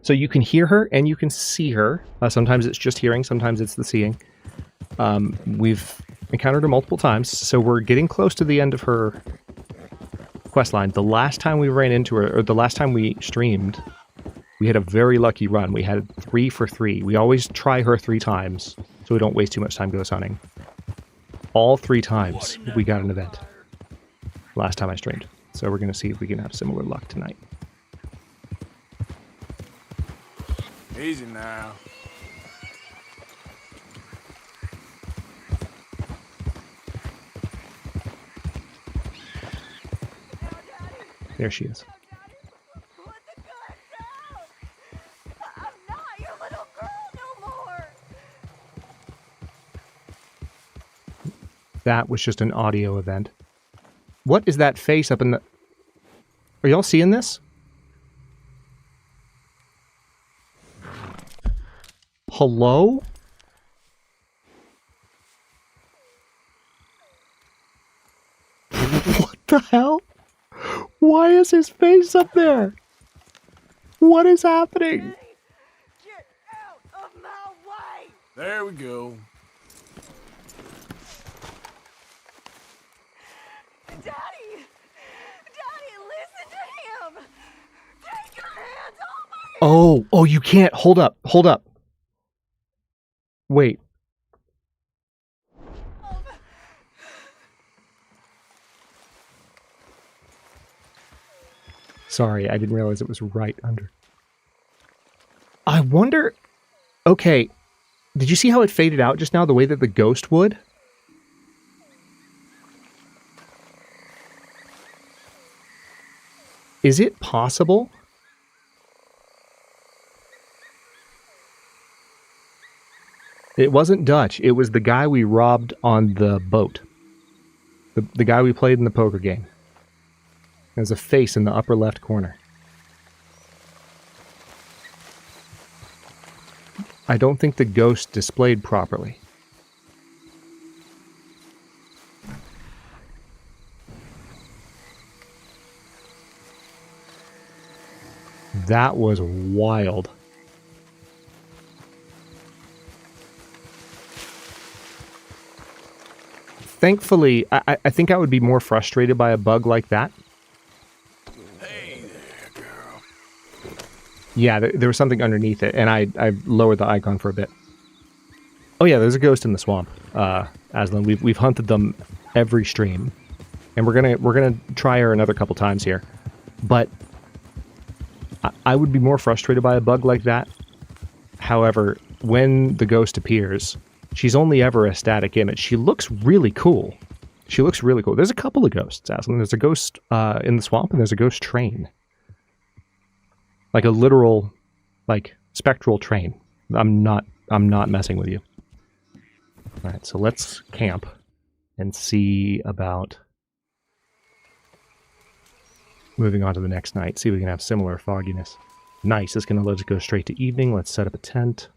So you can hear her and you can see her. Sometimes it's just hearing. Sometimes it's the seeing. We've encountered her multiple times. So we're getting close to the end of her quest line. The last time we ran into her, or the last time we streamed, we had a very lucky run. We had 3 for 3. We always try her 3 times, so we don't waste too much time ghost hunting. All 3 times we got an event. Last time I streamed. So we're going to see if we can have similar luck tonight. Easy now. There she is. That was just an audio event. What is that face up in the... Are y'all seeing this? Hello? What the hell? Why is his face up there? What is happening? There we go. Daddy! Daddy, listen to him! Take your hands off my Oh, you can't. Hold up. Hold up. Wait. Sorry, I didn't realize it was right under. I wonder... Okay, did you see how it faded out just now, the way that the ghost would? Is it possible? It wasn't Dutch. It was the guy we robbed on the boat. The guy we played in the poker game. There's a face in the upper left corner. I don't think the ghost displayed properly. That was wild. Thankfully, I think I would be more frustrated by a bug like that. Hey there, girl. Yeah, there was something underneath it, and I lowered the icon for a bit. Oh yeah, there's a ghost in the swamp, Aslan. We've hunted them every stream, and we're gonna try her another couple times here. But I would be more frustrated by a bug like that. However, when the ghost appears, she's only ever a static image. She looks really cool. She looks really cool. There's a couple of ghosts, Aslan. There's a ghost in the swamp, and there's a ghost train. Like a literal, like, spectral train. I'm not messing with you. Alright, so let's camp and see about moving on to the next night. See if we can have similar fogginess. Nice. It's going to let us go straight to evening. Let's set up a tent.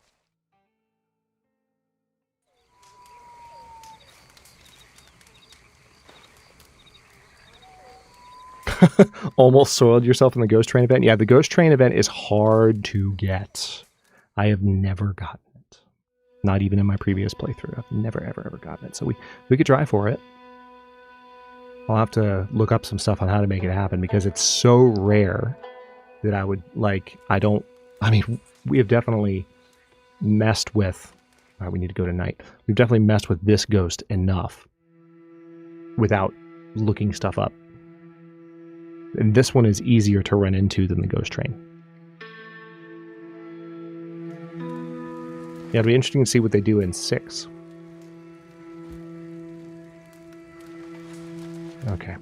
Almost soiled yourself in the ghost train event. Yeah, the ghost train event is hard to get. I have never gotten it. Not even in my previous playthrough. I've never, ever gotten it. So we could try for it. I'll have to look up some stuff on how to make it happen because it's so rare that I would, like, I mean, we have definitely messed with, all right, we need to go tonight. We've definitely messed with this ghost enough without looking stuff up. And this one is easier to run into than the ghost train. Yeah, it'll be interesting to see what they do in 6. Okay.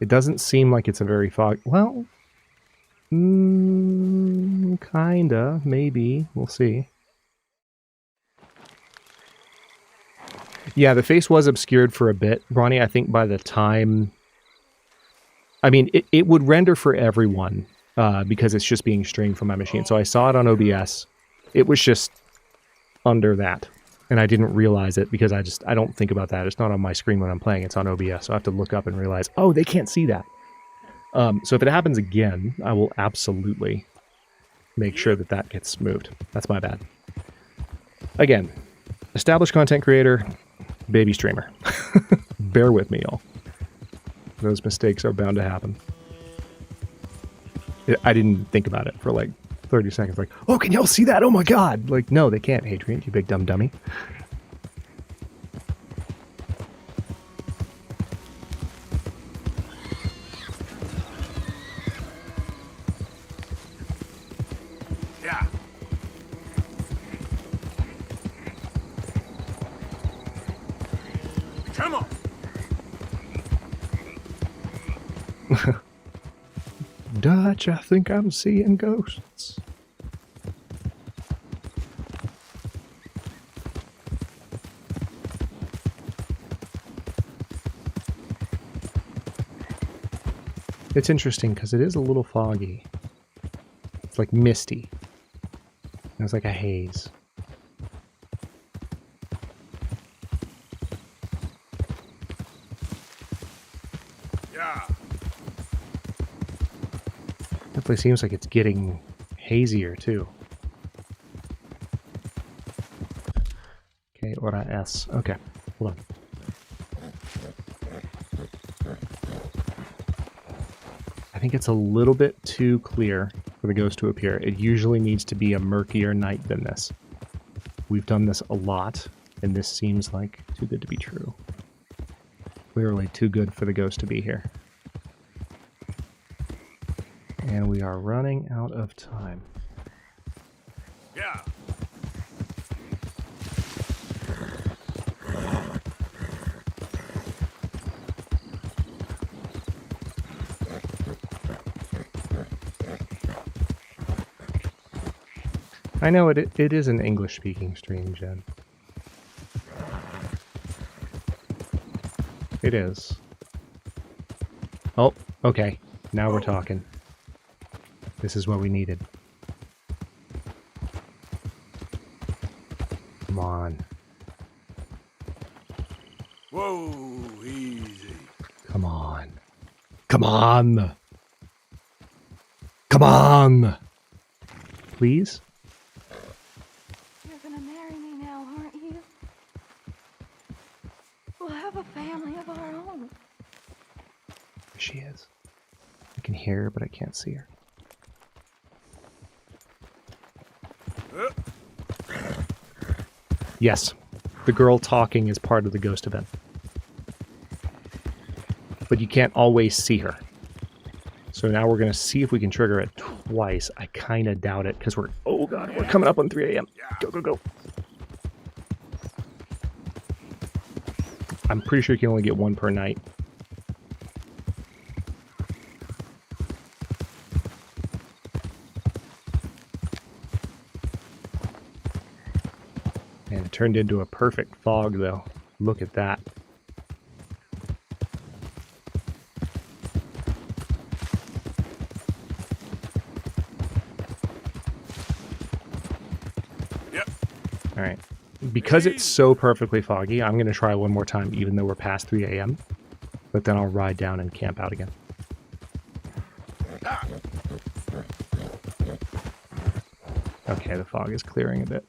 It doesn't seem like it's a very well, kinda, maybe. We'll see. Yeah, the face was obscured for a bit, Ronnie. I think by the time... I mean, it would render for everyone because it's just being streamed from my machine. So I saw it on OBS. It was just under that. And I didn't realize it because I don't think about that. It's not on my screen when I'm playing. It's on OBS. So I have to look up and realize, oh, they can't see that. So if it happens again, I will absolutely make sure that that gets moved. That's my bad. Again, established content creator, baby streamer. Bear with me, y'all. Those mistakes are bound to happen. I didn't think about it for like 30 seconds. Like, oh, can y'all see that? Oh my god. Like, no, they can't, Hadrian, you big dumb dummy. Yeah. Come on. Dutch, I think I'm seeing ghosts. It's interesting because it is a little foggy. It's like misty. It's like a haze. Yeah. Definitely seems like it's getting hazier too. Okay, hora S. Okay, hold on. I think it's a little bit too clear for the ghost to appear. It usually needs to be a murkier night than this. We've done this a lot, and this seems like too good to be true. Clearly too good for the ghost to be here. And we are running out of time. Yeah. I know it is an English-speaking stream, Jen. It is. Oh, okay. Now we're talking. This is what we needed. Come on. Whoa, easy. Come on. Come on! Come on! Please? You're gonna marry me now, aren't you? We'll have a family of our own. There she is. I can hear her, but I can't see her. Yes, the girl talking is part of the ghost event. But you can't always see her. So now we're going to see if we can trigger it twice. I kind of doubt it because oh god, we're coming up on 3 a.m. Go, go, go. I'm pretty sure you can only get one per night. And it turned into a perfect fog, though. Look at that. because it's so perfectly foggy, I'm going to try one more time, even though we're past 3 a.m. But then I'll ride down and camp out again. Okay, the fog is clearing a bit.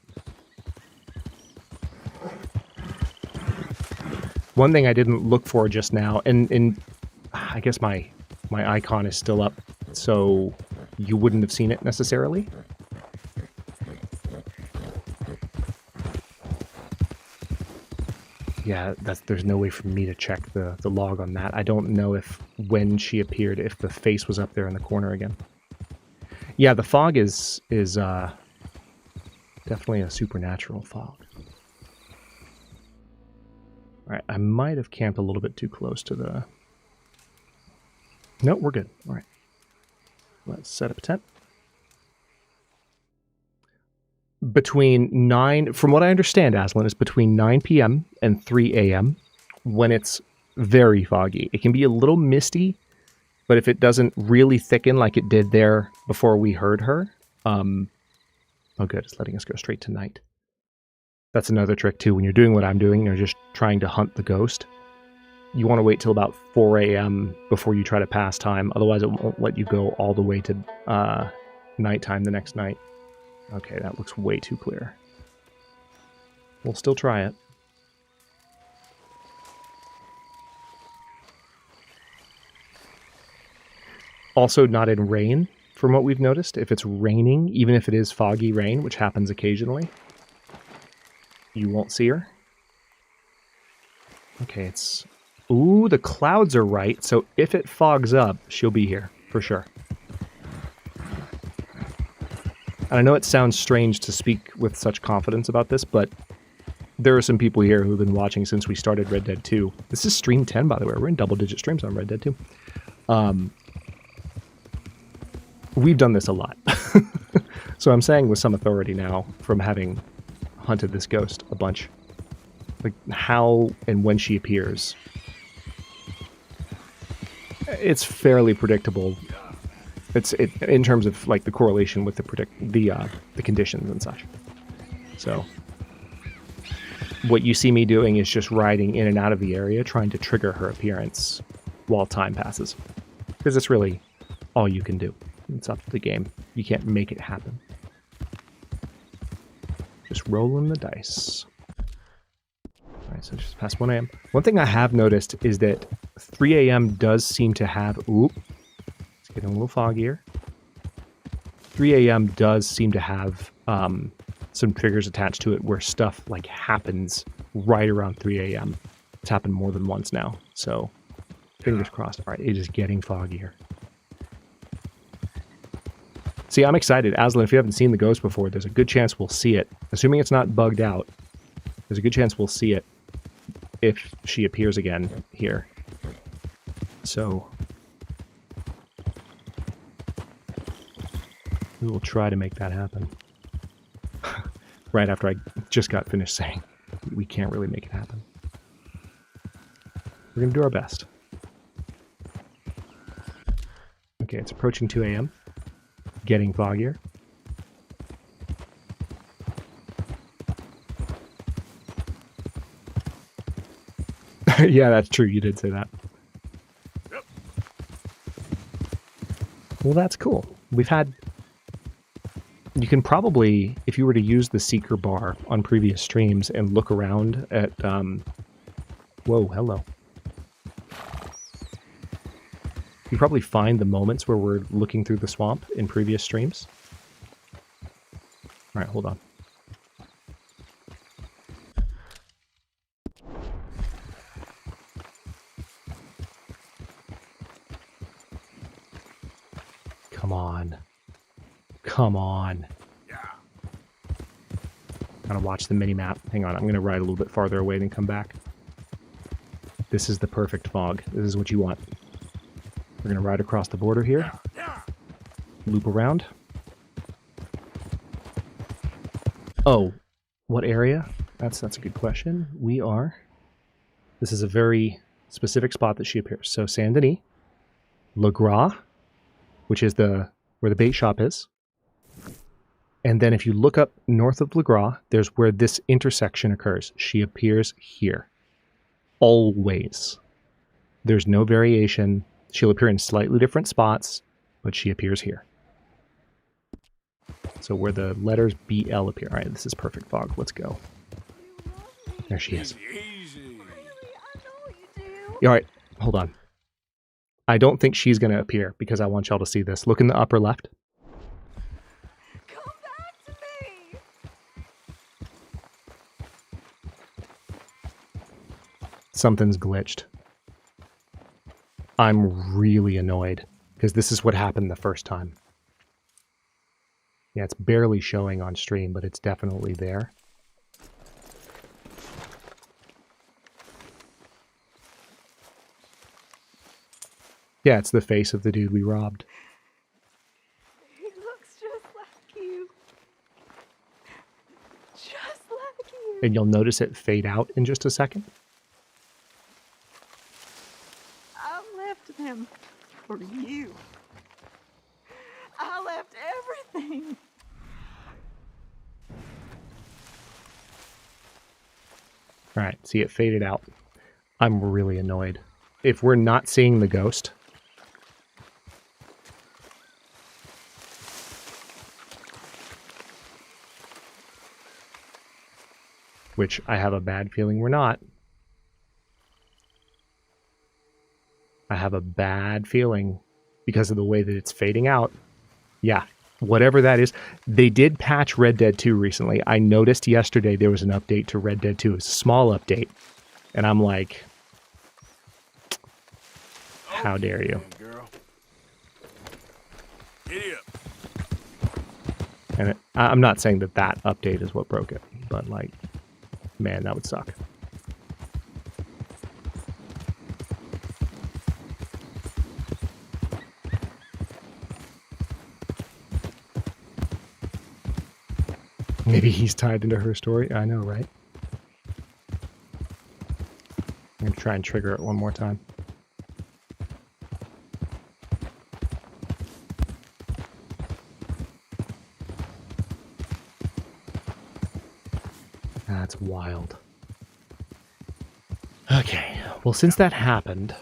One thing I didn't look for just now, and I guess my icon is still up, so you wouldn't have seen it necessarily. Yeah, there's no way for me to check the log on that. I don't know if when she appeared, if the face was up there in the corner again. Yeah, the fog is definitely a supernatural fog. Alright, I might have camped a little bit too close to the... No, we're good. Alright. Let's set up a tent. Between 9... From what I understand, Aslan, is between 9 p.m. and 3 a.m. when it's very foggy. It can be a little misty, but if it doesn't really thicken like it did there before we heard her... Oh good, it's letting us go straight to night. That's another trick too. When you're doing what I'm doing, you're just trying to hunt the ghost. You want to wait till about 4 a.m. before you try to pass time. Otherwise, it won't let you go all the way to nighttime the next night. Okay, that looks way too clear. We'll still try it. Also not in rain, from what we've noticed. If it's raining, even if it is foggy rain, which happens occasionally, you won't see her. Okay, it's... Ooh, the clouds are right, so if it fogs up, she'll be here, for sure. And I know it sounds strange to speak with such confidence about this, but there are some people here who've been watching since we started Red Dead 2. This is stream 10, by the way. We're in double-digit streams on Red Dead 2. We've done this a lot. So I'm saying with some authority now, from having hunted this ghost a bunch, like how and when she appears, it's fairly predictable. It's in terms of like the correlation with the conditions and such. So what you see me doing is just riding in and out of the area, trying to trigger her appearance while time passes, because it's really all you can do. It's up to the game. You can't make it happen. Just rolling the dice. Alright, so just past 1 a.m. One thing I have noticed is that 3 a.m. does seem to have... Oop. It's getting a little foggier. 3 a.m. does seem to have some triggers attached to it where stuff like happens right around 3 a.m. It's happened more than once now. So, fingers crossed. Alright, it is getting foggier. See, I'm excited. Aslan, if you haven't seen the ghost before, there's a good chance we'll see it. Assuming it's not bugged out, there's a good chance we'll see it if she appears again here. So, we will try to make that happen. Right after I just got finished saying we can't really make it happen. We're going to do our best. Okay, it's approaching 2 a.m. Getting foggier. Yeah, that's true. You did say that. Yep. Well, that's cool. We've had... You can probably, if you were to use the seeker bar on previous streams and look around at... Whoa, hello. You probably find the moments where we're looking through the swamp in previous streams. Alright, hold on. Come on. Come on. Yeah. Gotta watch the mini-map. Hang on, I'm gonna ride a little bit farther away then come back. This is the perfect fog. This is what you want. We're going to ride across the border here. Loop around. Oh, what area? That's a good question. We are... This is a very specific spot that she appears. So Saint Denis, Le Gras, which is where the bait shop is. And then if you look up north of LeGras, there's where this intersection occurs. She appears here. Always. There's no variation. She'll appear in slightly different spots, but she appears here. So where the letters BL appear. All right, this is perfect fog. Let's go. There she is. All right, hold on. I don't think she's going to appear because I want y'all to see this. Look in the upper left. Come back to me. Something's glitched. I'm really annoyed because this is what happened the first time. Yeah, it's barely showing on stream, but it's definitely there. Yeah, it's the face of the dude we robbed. He looks just like you. Just like you. And you'll notice it fade out in just a second. I left them for you. I left everything. All right, see, it faded out. I'm really annoyed. If we're not seeing the ghost, which I have a bad feeling we're not. I have a bad feeling because of the way that it's fading out. Yeah, whatever that is. They did patch Red Dead 2 recently. I noticed yesterday there was an update to Red Dead 2. It's a small update. And I'm like, how dare you? And I'm not saying that that update is what broke it, but like, man, that would suck. Maybe he's tied into her story. I know, right? I'm going to try and trigger it one more time. That's wild. Okay, well, since that happened,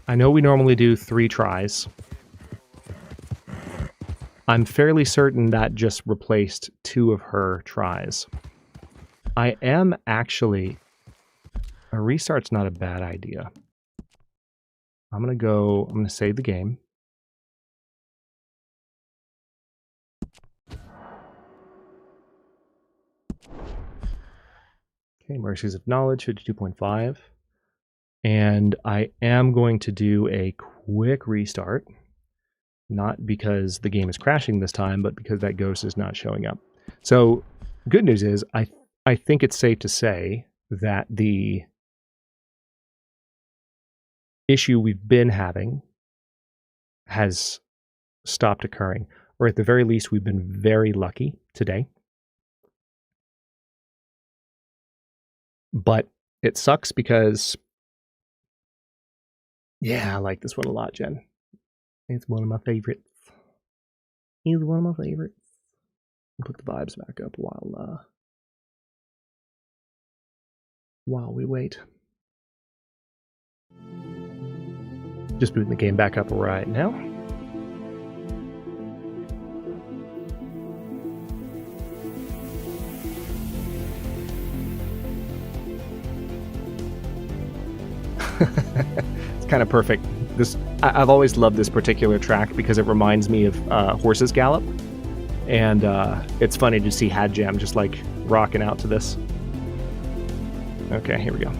I know we normally do 3 tries. I'm fairly certain that just replaced 2 of her tries. I am actually... A restart's not a bad idea. I'm going to save the game. Okay, Mercies of Knowledge, 52.5. And I am going to do a quick restart. Not because the game is crashing this time, but because that ghost is not showing up. So, good news is, I think it's safe to say that the issue we've been having has stopped occurring. Or at the very least, we've been very lucky today. But it sucks because, yeah, I like this one a lot, Jen. It's one of my favorites. He's one of my favorites. I'll put the vibes back up while we wait. Just booting the game back up right now. It's kind of perfect. I've always loved this particular track because it reminds me of Horses Gallop, and it's funny to see Had Jam just like rocking out to this. Okay, here we go.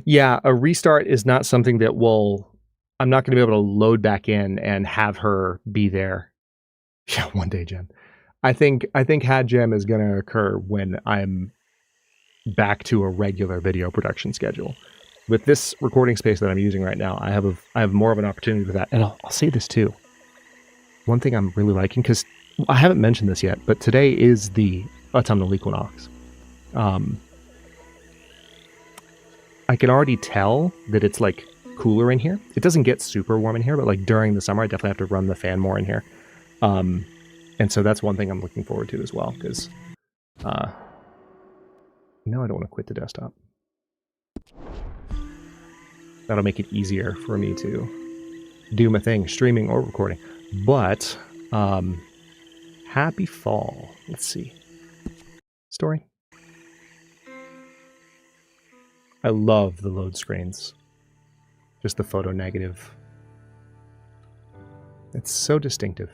Yeah, a restart is not something that I'm not going to be able to load back in and have her be there. Yeah, one day, Jen. I think Had Jam is going to occur when I'm back to a regular video production schedule. With this recording space that I'm using right now, I have more of an opportunity for that. And I'll say this too. One thing I'm really liking, because I haven't mentioned this yet, but today is the autumnal equinox. I can already tell that it's like cooler in here. It doesn't get super warm in here, but like during the summer, I definitely have to run the fan more in here. And so that's one thing I'm looking forward to as well, because no, I don't want to quit the desktop. That'll make it easier for me to do my thing, streaming or recording. But happy fall. Let's see. Story. I love the load screens. Just the photo negative. It's so distinctive.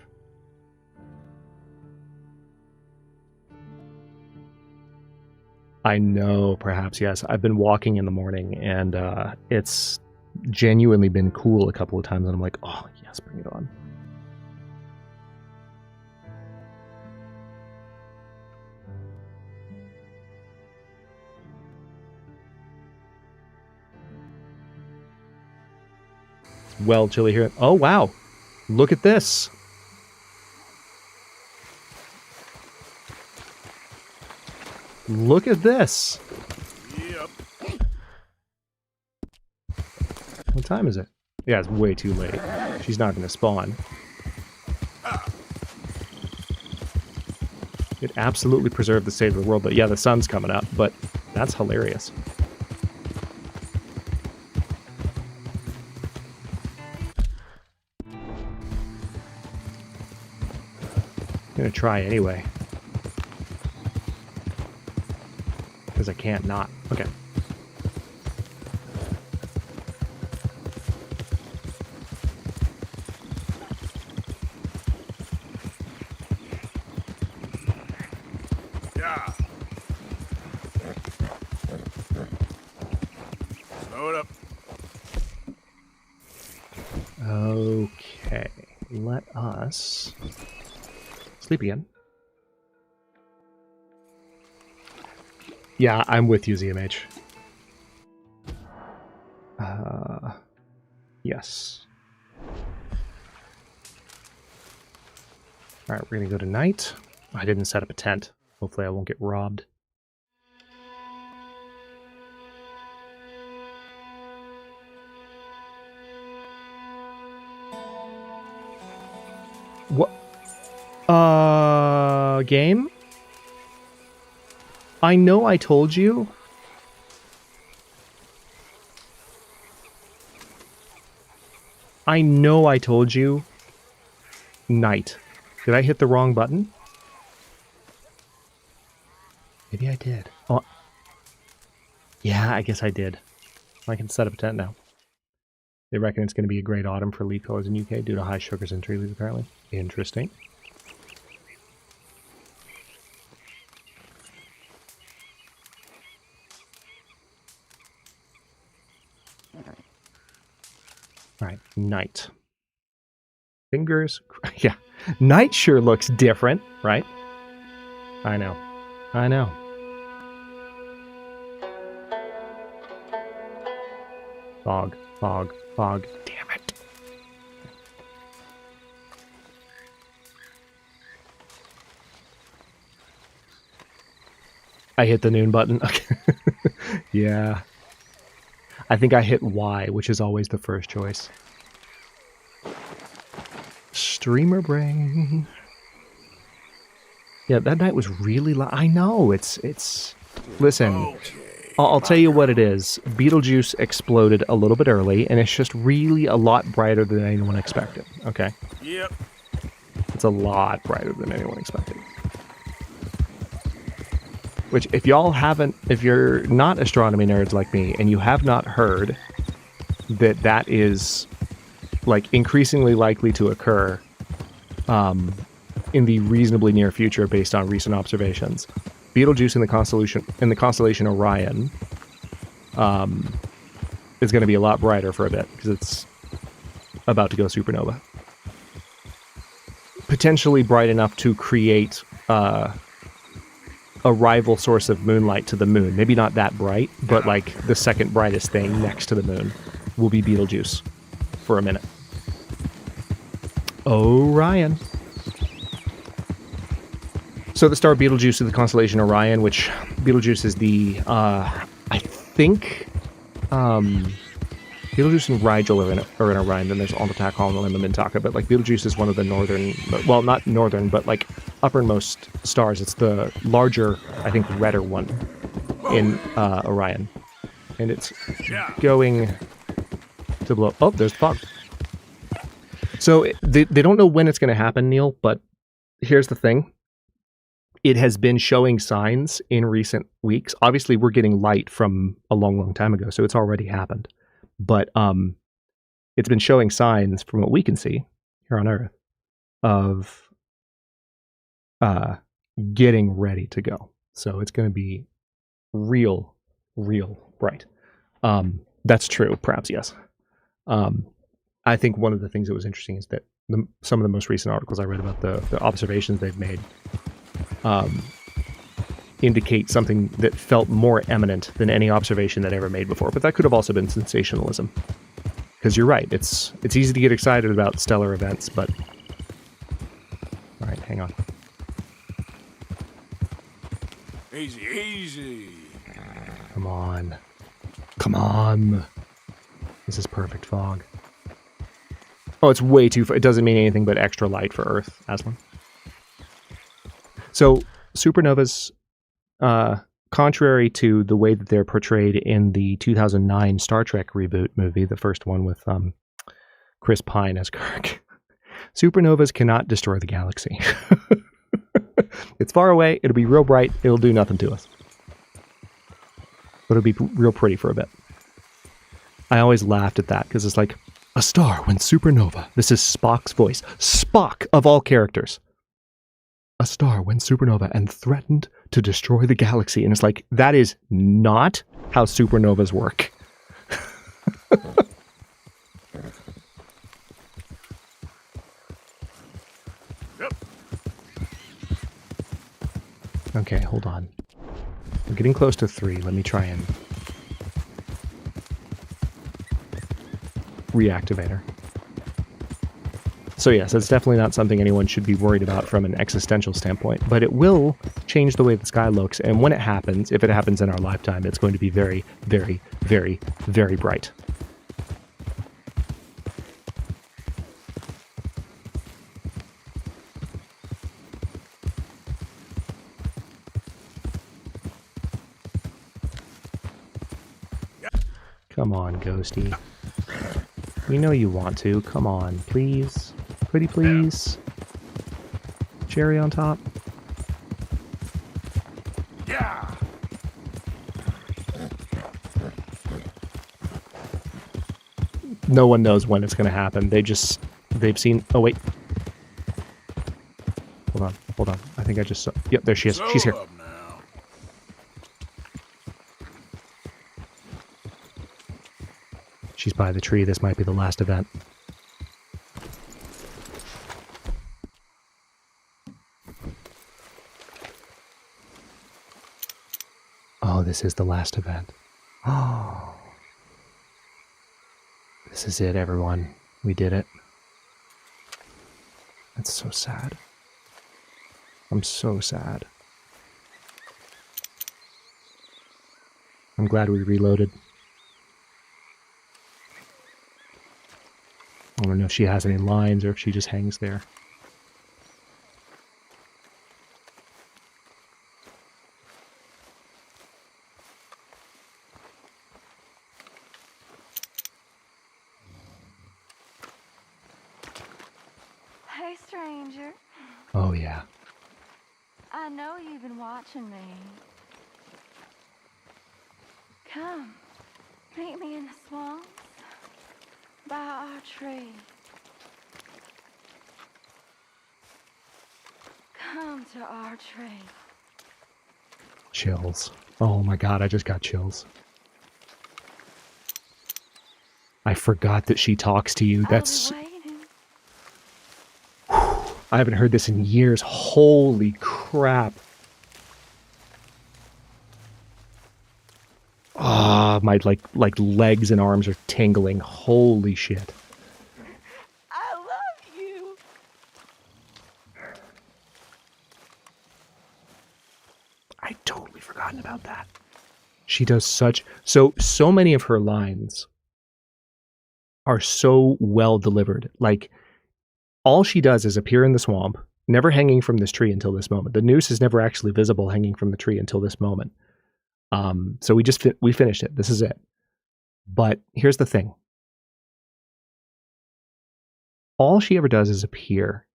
I know, perhaps, yes. I've been walking in the morning, and it's genuinely been cool a couple of times, and I'm like, oh, yes, bring it on. It's well chilly here. Oh, wow. Look at this. Look at this. Yep. What time is it? Yeah, it's way too late. She's not going to spawn. It absolutely preserved the state of the world, but yeah, the sun's coming up, but that's hilarious. I'm going to try anyway. Because I can't not. Okay. Yeah. Slow it up. Okay. Let us sleep again. Yeah, I'm with you, ZMH. Yes. Alright, we're gonna go to night. I didn't set up a tent. Hopefully I won't get robbed. What? Game? I know I told you. I know I told you. Night. Did I hit the wrong button? Maybe I did. Oh. Yeah, I guess I did. I can set up a tent now. They reckon it's going to be a great autumn for leaf colors in UK due to high sugars in tree leaves, apparently. Interesting. Alright, night. Fingers... Yeah. Night sure looks different, right? I know. I know. Fog, fog, fog. Damn it. I hit the noon button. Okay. Yeah. I think I hit Y, which is always the first choice. Streamer brain. Yeah, that night was really loud. I know, it's... Listen, I'll tell you what it is. Beetlejuice exploded a little bit early, and it's just really a lot brighter than anyone expected, okay? Yep. It's a lot brighter than anyone expected. Which, if y'all haven't, if you're not astronomy nerds like me, and you have not heard that that is, like, increasingly likely to occur in the reasonably near future based on recent observations, Betelgeuse in the constellation Orion is going to be a lot brighter for a bit, because it's about to go supernova. Potentially bright enough to create a rival source of moonlight to the moon. Maybe not that bright, but like the second brightest thing next to the moon will be Betelgeuse for a minute. Orion. So the star Betelgeuse is the constellation Orion, which Betelgeuse is the, I think, Betelgeuse and Rigel are in Orion, then there's Alnitak, Holland, and Mintaka, but like Betelgeuse is one of the northern, well, not northern, but like uppermost stars. It's the larger, I think, redder one in Orion. And it's going to blow. Oh, there's fog. So they don't know when it's going to happen, Neil, but here's the thing. It has been showing signs in recent weeks. Obviously, we're getting light from a long, long time ago, so it's already happened. But it's been showing signs from what we can see here on Earth of getting ready to go. So it's going to be real bright. That's true, perhaps, yes. I think one of the things that was interesting is that some of the most recent articles I read about the observations they've made indicate something that felt more eminent than any observation that ever made before. But that could have also been sensationalism. Because you're right, it's easy to get excited about stellar events, but... Alright, hang on. Easy, easy. Come on. Come on. This is perfect fog. Oh, it's way too far. It doesn't mean anything but extra light for Earth, Aslan. So, supernovas, contrary to the way that they're portrayed in the 2009 Star Trek reboot movie, the first one with Chris Pine as Kirk, supernovas cannot destroy the galaxy. It's far away, it'll be real bright, it'll do nothing to us. But it'll be real pretty for a bit. I always laughed at that, because it's like, a star went supernova. This is Spock's voice. Spock, of all characters. A star went supernova and threatened to destroy the galaxy. And it's like, that is not how supernovas work. Okay, hold on. I'm getting close to 3. Let me try and reactivate her. So yes, it's definitely not something anyone should be worried about from an existential standpoint, but it will change the way the sky looks, and when it happens, if it happens in our lifetime, it's going to be very, very, very, very bright. Come on, Ghosty. We know you want to. Come on, please. Pretty please. Cherry on top. Yeah. No one knows when it's going to happen. They've seen... Oh, wait. Hold on. I think I just saw... Yep, there she is. She's here. She's by the tree. This might be the last event. Oh, this is the last event. Oh. This is it, everyone. We did it. That's so sad. I'm so sad. I'm glad we reloaded. I don't know if she has any lines or if she just hangs there. Hey, stranger. Oh, yeah. I know you've been watching me. Come, meet me in the swamps by our tree. Come to our tree. Chills. Oh my god, I just got chills. I forgot that she talks to you. That's... I haven't heard this in years. Holy crap. Ah, my like legs and arms are tingling. Holy shit. I love you. She does so many of her lines are so well delivered. Like, all she does is appear in the swamp, never hanging from this tree until this moment. The noose is never actually visible hanging from the tree until this moment. So we finished it. This is it. But here's the thing. All she ever does is appear.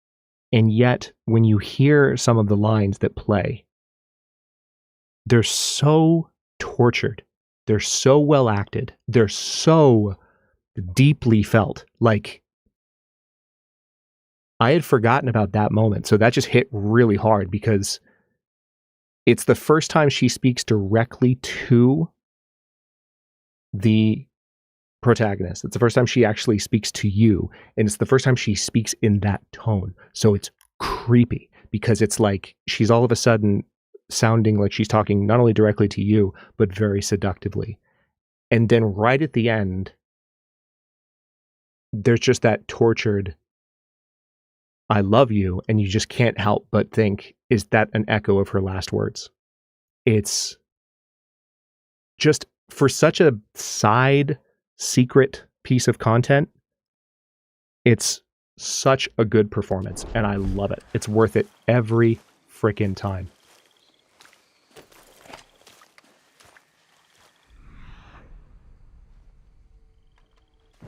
And yet, when you hear some of the lines that play, they're so tortured. They're so well acted. They're so deeply felt. Like, I had forgotten about that moment. So that just hit really hard because it's the first time she speaks directly to the protagonist. It's the first time she actually speaks to you. And it's the first time she speaks in that tone. So it's creepy because it's like she's all of a sudden sounding like she's talking not only directly to you, but very seductively. And then right at the end, there's just that tortured, I love you. And you just can't help but think, is that an echo of her last words? It's just, for such a side secret piece of content, it's such a good performance. And I love it. It's worth it every freaking time.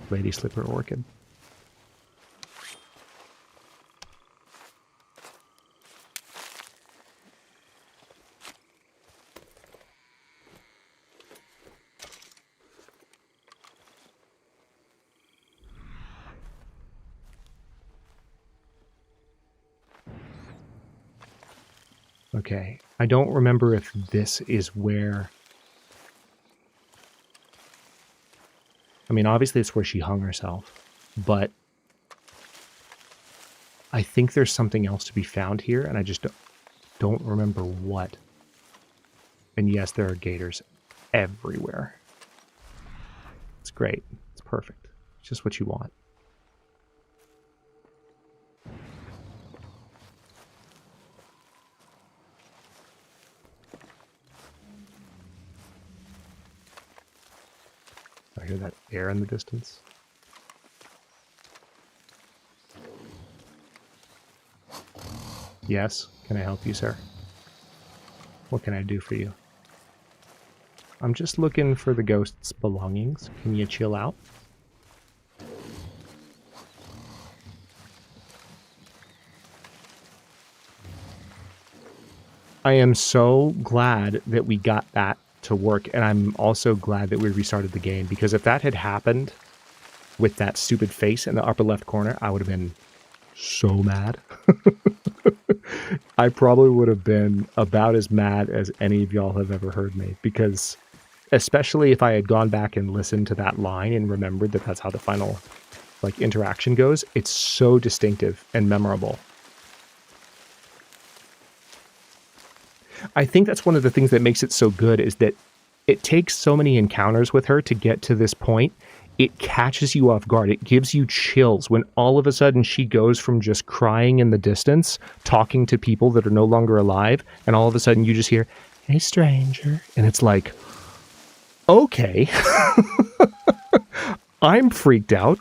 Lady Slipper Orchid. Okay, I don't remember if this is where... I mean, obviously it's where she hung herself, but I think there's something else to be found here, and I just don't remember what. And yes, there are gators everywhere. It's great. It's perfect. It's just what you want. I hear that air in the distance. Yes, can I help you, sir? What can I do for you? I'm just looking for the ghost's belongings. Can you chill out? I am so glad that we got that to work, and I'm also glad that we restarted the game, because if that had happened with that stupid face in the upper left corner, I would have been so mad. I probably would have been about as mad as any of y'all have ever heard me, because especially if I had gone back and listened to that line and remembered that that's how the final like interaction goes, it's so distinctive and memorable. I think that's one of the things that makes it so good, is that it takes so many encounters with her to get to this point. It catches you off guard. It gives you chills when all of a sudden she goes from just crying in the distance, talking to people that are no longer alive, and all of a sudden you just hear, "Hey, stranger." And it's like, okay, I'm freaked out.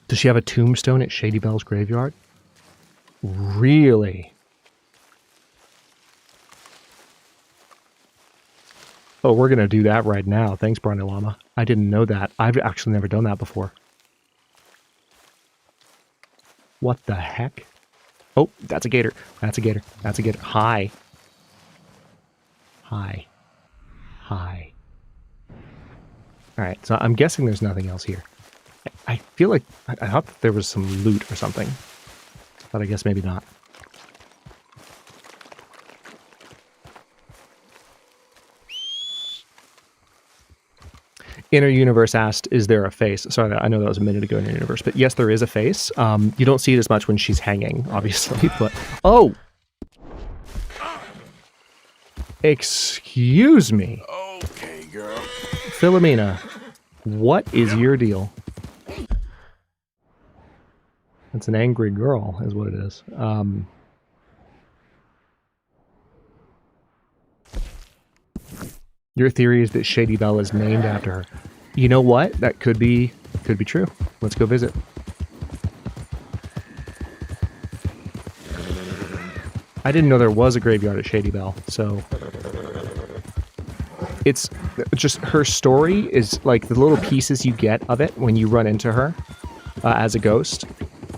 Does she have a tombstone at Shady Bell's graveyard? Really? Oh, we're going to do that right now. Thanks, Brani Llama. I didn't know that. I've actually never done that before. What the heck? Oh, that's a gator. That's a gator. That's a gator. Hi. Hi. Hi. All right, so I'm guessing there's nothing else here. I feel like I thought that there was some loot or something, but I guess maybe not. Inner Universe asked, is there a face? Sorry, I know that was a minute ago, Inner Universe, but yes, there is a face. You don't see it as much when she's hanging, obviously, but... Oh! Excuse me. Okay, girl. Philomena. What is your deal? It's an angry girl, is what it is. Your theory is that Shady Belle is named after her. You know what? That could be true. Let's go visit. I didn't know there was a graveyard at Shady Belle, so it's just her story is like the little pieces you get of it when you run into her as a ghost.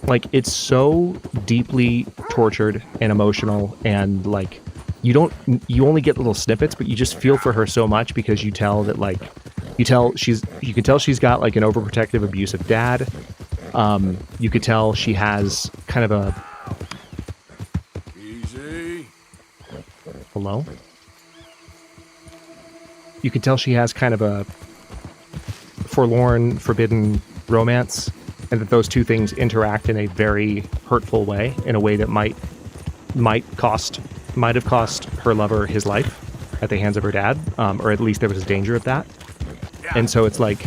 Like, it's so deeply tortured and emotional, and like you only get little snippets, but you just feel for her so much because you tell that like you can tell she's got like an overprotective, abusive dad. You could tell she has kind of a hello. You can tell she has kind of a forlorn, forbidden romance, and that those two things interact in a very hurtful way, in a way that might have cost her lover his life at the hands of her dad, or at least there was a danger of that. And so it's like,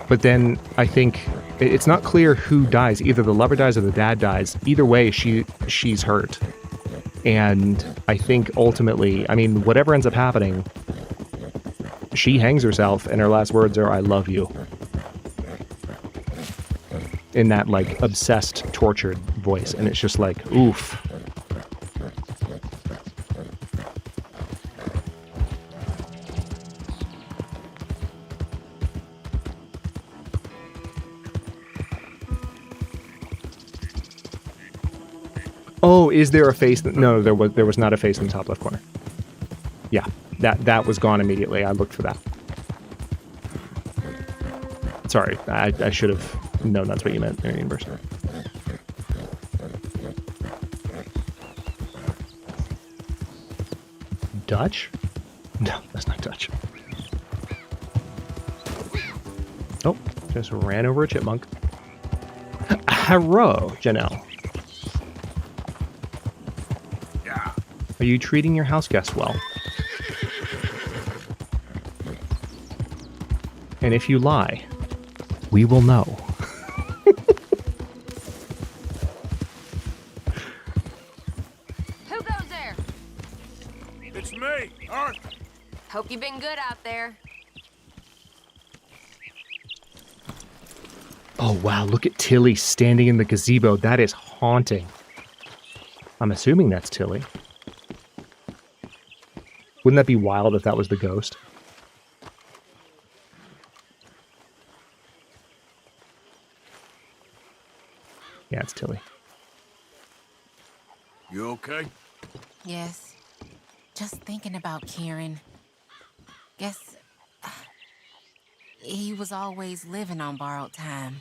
but then I think it's not clear who dies. Either the lover dies or the dad dies. Either way, she's hurt. And I think ultimately, I mean, whatever ends up happening, she hangs herself, and her last words are, "I love you." In that, like, obsessed, tortured voice. And it's just like, oof. Oh, is there a face? No, there was not a face in the top left corner. Yeah, that was gone immediately. I looked for that. Sorry, I should have known that's what you meant in the universe. Dutch? No, that's not Dutch. Oh, just ran over a chipmunk. Hello, Janelle. Are you treating your house guests well? And if you lie, we will know. Who goes there? It's me, Arthur. Hope you've been good out there. Oh, wow, look at Tilly standing in the gazebo. That is haunting. I'm assuming that's Tilly. Wouldn't that be wild if that was the ghost? Yeah, it's Tilly. You okay? Yes. Just thinking about Kieran. Guess he was always living on borrowed time.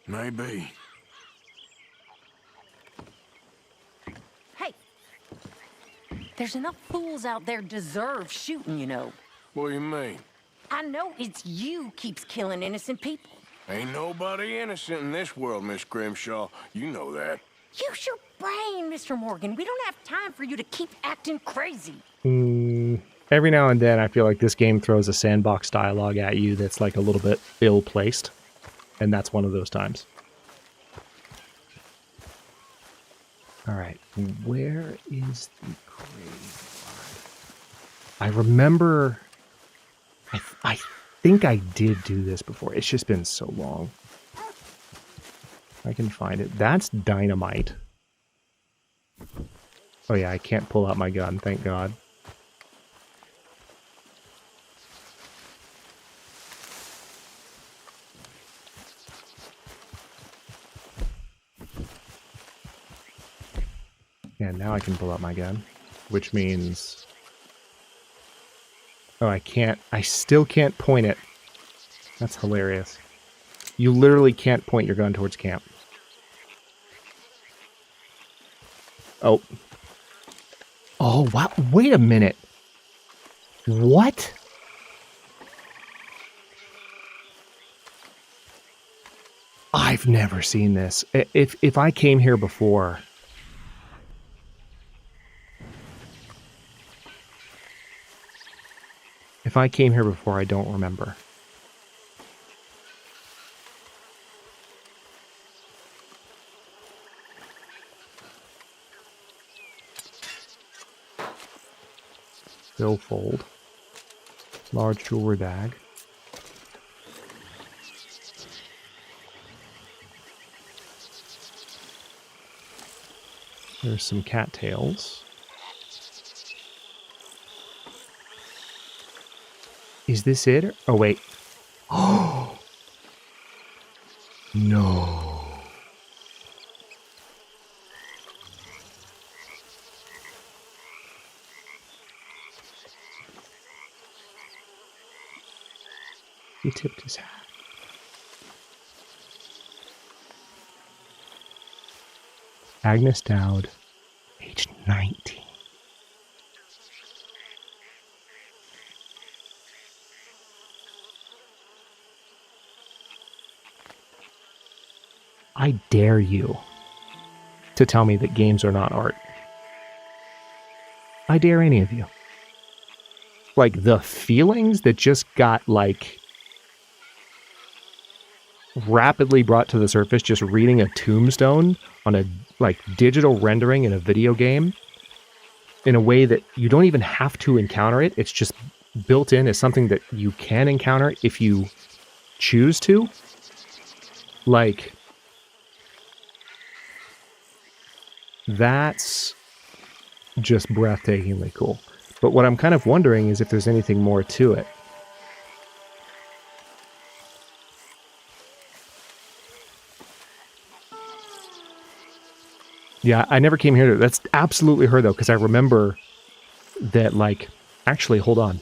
Maybe. Hey! There's enough fools out there deserve shooting, you know. What do you mean? I know it's you keeps killing innocent people. Ain't nobody innocent in this world, Miss Grimshaw. You know that. Use your brain, Mr. Morgan. We don't have time for you to keep acting crazy. Every now and then I feel like this game throws a sandbox dialogue at you that's like a little bit ill-placed. And that's one of those times. Alright, where is the graveyard? I remember... I think I did do this before. It's just been so long. I can find it. That's dynamite. Oh yeah, I can't pull out my gun, thank God. Yeah, now I can pull out my gun, which means... Oh, I still can't point it. That's hilarious. You literally can't point your gun towards camp. Oh. Oh, wow. Wait a minute. What? I've never seen this. If I came here before... If I came here before, I don't remember. billfold. Large jewelry bag. There's some cattails. Is this it? Oh, wait. Oh! No. He tipped his hat. Agnes Dowd, age 19. I dare you to tell me that games are not art. I dare any of you. Like, the feelings that just got, like, rapidly brought to the surface just reading a tombstone on a, like, digital rendering in a video game in a way that you don't even have to encounter it. It's just built in as something that you can encounter if you choose to. Like, that's just breathtakingly cool. But what I'm kind of wondering is if there's anything more to it. Yeah, I never came here to... That's absolutely her, though, because I remember that, like... Actually, hold on.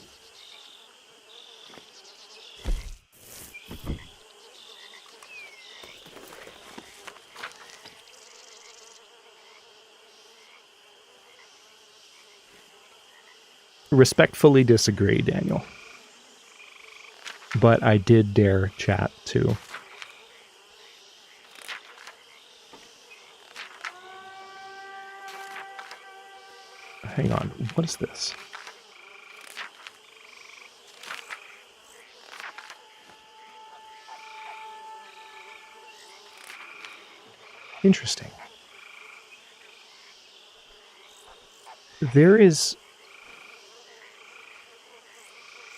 Respectfully disagree, Daniel. But I did dare chat, too. Hang on, what is this? Interesting. There's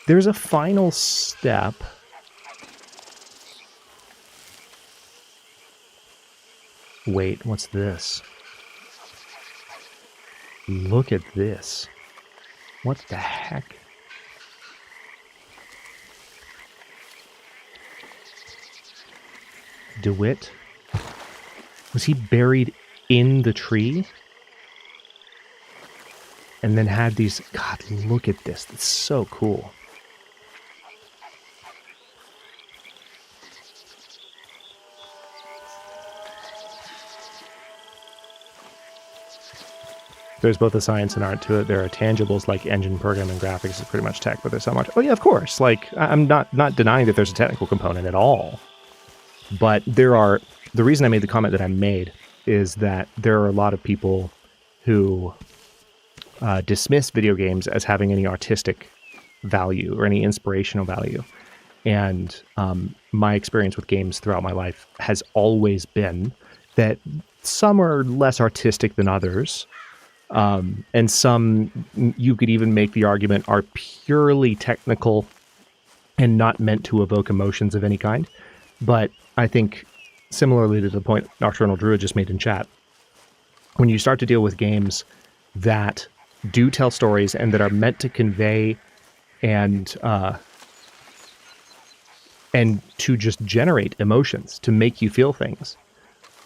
a final step. Wait, what's this? Look at this. What the heck? DeWitt? Was he buried in the tree? And then had these... God, look at this. That's so cool. There's both a science and art to it. There are tangibles like engine programming, graphics is pretty much tech, but there's so much. Oh yeah, of course. Like, I'm not denying that there's a technical component at all. But there are... The reason I made the comment that I made is that there are a lot of people who dismiss video games as having any artistic value or any inspirational value. And my experience with games throughout my life has always been that some are less artistic than others. And some, you could even make the argument, are purely technical and not meant to evoke emotions of any kind. But I think, similarly to the point Nocturnal Druid just made in chat, when you start to deal with games that do tell stories and that are meant to convey and to just generate emotions, to make you feel things,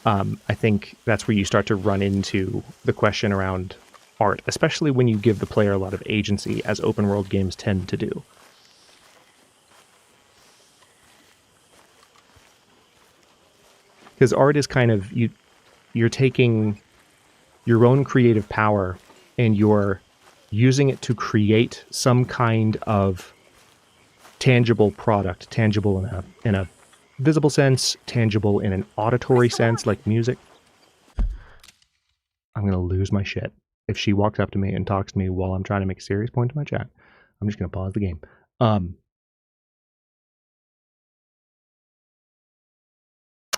I think that's where you start to run into the question around art, especially when you give the player a lot of agency, as open world games tend to do. Because art is kind of, you're taking your own creative power and you're using it to create some kind of tangible product, tangible in a visible sense, tangible in an auditory sense, like music. I'm going to lose my shit. If she walks up to me and talks to me while I'm trying to make a serious point to my chat, I'm just going to pause the game.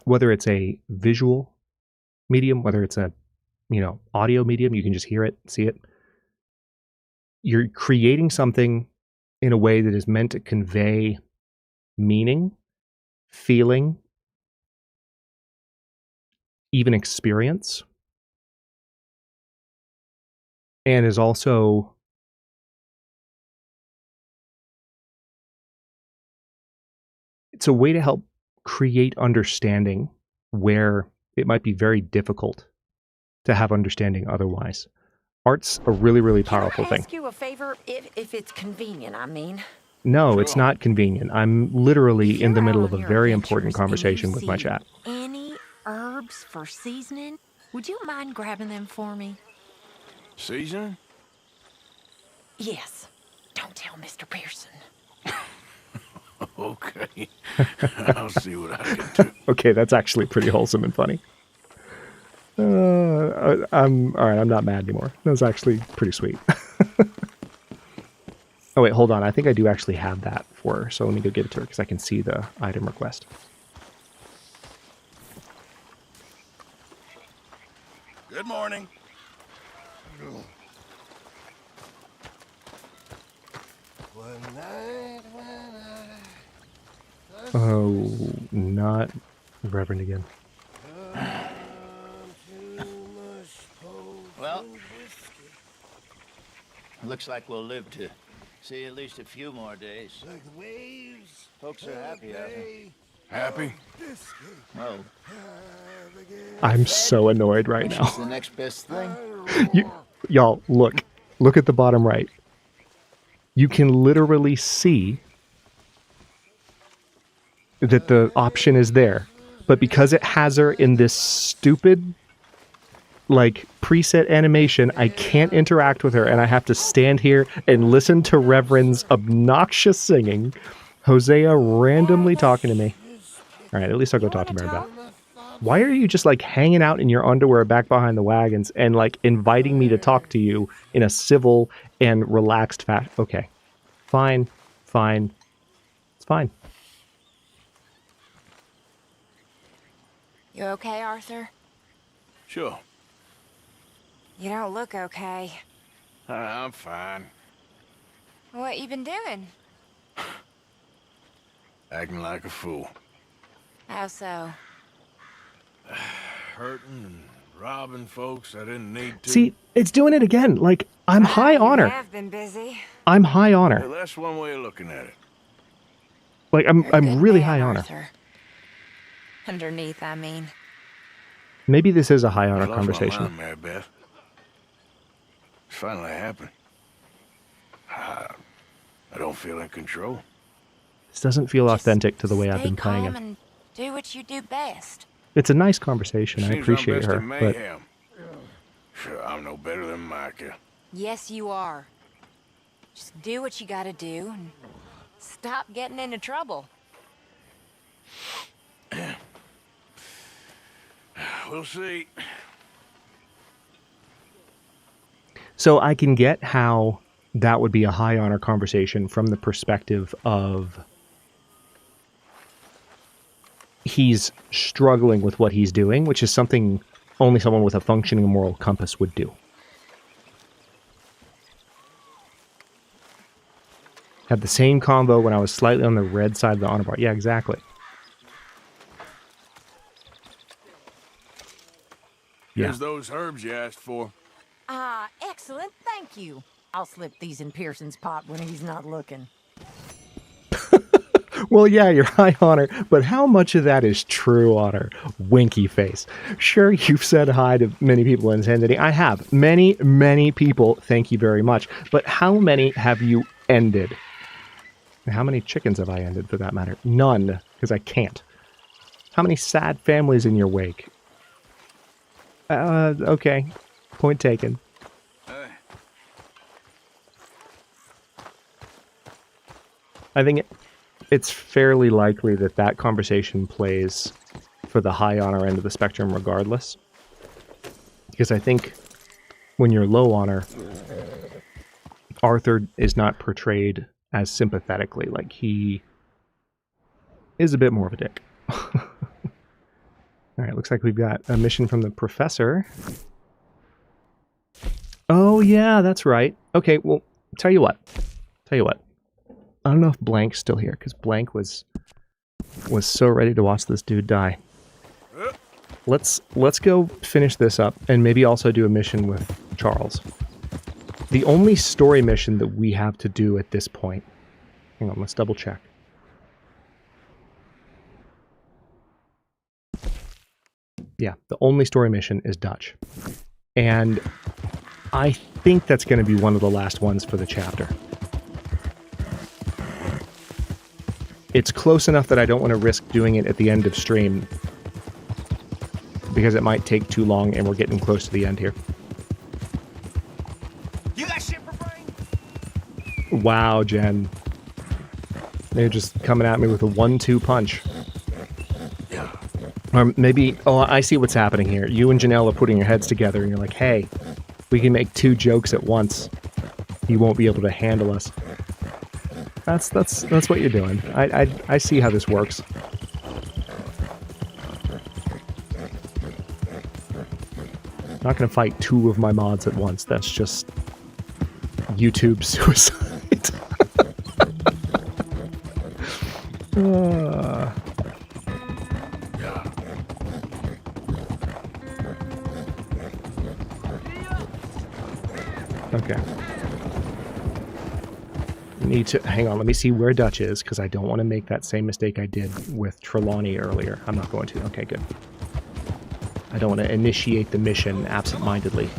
Whether it's a visual medium, whether it's a, audio medium, you can just hear it, see it. you're creating something in a way that is meant to convey meaning, feeling, even experience, and is also it's a way to help create understanding where it might be very difficult to have understanding otherwise. Art's a really, really powerful thing. Ask you a favor if it's convenient, I mean. No, it's not convenient. I'm literally in the middle of a very important conversation with my chat. Any herbs for seasoning? Would you mind grabbing them for me? Seasoning? Yes. Don't tell Mr. Pearson. Okay. I'll see what I can do. Okay, that's actually pretty wholesome and funny. I'm all right. I'm not mad anymore. That was actually pretty sweet. Oh wait, hold on. I think I do actually have that for her. So let me go get it to her because I can see the item request. Good morning. Oh, not Reverend again. Well, looks like we'll live to see at least a few more days. Like the waves. Folks are happy out here. Happy? Oh. I'm so annoyed right now. What's the next best thing? Y'all, look at the bottom right. You can literally see that the option is there, but because it has her in this stupid, like, preset animation, I can't interact with her, and I have to stand here and listen to Reverend's obnoxious singing, Hosea randomly talking to me. All right, at least I'll go talk to Mary Beth. Why are you just, like, hanging out in your underwear back behind the wagons and, like, inviting me to talk to you in a civil and relaxed fashion? Okay. Fine. It's fine. You okay, Arthur? Sure. You don't look okay. I'm fine. What you been doing? Acting like a fool. How so? Hurting and robbing folks I didn't need to. See, it's doing it again. Like, I'm high honor. I've been busy. I'm high honor. Well, that's one way of looking at it. Like, I'm really high honor. Arthur. Underneath, I mean. Maybe this is a high honor I lost conversation. my mind, Mary Beth. It's finally happened. I don't feel in control. This doesn't feel authentic to the way I've been Stay playing calm it. and do what you do best. It's a nice conversation. I Seems I'm appreciate best her, in but mayhem. Sure, I'm no better than Micah. Yes, you are. Just do what you gotta do and stop getting into trouble. We'll see. so I can get how that would be a high honor conversation from the perspective of he's struggling with what he's doing, which is something only someone with a functioning moral compass would do. Had the same combo when I was slightly on the red side of the honor bar. Yeah, exactly. Here's those herbs you asked for. Excellent, thank you. I'll slip these in Pearson's pot when he's not looking. Well, yeah, you're high honor, but how much of that is true honor? Winky face. Sure, you've said hi to many people in San Denis. I have. Many, many people, thank you very much. But how many have you ended? How many chickens have I ended, for that matter? None, because I can't. How many sad families in your wake? Okay. Point taken. I think it's fairly likely that that conversation plays for the high honor end of the spectrum regardless. Because I think when you're low honor, Arthur is not portrayed as sympathetically. Like, he is a bit more of a dick. Alright, looks like we've got a mission from the professor. Oh, yeah, that's right. Okay, well, Tell you what. I don't know if Blank's still here, because Blank was so ready to watch this dude die. Let's go finish this up, and maybe also do a mission with Charles. The only story mission that we have to do at this point... Hang on, let's double check. Yeah, the only story mission is Dutch. And I think that's going to be one of the last ones for the chapter. It's close enough that I don't want to risk doing it at the end of stream, because it might take too long and we're getting close to the end here. You got shit for brain? Wow, Jen. They're just coming at me with a 1-2 punch. Or maybe, oh, I see what's happening here. You and Janelle are putting your heads together and you're like, hey, we can make 2 jokes at once. You won't be able to handle us. That's what you're doing. I see how this works. I'm not going to fight 2 of my mods at once. That's just YouTube suicide. Okay. Need to hang on. Let me see where Dutch is, because I don't want to make that same mistake I did with Trelawney earlier. I'm not going to. Okay, good. I don't want to initiate the mission absent-mindedly.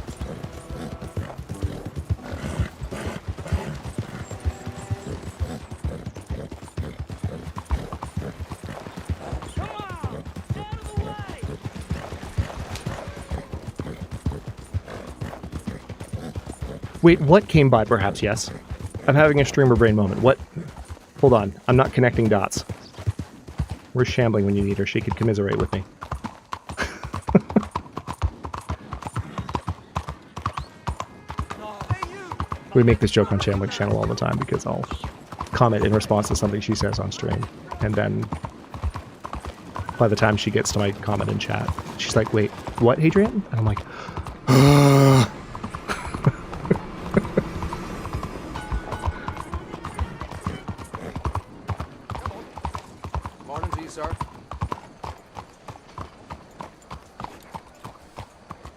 Wait, what came by? Perhaps, yes. I'm having a streamer brain moment. What? Hold on. I'm not connecting dots. Where's Shambling when you need her? She could commiserate with me. We make this joke on Shambling's channel all the time because I'll comment in response to something she says on stream. And then by the time she gets to my comment in chat, she's like, wait, what, Hadrian? And I'm like,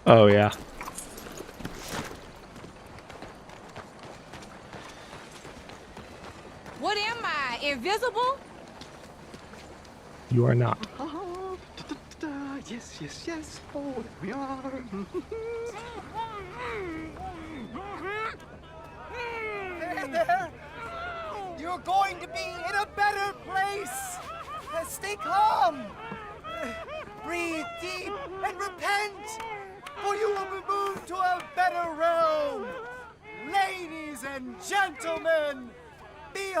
oh, yeah. What am I, invisible? You are not. Yes, yes, yes. Oh, there we are. There. You're going to be in a better place. Stay calm. Breathe deep and repent, for you will be moved to a better realm. Ladies and gentlemen,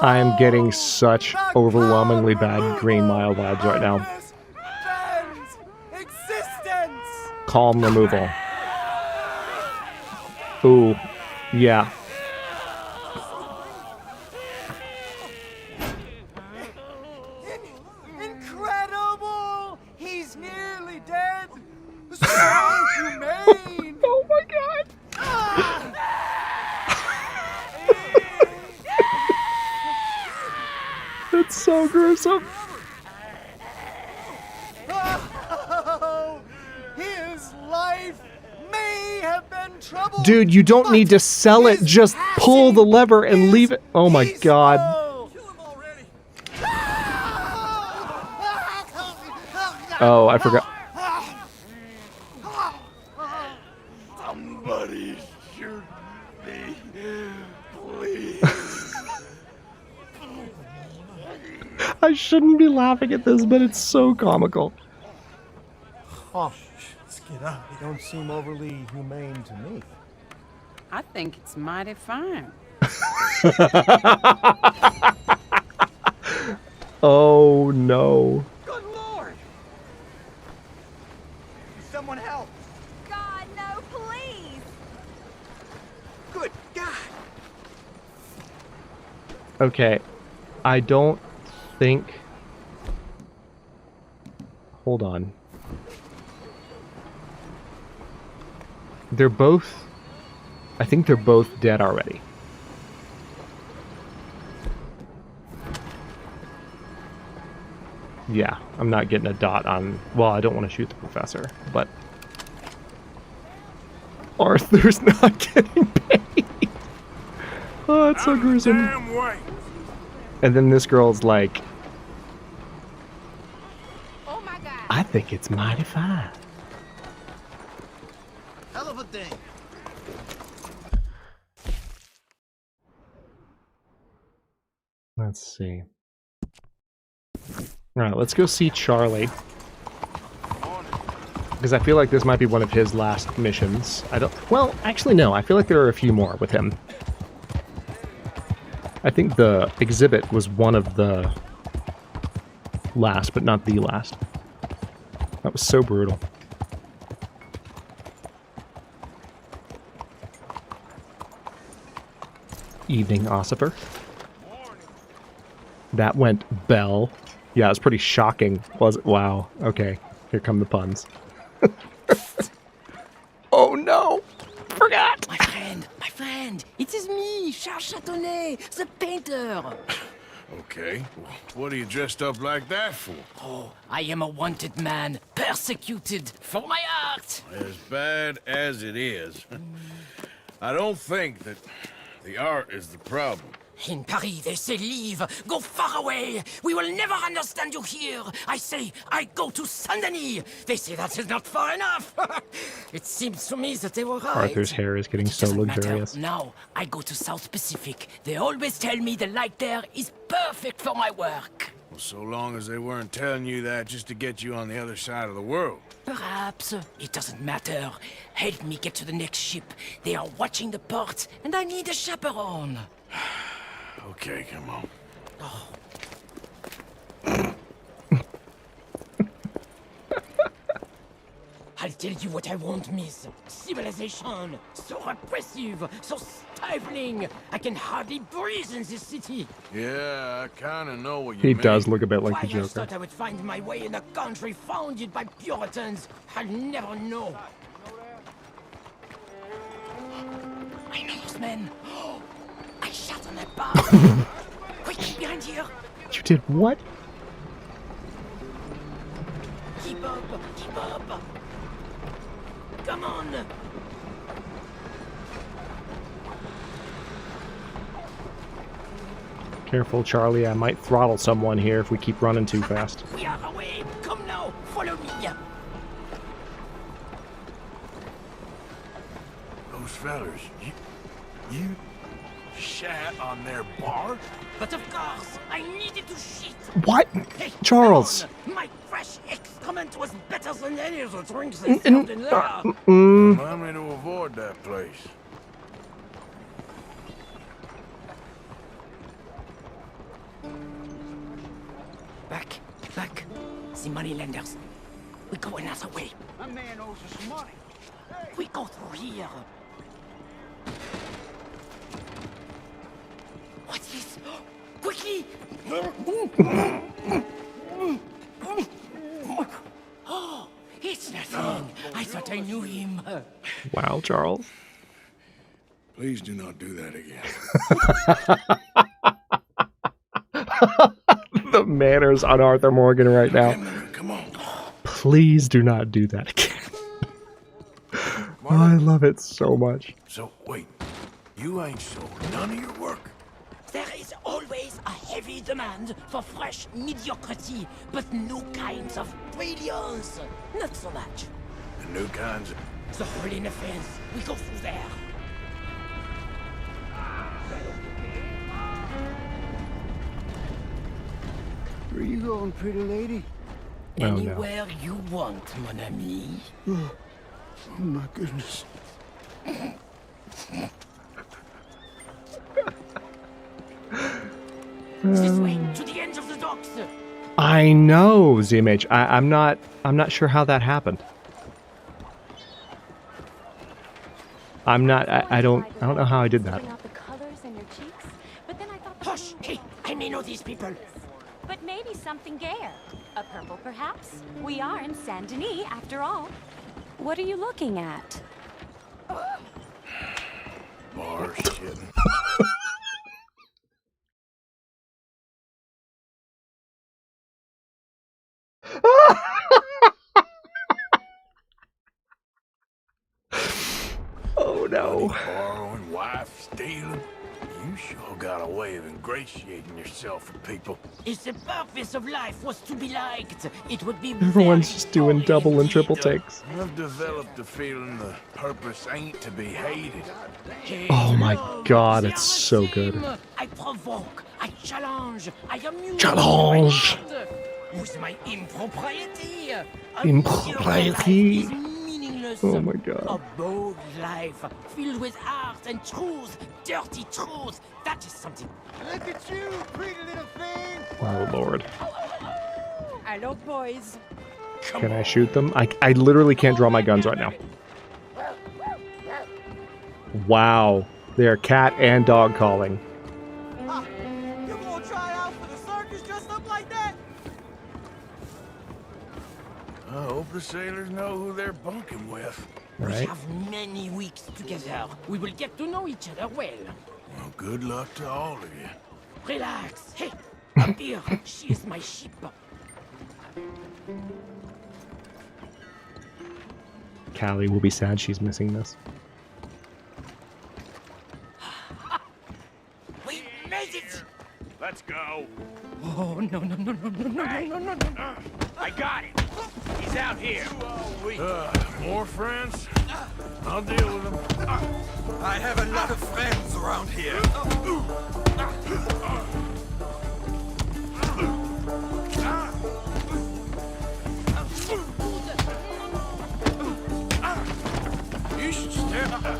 I am getting such overwhelmingly bad Green Mile vibes right now. Calm removal. Ooh, yeah. Incredible! He's nearly dead. So humane. Oh my god. That's so gruesome. Oh, his life may have been troubled. Dude, you don't need to sell it. Just pull the lever and leave it. Oh my god. Oh, I forgot. Somebody shoot me, please. I shouldn't be laughing at this, but it's so comical. Oh, Skidder, you don't seem overly humane to me. I think it's mighty fine. Oh no. Good Lord! Someone help! God, no, please! Good God! Okay, I don't think... Hold on. They're both... I think they're both dead already. Yeah, I'm not getting a dot on... Well, I don't want to shoot the professor, but... Arthur's not getting paid. Oh, it's so gruesome. And then this girl's like... Oh my God. I think it's mighty fine. Hell of a thing. Let's see. Alright, let's go see Charlie. Because I feel like this might be one of his last missions. I don't... Well, actually no. I feel like there are a few more with him. I think the exhibit was one of the last, but not the last. That was so brutal. Evening, Ossifer. That went bell. Yeah, it was pretty shocking, was it? Wow. Okay, here come the puns. Oh no! Forgot! My friend, it is me, Charles Chatonnet, the painter. Okay, well, what are you dressed up like that for? Oh, I am a wanted man, persecuted for my art. As bad as it is, I don't think that the art is the problem. In Paris, they say leave, go far away. We will never understand you here. I say, I go to Saint-Denis. They say that is not far enough. It seems to me that they were right. Arthur's hair is getting so luxurious. Matter. Now, I go to South Pacific. They always tell me the light there is perfect for my work. Well, so long as they weren't telling you that just to get you on the other side of the world. Perhaps. It doesn't matter. Help me get to the next ship. They are watching the port, and I need a chaperone. Okay, come on. Oh. I'll tell you what I want, miss. Civilization. So repressive, so stifling. I can hardly breathe in this city. Yeah, I kind of know what you He mean. does look a bit like Why the I Joker. thought I would find my way in a country founded by Puritans. I'll never know. I know those men. I shot on that bar. Quick, behind here. You did what? Keep up, keep up. Come on. Careful, Charlie. I might throttle someone here if we keep running too fast. We are away. Come now, follow me. Those fellers, you shat on their bar? But of course, I needed to shit. What? Hey, Charles. come on. My fresh excrement was better than any of the drinks they served in there. Remind me to avoid that place. Back. The money lenders. We go another way. My man owes us some money. We go through here. What's this? Quickly! Oh, it's nothing. I thought I knew him. Wow, Charles. Please do not do that again. The manners on Arthur Morgan right now. Come on. Please do not do that again. Oh, I love it so much. So, wait. You ain't sold none of your work. There is always a heavy demand for fresh mediocrity, but new kinds of brilliance. Not so much. The new kinds of... The hole in the fence. We go through there. Where you going, pretty lady? Oh, no. Anywhere you want, mon ami. Oh my goodness. This way, to the end of the docks. I know, ZMH. I'm not sure how that happened. I don't know how I did that. Hush! Hey, I may know these people. But maybe something gayer. A purple, perhaps? We are in Saint-Denis, after all. What are you looking at? Bar shit. Oh no. Borrowing, wife stealing. You sure got a way of ingratiating yourself for people. If the purpose of life was to be liked, it would be Everyone's just doing double and triple takes. I've developed the feeling the purpose ain't to be hated. Oh my god, it's so good. I provoke, I challenge, I amuse. Challenge. With my impropriety. Impropriety. Is meaningless. Oh my god. A bold life filled with art and truth, dirty truth. That is something. Look at you, pretty little thing. Oh lord. Hello, boys. Can I shoot them? I literally can't draw my guns right now. Wow. They're cat and dog calling. You gonna try out for the circus dressed up like that? I hope the sailors know who they're bunking with. We Right. have many weeks together. We will get to know each other well. Well, good luck to all of you. Relax. Hey, come here. She is my ship. Callie will be sad she's missing this. We made it. Let's go. Oh no no no no no no no no no! I got it. He's out here. More friends? I'll deal with them. I have a lot of friends around here. You should step up.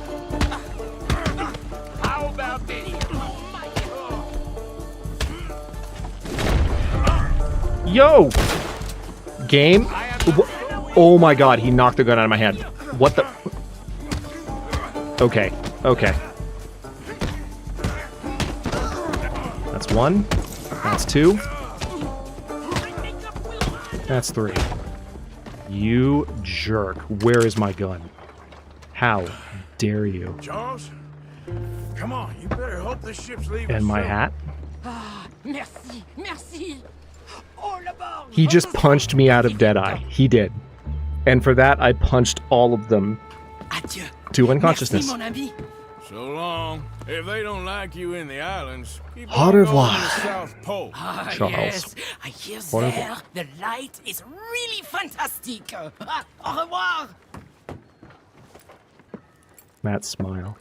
How about this? Yo! Game? Oh my god, he knocked the gun out of my hand. What the? Okay, okay. That's one. That's two. That's three. You jerk. Where is my gun? How dare you? Charles, come on. You better hope this ship's leaving. And my soon. hat? Ah, merci, merci. All aboard. He just punched me out of Deadeye. He did. And for that, I punched all of them Adieu. to unconsciousness. Merci, mon ami. So long. If they don't like you in the islands, keep Au on going revoir. to the South Pole. Ah, Charles. yes. I hear Au revoir. there. The light is really fantastic. Ah, au revoir. Matt, smile.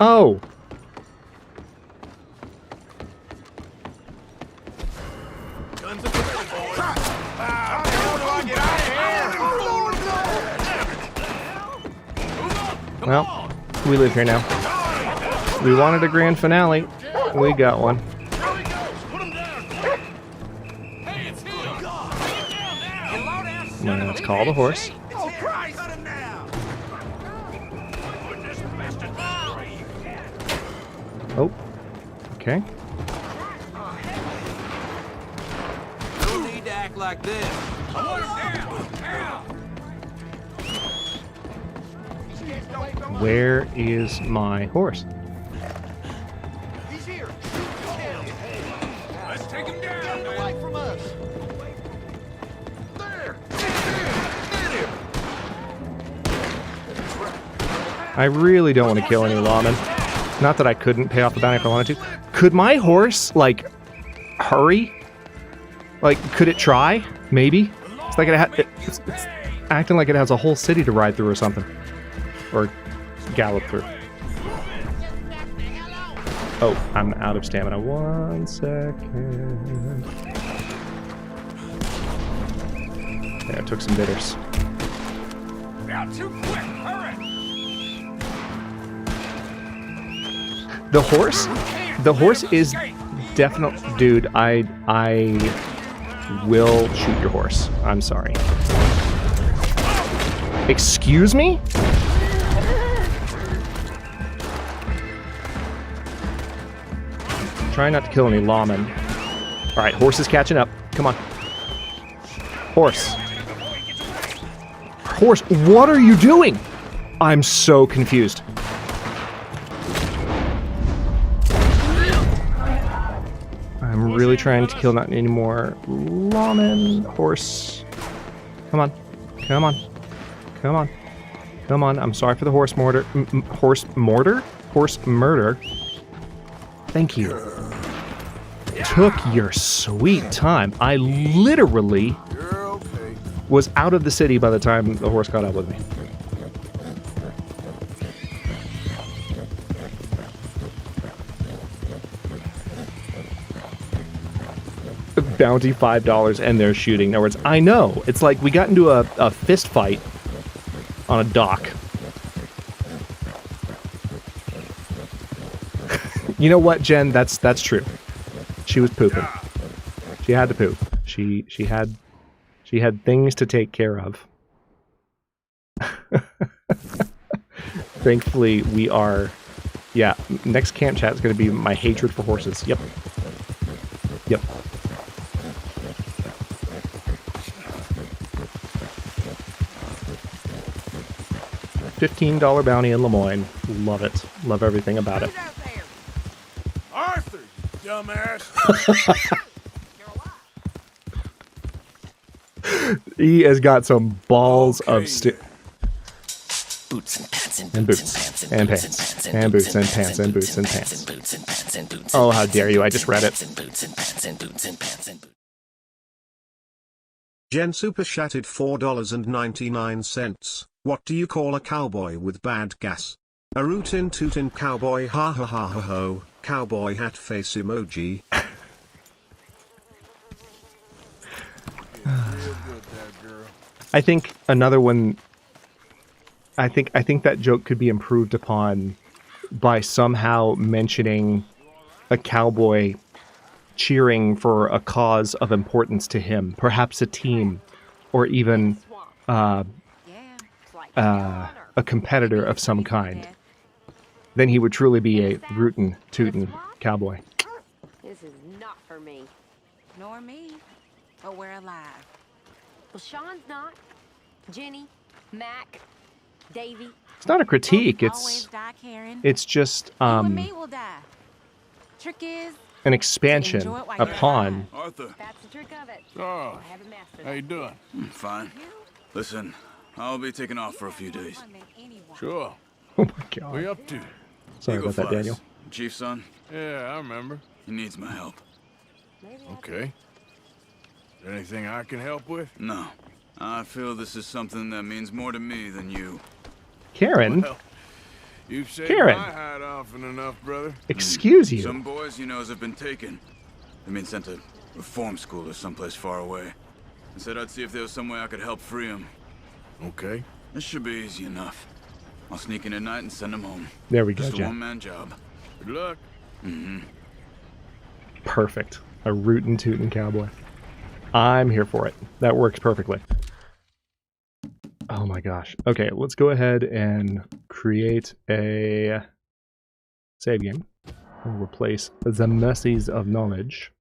Oh! Guns up the boys. How the hell do I get out of here? Well, we live here now. We wanted a grand finale. We got one. Now let's call the horse. Oh, Christ! Cut him now! Oh. Okay. No need to act like this. Where is my horse? He's here. Let's take him down. Get away from us. There. I really don't want to kill any lawmen. Not that I couldn't pay off the bounty if I wanted to. Could my horse, like, hurry? Like, could it try? Maybe? It's like it's acting like it has a whole city to ride through or something. Or gallop through. Oh, I'm out of stamina. 1 second. There, I took some bitters. Now, too quick. Hurry. The horse is definitely, dude, I will shoot your horse. I'm sorry. Excuse me? Try not to kill any lawmen. All right, horse is catching up. Come on. Horse. Horse, what are you doing? I'm so confused. I'm really really trying to kill not anymore. Lawman, horse. Come on. Come on. Come on. Come on. I'm sorry for the horse mortar. Horse mortar? Horse murder. Thank you. Took your sweet time. I literally was out of the city by the time the horse caught up with me. Bounty $5 and they're shooting. In other words, I know. It's like we got into a fist fight on a dock. You know what, Jen? That's true. She was pooping. She had to poop. She had things to take care of. Thankfully, we are. Yeah, next camp chat is going to be my hatred for horses. Yep. Yep. $15 bounty in Lemoyne. Love it. Love everything about it. Arthur, you dumbass. He has got some balls of Boots and pants and boots and pants and boots and pants and boots and pants. Oh, how dare you! I just read it. Jen super chatted $4.99. What do you call a cowboy with bad gas? A rootin' tootin' cowboy, ha ha ha ha ho, cowboy hat face emoji. I think another one. I think that joke could be improved upon by somehow mentioning a cowboy cheering for a cause of importance to him, perhaps a team, or even a competitor of some kind. Then he would truly be a rootin' tootin' cowboy. This is not for me. Nor me. But we're alive. Well, Sean's not. Jenny, Mac, Davy. It's not a critique. Always die, Karen. It's just You and me will die. Trick is an expansion enjoy it while you're upon. Arthur. That's the trick of it. Oh, I haven't mastered how you doing? Fine. Listen, I'll be taking off for a few days. Sure. Oh my God. What are you up to? Sorry about that, Daniel. Chief's son? Yeah, I remember. He needs my help. Okay. Is there anything I can help with? No. I feel this is something that means more to me than you. Karen? Well, you've saved Karen. my hide often enough, brother. Excuse you. Some boys he knows have been taken. They've been sent to reform school or someplace far away. I said I'd see if there was some way I could help free them. Okay. This should be easy enough. I'll sneak in at night and send them home. There we go, Just a Jen. one-man job. Good luck. Mm-hmm. Perfect. A rootin' tootin' cowboy. I'm here for it. That works perfectly. Oh my gosh. Okay, let's go ahead and create a save game. We'll replace the Mercies of Knowledge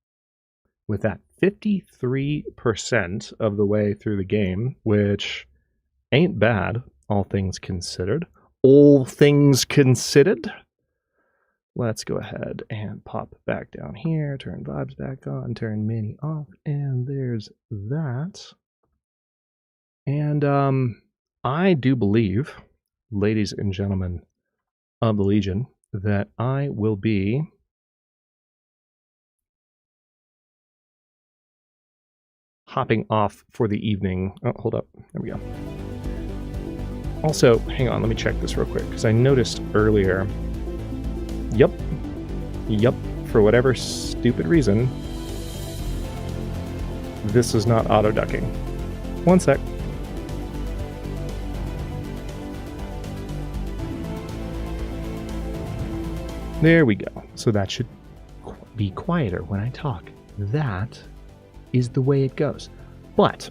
with that 53% of the way through the game, which ain't bad, all things considered. All things considered. Let's go ahead and pop back down here, turn vibes back on, turn mini off, and there's that. And I do believe, ladies and gentlemen of the Legion, that I will be hopping off for the evening. Oh, hold up. There we go. Also, hang on, let me check this real quick, because I noticed earlier. Yep, for whatever stupid reason, this is not auto-ducking. One sec. There we go. So that should be quieter when I talk. That is the way it goes. But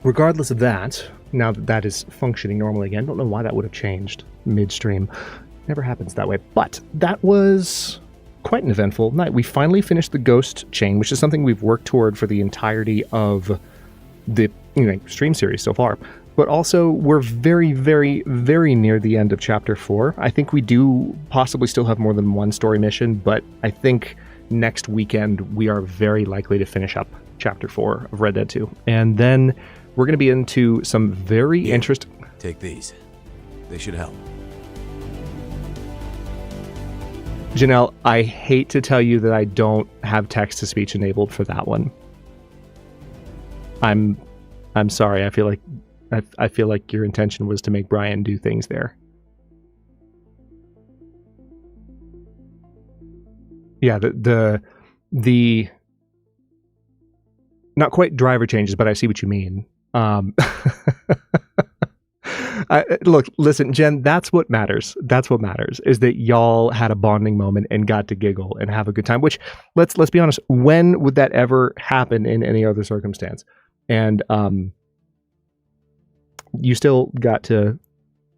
regardless of that, now that that is functioning normally again, don't know why that would have changed midstream. Never happens that way. But that was quite an eventful night. We finally finished the Ghost Chain, which is something we've worked toward for the entirety of the stream series so far. But also, we're very, very, very near the end of Chapter 4. I think we do possibly still have more than one story mission, but I think next weekend, we are very likely to finish up Chapter 4 of Red Dead 2. And then we're going to be into some very interesting... Take these. They should help. Janelle, I hate to tell you that I don't have text-to-speech enabled for that one. I'm sorry. I feel like your intention was to make Brian do things there. Yeah, the not quite driver changes, but I see what you mean. Look, listen, Jen, that's what matters. That's what matters, is that y'all had a bonding moment and got to giggle and have a good time, which, let's be honest, when would that ever happen in any other circumstance? And you still got to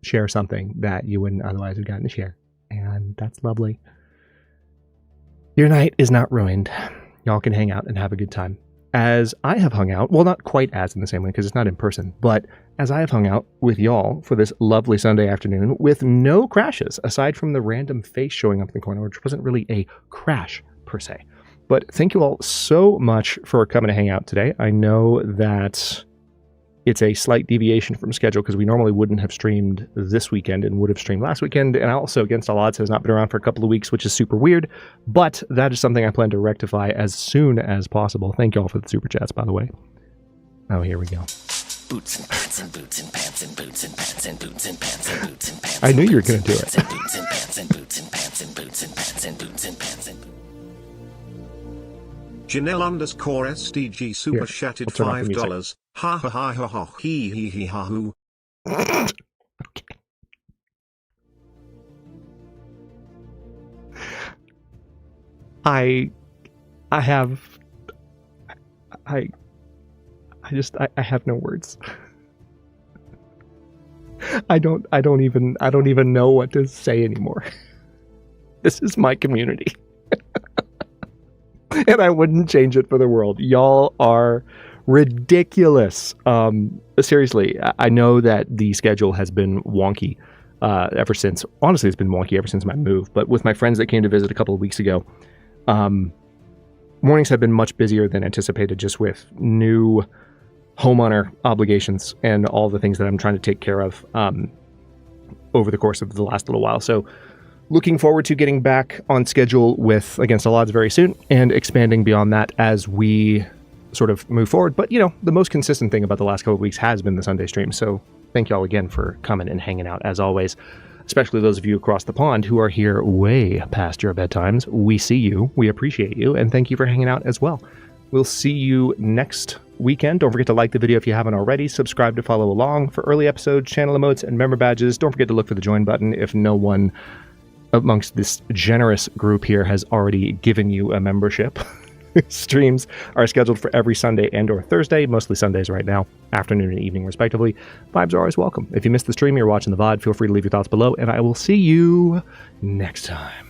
share something that you wouldn't otherwise have gotten to share. And that's lovely. Your night is not ruined. Y'all can hang out and have a good time. As I have hung out, well, not quite as in the same way because it's not in person, but as I have hung out with y'all for this lovely Sunday afternoon with no crashes, aside from the random face showing up in the corner, which wasn't really a crash per se. But thank you all so much for coming to hang out today. I know that it's a slight deviation from schedule because we normally wouldn't have streamed this weekend and would have streamed last weekend. And also, Against All Odds has not been around for a couple of weeks, which is super weird. But that is something I plan to rectify as soon as possible. Thank you all for the super chats, by the way. Oh, here we go. Boots and pants and boots and pants and boots and pants and boots and pants and boots and pants. I knew you were going to do it. Boots and pants and boots and pants and boots and pants and boots and pants and. Janelle_SDG super chatted $5. Ha ha ha ha ha he ha hoo. I have no words. I don't even know what to say anymore. This is my community. And I wouldn't change it for the world. Y'all are ridiculous. Seriously, I know that the schedule has been wonky ever since. Honestly, it's been wonky ever since my move. But with my friends that came to visit a couple of weeks ago, mornings have been much busier than anticipated, just with new homeowner obligations and all the things that I'm trying to take care of over the course of the last little while. So looking forward to getting back on schedule with Against All Odds very soon and expanding beyond that as we sort of move forward. But, you know, the most consistent thing about the last couple of weeks has been the Sunday stream. So thank you all again for coming and hanging out as always, especially those of you across the pond who are here way past your bedtimes. We see you, we appreciate you, and thank you for hanging out as well. We'll see you next weekend. Don't forget to like the video if you haven't already. Subscribe to follow along for early episodes, channel emotes, and member badges. Don't forget to look for the join button if no one amongst this generous group here has already given you a membership. Streams are scheduled for every Sunday and or Thursday, mostly Sundays right now, afternoon and evening respectively. Vibes are always welcome. If you missed the stream, you're watching the VOD, feel free to leave your thoughts below, and I will see you next time.